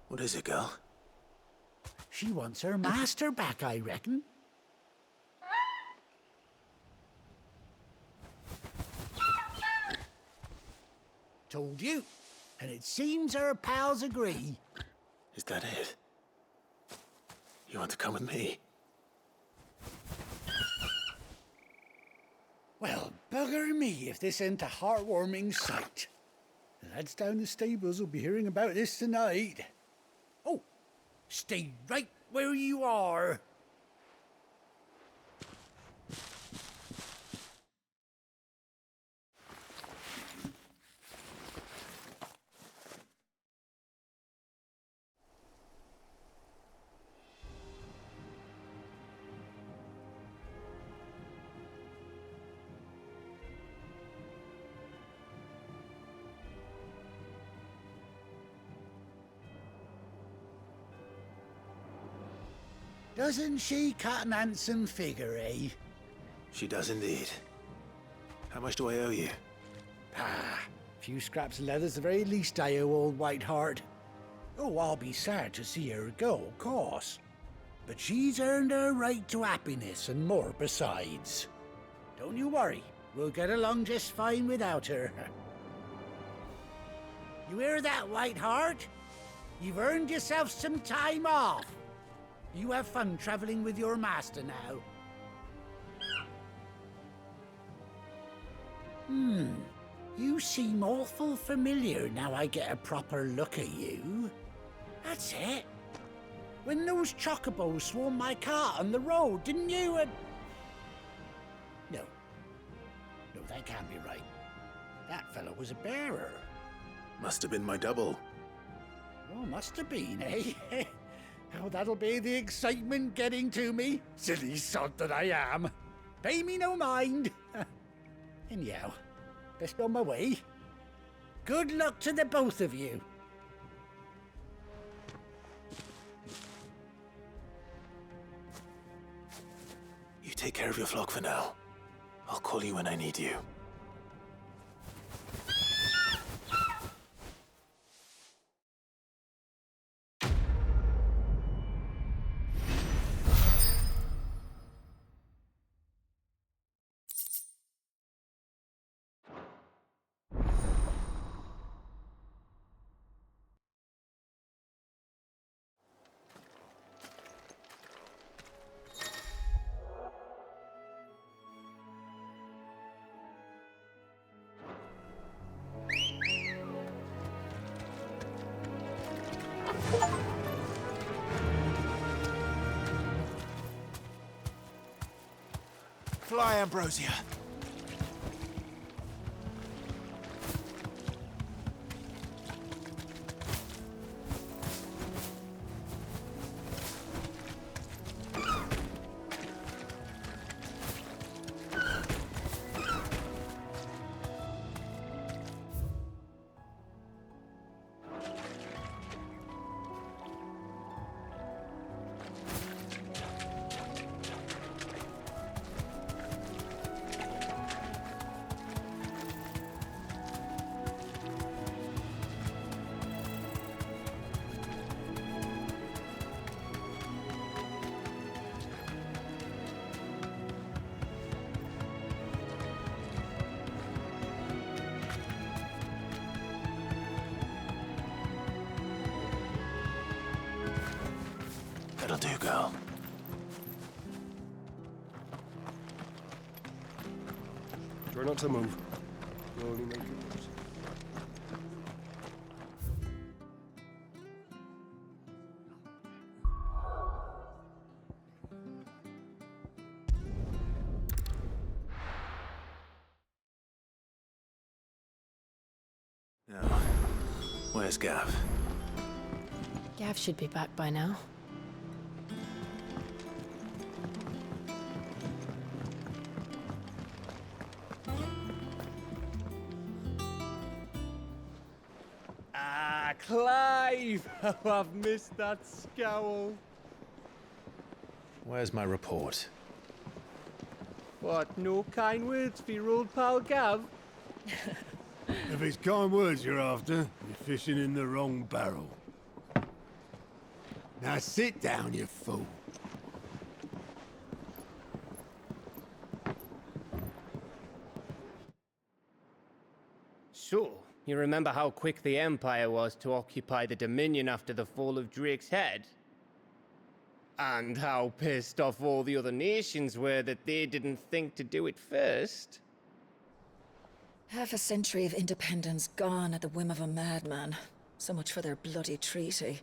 What is it, girl? She wants her master back, I reckon. Told you. And it seems her pals agree. Is that it? You want to come with me? Well, bugger me if this ain't a heartwarming sight. The lads down the stables will be hearing about this tonight. Oh, stay right where you are. Doesn't she cut an handsome figure, eh? She does indeed. How much do I owe you? Ah, a few scraps of leather's the very least I owe old White Hart. Oh, I'll be sad to see her go, of course. But she's earned her right to happiness and more besides. Don't you worry, we'll get along just fine without her. You hear that, White Hart? You've earned yourself some time off. You have fun traveling with your master now. You seem awful familiar now I get a proper look at you. That's it. When those chocobos swarmed my cart on the road, didn't you? No, that can't be right. That fellow was a bearer. Must have been my double. Oh, must have been, eh? Oh, that'll be the excitement getting to me. Silly sod that I am. Pay me no mind. Anyhow, best be on my way. Good luck to the both of you. You take care of your flock for now. I'll call you when I need you. Fly, Ambrosia. That'll do, girl. Try not to move. You'll only make it worse. Now, where's Gav? Gav should be back by now. Ah, Clive! How I've missed that scowl. Where's my report? What, no kind words for your old pal Gav? If it's kind words you're after, you're fishing in the wrong barrel. Now sit down, you fool. So, you remember how quick the Empire was to occupy the Dominion after the fall of Drake's head? And how pissed off all the other nations were that they didn't think to do it first? Half a century of independence gone at the whim of a madman. So much for their bloody treaty.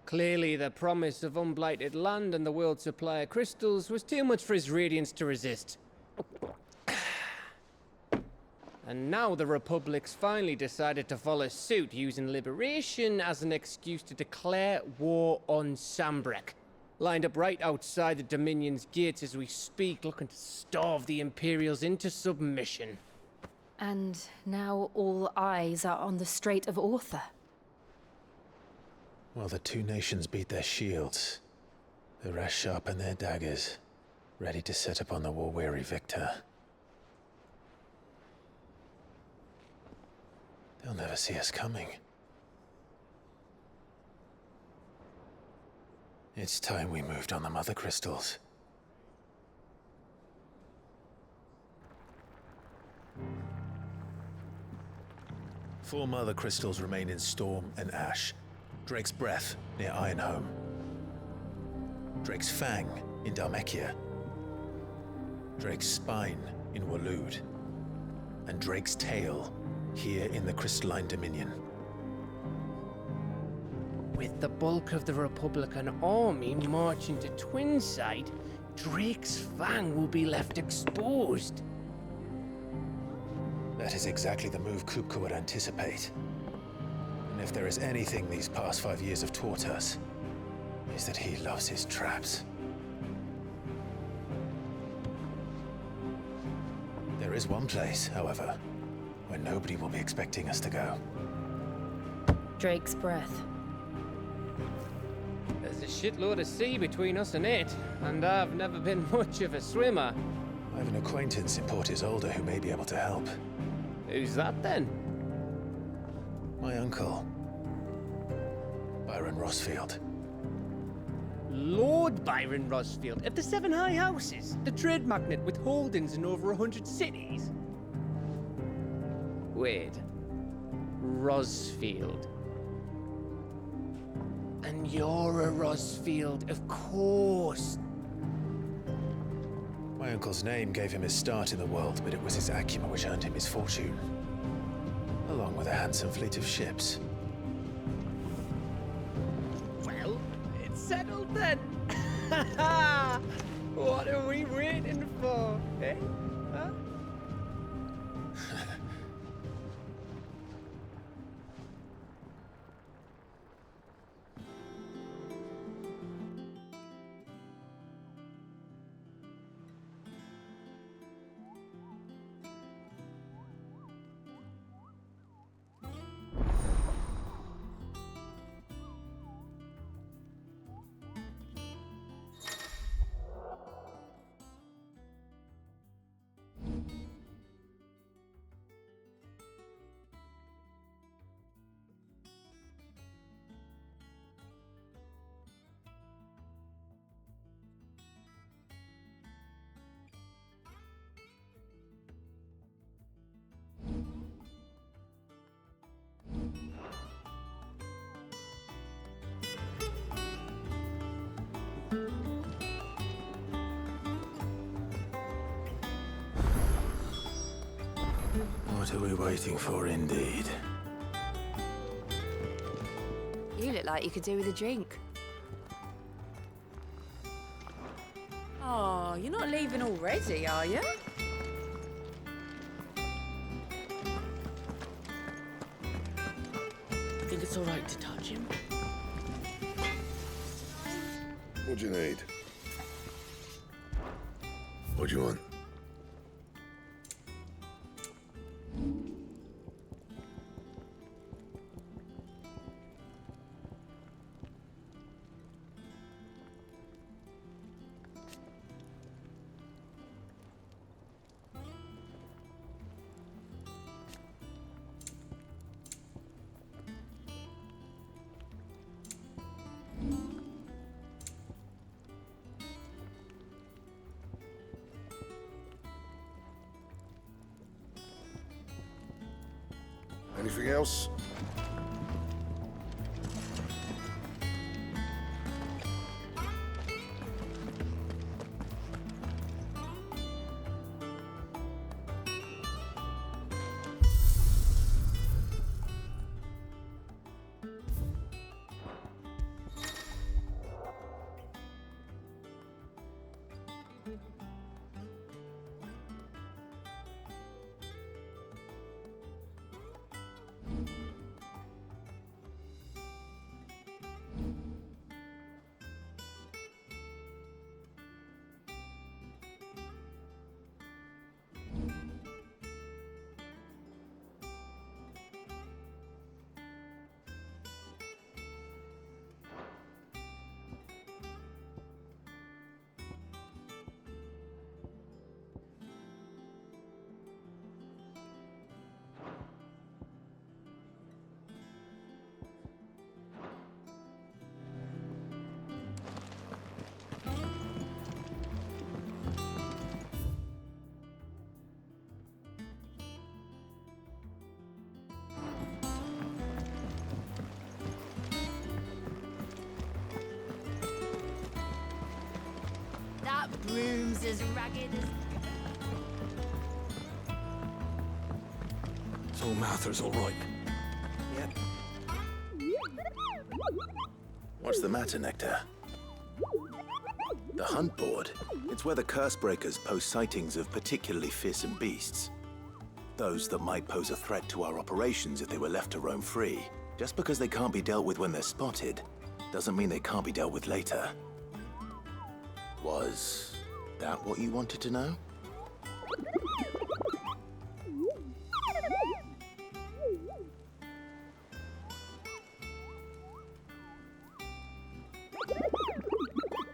Clearly, the promise of unblighted land and the world's supply of crystals was too much for his radiance to resist. And now the Republic's finally decided to follow suit, using liberation as an excuse to declare war on Sambrek. Lined up right outside the Dominion's gates as we speak, looking to starve the Imperials into submission. And now all eyes are on the Strait of Author. While the two nations beat their shields, the rest sharpen their daggers, ready to set upon the war-weary victor. They'll never see us coming. It's time we moved on the Mother Crystals. Four Mother Crystals remain in Storm and Ash. Drake's Breath near Ironhome. Drake's Fang in Dhalmekia. Drake's Spine in Waloed. And Drake's Tail here in the Crystalline Dominion. With the bulk of the Republican army marching to Twinside, Drake's Fang will be left exposed. That is exactly the move Kupka would anticipate. And if there is anything these past 5 years have taught us, is that he loves his traps. There is one place, however, where nobody will be expecting us to go. Drake's Breath. There's a shitload of sea between us and it, and I've never been much of a swimmer. I have an acquaintance in Port Isolde who may be able to help. Who's that then? My uncle, Byron Rossfield. Lord Byron Rossfield of the Seven High Houses, the trade magnate with holdings in over 100 cities. Wait, Rossfield. And you're a Rossfield, of course. My uncle's name gave him his start in the world, but it was his acumen which earned him his fortune, along with a handsome fleet of ships. settled then. What are we waiting for, eh? Huh? What are we waiting for, indeed? You look like you could do with a drink. Oh, you're not leaving already, are you? I think it's all right to touch him. What do you need? What do you want? Anything else? That broom's as ragged as... So Mather's all right. Yep. What's the matter, Nectar? The hunt board? It's where the Cursebreakers post sightings of particularly fearsome beasts. Those that might pose a threat to our operations if they were left to roam free. Just because they can't be dealt with when they're spotted, doesn't mean they can't be dealt with later. Was that what you wanted to know?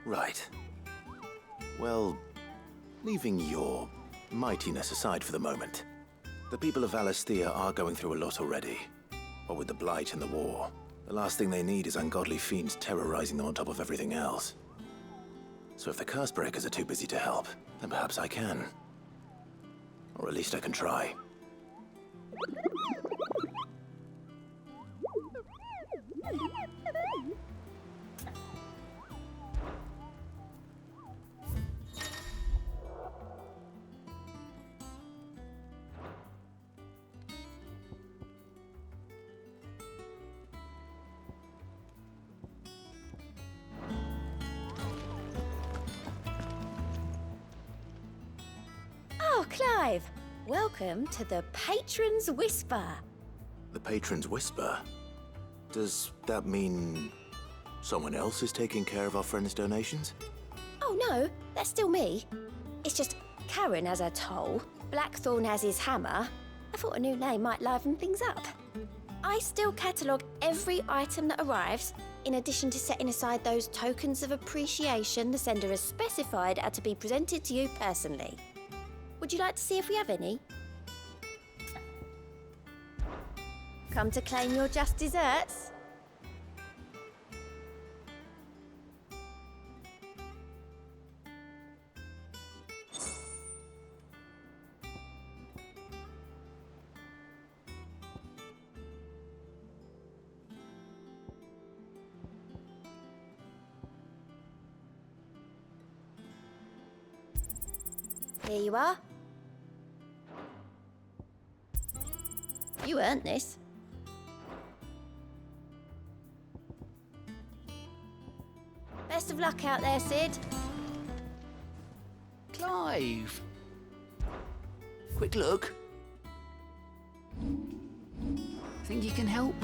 Right. Well, leaving your mightiness aside for the moment, the people of Valisthea are going through a lot already. What with the Blight and the war, the last thing they need is ungodly fiends terrorizing them on top of everything else. So if the Cursebreakers are too busy to help, then perhaps I can. Or at least I can try. Clive. Welcome to the Patron's Whisper. The Patron's Whisper? Does that mean someone else is taking care of our friend's donations? Oh no, that's still me. It's just Karen has her toll, Blackthorn has his hammer. I thought a new name might liven things up. I still catalogue every item that arrives, in addition to setting aside those tokens of appreciation the sender has specified are to be presented to you personally. Would you like to see if we have any? Come to claim your just desserts? Here you are. You earned this. Best of luck out there, Sid. Clive! Quick look. Think you can help?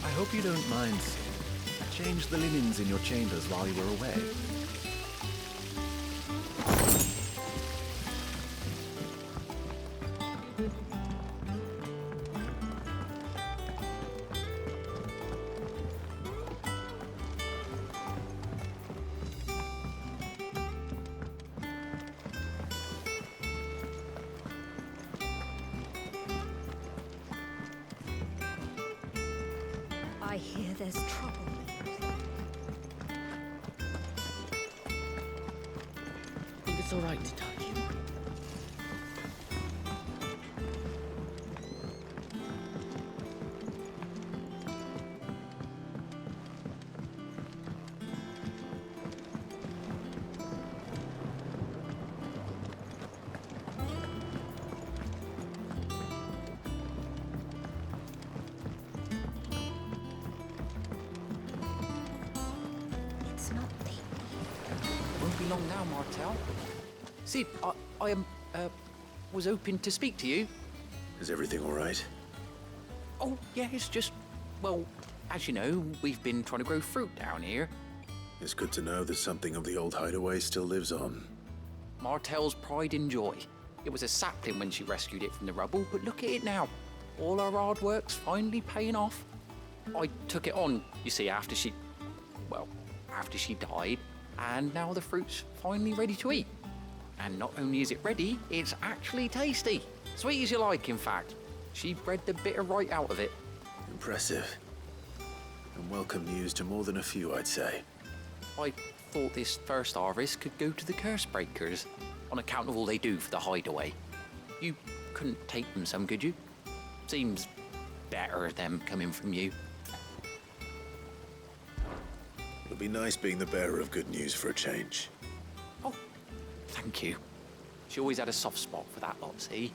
I hope you don't mind, Sid. I changed the linens in your chambers while you were away. I hear there's trouble. Think it's all right to touch. It's not the... Won't be long now, Martel. Sid, I was hoping to speak to you. Is everything all right? Oh, yeah, it's just, well, as you know, we've been trying to grow fruit down here. It's good to know that something of the old hideaway still lives on. Martel's pride and joy. It was a sapling when she rescued it from the rubble, but look at it now. All our hard work's finally paying off. I took it on, you see, after she died, and now the fruit's finally ready to eat. And not only is it ready, it's actually tasty. Sweet as you like, in fact. She bred the bitter right out of it. Impressive. And welcome news to more than a few, I'd say. I thought this first harvest could go to the curse breakers, on account of all they do for the hideaway. You couldn't take them some, could you? Seems better them coming from you. It'll be nice being the bearer of good news for a change. Thank you. She always had a soft spot for that lot, see?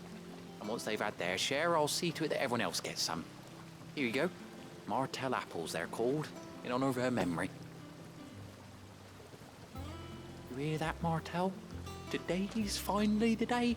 And once they've had their share, I'll see to it that everyone else gets some. Here you go. Martel apples, they're called, in honor of her memory. You hear that, Martel? Today's finally the day.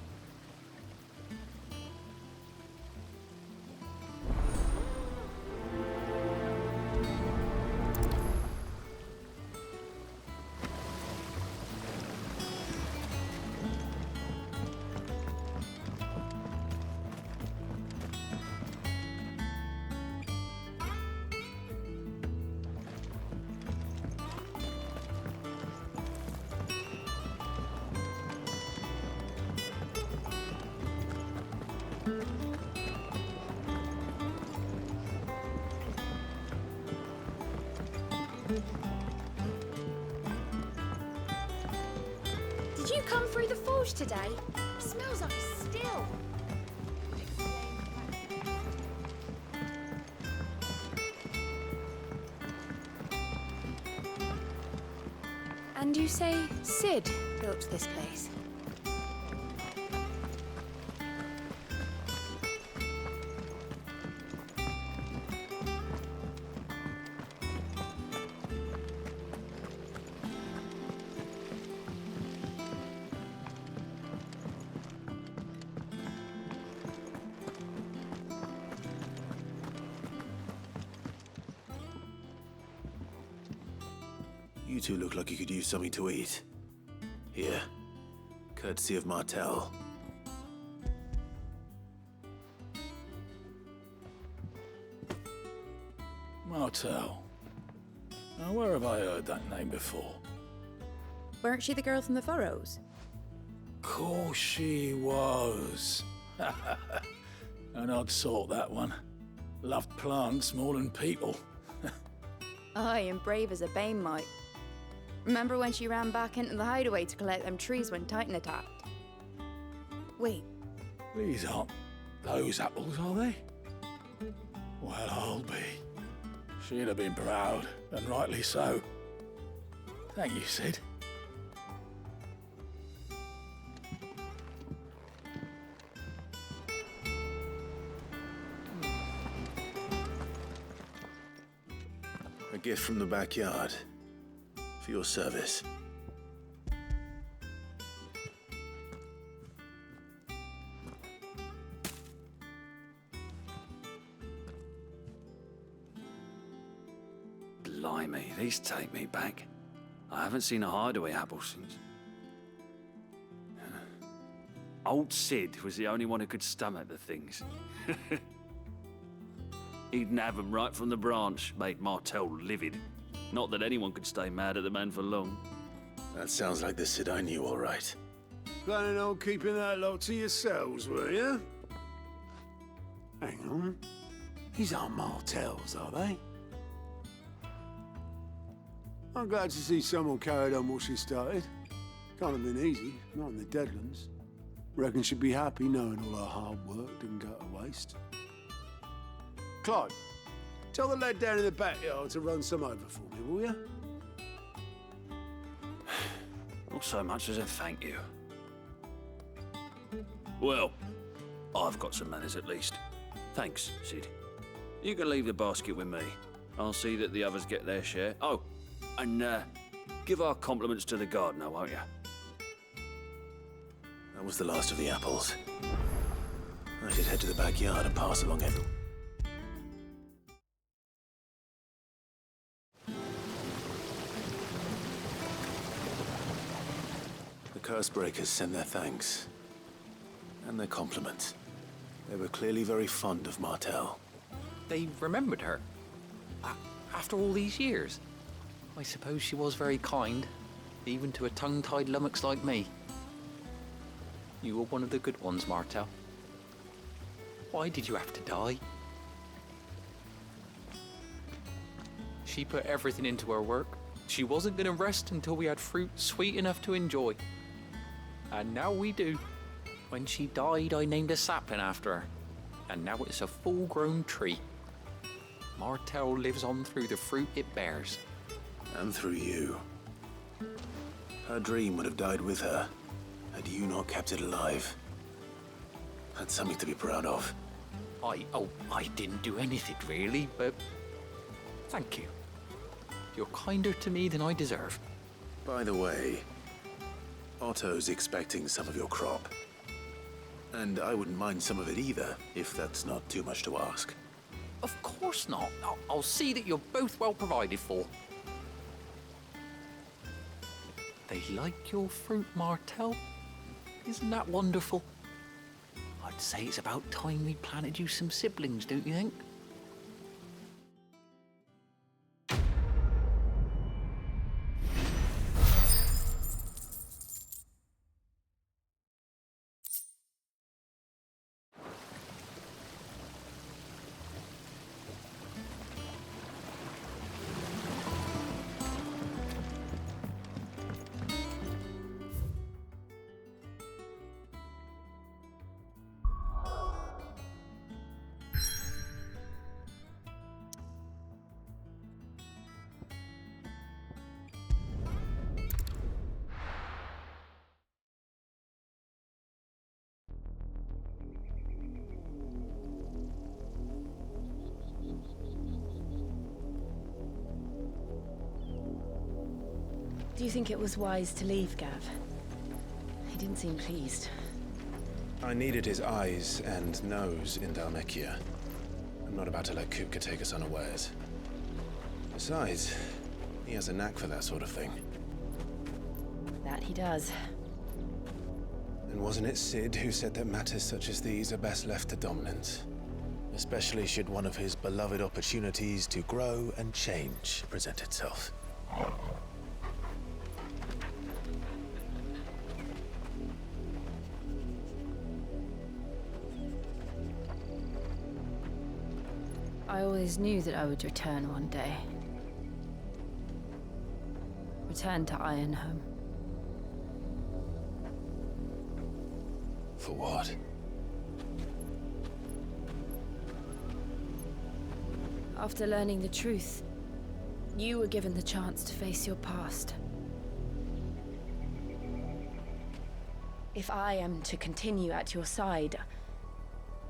Did you come through the forge today? It smells like still. And you say Sid built this place? two look like you could use something to eat. Here, courtesy of Martel. Martel. Now, where have I heard that name before? Weren't she the girl from the Furrows? Course she was. An odd sort, that one. Loved plants more than people. Aye, and brave as a bane might. Remember when she ran back into the hideaway to collect them trees when Titan attacked? Wait, These aren't those apples, are they? Well, I'll be. She'd have been proud, and rightly so. Thank you, Sid. A gift from the backyard. For your service. Blimey, these take me back. I haven't seen a hideaway apple since. Old Sid was the only one who could stomach the things. He'd nab 'em right from the branch, made Martel livid. Not that anyone could stay mad at the man for long. That sounds like the Sid I knew, all right. Planning on keeping that lot to yourselves, were you? Hang on. These aren't Martels, are they? I'm glad to see someone carried on what she started. Can't have been easy, not in the Deadlands. Reckon she'd be happy knowing all her hard work didn't go to waste. Clive, tell the lad down in the backyard to run some over for me, will you? Not so much as a thank you. Well, I've got some manners at least. Thanks, Sid. You can leave the basket with me. I'll see that the others get their share. Oh, and give our compliments to the gardener, won't you? That was the last of the apples. I should head to the backyard and pass along every... The Cursebreakers send their thanks. And their compliments. They were clearly very fond of Martel. They remembered her. After all these years. I suppose she was very kind, even to a tongue-tied lummox like me. You were one of the good ones, Martel. Why did you have to die? She put everything into her work. She wasn't going to rest until we had fruit sweet enough to enjoy. And now we do. When she died, I named a sapling after her. And now it's a full-grown tree. Martel lives on through the fruit it bears. And through you. Her dream would have died with her, had you not kept it alive. That's something to be proud of. I didn't do anything really, but thank you. You're kinder to me than I deserve. By the way, Otto's expecting some of your crop. And I wouldn't mind some of it either, if that's not too much to ask. Of course not. I'll see that you're both well provided for. They like your fruit, Martel. Isn't that wonderful? I'd say it's about time we planted you some siblings, don't you think? Do you think it was wise to leave, Gav? He didn't seem pleased. I needed his eyes and nose in Dhalmekia. I'm not about to let Kupka take us unawares. Besides, He has a knack for that sort of thing. That he does. And wasn't it Sid who said that matters such as these are best left to dominance? Especially should one of his beloved opportunities to grow and change present itself. I always knew that I would return one day. Return to Ironhome. For what? After learning the truth, you were given the chance to face your past. If I am to continue at your side,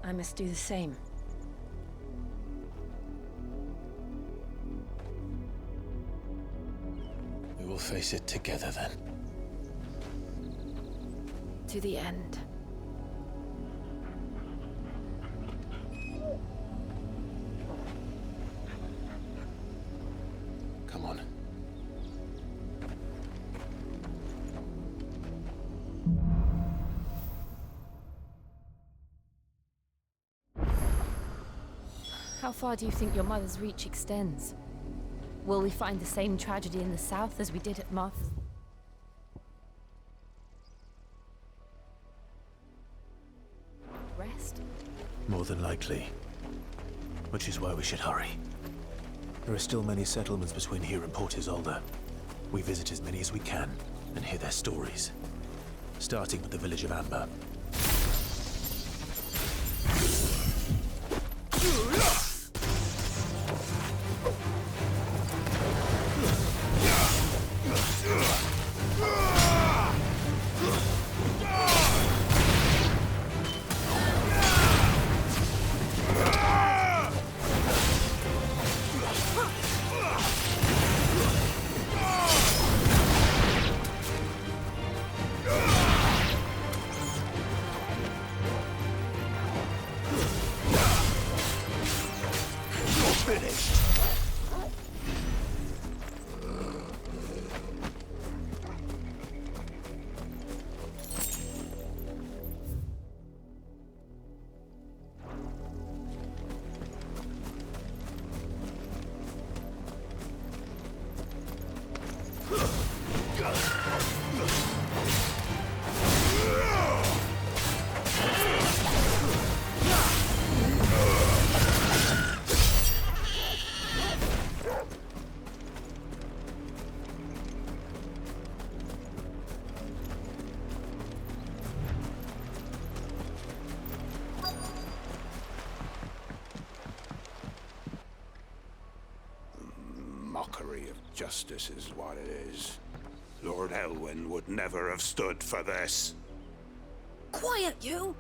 I must do the same. We will face it together then. To the end. Come on. How far do you think your mother's reach extends? Will we find the same tragedy in the south as we did at Martha's? Rest? More than likely. Which is why we should hurry. There are still many settlements between here and Port Isolde. We visit as many as we can and hear their stories. Starting with the village of Amber. Mockery of justice is what it is. Lord Elwyn would never have stood for this. Quiet, you!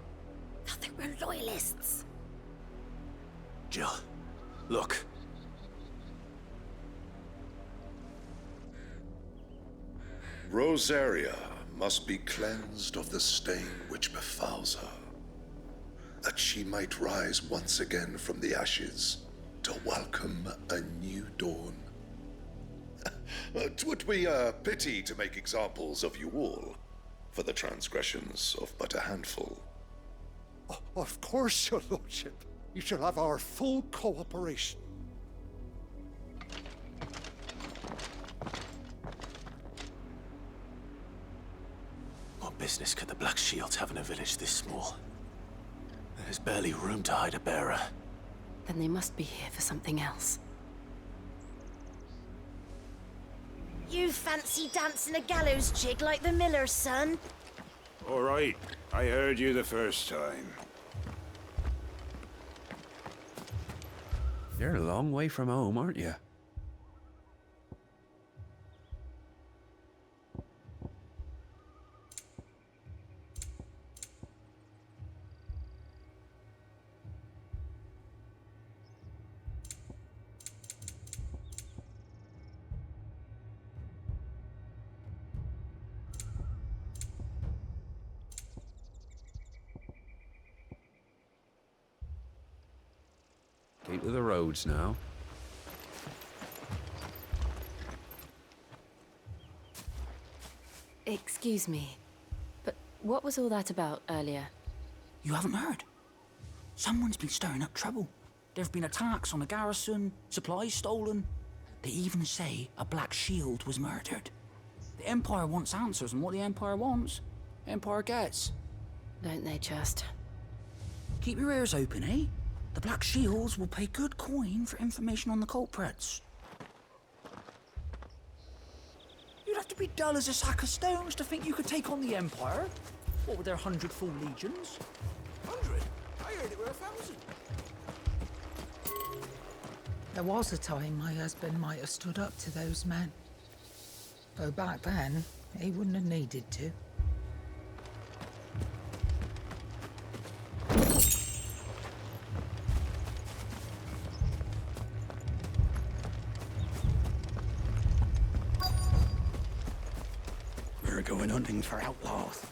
I think we're loyalists. Jill, look. Rosaria must be cleansed of the stain which befouls her, that she might rise once again from the ashes to welcome a new dawn. 'Twould be a pity to make examples of you all, for the transgressions of but a handful. Of course, your lordship. You shall have our full cooperation. What business could the Black Shields have in a village this small? There's barely room to hide a bearer. Then they must be here for something else. You fancy dancing a gallows jig like the miller's son? All right, I heard you the first time. You're a long way from home, aren't you? Keep to the roads now. Excuse me, but what was all that about earlier? You haven't heard? Someone's been stirring up trouble. There have been attacks on the garrison, supplies stolen. They even say a Black Shield was murdered. The Empire wants answers, and what the Empire wants, Empire gets. Don't they just? Keep your ears open, eh? The Black Shields will pay good coin for information on the culprits. You'd have to be dull as a sack of stones to think you could take on the Empire. What with their 100 full legions? 100? I heard it were 1,000. There was a time my husband might have stood up to those men. Though back then, he wouldn't have needed to. We're going hunting for outlaws.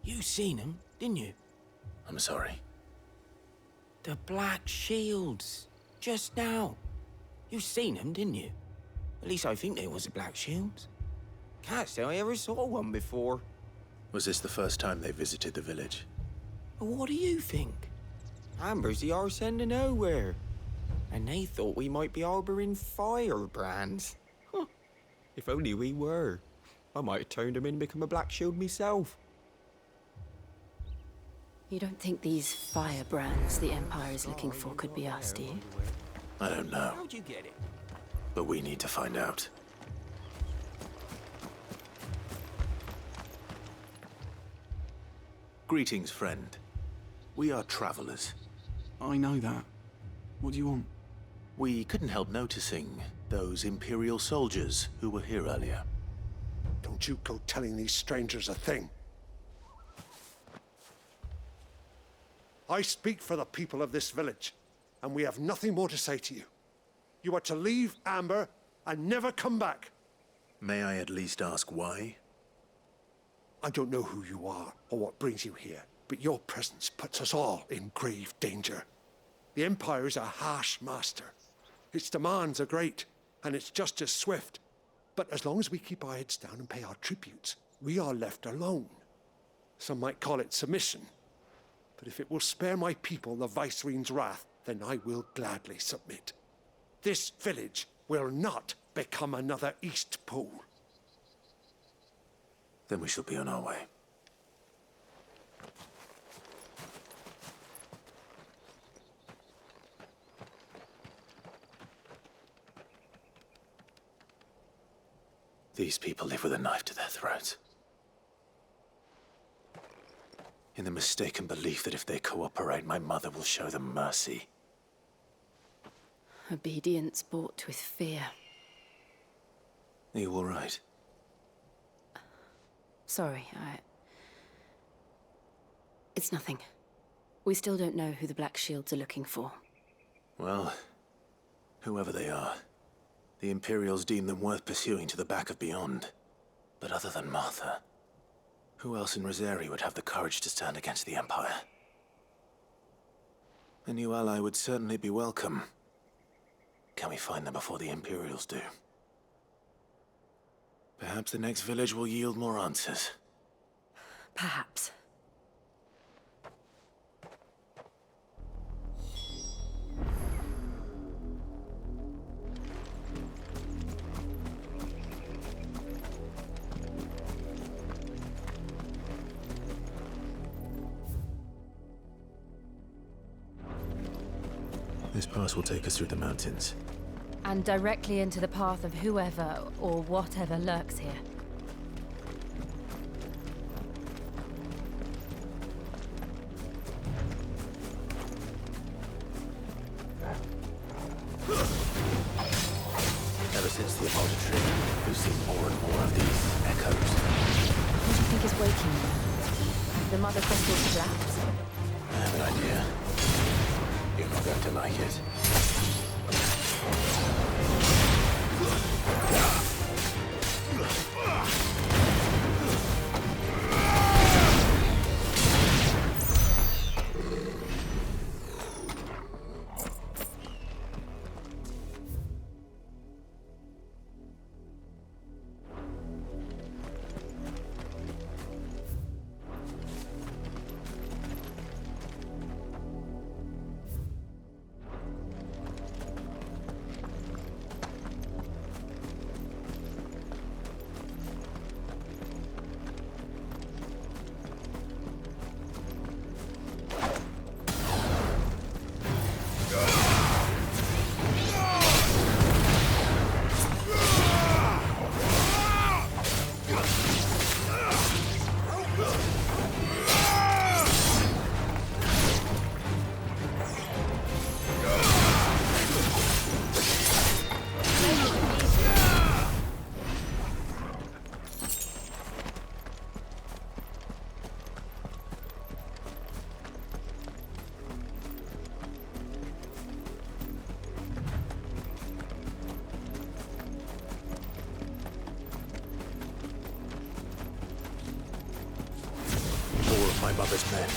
You seen him, didn't you? I'm sorry. The Black Shields. Just now. You seen them, didn't you? At least I think they was the Black Shields. Can't say I ever saw one before. Was this the first time they visited the village? What do you think? Amber's the arse end of nowhere. And they thought we might be harbouring firebrands. Huh. If only we were. I might have turned them in and become a Black Shield myself. You don't think these firebrands the Empire is looking for could be us, do you? I don't know. How'd you get it? But we need to find out. Greetings, friend. We are travelers. I know that. What do you want? We couldn't help noticing those Imperial soldiers who were here earlier. Don't you go telling these strangers a thing. I speak for the people of this village, and we have nothing more to say to you. You are to leave Amber and never come back. May I at least ask why? I don't know who you are or what brings you here, but your presence puts us all in grave danger. The Empire is a harsh master. Its demands are great, and its justice swift. But as long as we keep our heads down and pay our tributes, we are left alone. Some might call it submission. But if it will spare my people the Viceroy's wrath, then I will gladly submit. This village will not become another East Pole. Then we shall be on our way. These people live with a knife to their throats. In the mistaken belief that if they cooperate, my mother will show them mercy. Obedience bought with fear. Are you all right? Sorry, It's nothing. We still don't know who the Black Shields are looking for. Well, whoever they are, the Imperials deem them worth pursuing to the back of beyond. But other than Martha, who else in Rosari would have the courage to stand against the Empire? A new ally would certainly be welcome. Can we find them before the Imperials do? Perhaps the next village will yield more answers. Perhaps. This pass will take us through the mountains. And directly into the path of whoever or whatever lurks here. Ever since the auditory, we've seen more and more of these echoes. What do you think is waking them? The mother crystal's collapse? I have an idea. You're not going to like it. mother's men.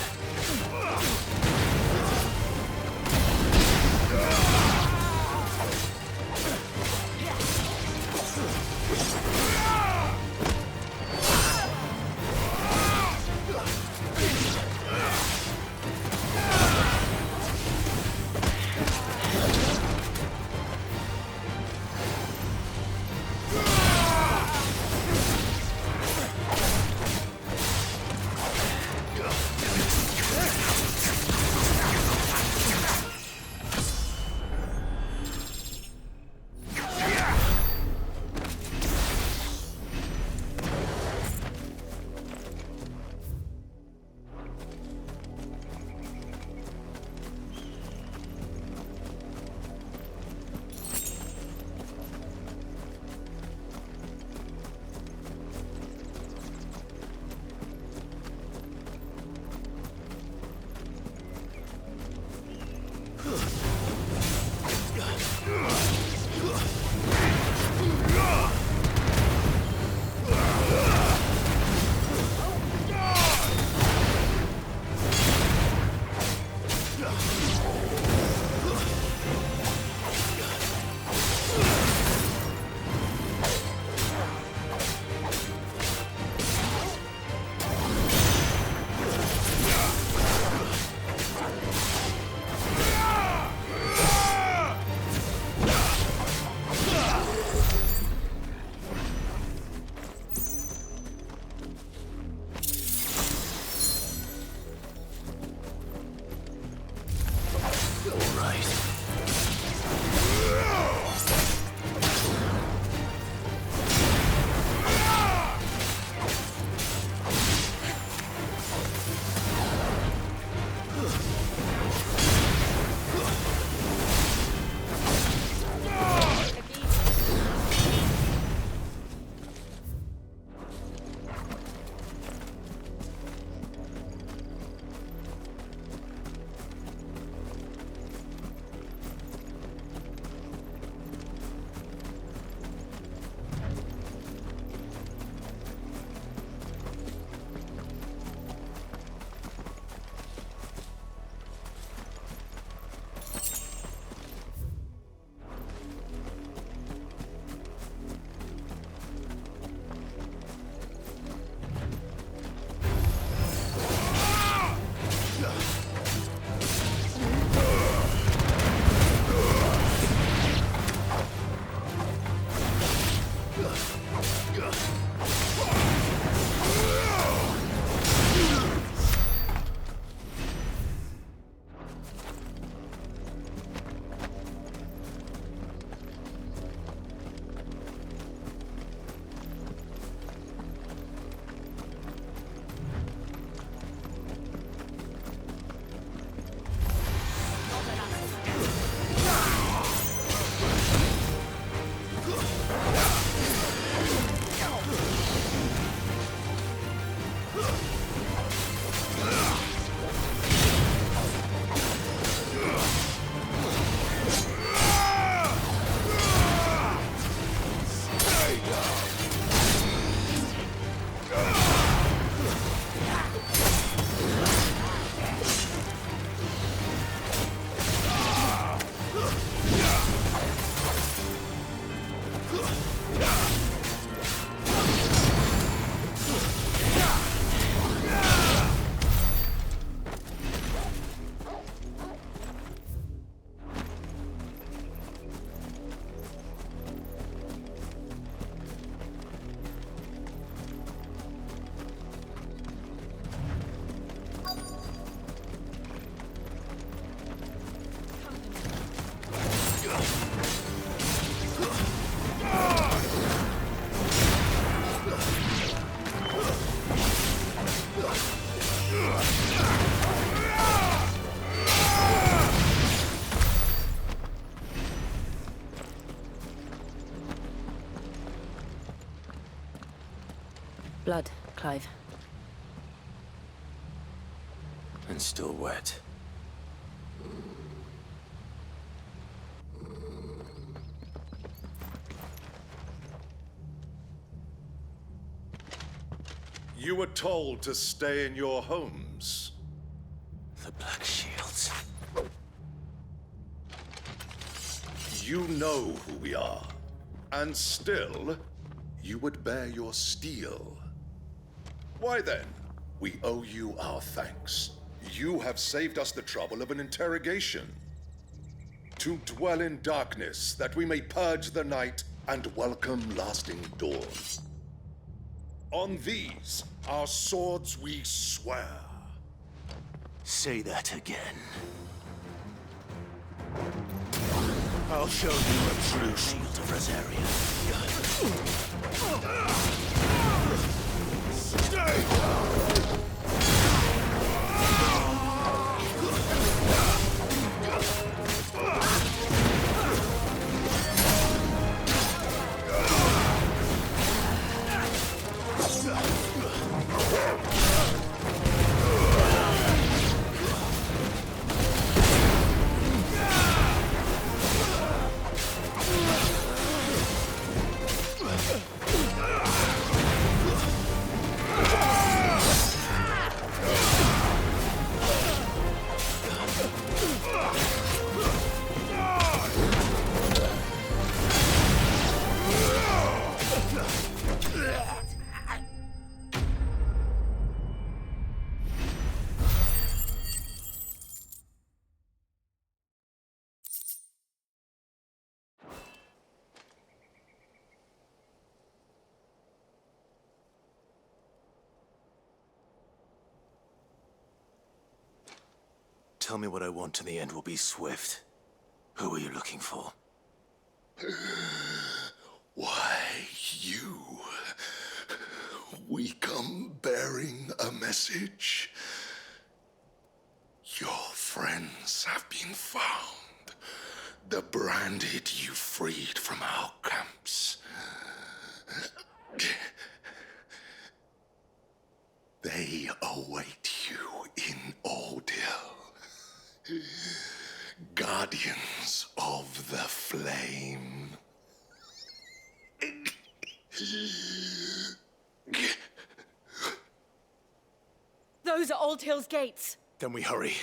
Blood, Clive. And still wet. You were told to stay in your homes. names. The Black Shields. You know who we are, and still, you would bear your steel. Why then, we owe you our thanks. You have saved us the trouble of an interrogation. To dwell in darkness, that we may purge the night and welcome lasting dawn. On these, our swords we swear. Say that again. I'll show you a true shield of Rosaria. Tell me what I want and the end will be swift. Who are you looking for? Why, you. We come bearing a message. Your friends have been found. The branded you freed from our camps. They await you in Ordeal. Guardians of the Flame. Those are Old Hill's gates. Then we hurry.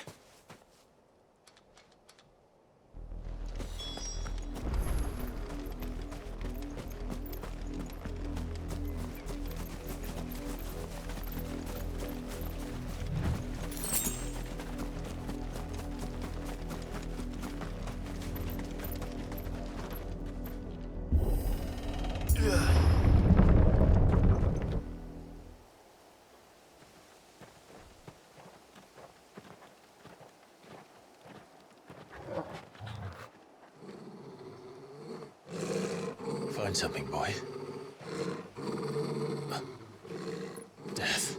Find something, boy. Death.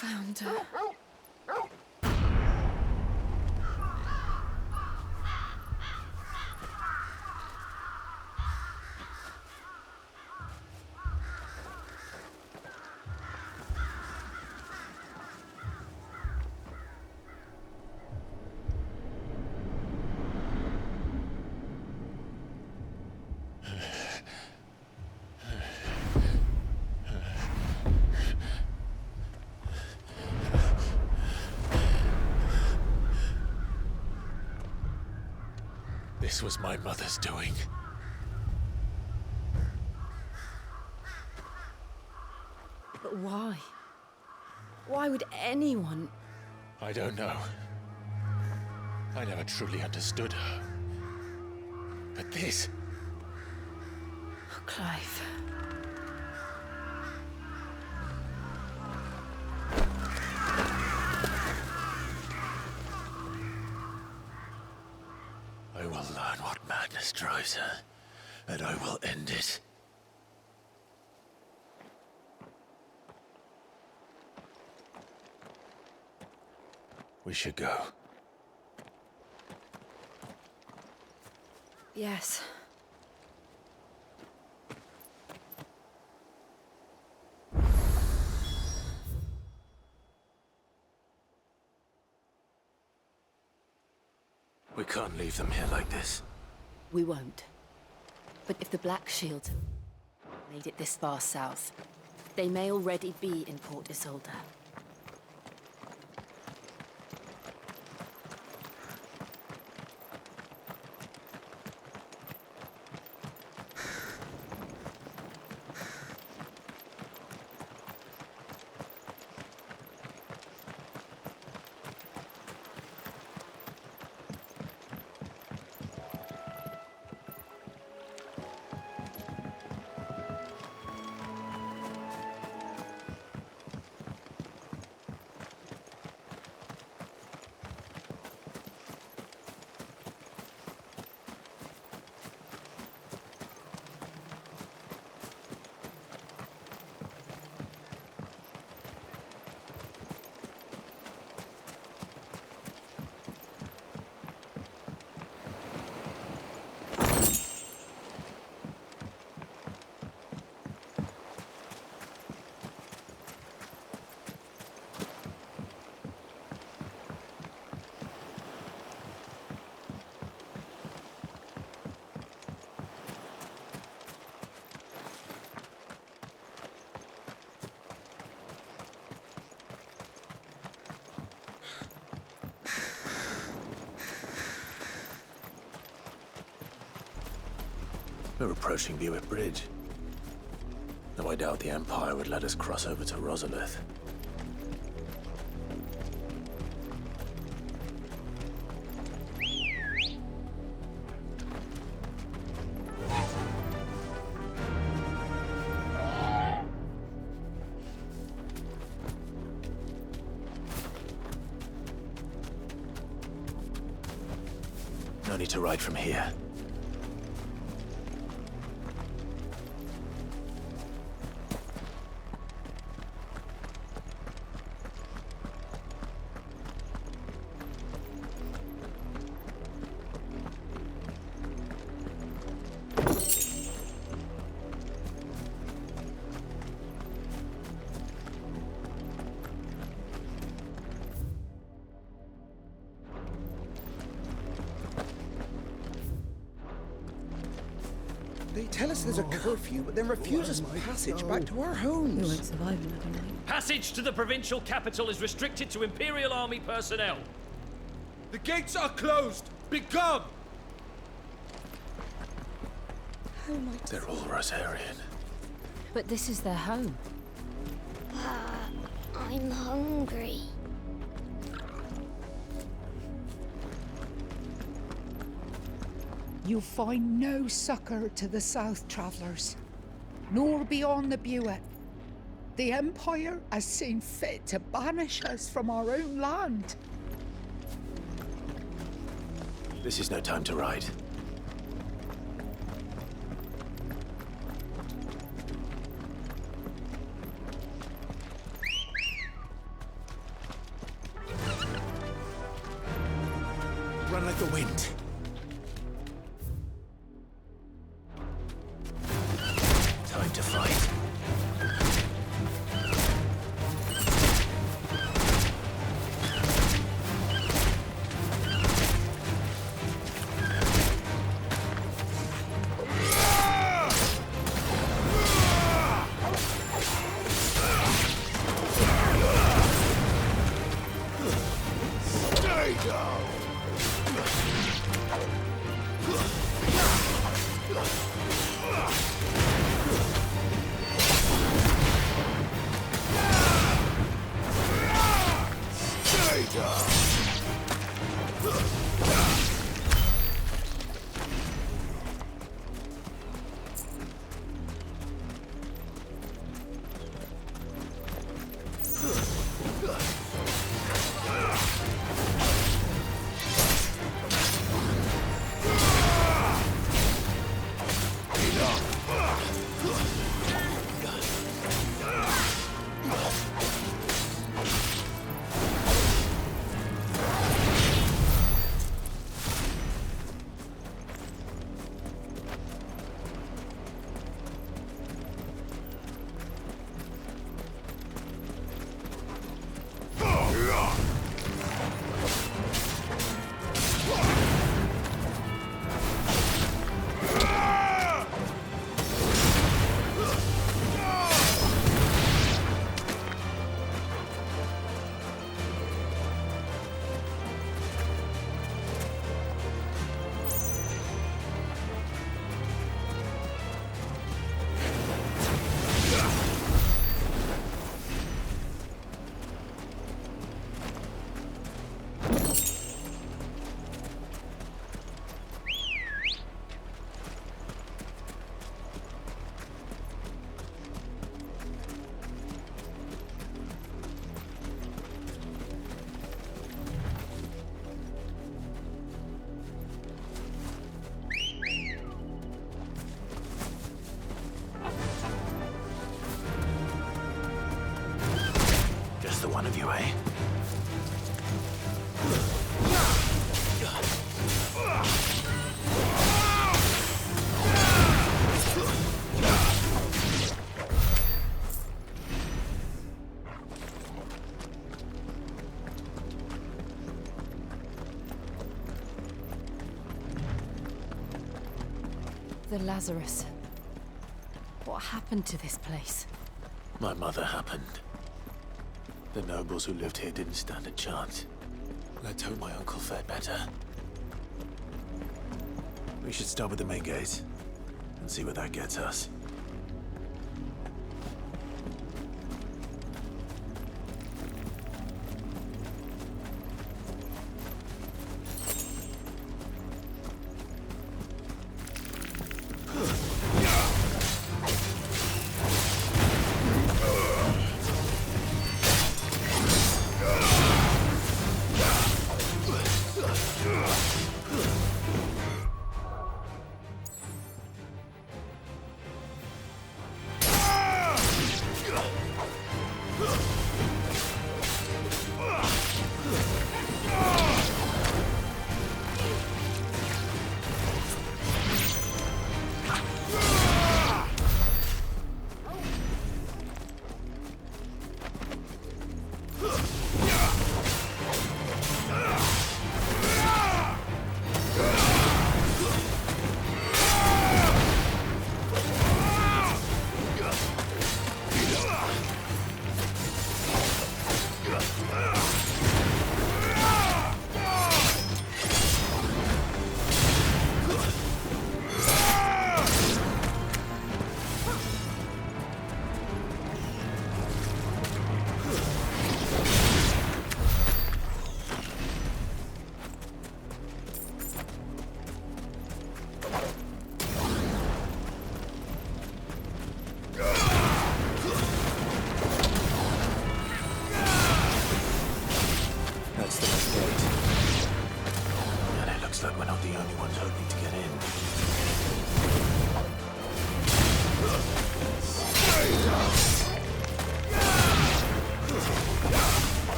Found her. This was my mother's doing. But why? Why would anyone? I don't know. I never truly understood her. But this... Oh, Clive. I will learn what madness drives her, and I will end it. We should go. Yes. We can't leave them here like this. We won't. But if the Black Shields made it this far south, they may already be in Port Isolde. We're approaching Buick Bridge. Though I doubt the Empire would let us cross over to Rosalith. No need to ride from here. They tell us there's a curfew, but then refuse us passage back to our homes. We won't survive another night. Passage to the provincial capital is restricted to Imperial Army personnel. The gates are closed! Begone! They're all Rosarian. But this is their home. I'm hungry. You'll find no succor to the south travellers, nor beyond the Buet. The Empire has seen fit to banish us from our own land. This is no time to ride. Run like the wind. Time to fight. Stay down! Stay down! Enough! The Lazarus. What happened to this place? My mother happened. The nobles who lived here didn't stand a chance. Let's hope my uncle fared better. We should start with the main gate and see where that gets us.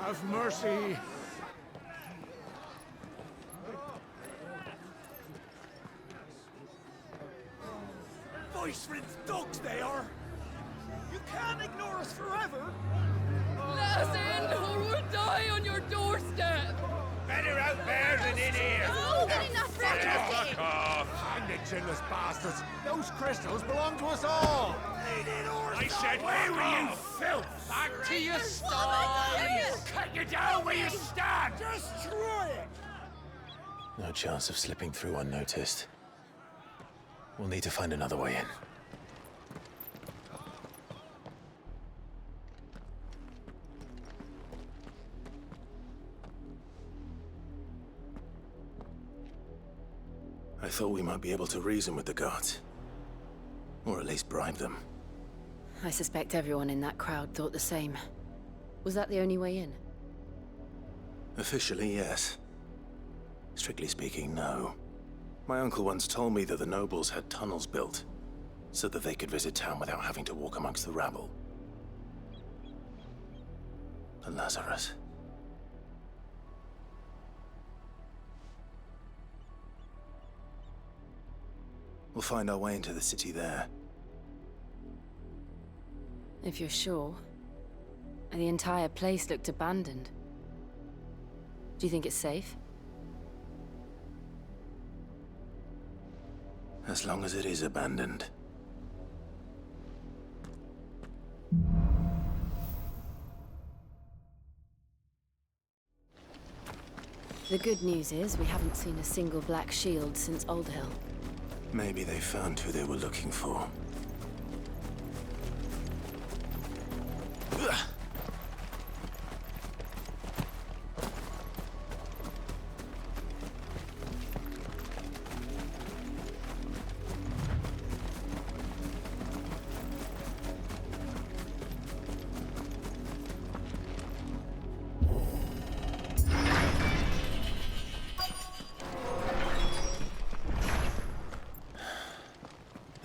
Have mercy. Voice-rinsed dogs they are! You can't ignore us forever! Let us in, or we'll die on your doorstep! Better out there than in here! Oh, get enough for Fuck off! Hang the chinless bastards! Those crystals belong to us all! I said, where were you, filth? Back to your sties! Cut you down where you stand! Destroy it! No chance of slipping through unnoticed. We'll need to find another way in. I thought we might be able to reason with the guards. Or at least bribe them. I suspect everyone in that crowd thought the same. Was that the only way in? Officially, yes. Strictly speaking, no. My uncle once told me that the nobles had tunnels built, so that they could visit town without having to walk amongst the rabble. The Lazarus. We'll find our way into the city there. If you're sure. The entire place looked abandoned. Do you think it's safe? As long as it is abandoned. The good news is we haven't seen a single black shield since Old Hill. Maybe they found who they were looking for.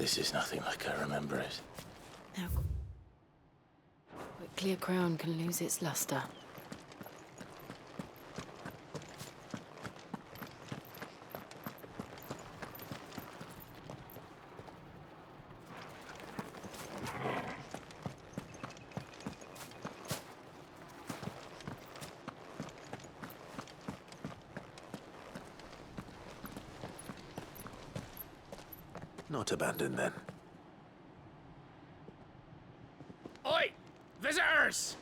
This is nothing like I remember it. How quickly a crown can lose its luster. Not abandoned, then. Oi! Visitors!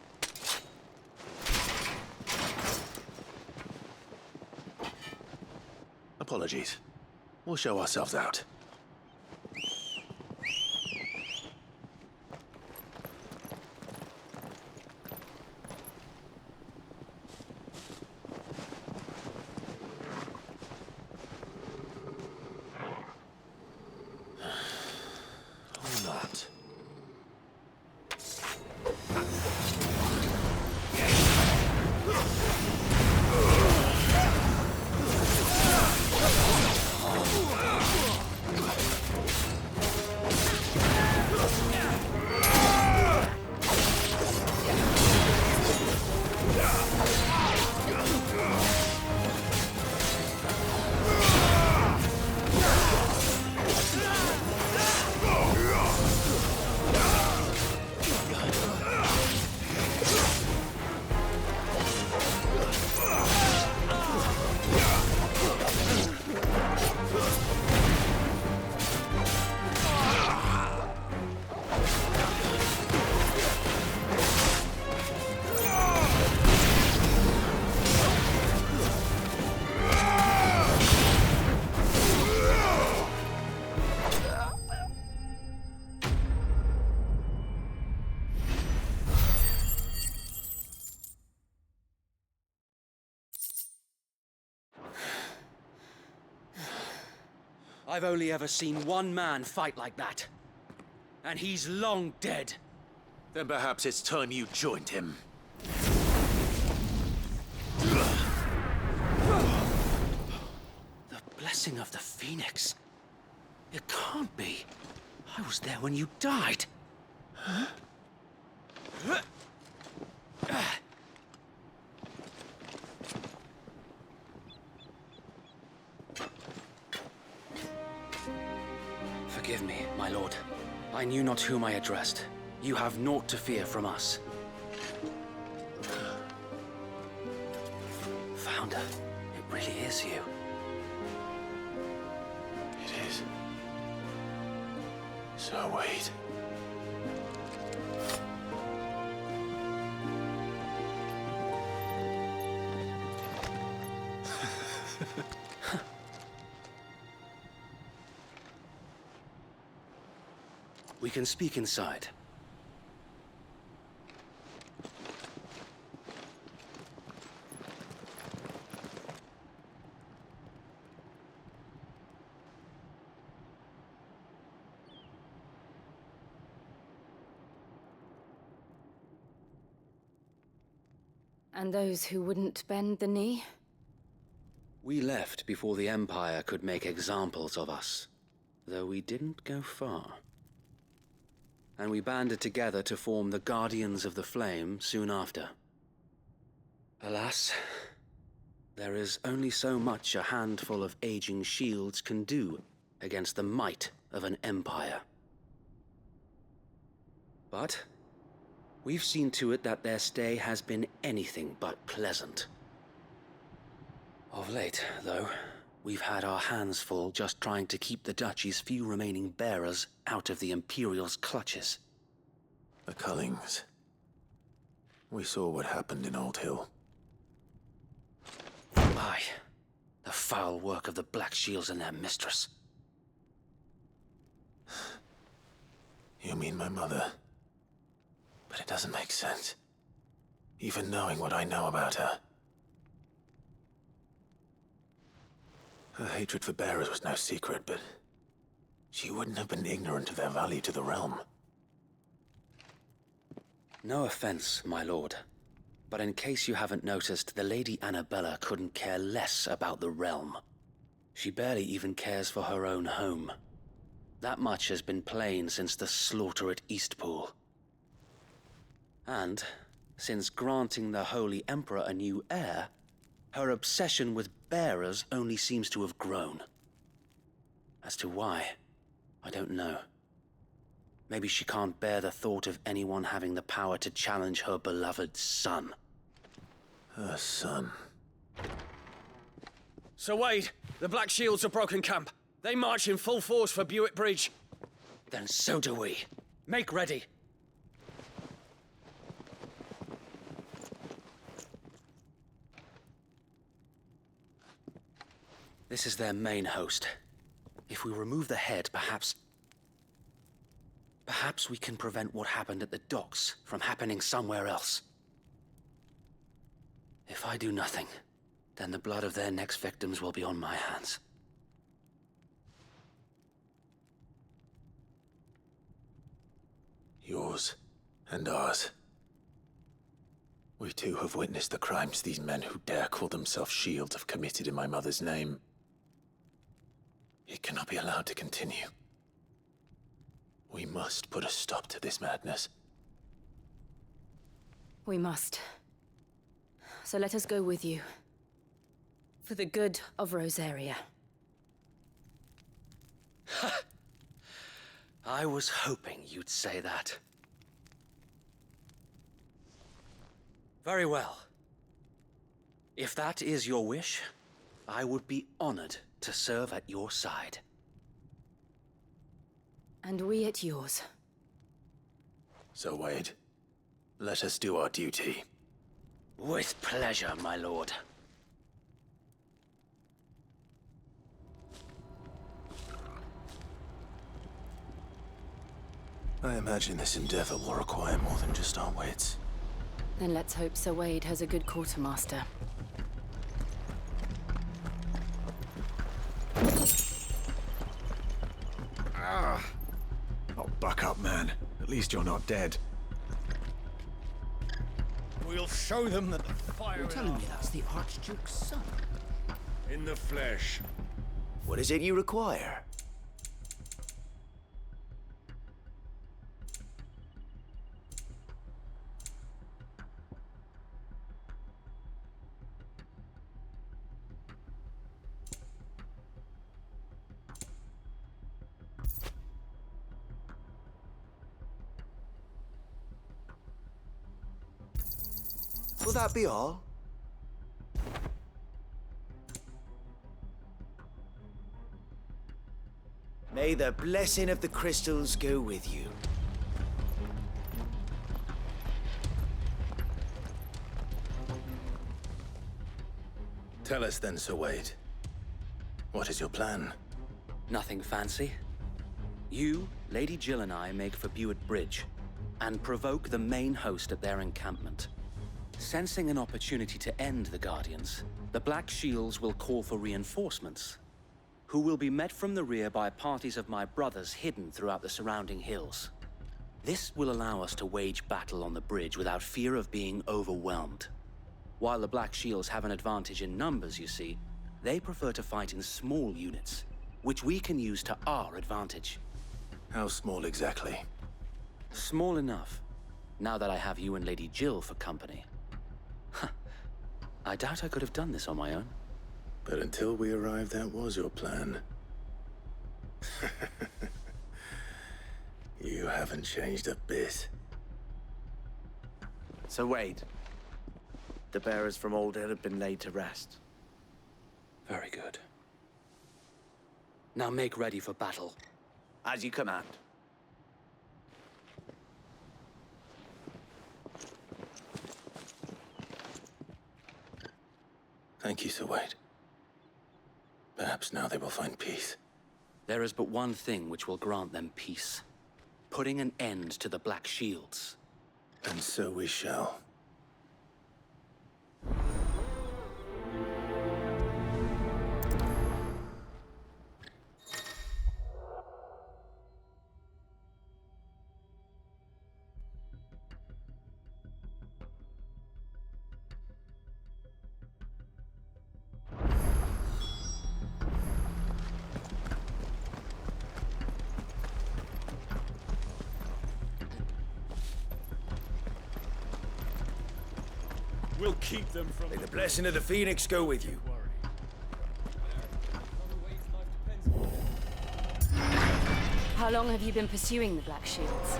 Apologies. We'll show ourselves out. Or not. I've only ever seen one man fight like that. And he's long dead. Then perhaps it's time you joined him. The blessing of the Phoenix. It can't be. I was there when you died. Huh? Forgive me, my lord. I knew not whom I addressed. You have naught to fear from us. Founder, it really is you. It is. So wait. We can speak inside. And those who wouldn't bend the knee? We left before the Empire could make examples of us, though we didn't go far. And we banded together to form the Guardians of the Flame soon after. Alas, there is only so much a handful of aging shields can do against the might of an empire. But we've seen to it that their stay has been anything but pleasant. Of late, though, we've had our hands full just trying to keep the Duchy's few remaining bearers out of the Imperial's clutches. The Cullings. We saw what happened in Old Hill. Aye. The foul work of the Black Shields and their mistress. You mean my mother? But it doesn't make sense. Even knowing what I know about her. Her hatred for bearers was no secret, but she wouldn't have been ignorant of their value to the realm. No offense, my lord, but in case you haven't noticed, the Lady Annabella couldn't care less about the realm. She barely even cares for her own home. That much has been plain since the slaughter at Eastpool. And, since granting the Holy Emperor a new heir, her obsession with bearers only seems to have grown. As to why, I don't know. Maybe she can't bear the thought of anyone having the power to challenge her beloved son. Her son. Sir Wade, the Black Shields have broken camp. They march in full force for Buick Bridge. Then so do we. Make ready. This is their main host. If we remove the head, perhaps we can prevent what happened at the docks from happening somewhere else. If I do nothing, then the blood of their next victims will be on my hands. Yours and ours. We too have witnessed the crimes these men who dare call themselves shields have committed in my mother's name. It cannot be allowed to continue. We must put a stop to this madness. We must. So let us go with you. For the good of Rosaria. I was hoping you'd say that. Very well. If that is your wish, I would be honored to serve at your side. And we at yours. So, Wade, let us do our duty. With pleasure, my lord. I imagine this endeavor will require more than just our wits. Then let's hope Sir Wade has a good quartermaster. Oh, buck up, man. At least you're not dead. We'll show them that the fire You're telling me that's the Archduke's son? in the flesh. What is it you require? Will that be all? May the blessing of the crystals go with you. Tell us then, Sir Wade. What is your plan? Nothing fancy. You, Lady Jill and I make for Buick Bridge and provoke the main host at their encampment. Sensing an opportunity to end the Guardians, the Black Shields will call for reinforcements, who will be met from the rear by parties of my brothers hidden throughout the surrounding hills. This will allow us to wage battle on the bridge without fear of being overwhelmed. While the Black Shields have an advantage in numbers, you see, they prefer to fight in small units, which we can use to our advantage. How small exactly? Small enough, now that I have you and Lady Jill for company. I doubt I could have done this on my own. But until we arrived, that was your plan. You haven't changed a bit. So Wade, the bearers from Alder have been laid to rest. Very good. Now make ready for battle. As you command. Thank you, Sir Wade. Perhaps now they will find peace. There is but one thing which will grant them peace. Putting an end to the Black Shields. And so we shall. We'll keep them from... May the blessing of the Phoenix go with you. How long have you been pursuing the Black Shields?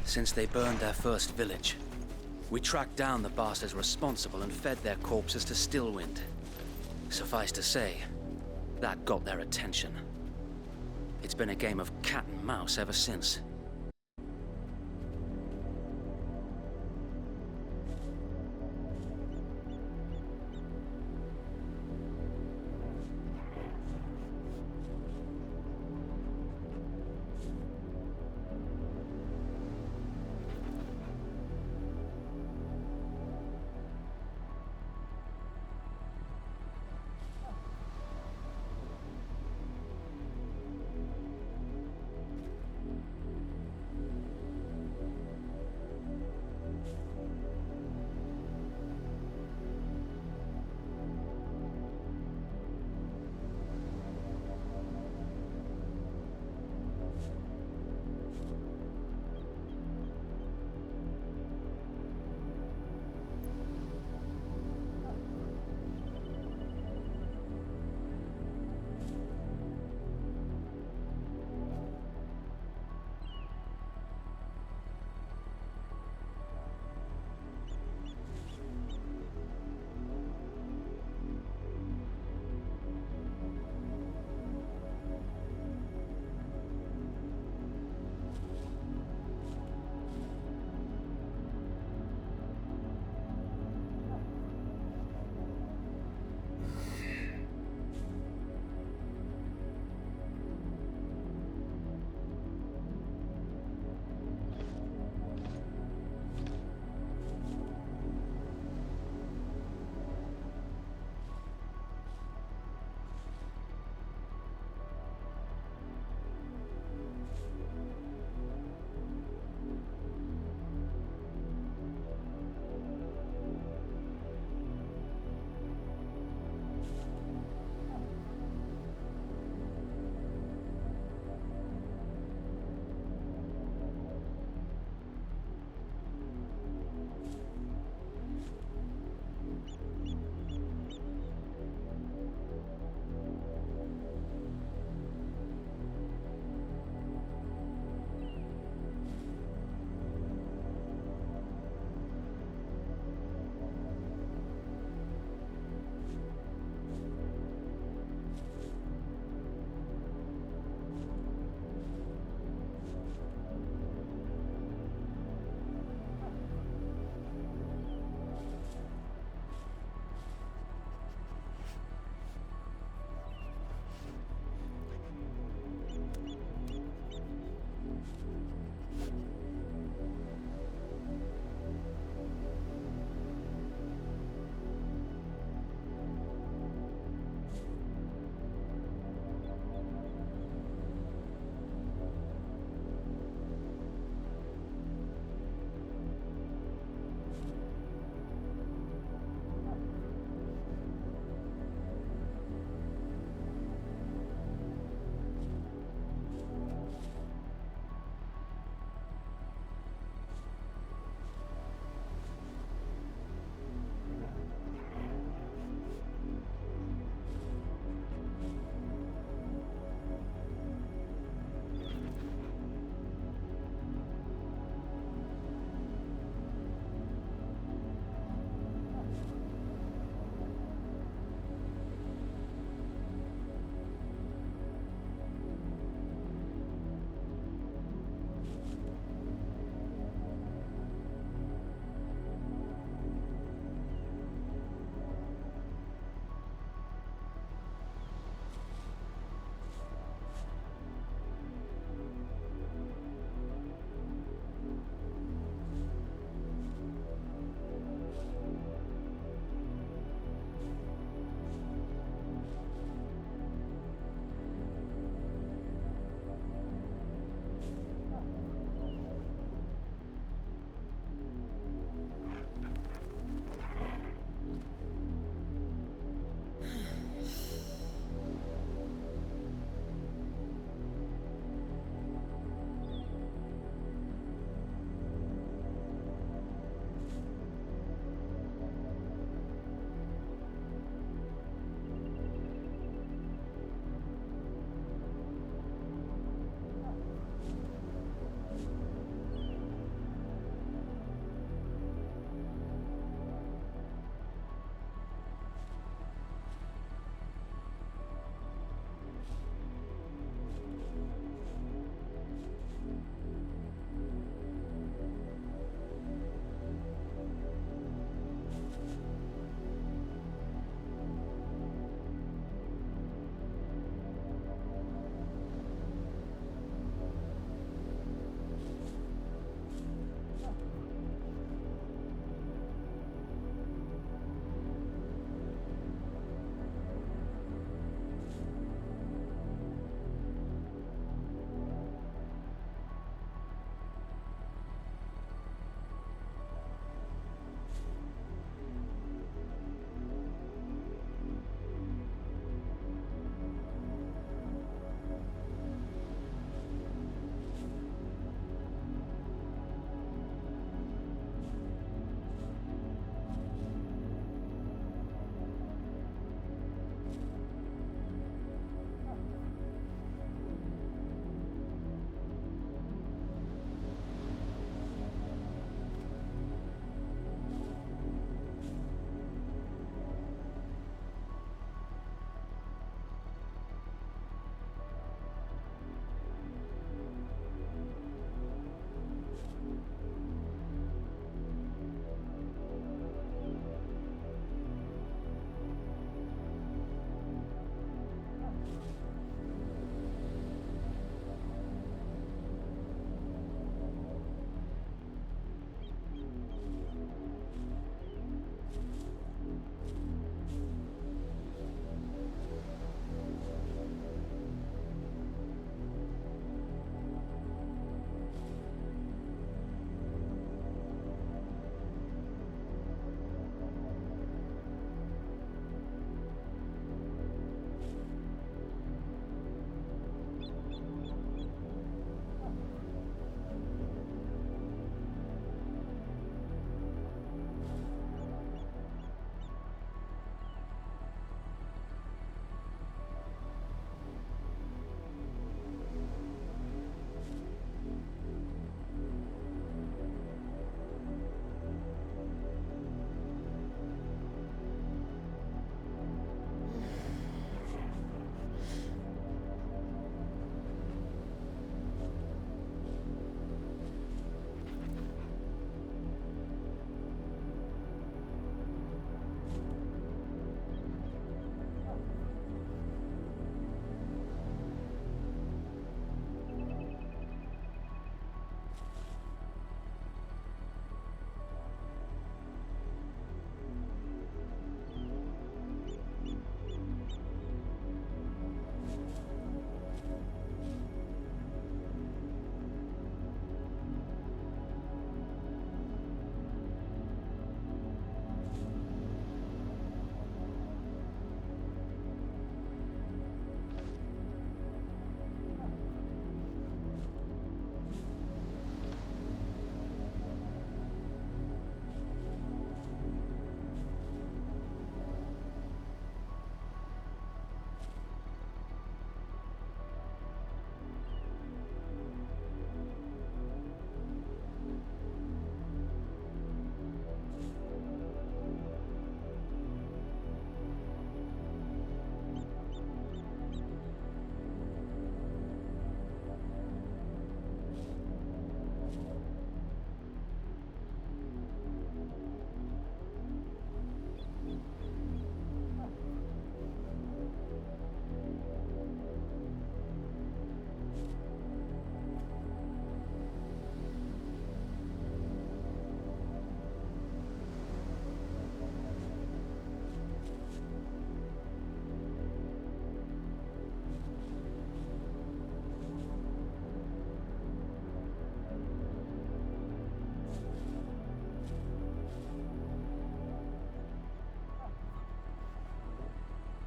Since they burned their first village. We tracked down the bastards responsible and fed their corpses to Stillwind. Suffice to say, that got their attention. It's been a game of cat and mouse ever since.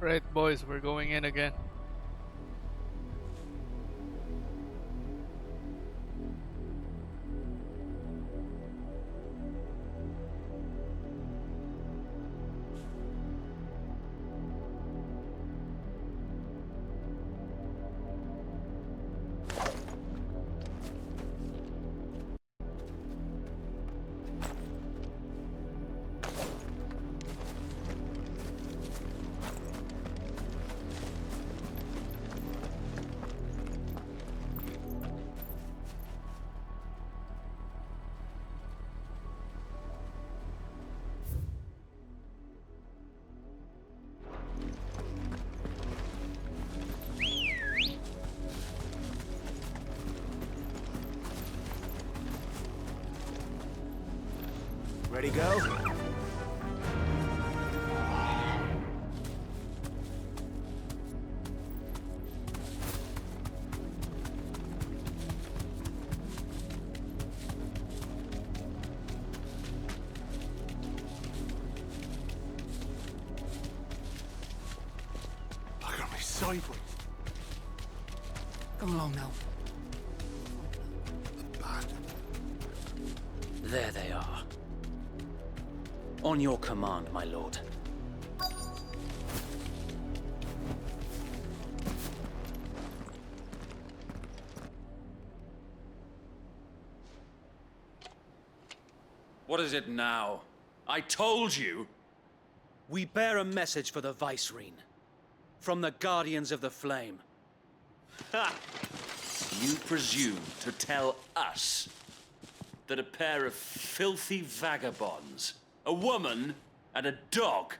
Right, boys, we're going in again. Ready, go? Look at me sideways. Come along now. There they are. On your command, my lord. What is it now? I told you! We bear a message for the Vicereine. From the Guardians of the Flame. Ha! You presume to tell us that a pair of filthy vagabonds, a woman and a dog,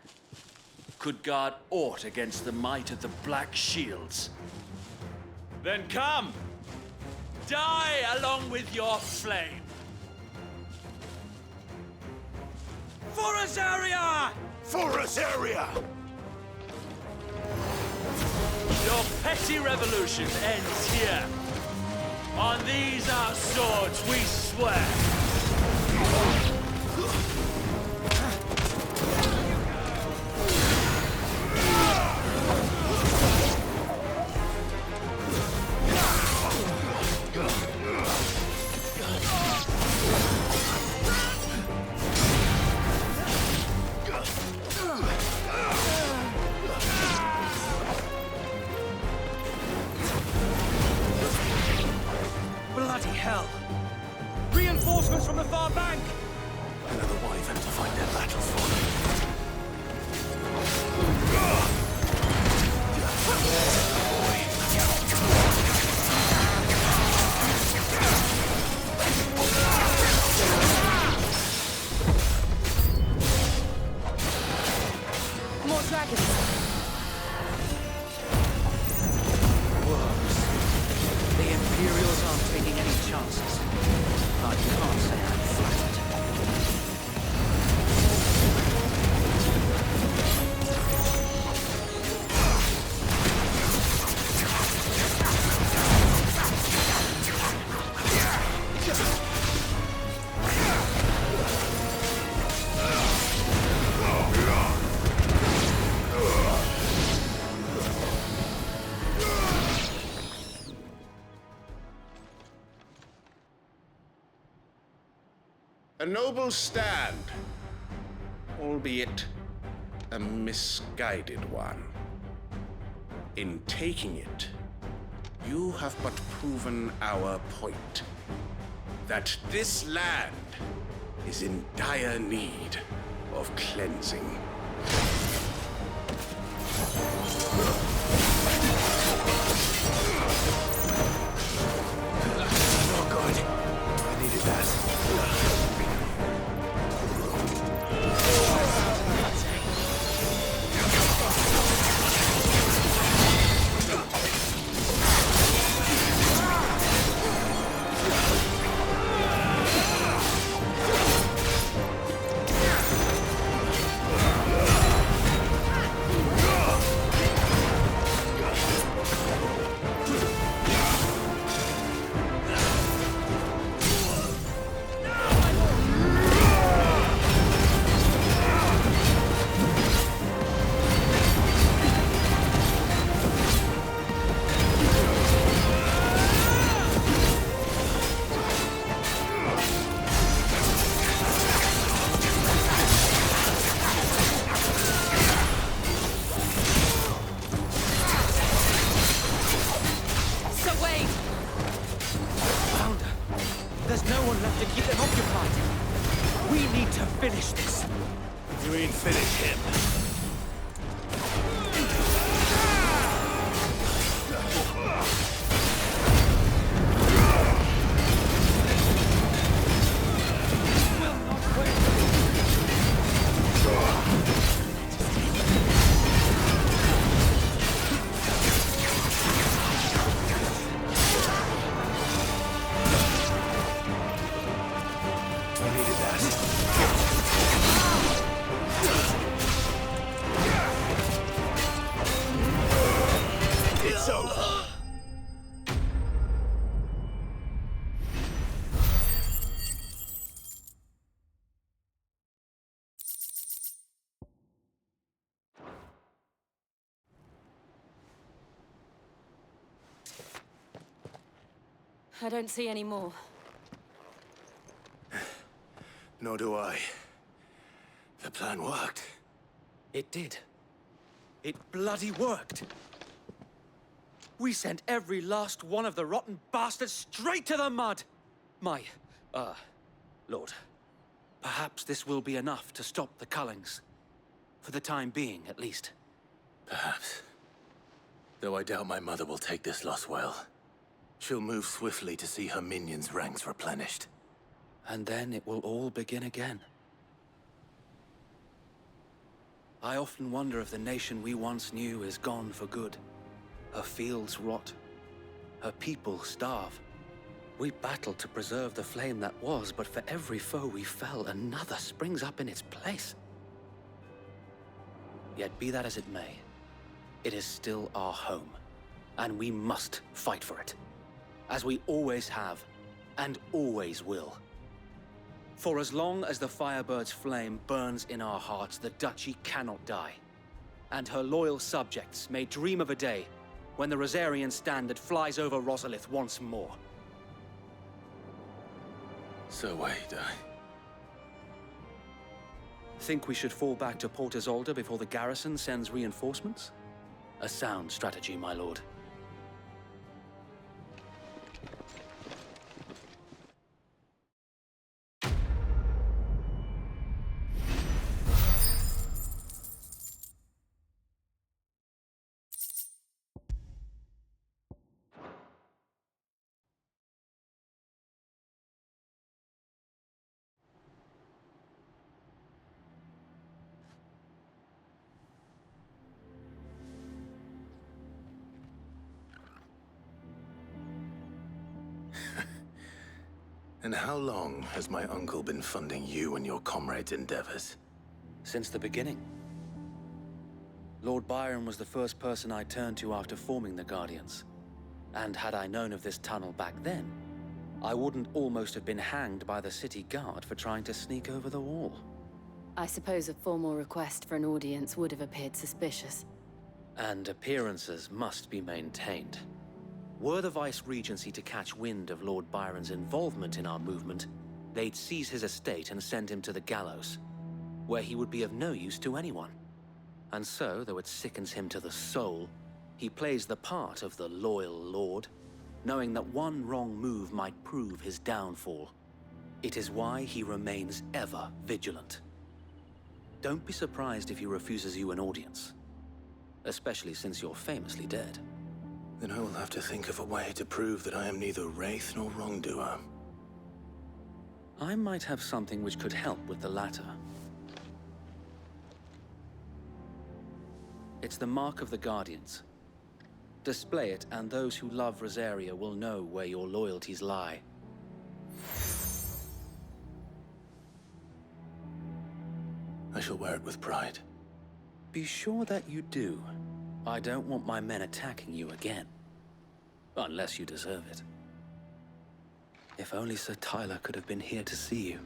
could guard aught against the might of the Black Shields? Then come! Die along with your flame! For Azaria! For Azaria! Your petty revolution ends here. On these our swords we swear. Bloody hell! Reinforcements from the far bank! Another wyvern to fight their battles for them. More dragons. Worms. The Imperials aren't taking any chances. I can't say I'm flattered. A noble stand, albeit a misguided one. In taking it, you have but proven our point, that this land is in dire need of cleansing. Oh, good. I needed that. finish this. You mean finish him? It's over. I don't see any more. Nor do I. The plan worked. It did. It bloody worked. We sent every last one of the rotten bastards straight to the mud! Lord, perhaps this will be enough to stop the Cullings. For the time being, at least. Perhaps. Though I doubt my mother will take this loss well. She'll move swiftly to see her minions' ranks replenished. And then it will all begin again. I often wonder if the nation we once knew is gone for good. Her fields rot. Her people starve. We battled to preserve the flame that was, but for every foe we fell, another springs up in its place. Yet be that as it may, it is still our home, and we must fight for it, as we always have, and always will. For as long as the Firebird's flame burns in our hearts, the Duchy cannot die, and her loyal subjects may dream of a day when the Rosarian standard flies over Rosalith once more. So wait, Think we should fall back to Port Isolde before the garrison sends reinforcements? A sound strategy, my lord. And how long has my uncle been funding you and your comrades' endeavors? Since the beginning. Lord Byron was the first person I turned to after forming the Guardians. And had I known of this tunnel back then, I wouldn't almost have been hanged by the city guard for trying to sneak over the wall. I suppose a formal request for an audience would have appeared suspicious. And appearances must be maintained. Were the Vice-Regency to catch wind of Lord Byron's involvement in our movement, they'd seize his estate and send him to the gallows, where he would be of no use to anyone. And so, though it sickens him to the soul, he plays the part of the loyal lord, knowing that one wrong move might prove his downfall. It is why he remains ever vigilant. Don't be surprised if he refuses you an audience, especially since you're famously dead. Then I will have to think of a way to prove that I am neither wraith nor wrongdoer. I might have something which could help with the latter. It's the mark of the Guardians. Display it, and those who love Rosaria will know where your loyalties lie. I shall wear it with pride. Be sure that you do. I don't want my men attacking you again. Unless you deserve it. If only Sir Tyler could have been here to see you.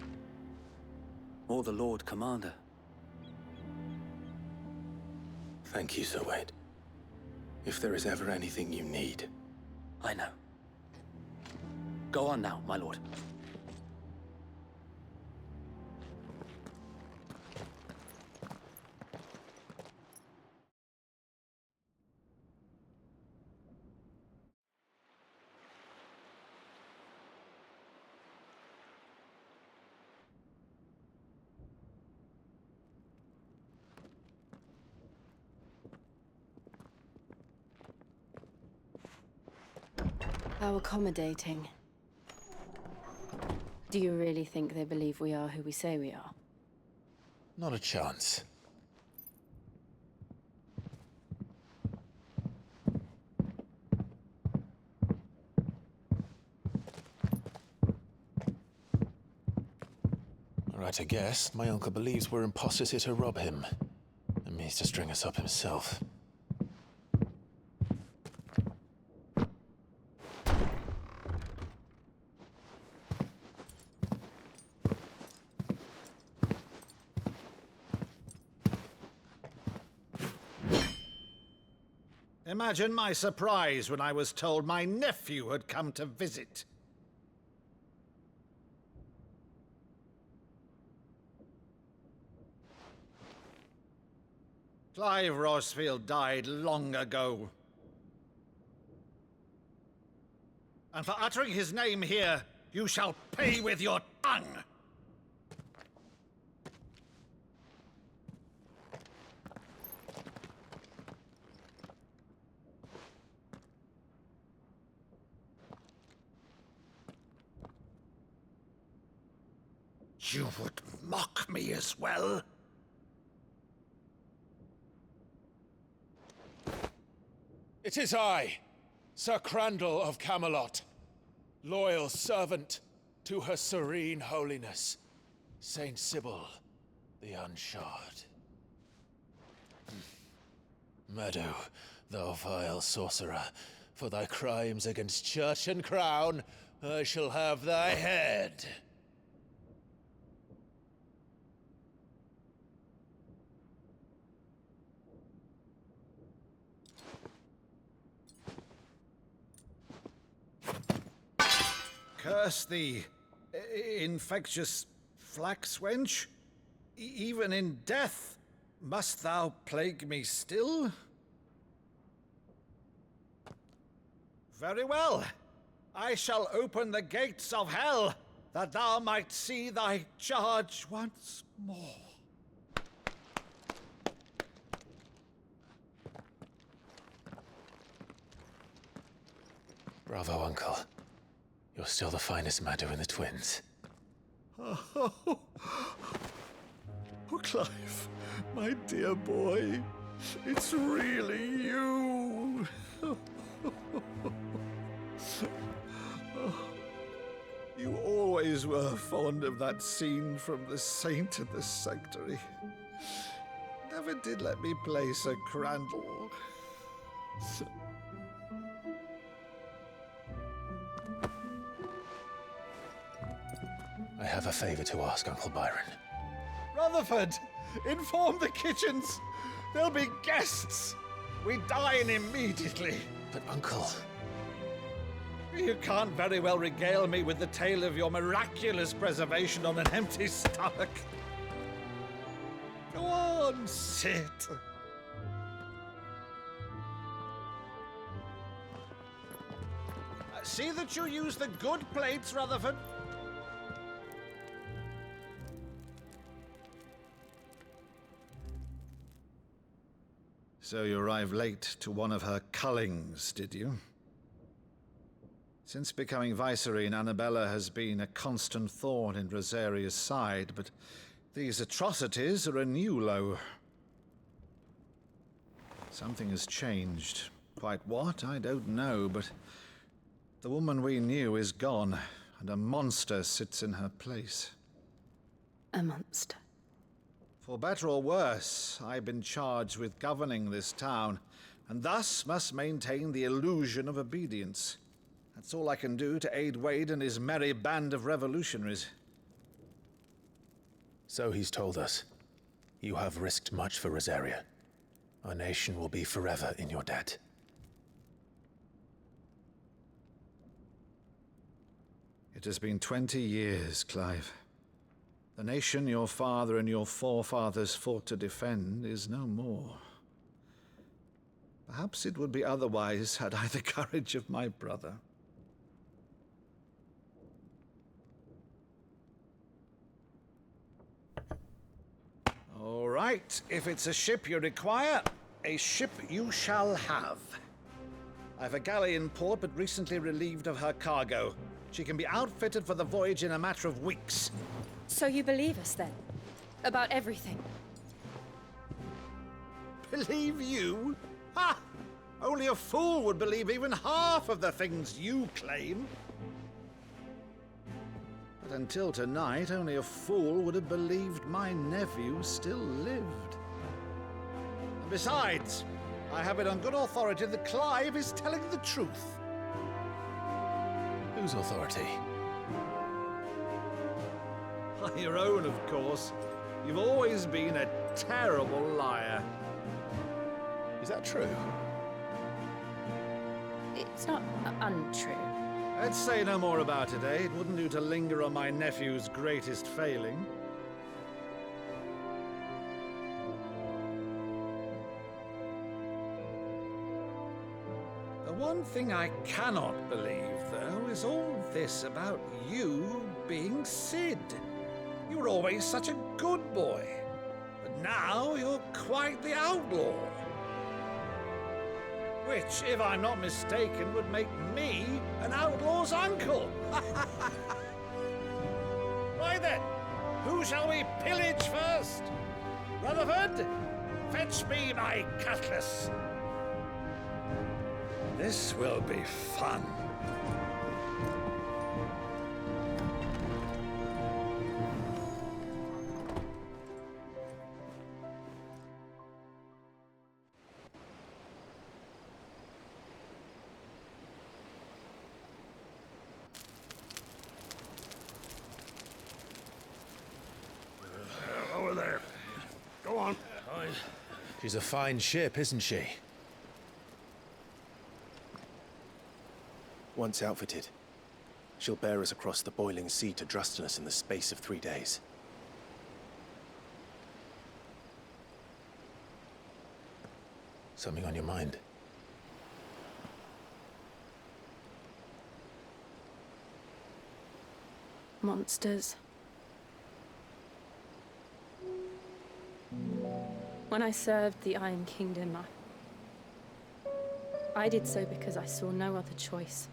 Or the Lord Commander. Thank you, Sir Wade. If there is ever anything you need. I know. Go on now, my lord. How accommodating. Do you really think they believe we are who we say we are? Not a chance. Right, I guess. My uncle believes we're imposters here to rob him. And means to string us up himself. Imagine my surprise when I was told my nephew had come to visit. Clive Rosfield died long ago. And for uttering his name here, you shall pay with your tongue! You would mock me as well? It is I, Sir Crandall of Camelot, loyal servant to Her Serene Holiness, Saint Sybil the Unshod. Meadow, thou vile sorcerer, for thy crimes against church and crown, I shall have thy head. Curse thee, infectious flax wench. Even in death, must thou plague me still? Very well. I shall open the gates of hell, that thou might see thy charge once more. Bravo, Uncle. You're still the finest Meadow in the twins. Oh, Clive, my dear boy, it's really you. You always were fond of that scene from The Saint and the Sanctuary. Never did let me play Sir Crandall. I have a favor to ask, Uncle Byron. Rutherford, inform the kitchens. There'll be guests. We dine immediately. But, Uncle... You can't very well regale me with the tale of your miraculous preservation on an empty stomach. Go on, sit. See that you use the good plates, Rutherford. So you arrived late to one of her cullings, did you? Since becoming Vicereine, Annabella has been a constant thorn in Rosaria's side, but these atrocities are a new low. Something has changed. Quite what, I don't know, but the woman we knew is gone, and a monster sits in her place. A monster? For better or worse, I've been charged with governing this town, and thus must maintain the illusion of obedience. That's all I can do to aid Wade and his merry band of revolutionaries. So he's told us. You have risked much for Rosaria. Our nation will be forever in your debt. It has been 20 years, Clive. The nation your father and your forefathers fought to defend is no more. Perhaps it would be otherwise had I the courage of my brother. All right, if it's a ship you require, a ship you shall have. I've a galley in port, but recently relieved of her cargo. She can be outfitted for the voyage in a matter of weeks. So you believe us then? About everything? Believe you? Ha! Only a fool would believe even half of the things you claim. But until tonight, only a fool would have believed my nephew still lived. And besides, I have it on good authority that Clive is telling the truth. Whose authority? Your own, of course. You've always been a terrible liar. Is that true? It's not untrue. Let's say no more about it, eh? It wouldn't do to linger on my nephew's greatest failing. The one thing I cannot believe, though, is all this about you being Sid. You were always such a good boy, but now you're quite the outlaw. Which, if I'm not mistaken, would make me an outlaw's uncle. Why then, who shall we pillage first? Rutherford, fetch me my cutlass. This will be fun. Over there. Go on. She's a fine ship, isn't she? Once outfitted, she'll bear us across the boiling sea to Drustinus in the space of 3 days. Something on your mind? Monsters. When I served the Iron Kingdom, I did so because I saw no other choice.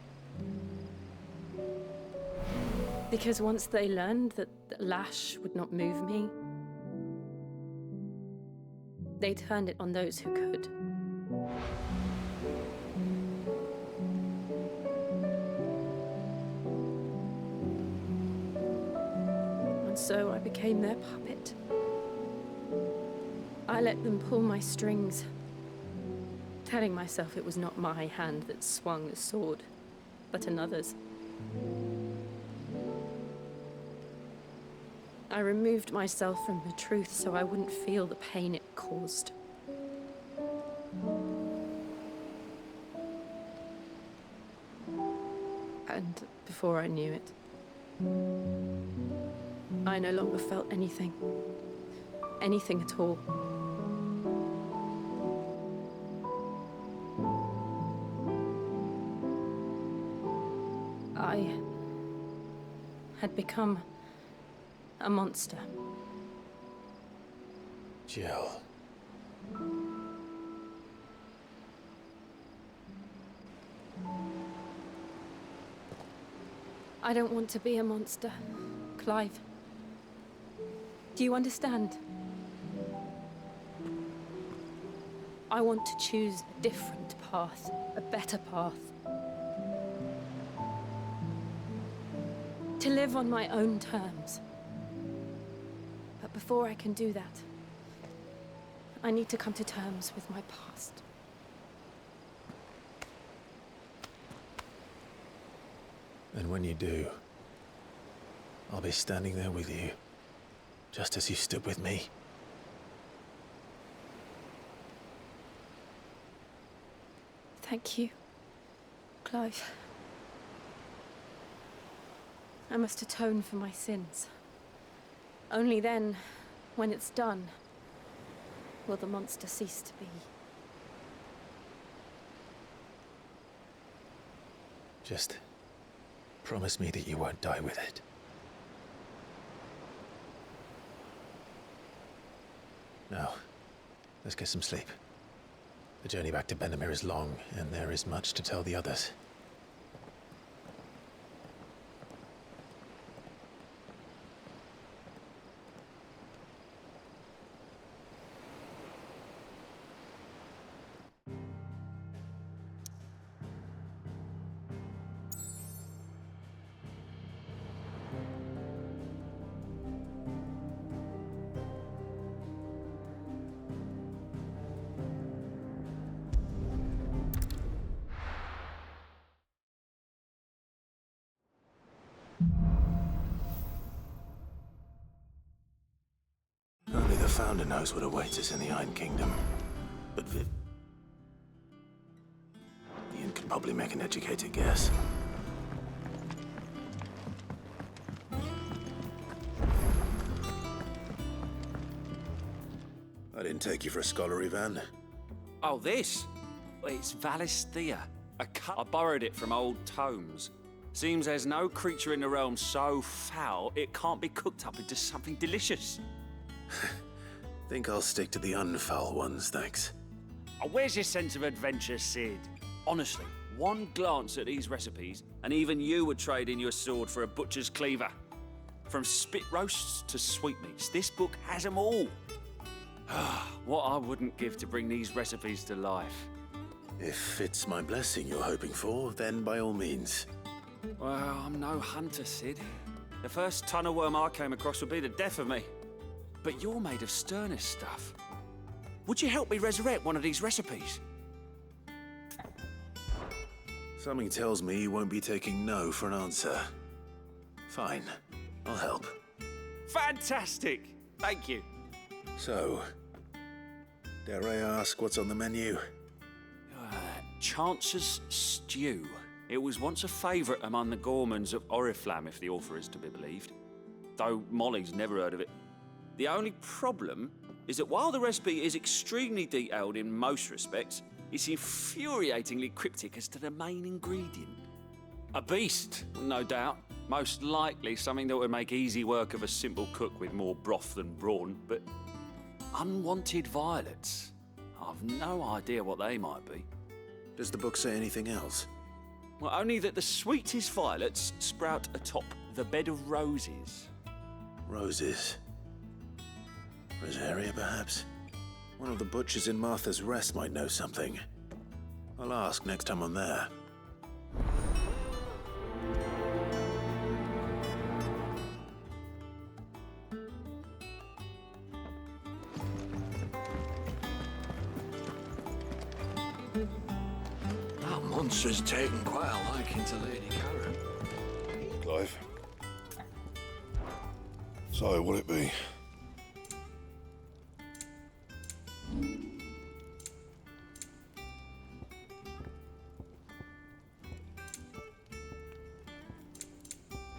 Because once they learned that the lash would not move me, they turned it on those who could. And so I became their puppet. I let them pull my strings, telling myself it was not my hand that swung the sword, but another's. I removed myself from the truth so I wouldn't feel the pain it caused. And before I knew it, I no longer felt anything. Anything at all. I had become a monster. Jill. I don't want to be a monster, Clive. Do you understand? I want to choose a different path, a better path. To live on my own terms. But before I can do that, I need to come to terms with my past. And when you do, I'll be standing there with you, just as you stood with me. Thank you, Clive. I must atone for my sins. Only then, when it's done, will the monster cease to be. Just promise me that you won't die with it. Now, let's get some sleep. The journey back to Benamir is long, and there is much to tell the others. Only the Founder knows what awaits us in the Iron Kingdom. But Ian can probably make an educated guess. I didn't take you for a scholarly van. Oh, this? Well, it's Valisthea. I borrowed it from old tomes. Seems there's no creature in the realm so foul it can't be cooked up into something delicious. Think I'll stick to the unfoul ones, thanks. Oh, where's your sense of adventure, Sid? Honestly, one glance at these recipes, and even you would trade in your sword for a butcher's cleaver. From spit roasts to sweetmeats, this book has them all. What I wouldn't give to bring these recipes to life. If it's my blessing you're hoping for, then by all means. Well, I'm no hunter, Sid. The first tunnel worm I came across would be the death of me. But you're made of sterner stuff. Would you help me resurrect one of these recipes? Something tells me you won't be taking no for an answer. Fine, I'll help. Fantastic! Thank you. So, dare I ask what's on the menu? Chance's Stew. It was once a favourite among the gourmands of Oriflamme, if the author is to be believed. Though Molly's never heard of it. The only problem is that while the recipe is extremely detailed in most respects, it's infuriatingly cryptic as to the main ingredient. A beast, no doubt. Most likely something that would make easy work of a simple cook with more broth than brawn, but unwanted violets. I've no idea what they might be. Does the book say anything else? Well, only that the sweetest violets sprout atop the bed of roses. Roses. Rosaria, perhaps? One of the butchers in Martha's Rest might know something. I'll ask next time I'm there. That monster's taken quite a liking to Lady Karen. Clive. So, will it be?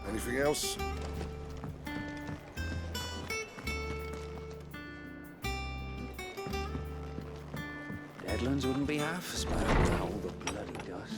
Anything else? Deadlands wouldn't be half as bad without all the bloody dust.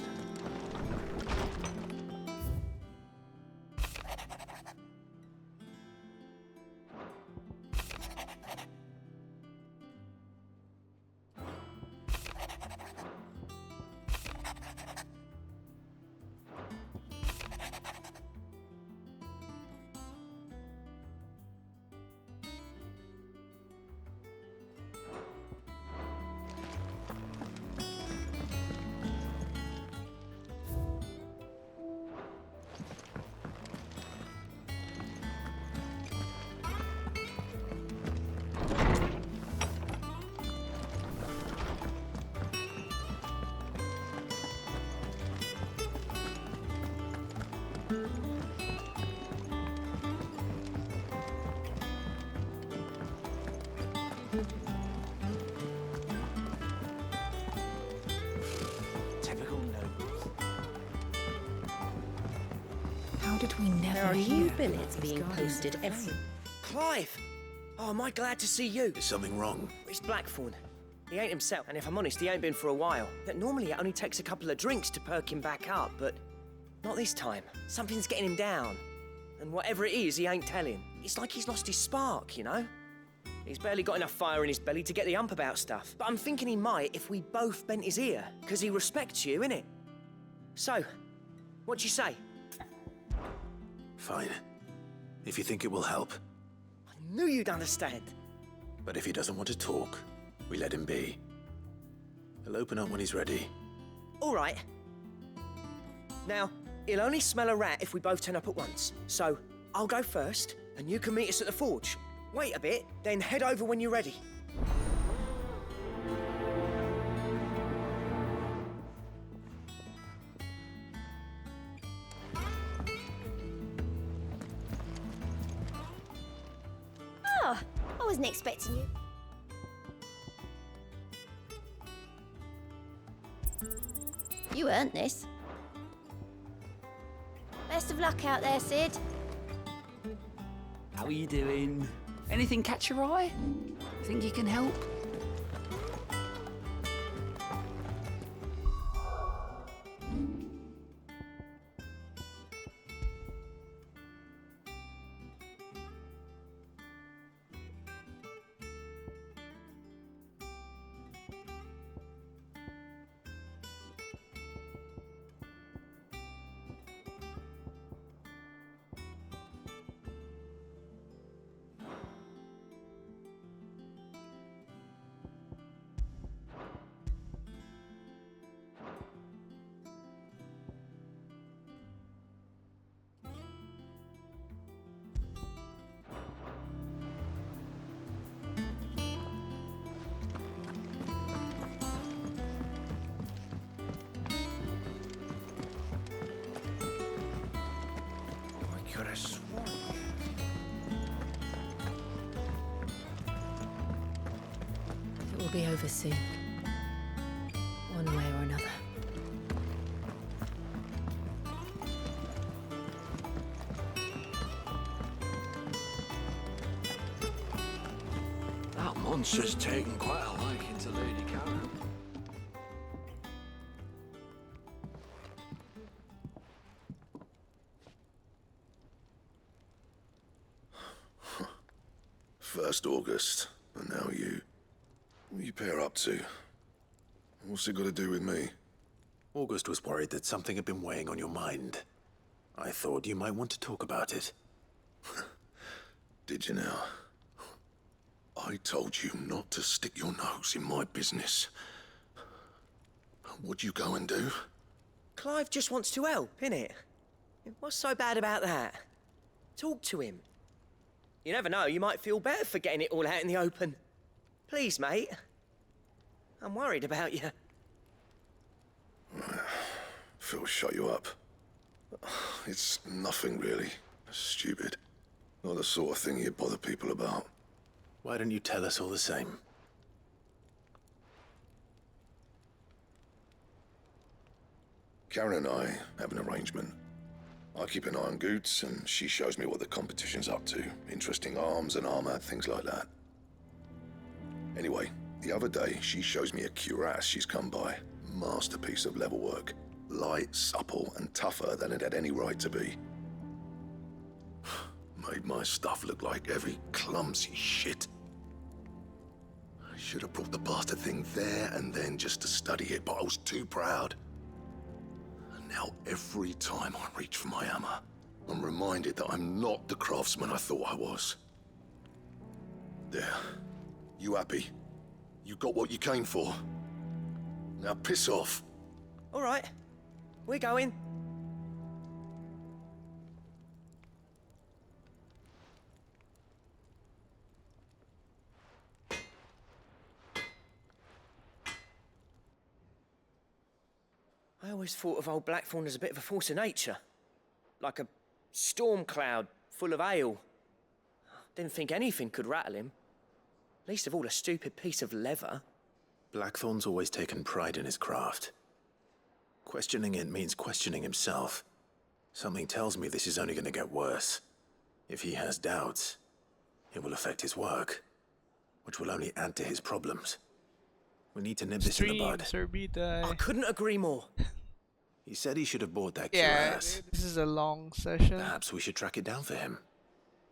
How did we never There are hear new about billets these being Guardians posted of the every... Clive! Oh, am I glad to see you? Is something wrong? It's Blackthorn. He ain't himself, and if I'm honest, he ain't been for a while. That normally it only takes a couple of drinks to perk him back up, but not this time. Something's getting him down. And whatever it is, he ain't telling. It's like he's lost his spark, you know? He's barely got enough fire in his belly to get the ump about stuff. But I'm thinking he might if we both bent his ear, because he respects you, innit? So, what do you say? Fine. If you think it will help. I knew you'd understand. But if he doesn't want to talk, we let him be. He'll open up when he's ready. All right. Now, he'll only smell a rat if we both turn up at once. So, I'll go first, and you can meet us at the forge. Wait a bit, then head over when you're ready. Oh, I wasn't expecting you. You earned this. Best of luck out there, Sid. How are you doing? Anything catch your eye? Think you can help? It will be over soon. One way or another. That monster's taken quite a liking to Lady Karen. First August, and now you. What are you pair up to? What's it got to do with me? August was worried that something had been weighing on your mind. I thought you might want to talk about it. Did you now? I told you not to stick your nose in my business. What'd you go and do? Clive just wants to help, innit? What's so bad about that? Talk to him. You never know, you might feel better for getting it all out in the open. Please, mate. I'm worried about you. Phil shut you up. It's nothing really. Stupid. Not the sort of thing you bother people about. Why don't you tell us all the same? Karen and I have an arrangement. I keep an eye on Goots, and she shows me what the competition's up to. Interesting arms and armor, things like that. Anyway, the other day, she shows me a cuirass she's come by. Masterpiece of level work. Light, supple, and tougher than it had any right to be. Made my stuff look like heavy, clumsy shit. I should have brought the bastard thing there and then just to study it, but I was too proud. And now every time I reach for my hammer, I'm reminded that I'm not the craftsman I thought I was. There. You happy? You got what you came for? Now piss off. All right. We're going. I always thought of old Blackthorn as a bit of a force of nature. Like a storm cloud full of hail. Didn't think anything could rattle him. Least of all a stupid piece of leather. Blackthorn's always taken pride in his craft. Questioning it means questioning himself. Something tells me this is only going to get worse. If he has doubts, it will affect his work, which will only add to his problems. We need to nip this in the bud. I couldn't agree more. He said he should have bought that Yeah, cuirass. this is a long session. Perhaps we should track it down for him.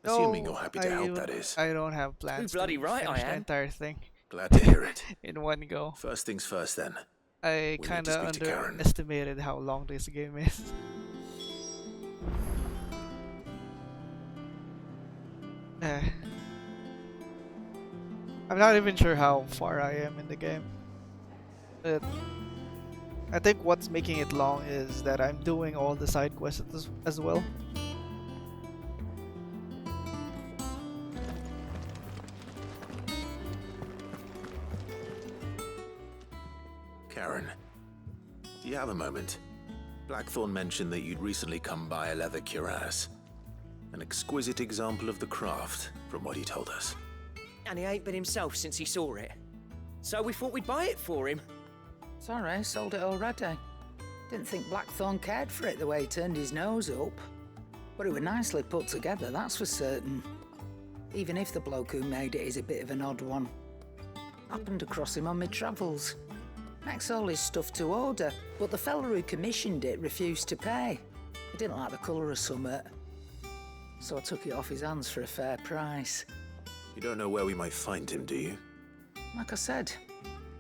Assuming you're happy to help, that is. I don't have plans Too bloody to right I finish the am. entire thing Glad to hear it. in one go. First things first, then. I We need to kind of speak to Karen. underestimated how long this game is. I'm not even sure how far I am in the game. But I think what's making it long is that I'm doing all the side quests as well. Karen, do you have a moment? Blackthorn mentioned that you'd recently come by a leather cuirass. An exquisite example of the craft, from what he told us. And he ain't been himself since he saw it. So we thought we'd buy it for him. Sorry, sold it already. Didn't think Blackthorn cared for it the way he turned his nose up. But it was nicely put together, that's for certain. Even if the bloke who made it is a bit of an odd one. Happened across him on my travels. Makes all his stuff to order, but the fella who commissioned it refused to pay. He didn't like the colour of summit. So I took it off his hands for a fair price. You don't know where we might find him, do you? Like I said,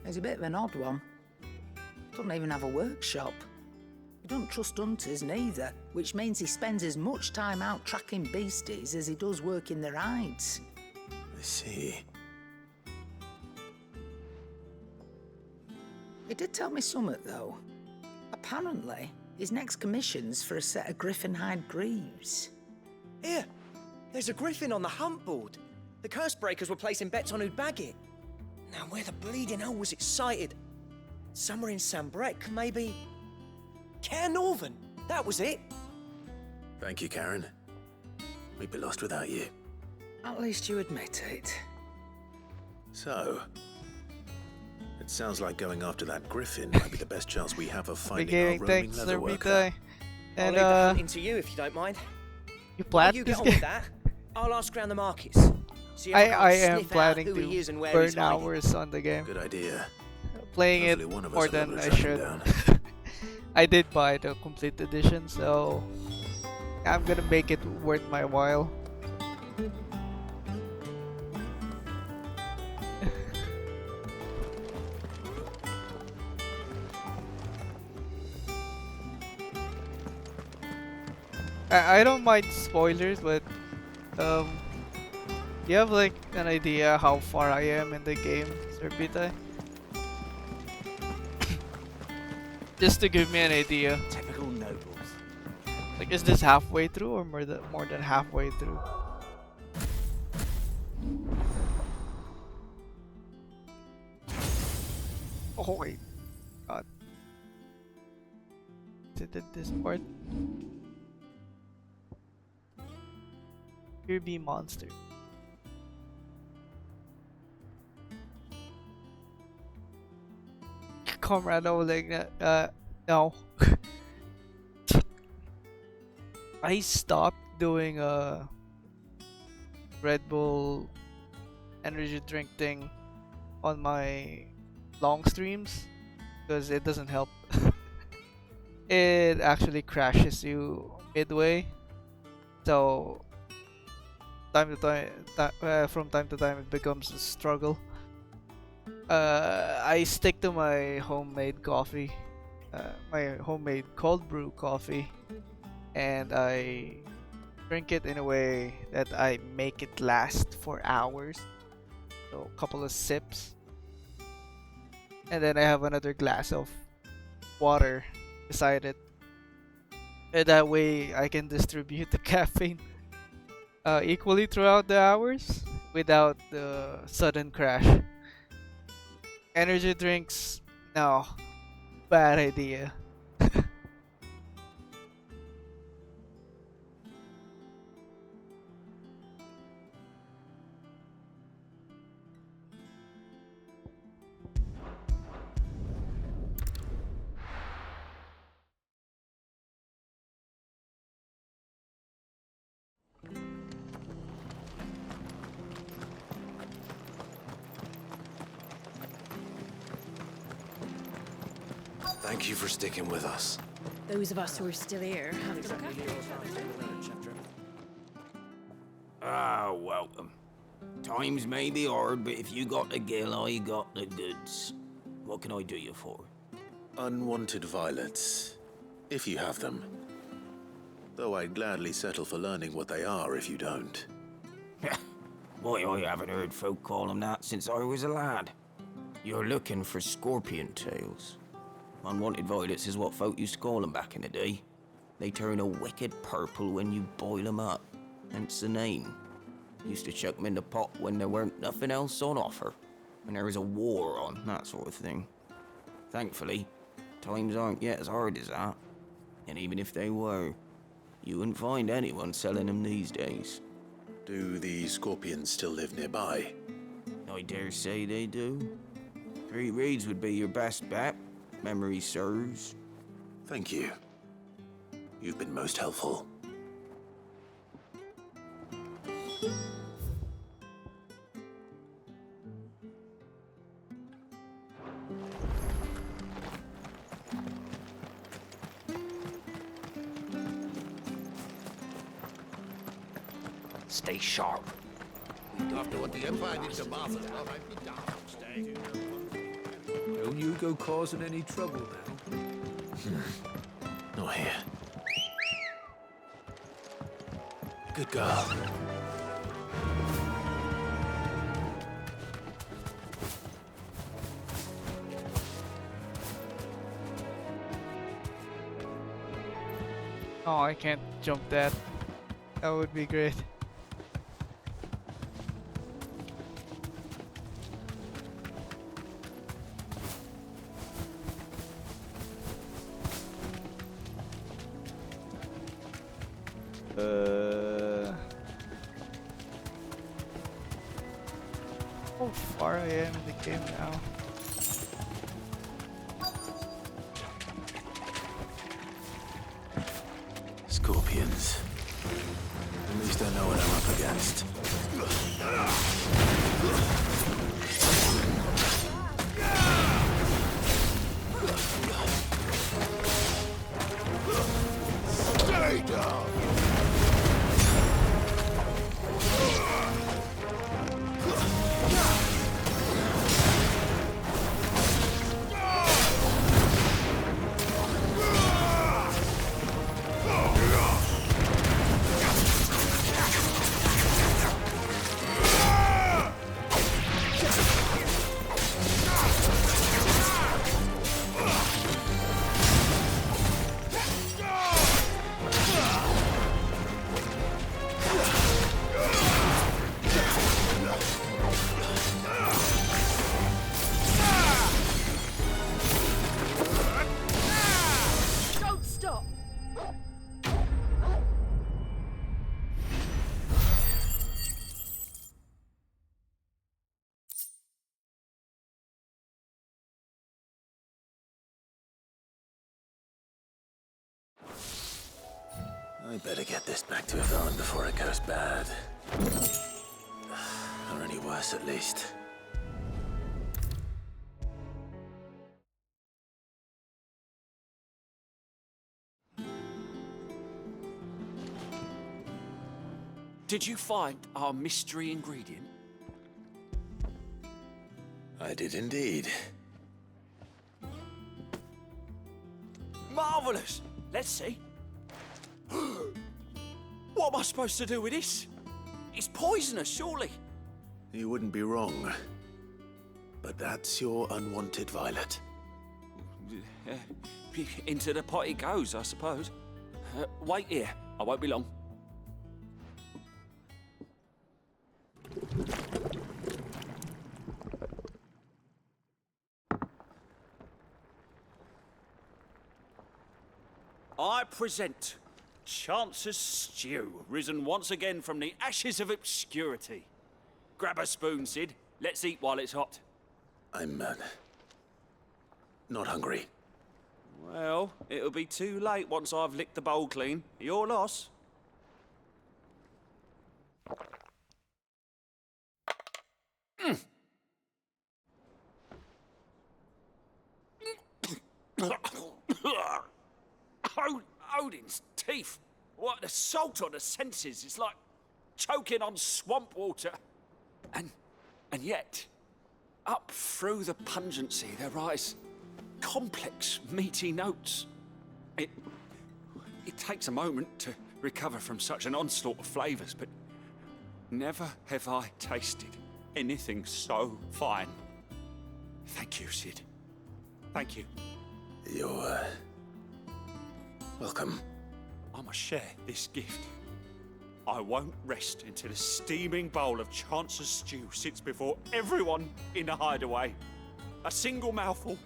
he's a bit of an odd one. Doesn't even have a workshop. He doesn't trust hunters neither, which means he spends as much time out tracking beasties as he does working their hides. I see. He did tell me something, though. Apparently, his next commission's for a set of griffin hide greaves. Here, there's a griffin on the hunt board. The curse breakers were placing bets on who'd bag it. Now, where the bleeding hell was it sighted? Somewhere in Sambrec, maybe? Cairnorvin, that was it. Thank you, Karen. We'd be lost without you. At least you admit it. So, it sounds like going after that griffin might be the best chance we have of finding our roaming Thanks, leatherworker. I'll leave the hunting to you if you don't mind. You plan You this get on game? with that. I'll ask around the markets. See if I I can't am sniff out planning who he is to and where burn he's hiding. hours on the game. Good idea. Playing it Hopefully one of us more will be than able to I track him should. down. I did buy the complete edition, so I'm gonna make it worth my while. I don't mind spoilers, but you have like an idea how far I am in the game, Sir Bitai? Just to give me an idea. Typical nobles. Like, is this halfway through or more than halfway through? Oh wait, God. Is it this part? Here be monster. Comrade Oleg, no. I stopped doing a Red Bull energy drink thing on my long streams because it doesn't help. It actually crashes you midway, so from time to time it becomes a struggle. I stick to my homemade coffee, my homemade cold brew coffee, and I drink it in a way that I make it last for hours. So a couple of sips, and then I have another glass of water beside it. And that way I can distribute the caffeine equally throughout the hours without the sudden crash. Energy drinks, no, bad idea. Thank you for sticking with us. Those of us who are still here have to look after each other. Ah, welcome. Times may be hard, but if you got the gill, I got the goods. What can I do you for? Unwanted violets, if you have them. Though I'd gladly settle for learning what they are if you don't. Why, I haven't heard folk call them that since I was a lad. You're looking for scorpion tails. Unwanted violets is what folk used to call them back in the day. They turn a wicked purple when you boil them up, hence the name. Used to chuck them in the pot when there weren't nothing else on offer, when there was a war on, that sort of thing. Thankfully, times aren't yet as hard as that. And even if they were, you wouldn't find anyone selling them these days. Do the scorpions still live nearby? I dare say they do. 3 reeds would be your best bet, memory serves. Thank you. You've been most helpful. Stay sharp. After what the Empire did to Martha, well, I'd be damned. Stay. Don't you go causing any trouble now. Not here. Good girl. Oh, I can't jump that. That would be great. How far I am in the game now. Scorpions. At least I know what I'm up against. Stay down! Don't stop! I better get this back to Yvonne before it goes bad. Or any worse, at least. Did you find our mystery ingredient? I did indeed. Marvellous! Let's see. What am I supposed to do with this? It's poisonous, surely. You wouldn't be wrong. But that's your unwanted violet. Into the pot it goes, I suppose. Wait here. I won't be long. I present Chance's Stew, risen once again from the ashes of obscurity. Grab a spoon, Sid. Let's eat while it's hot. I'm, not hungry. Well, it'll be too late once I've licked the bowl clean. Your loss. Odin's teeth. What, the salt on the senses. It's like choking on swamp water. And yet, up through the pungency, there rise complex, meaty notes. It takes a moment to recover from such an onslaught of flavours, but never have I tasted anything so fine. Thank you, Sid. Thank you. You're, welcome. I must share this gift. I won't rest until a steaming bowl of Chance's stew sits before everyone in the hideaway. A single mouthful,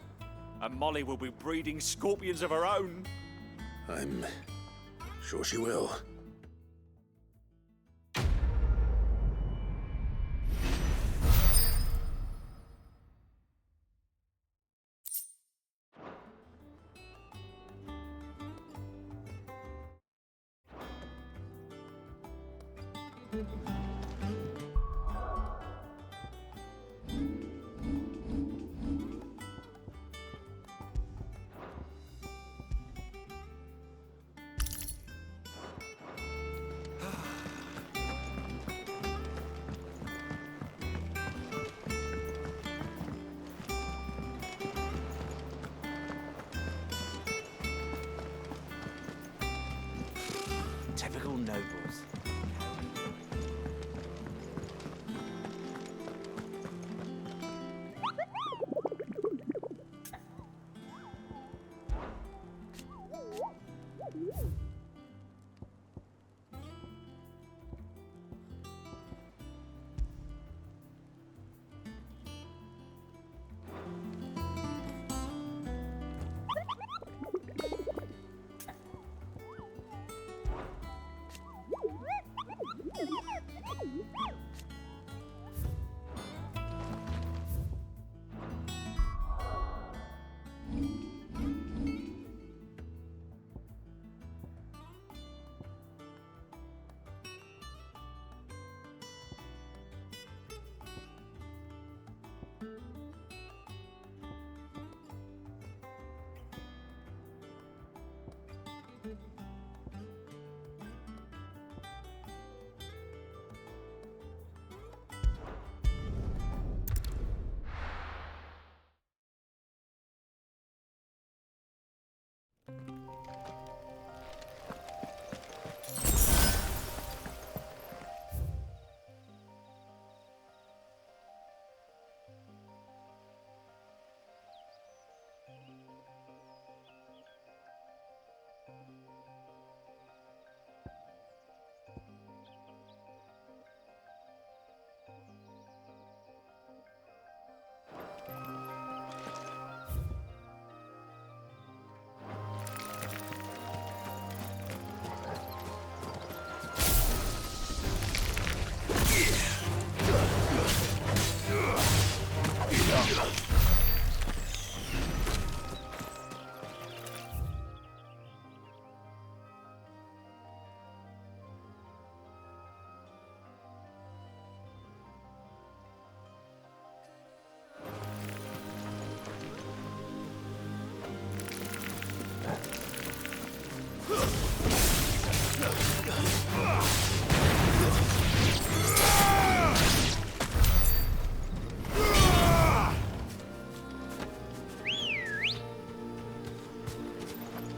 and Molly will be breeding scorpions of her own. I'm sure she will. Typical nobles.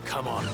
Come on.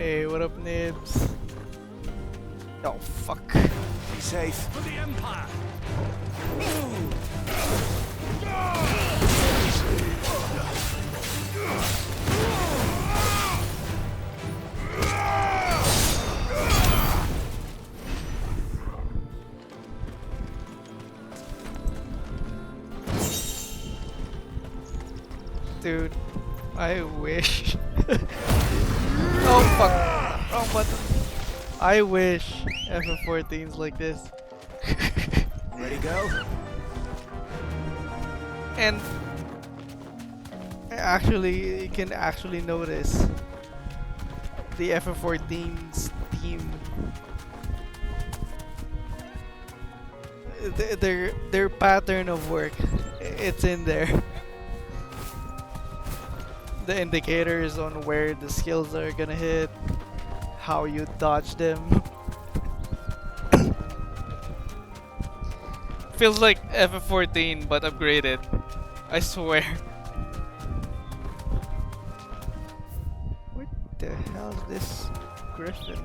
Hey, what up, Nibs? Oh, fuck. Be safe. For the Empire! Dude, I wish. Oh fuck! Wrong button. I wish FF14's like this. Ready, go? And actually, you can actually notice the FF14's theme. Their pattern of work, it's in there. The indicators on where the skills are gonna hit, how you dodge them. Feels like FF14 but upgraded. I swear. What the hell is this griffin?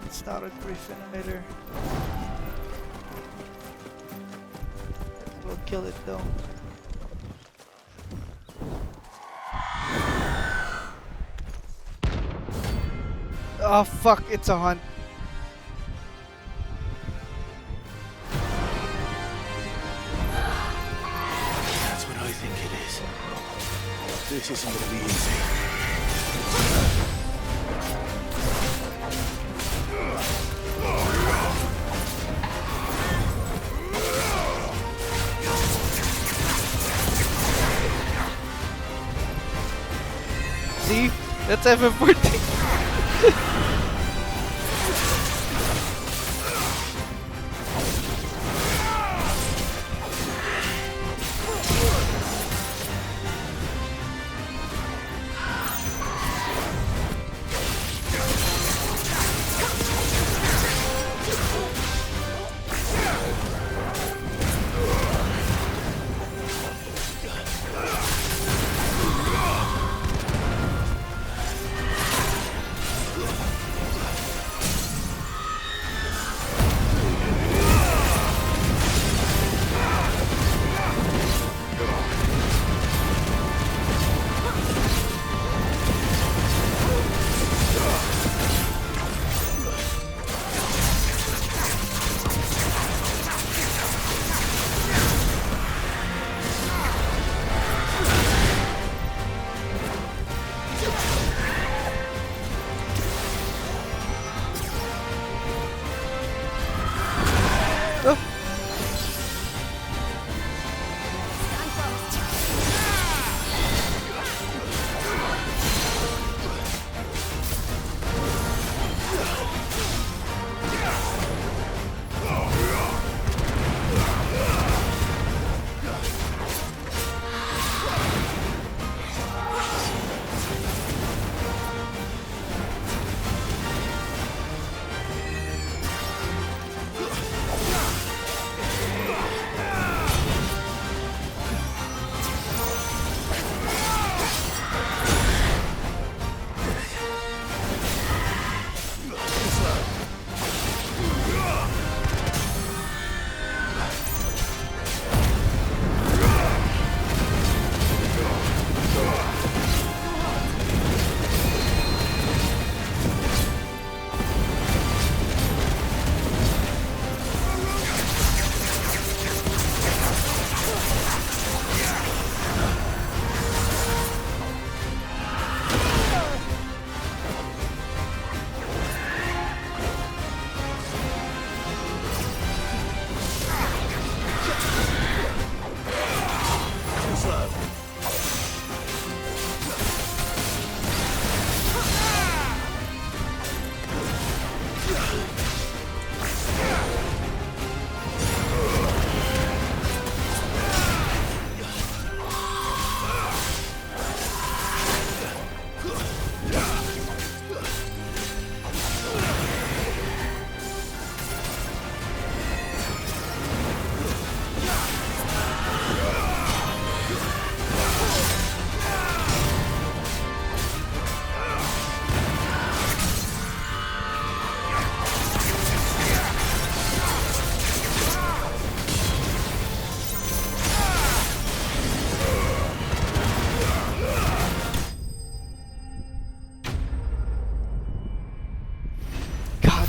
It's not a griffin emitter. We'll kill it though. Oh fuck, it's a hunt. That's what I think it is. This isn't gonna be easy. See? That's FF14.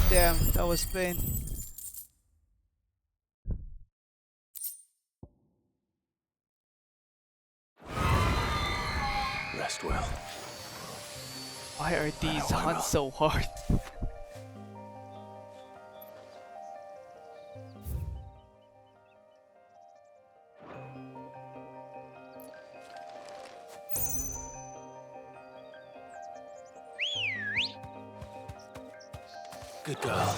Damn, that was pain. Rest well. Why are these hunts so hard? Good girl.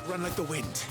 Run like the wind.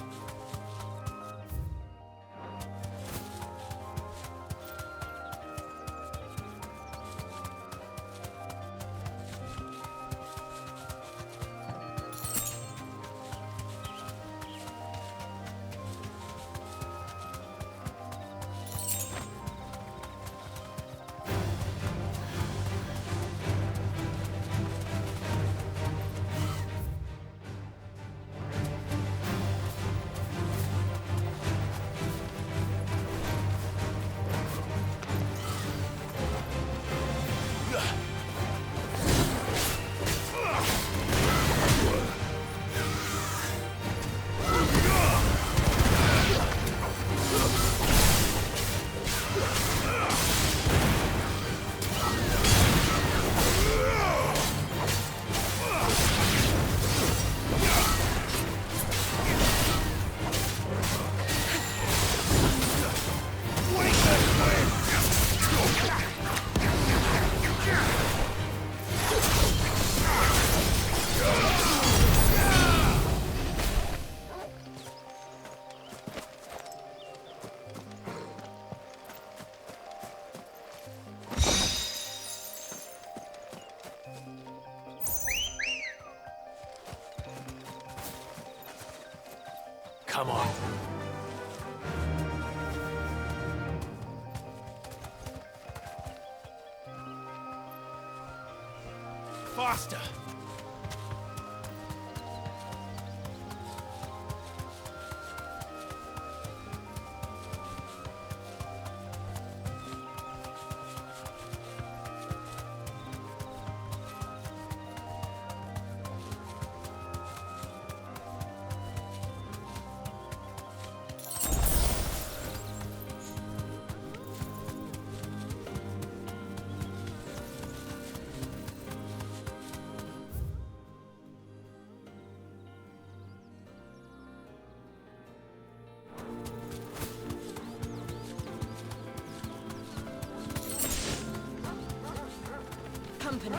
Come on. Faster! Company.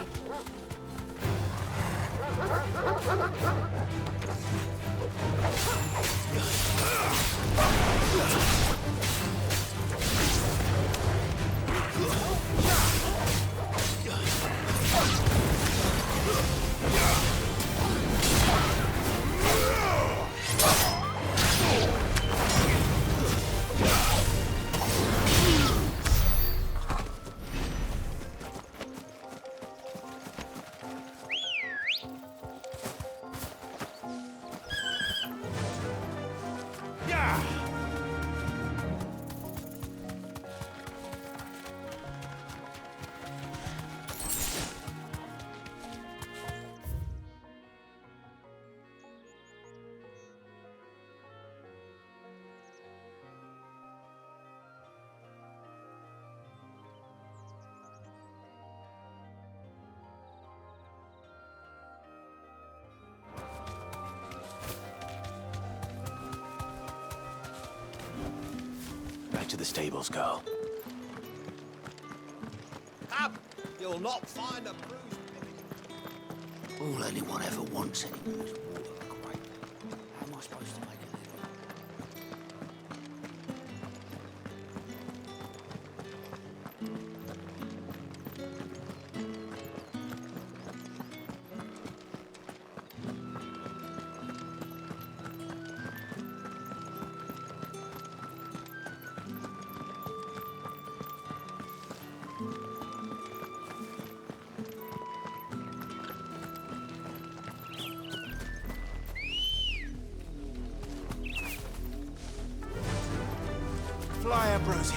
Back to the stables, girl. Up! You'll not find a bruised All anyone ever wants anymore is water. Great. How am I supposed to make a living? Fly, Ambrosia.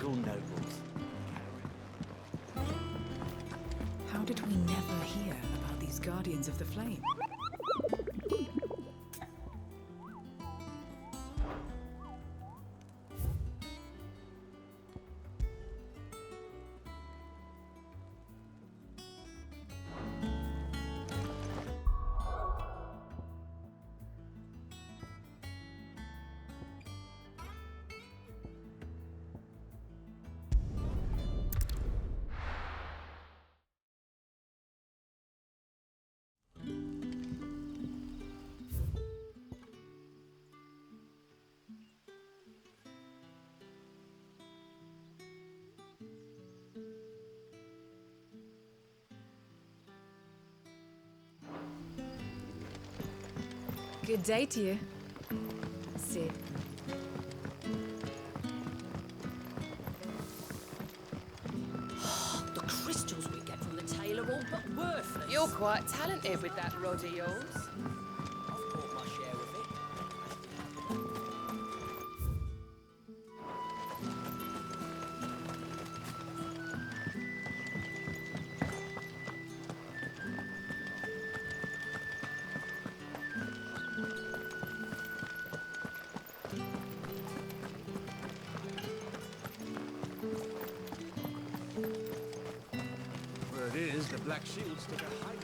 Typical nobles. How did we never hear about these Guardians of the Flame? Good day to you, Sid. The crystals we get from the tail are all but worthless. You're quite talented with that rod of yours. I've bought my share of it. Where it is, the Black Shields took a hiding.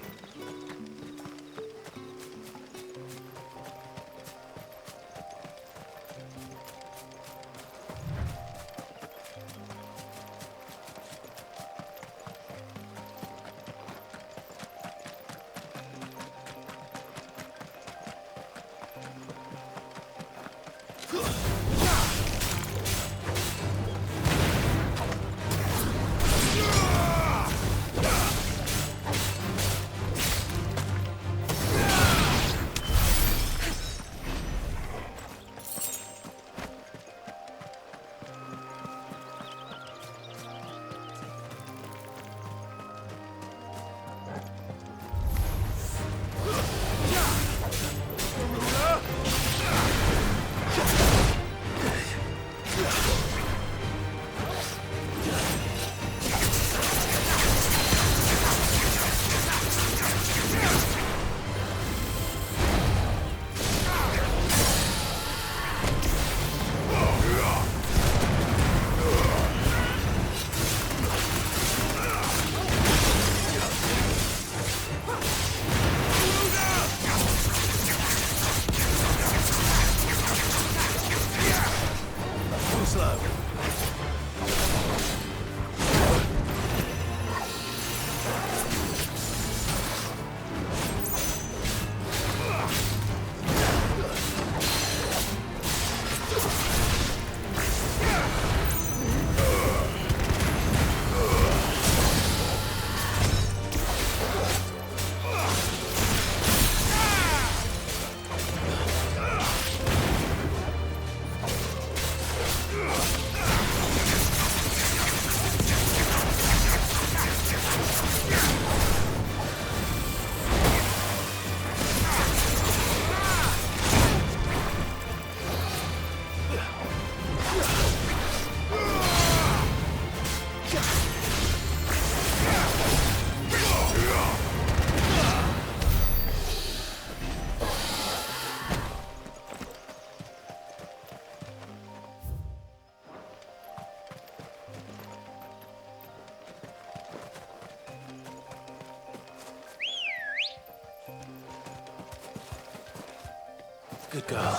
Good girl.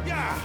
Yeah!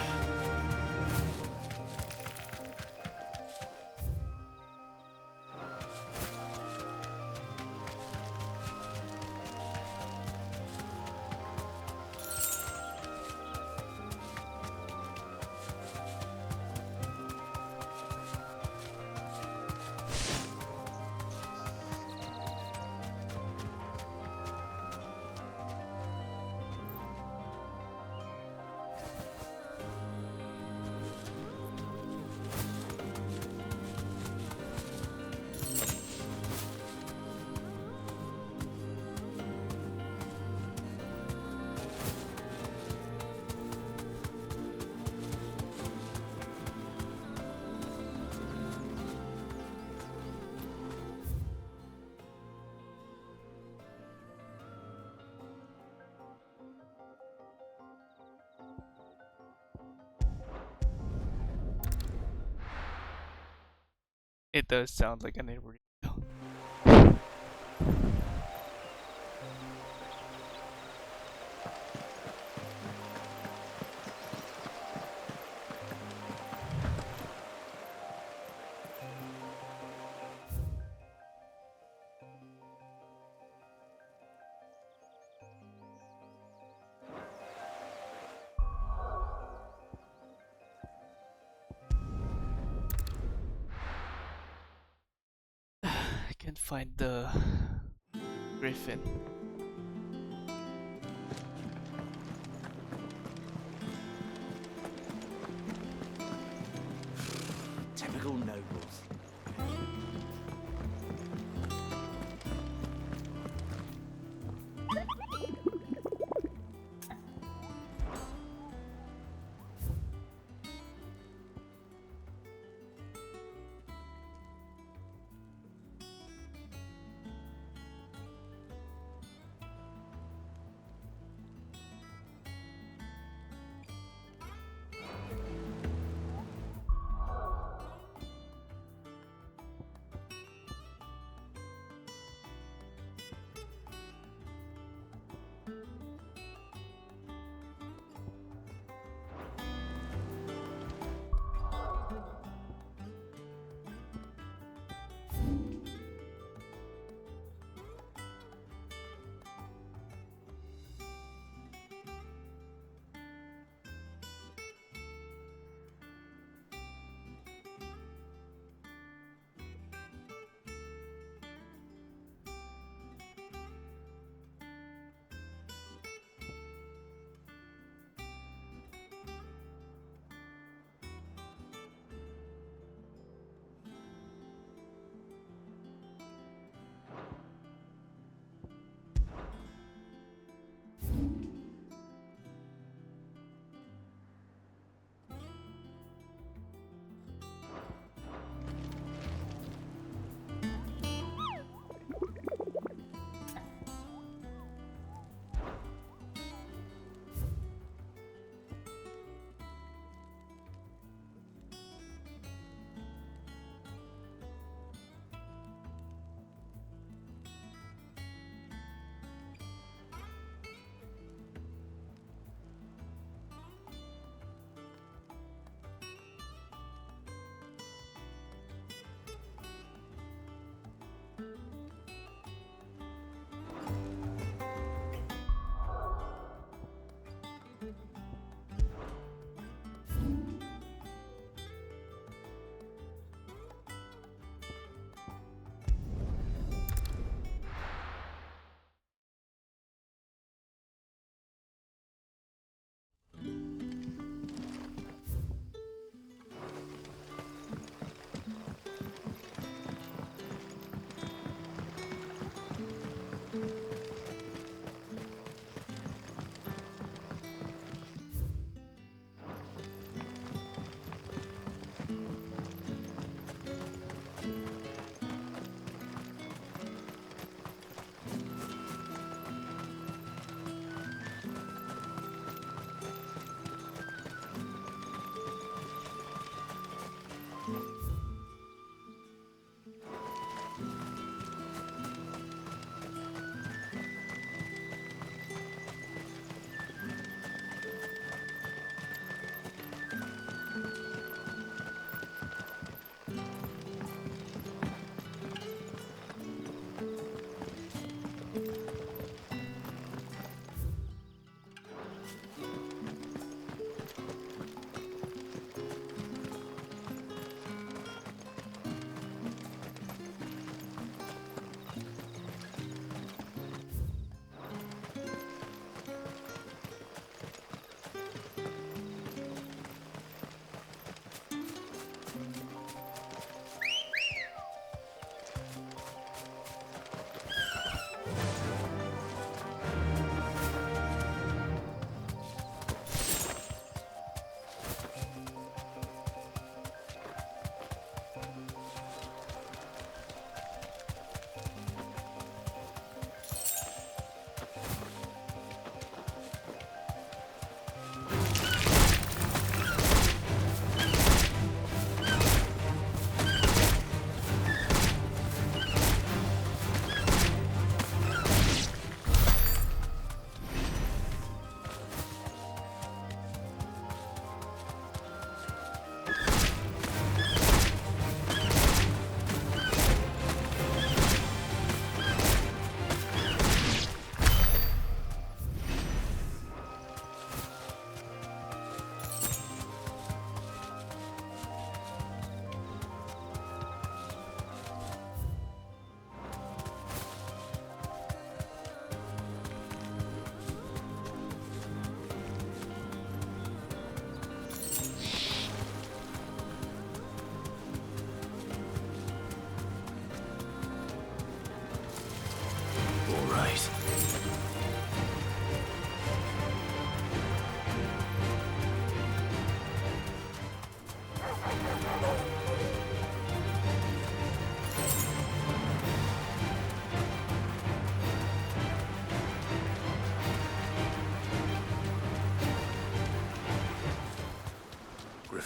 It does sound like an area. I can't find the griffin. Typical nobles.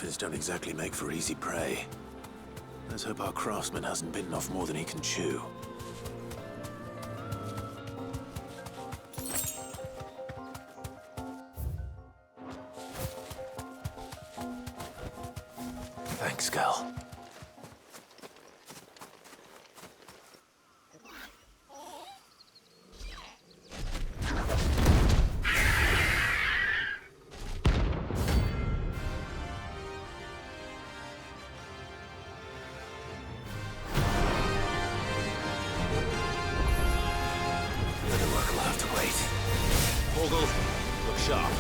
Griffins don't exactly make for easy prey. Let's hope our craftsman hasn't bitten off more than he can chew. Thanks, Gal. Look sharp.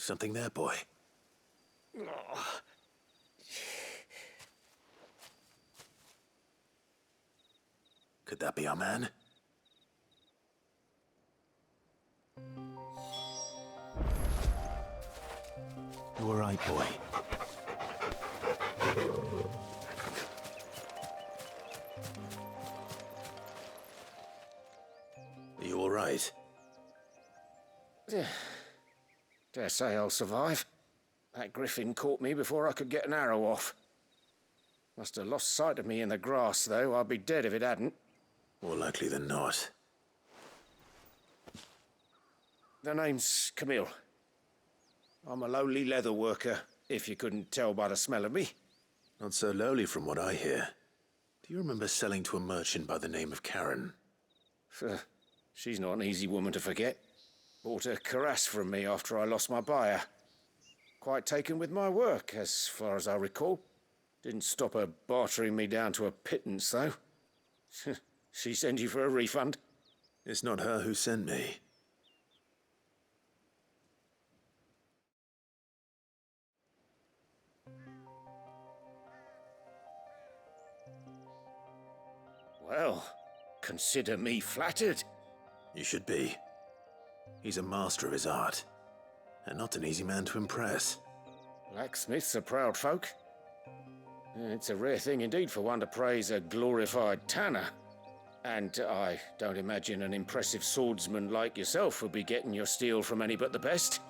Something there, boy? Could that be our man? You all right, boy? Are you all right? Dare say I'll survive. That griffin caught me before I could get an arrow off. Must have lost sight of me in the grass, though. I'd be dead if it hadn't. More likely than not. The name's Camille. I'm a lowly leather worker, if you couldn't tell by the smell of me. Not so lowly from what I hear. Do you remember selling to a merchant by the name of Karen? She's not an easy woman to forget. Bought a cuirass from me after I lost my buyer. Quite taken with my work, as far as I recall. Didn't stop her bartering me down to a pittance, though. She sent you for a refund? It's not her who sent me. Well, consider me flattered. You should be. He's a master of his art, and not an easy man to impress. Blacksmiths are proud folk. It's a rare thing indeed for one to praise a glorified tanner. And I don't imagine an impressive swordsman like yourself would be getting your steel from any but the best.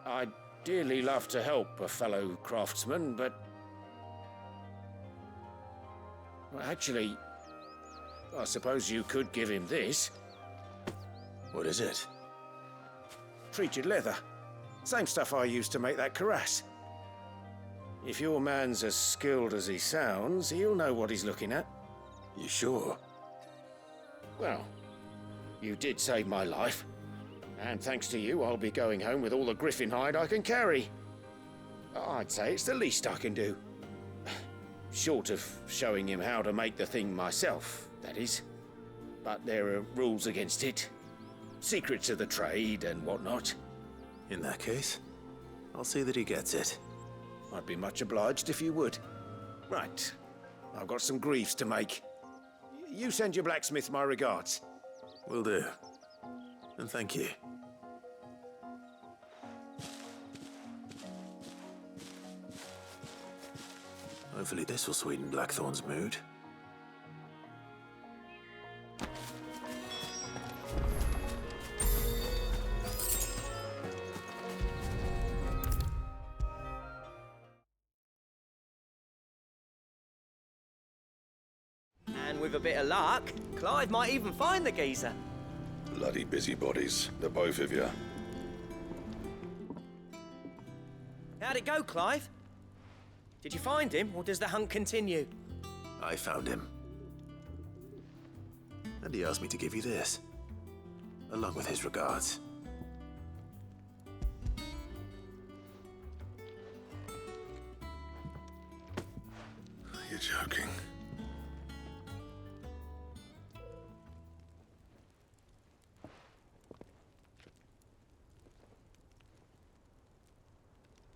I'd dearly love to help a fellow craftsman, but... Well, actually, I suppose you could give him this. What is it? Treated leather. Same stuff I used to make that cuirass. If your man's as skilled as he sounds, he'll know what he's looking at. You sure? Well, you did save my life. And thanks to you, I'll be going home with all the griffin hide I can carry. I'd say it's the least I can do. Short of showing him how to make the thing myself, that is. But there are rules against it. Secrets of the trade and whatnot. In that case, I'll see that he gets it. I'd be much obliged if you would. Right. I've got some greaves to make. You send your blacksmith my regards. Will do. And thank you. Hopefully this will sweeten Blackthorn's mood. And with a bit of luck, Clive might even find the geezer. Bloody busybodies, the both of you. How'd it go, Clive? Did you find him, or does the hunt continue? I found him. And he asked me to give you this, along with his regards. You're joking.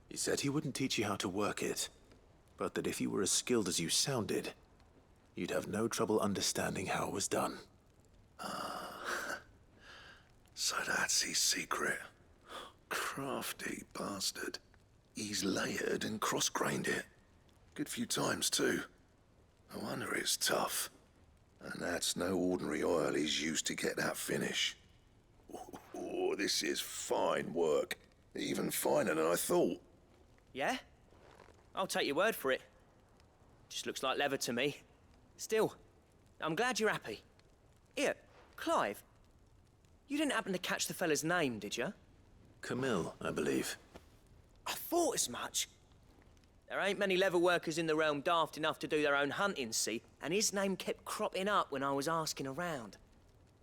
He said he wouldn't teach you how to work it, but that if you were as skilled as you sounded, you'd have no trouble understanding how it was done. So that's his secret. Crafty bastard. He's layered and cross-grained it. Good few times, too. No wonder it's tough. And that's no ordinary oil he's used to get that finish. Oh, this is fine work. Even finer than I thought. Yeah? I'll take your word for it. Just looks like leather to me. Still, I'm glad you're happy. Here, Clive. You didn't happen to catch the fella's name, did you? Camille, I believe. I thought as much. There ain't many leather workers in the realm daft enough to do their own hunting, see? And his name kept cropping up when I was asking around.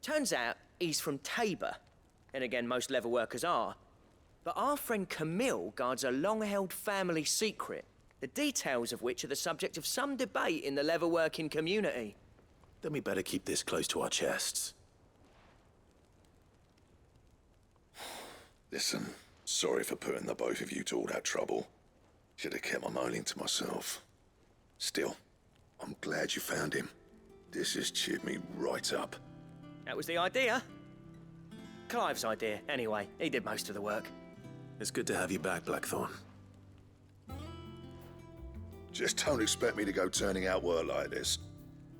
Turns out he's from Tabor. And again, most leather workers are. But our friend Camille guards a long-held family secret, the details of which are the subject of some debate in the leather-working community. Then we better keep this close to our chests. Listen, Sorry for putting the both of you to all that trouble. Should have kept my moaning to myself. Still, I'm glad you found him. This has cheered me right up. That was the idea. Clive's idea, anyway. He did most of the work. It's good to have you back, Blackthorn. Just don't expect me to go turning out work like this.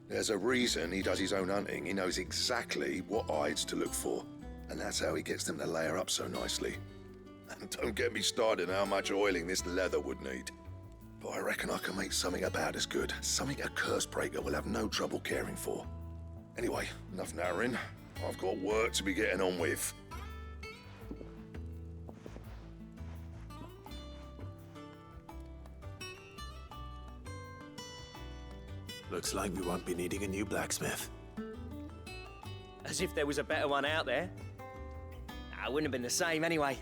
There's a reason he does his own hunting. He knows exactly what hides to look for. And that's how he gets them to layer up so nicely. And don't get me started on how much oiling this leather would need. But I reckon I can make something about as good. Something a curse breaker will have no trouble caring for. Anyway, enough narrowing. I've got work to be getting on with. Looks like we won't be needing a new blacksmith. As if there was a better one out there. Nah, it wouldn't have been the same anyway.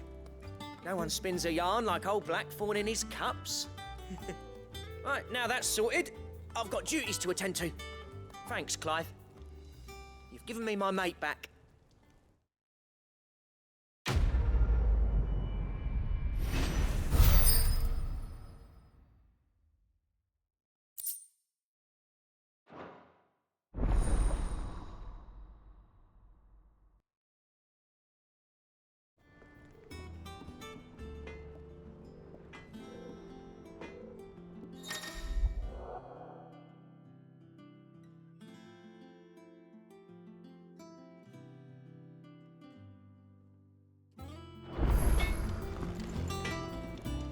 No one spins a yarn like old Blackthorn in his cups. Right, now that's sorted, I've got duties to attend to. Thanks, Clive. You've given me my mate back.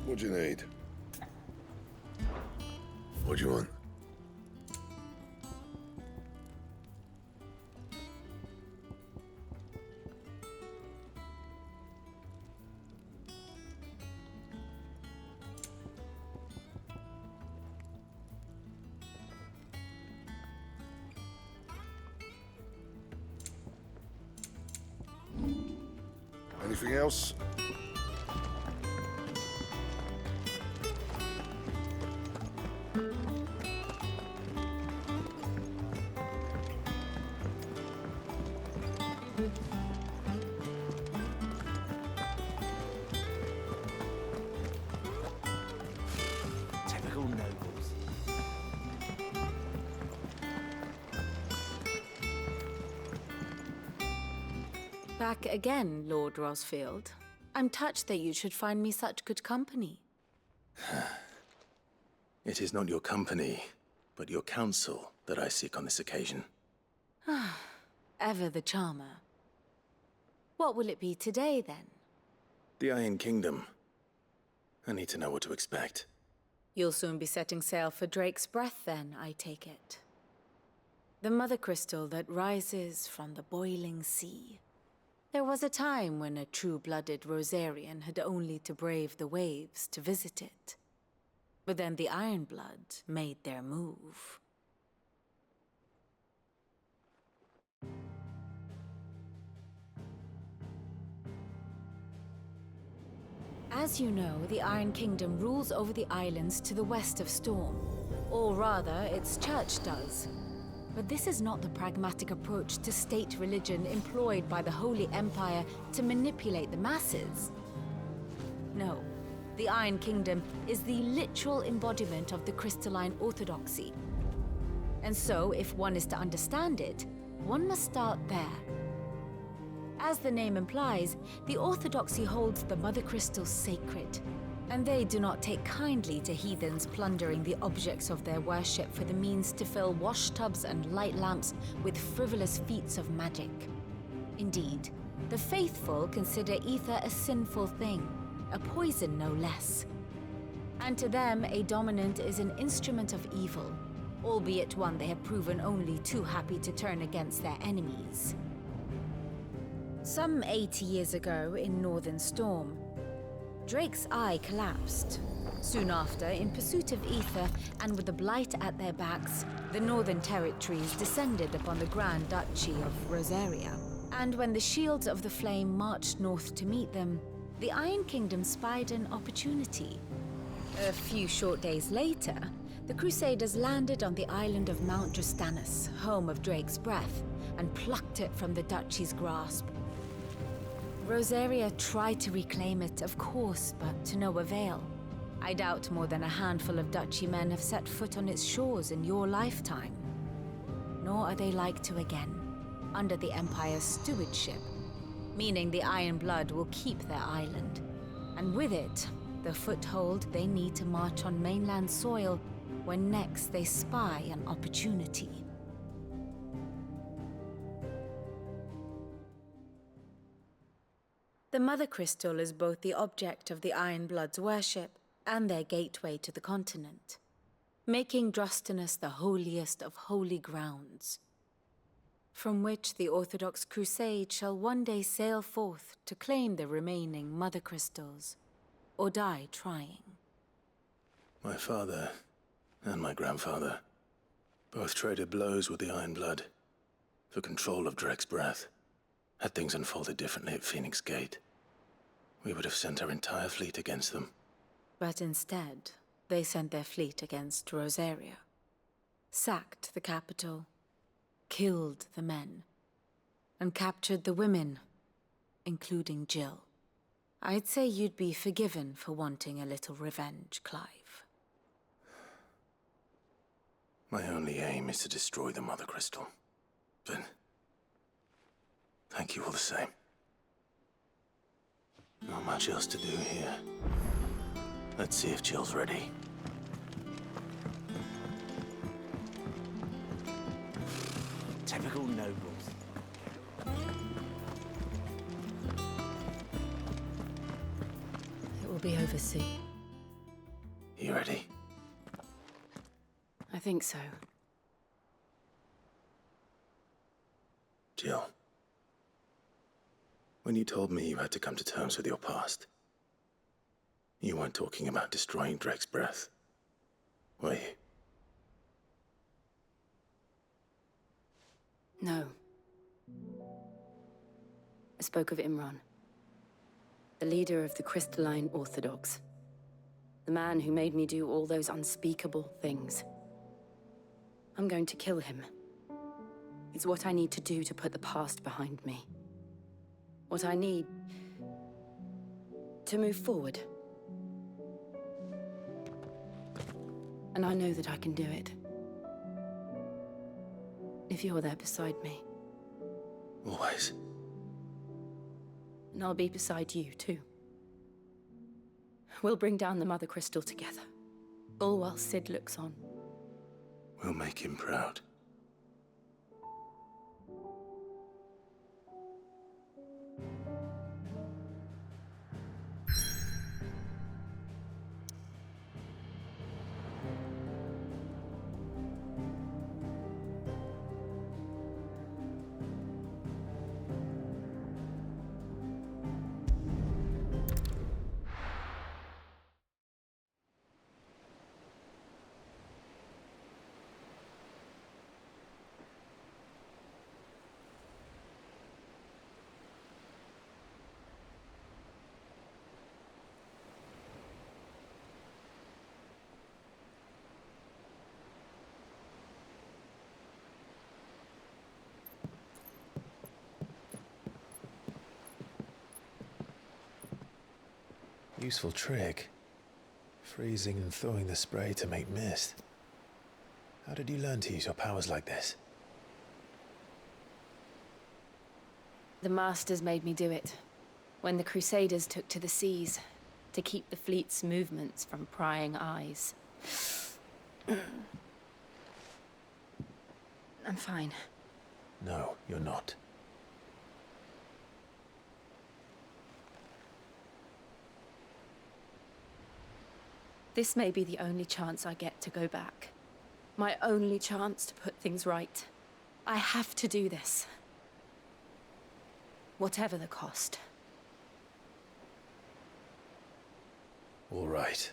What do you need? What do you want? Anything else? Typical nobles. Back again, Lord Rosfield. I'm touched that you should find me such good company. It is not your company, but your counsel that I seek on this occasion. Ever the charmer. What will it be today, then? The Iron Kingdom. I need to know what to expect. You'll soon be setting sail for Drake's Breath, then, I take it. The mother crystal that rises from the boiling sea. There was a time when a true-blooded Rosarian had only to brave the waves to visit it. But then the Ironblood made their move. As you know, the Iron Kingdom rules over the islands to the west of Storm. Or rather, its church does. But this is not the pragmatic approach to state religion employed by the Holy Empire to manipulate the masses. No, the Iron Kingdom is the literal embodiment of the crystalline orthodoxy. And so, if one is to understand it, one must start there. As the name implies, the orthodoxy holds the Mother Crystal sacred, and they do not take kindly to heathens plundering the objects of their worship for the means to fill washtubs and light lamps with frivolous feats of magic. Indeed, the faithful consider ether a sinful thing, a poison no less. And to them, a dominant is an instrument of evil, albeit one they have proven only too happy to turn against their enemies. Some 80 years ago in Northern Storm, Drake's eye collapsed. Soon after, in pursuit of ether and with the blight at their backs, the Northern Territories descended upon the Grand Duchy of Rosaria. And when the Shields of the Flame marched north to meet them, the Iron Kingdom spied an opportunity. A few short days later, the Crusaders landed on the island of Mount Drustanus, home of Drake's Breath, and plucked it from the Duchy's grasp. Rosaria tried to reclaim it, of course, but to no avail. I doubt more than a handful of duchy men have set foot on its shores in your lifetime. Nor are they like to again, under the Empire's stewardship, meaning the Iron Blood will keep their island. And with it, the foothold they need to march on mainland soil when next they spy an opportunity. The Mother Crystal is both the object of the Iron Blood's worship and their gateway to the continent, making Drostanus the holiest of holy grounds, from which the Orthodox Crusade shall one day sail forth to claim the remaining Mother Crystals, or die trying. My father and my grandfather both traded blows with the Iron Blood for control of Drek's breath. Had things unfolded differently at Phoenix Gate, we would have sent our entire fleet against them. But instead, they sent their fleet against Rosaria, sacked the capital, killed the men, and captured the women, including Jill. I'd say you'd be forgiven for wanting a little revenge, Clive. My only aim is to destroy the Mother Crystal. But thank you all the same. Not much else to do here. Let's see if Jill's ready. Typical nobles. It will be over soon. You ready? I think so. Jill. When you told me you had to come to terms with your past, you weren't talking about destroying Drek's breath, were you? No. I spoke of Imran, the leader of the Crystalline Orthodox. The man who made me do all those unspeakable things. I'm going to kill him. It's what I need to do to put the past behind me. What I need to move forward. And I know that I can do it. If you're there beside me. Always. And I'll be beside you, too. We'll bring down the Mother Crystal together. All while Sid looks on. We'll make him proud. Useful trick. Freezing and thawing the spray to make mist. How did you learn to use your powers like this? The Masters made me do it. When the Crusaders took to the seas, to keep the fleet's movements from prying eyes. I'm fine. No, you're not. This may be the only chance I get to go back. My only chance to put things right. I have to do this. Whatever the cost. All right.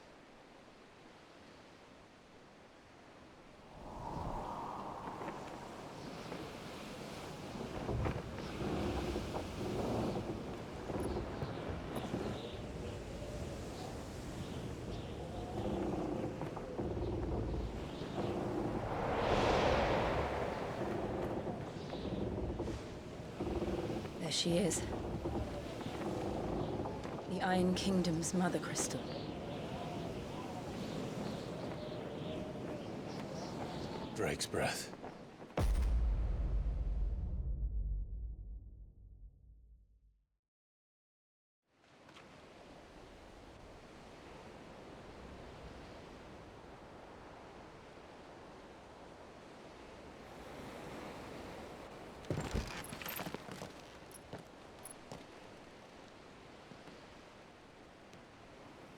There she is. The Iron Kingdom's mother crystal. Drake's breath.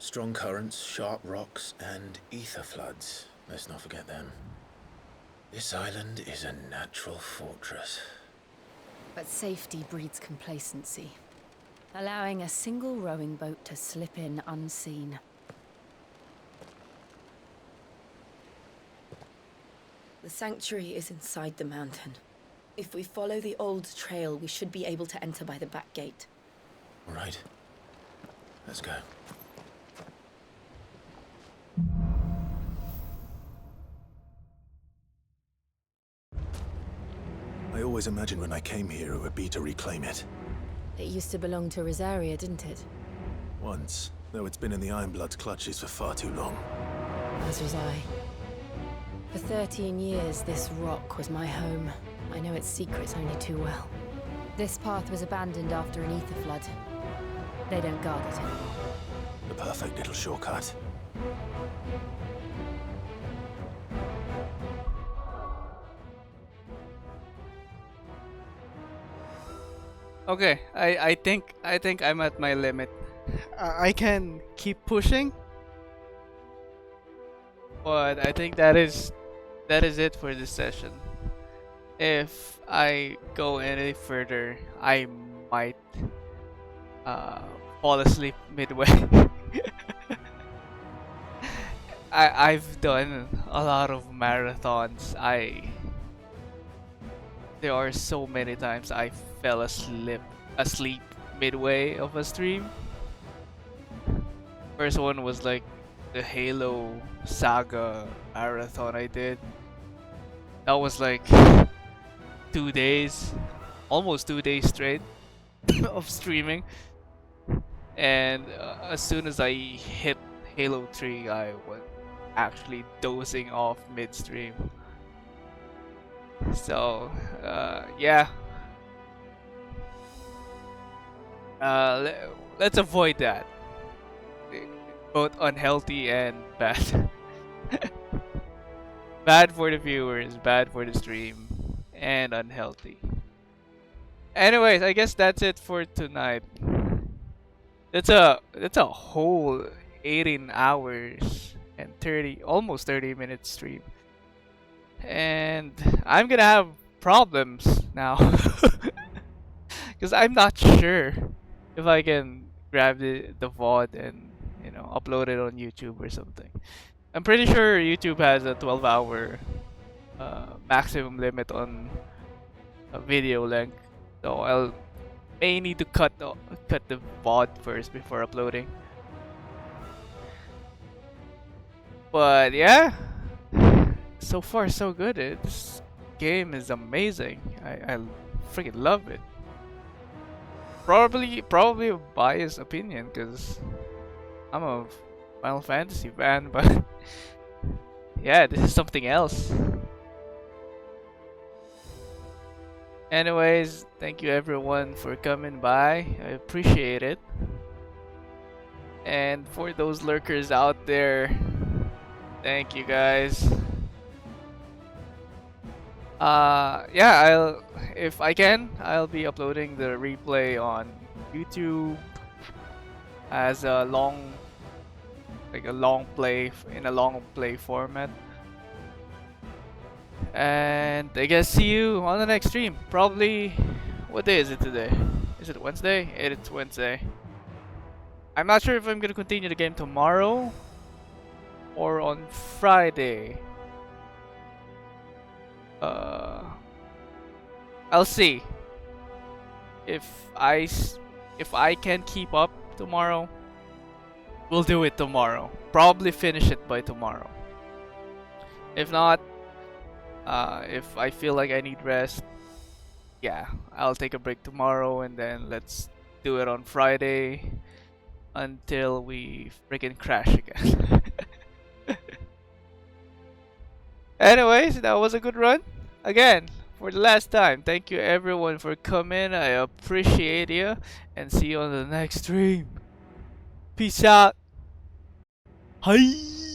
Strong currents, sharp rocks, and ether floods. Let's not forget them. This island is a natural fortress. But safety breeds complacency, allowing a single rowing boat to slip in unseen. The sanctuary is inside the mountain. If we follow the old trail, we should be able to enter by the back gate. All right. Let's go. I always imagined when I came here it would be to reclaim it. It used to belong to Rosaria, didn't it? Once, though it's been in the Ironblood's clutches for far too long. As was I. For 13 years, this rock was my home. I know its secrets only too well. This path was abandoned after an ether flood. They don't guard it anymore. The perfect little shortcut. Okay, I think I'm at my limit. I can keep pushing, but I think that is it for this session. If I go any further, I might fall asleep midway. I've done a lot of marathons. There are so many times I fell asleep midway of a stream. First one was like the Halo Saga marathon I did. That was like 2 days, almost 2 days straight of streaming. And as soon as I hit Halo 3, I was actually dozing off midstream. So, yeah. Let's avoid that. Both unhealthy and bad. Bad for the viewers, bad for the stream, and unhealthy. Anyways, I guess that's it for tonight. That's a whole 18 hours and almost 30 minutes stream. And I'm gonna have problems now. Because I'm not sure if I can grab the VOD and, you know, upload it on YouTube or something. I'm pretty sure YouTube has a 12-hour maximum limit on a video length, so may need to cut the VOD first before uploading. But yeah, so far so good. This game is amazing. I freaking love it. Probably a biased opinion because I'm a Final Fantasy fan, but yeah, this is something else. Anyways, thank you everyone for coming by. I appreciate it. And for those lurkers out there, thank you guys. Yeah, if I can, I'll be uploading the replay on YouTube as a long play in a long play format. And I guess see you on the next stream. Probably, what day is it today? Is it Wednesday? It's Wednesday. I'm not sure if I'm gonna continue the game tomorrow or on Friday. I'll see. If I can keep up tomorrow, we'll do it tomorrow. Probably finish it by tomorrow. If not, if I feel like I need rest, yeah, I'll take a break tomorrow and then let's do it on Friday. until we freaking crash again. Anyways, that was a good run. Again, for the last time, thank you everyone for coming. I appreciate you, and see you on the next stream. Peace out. Hi.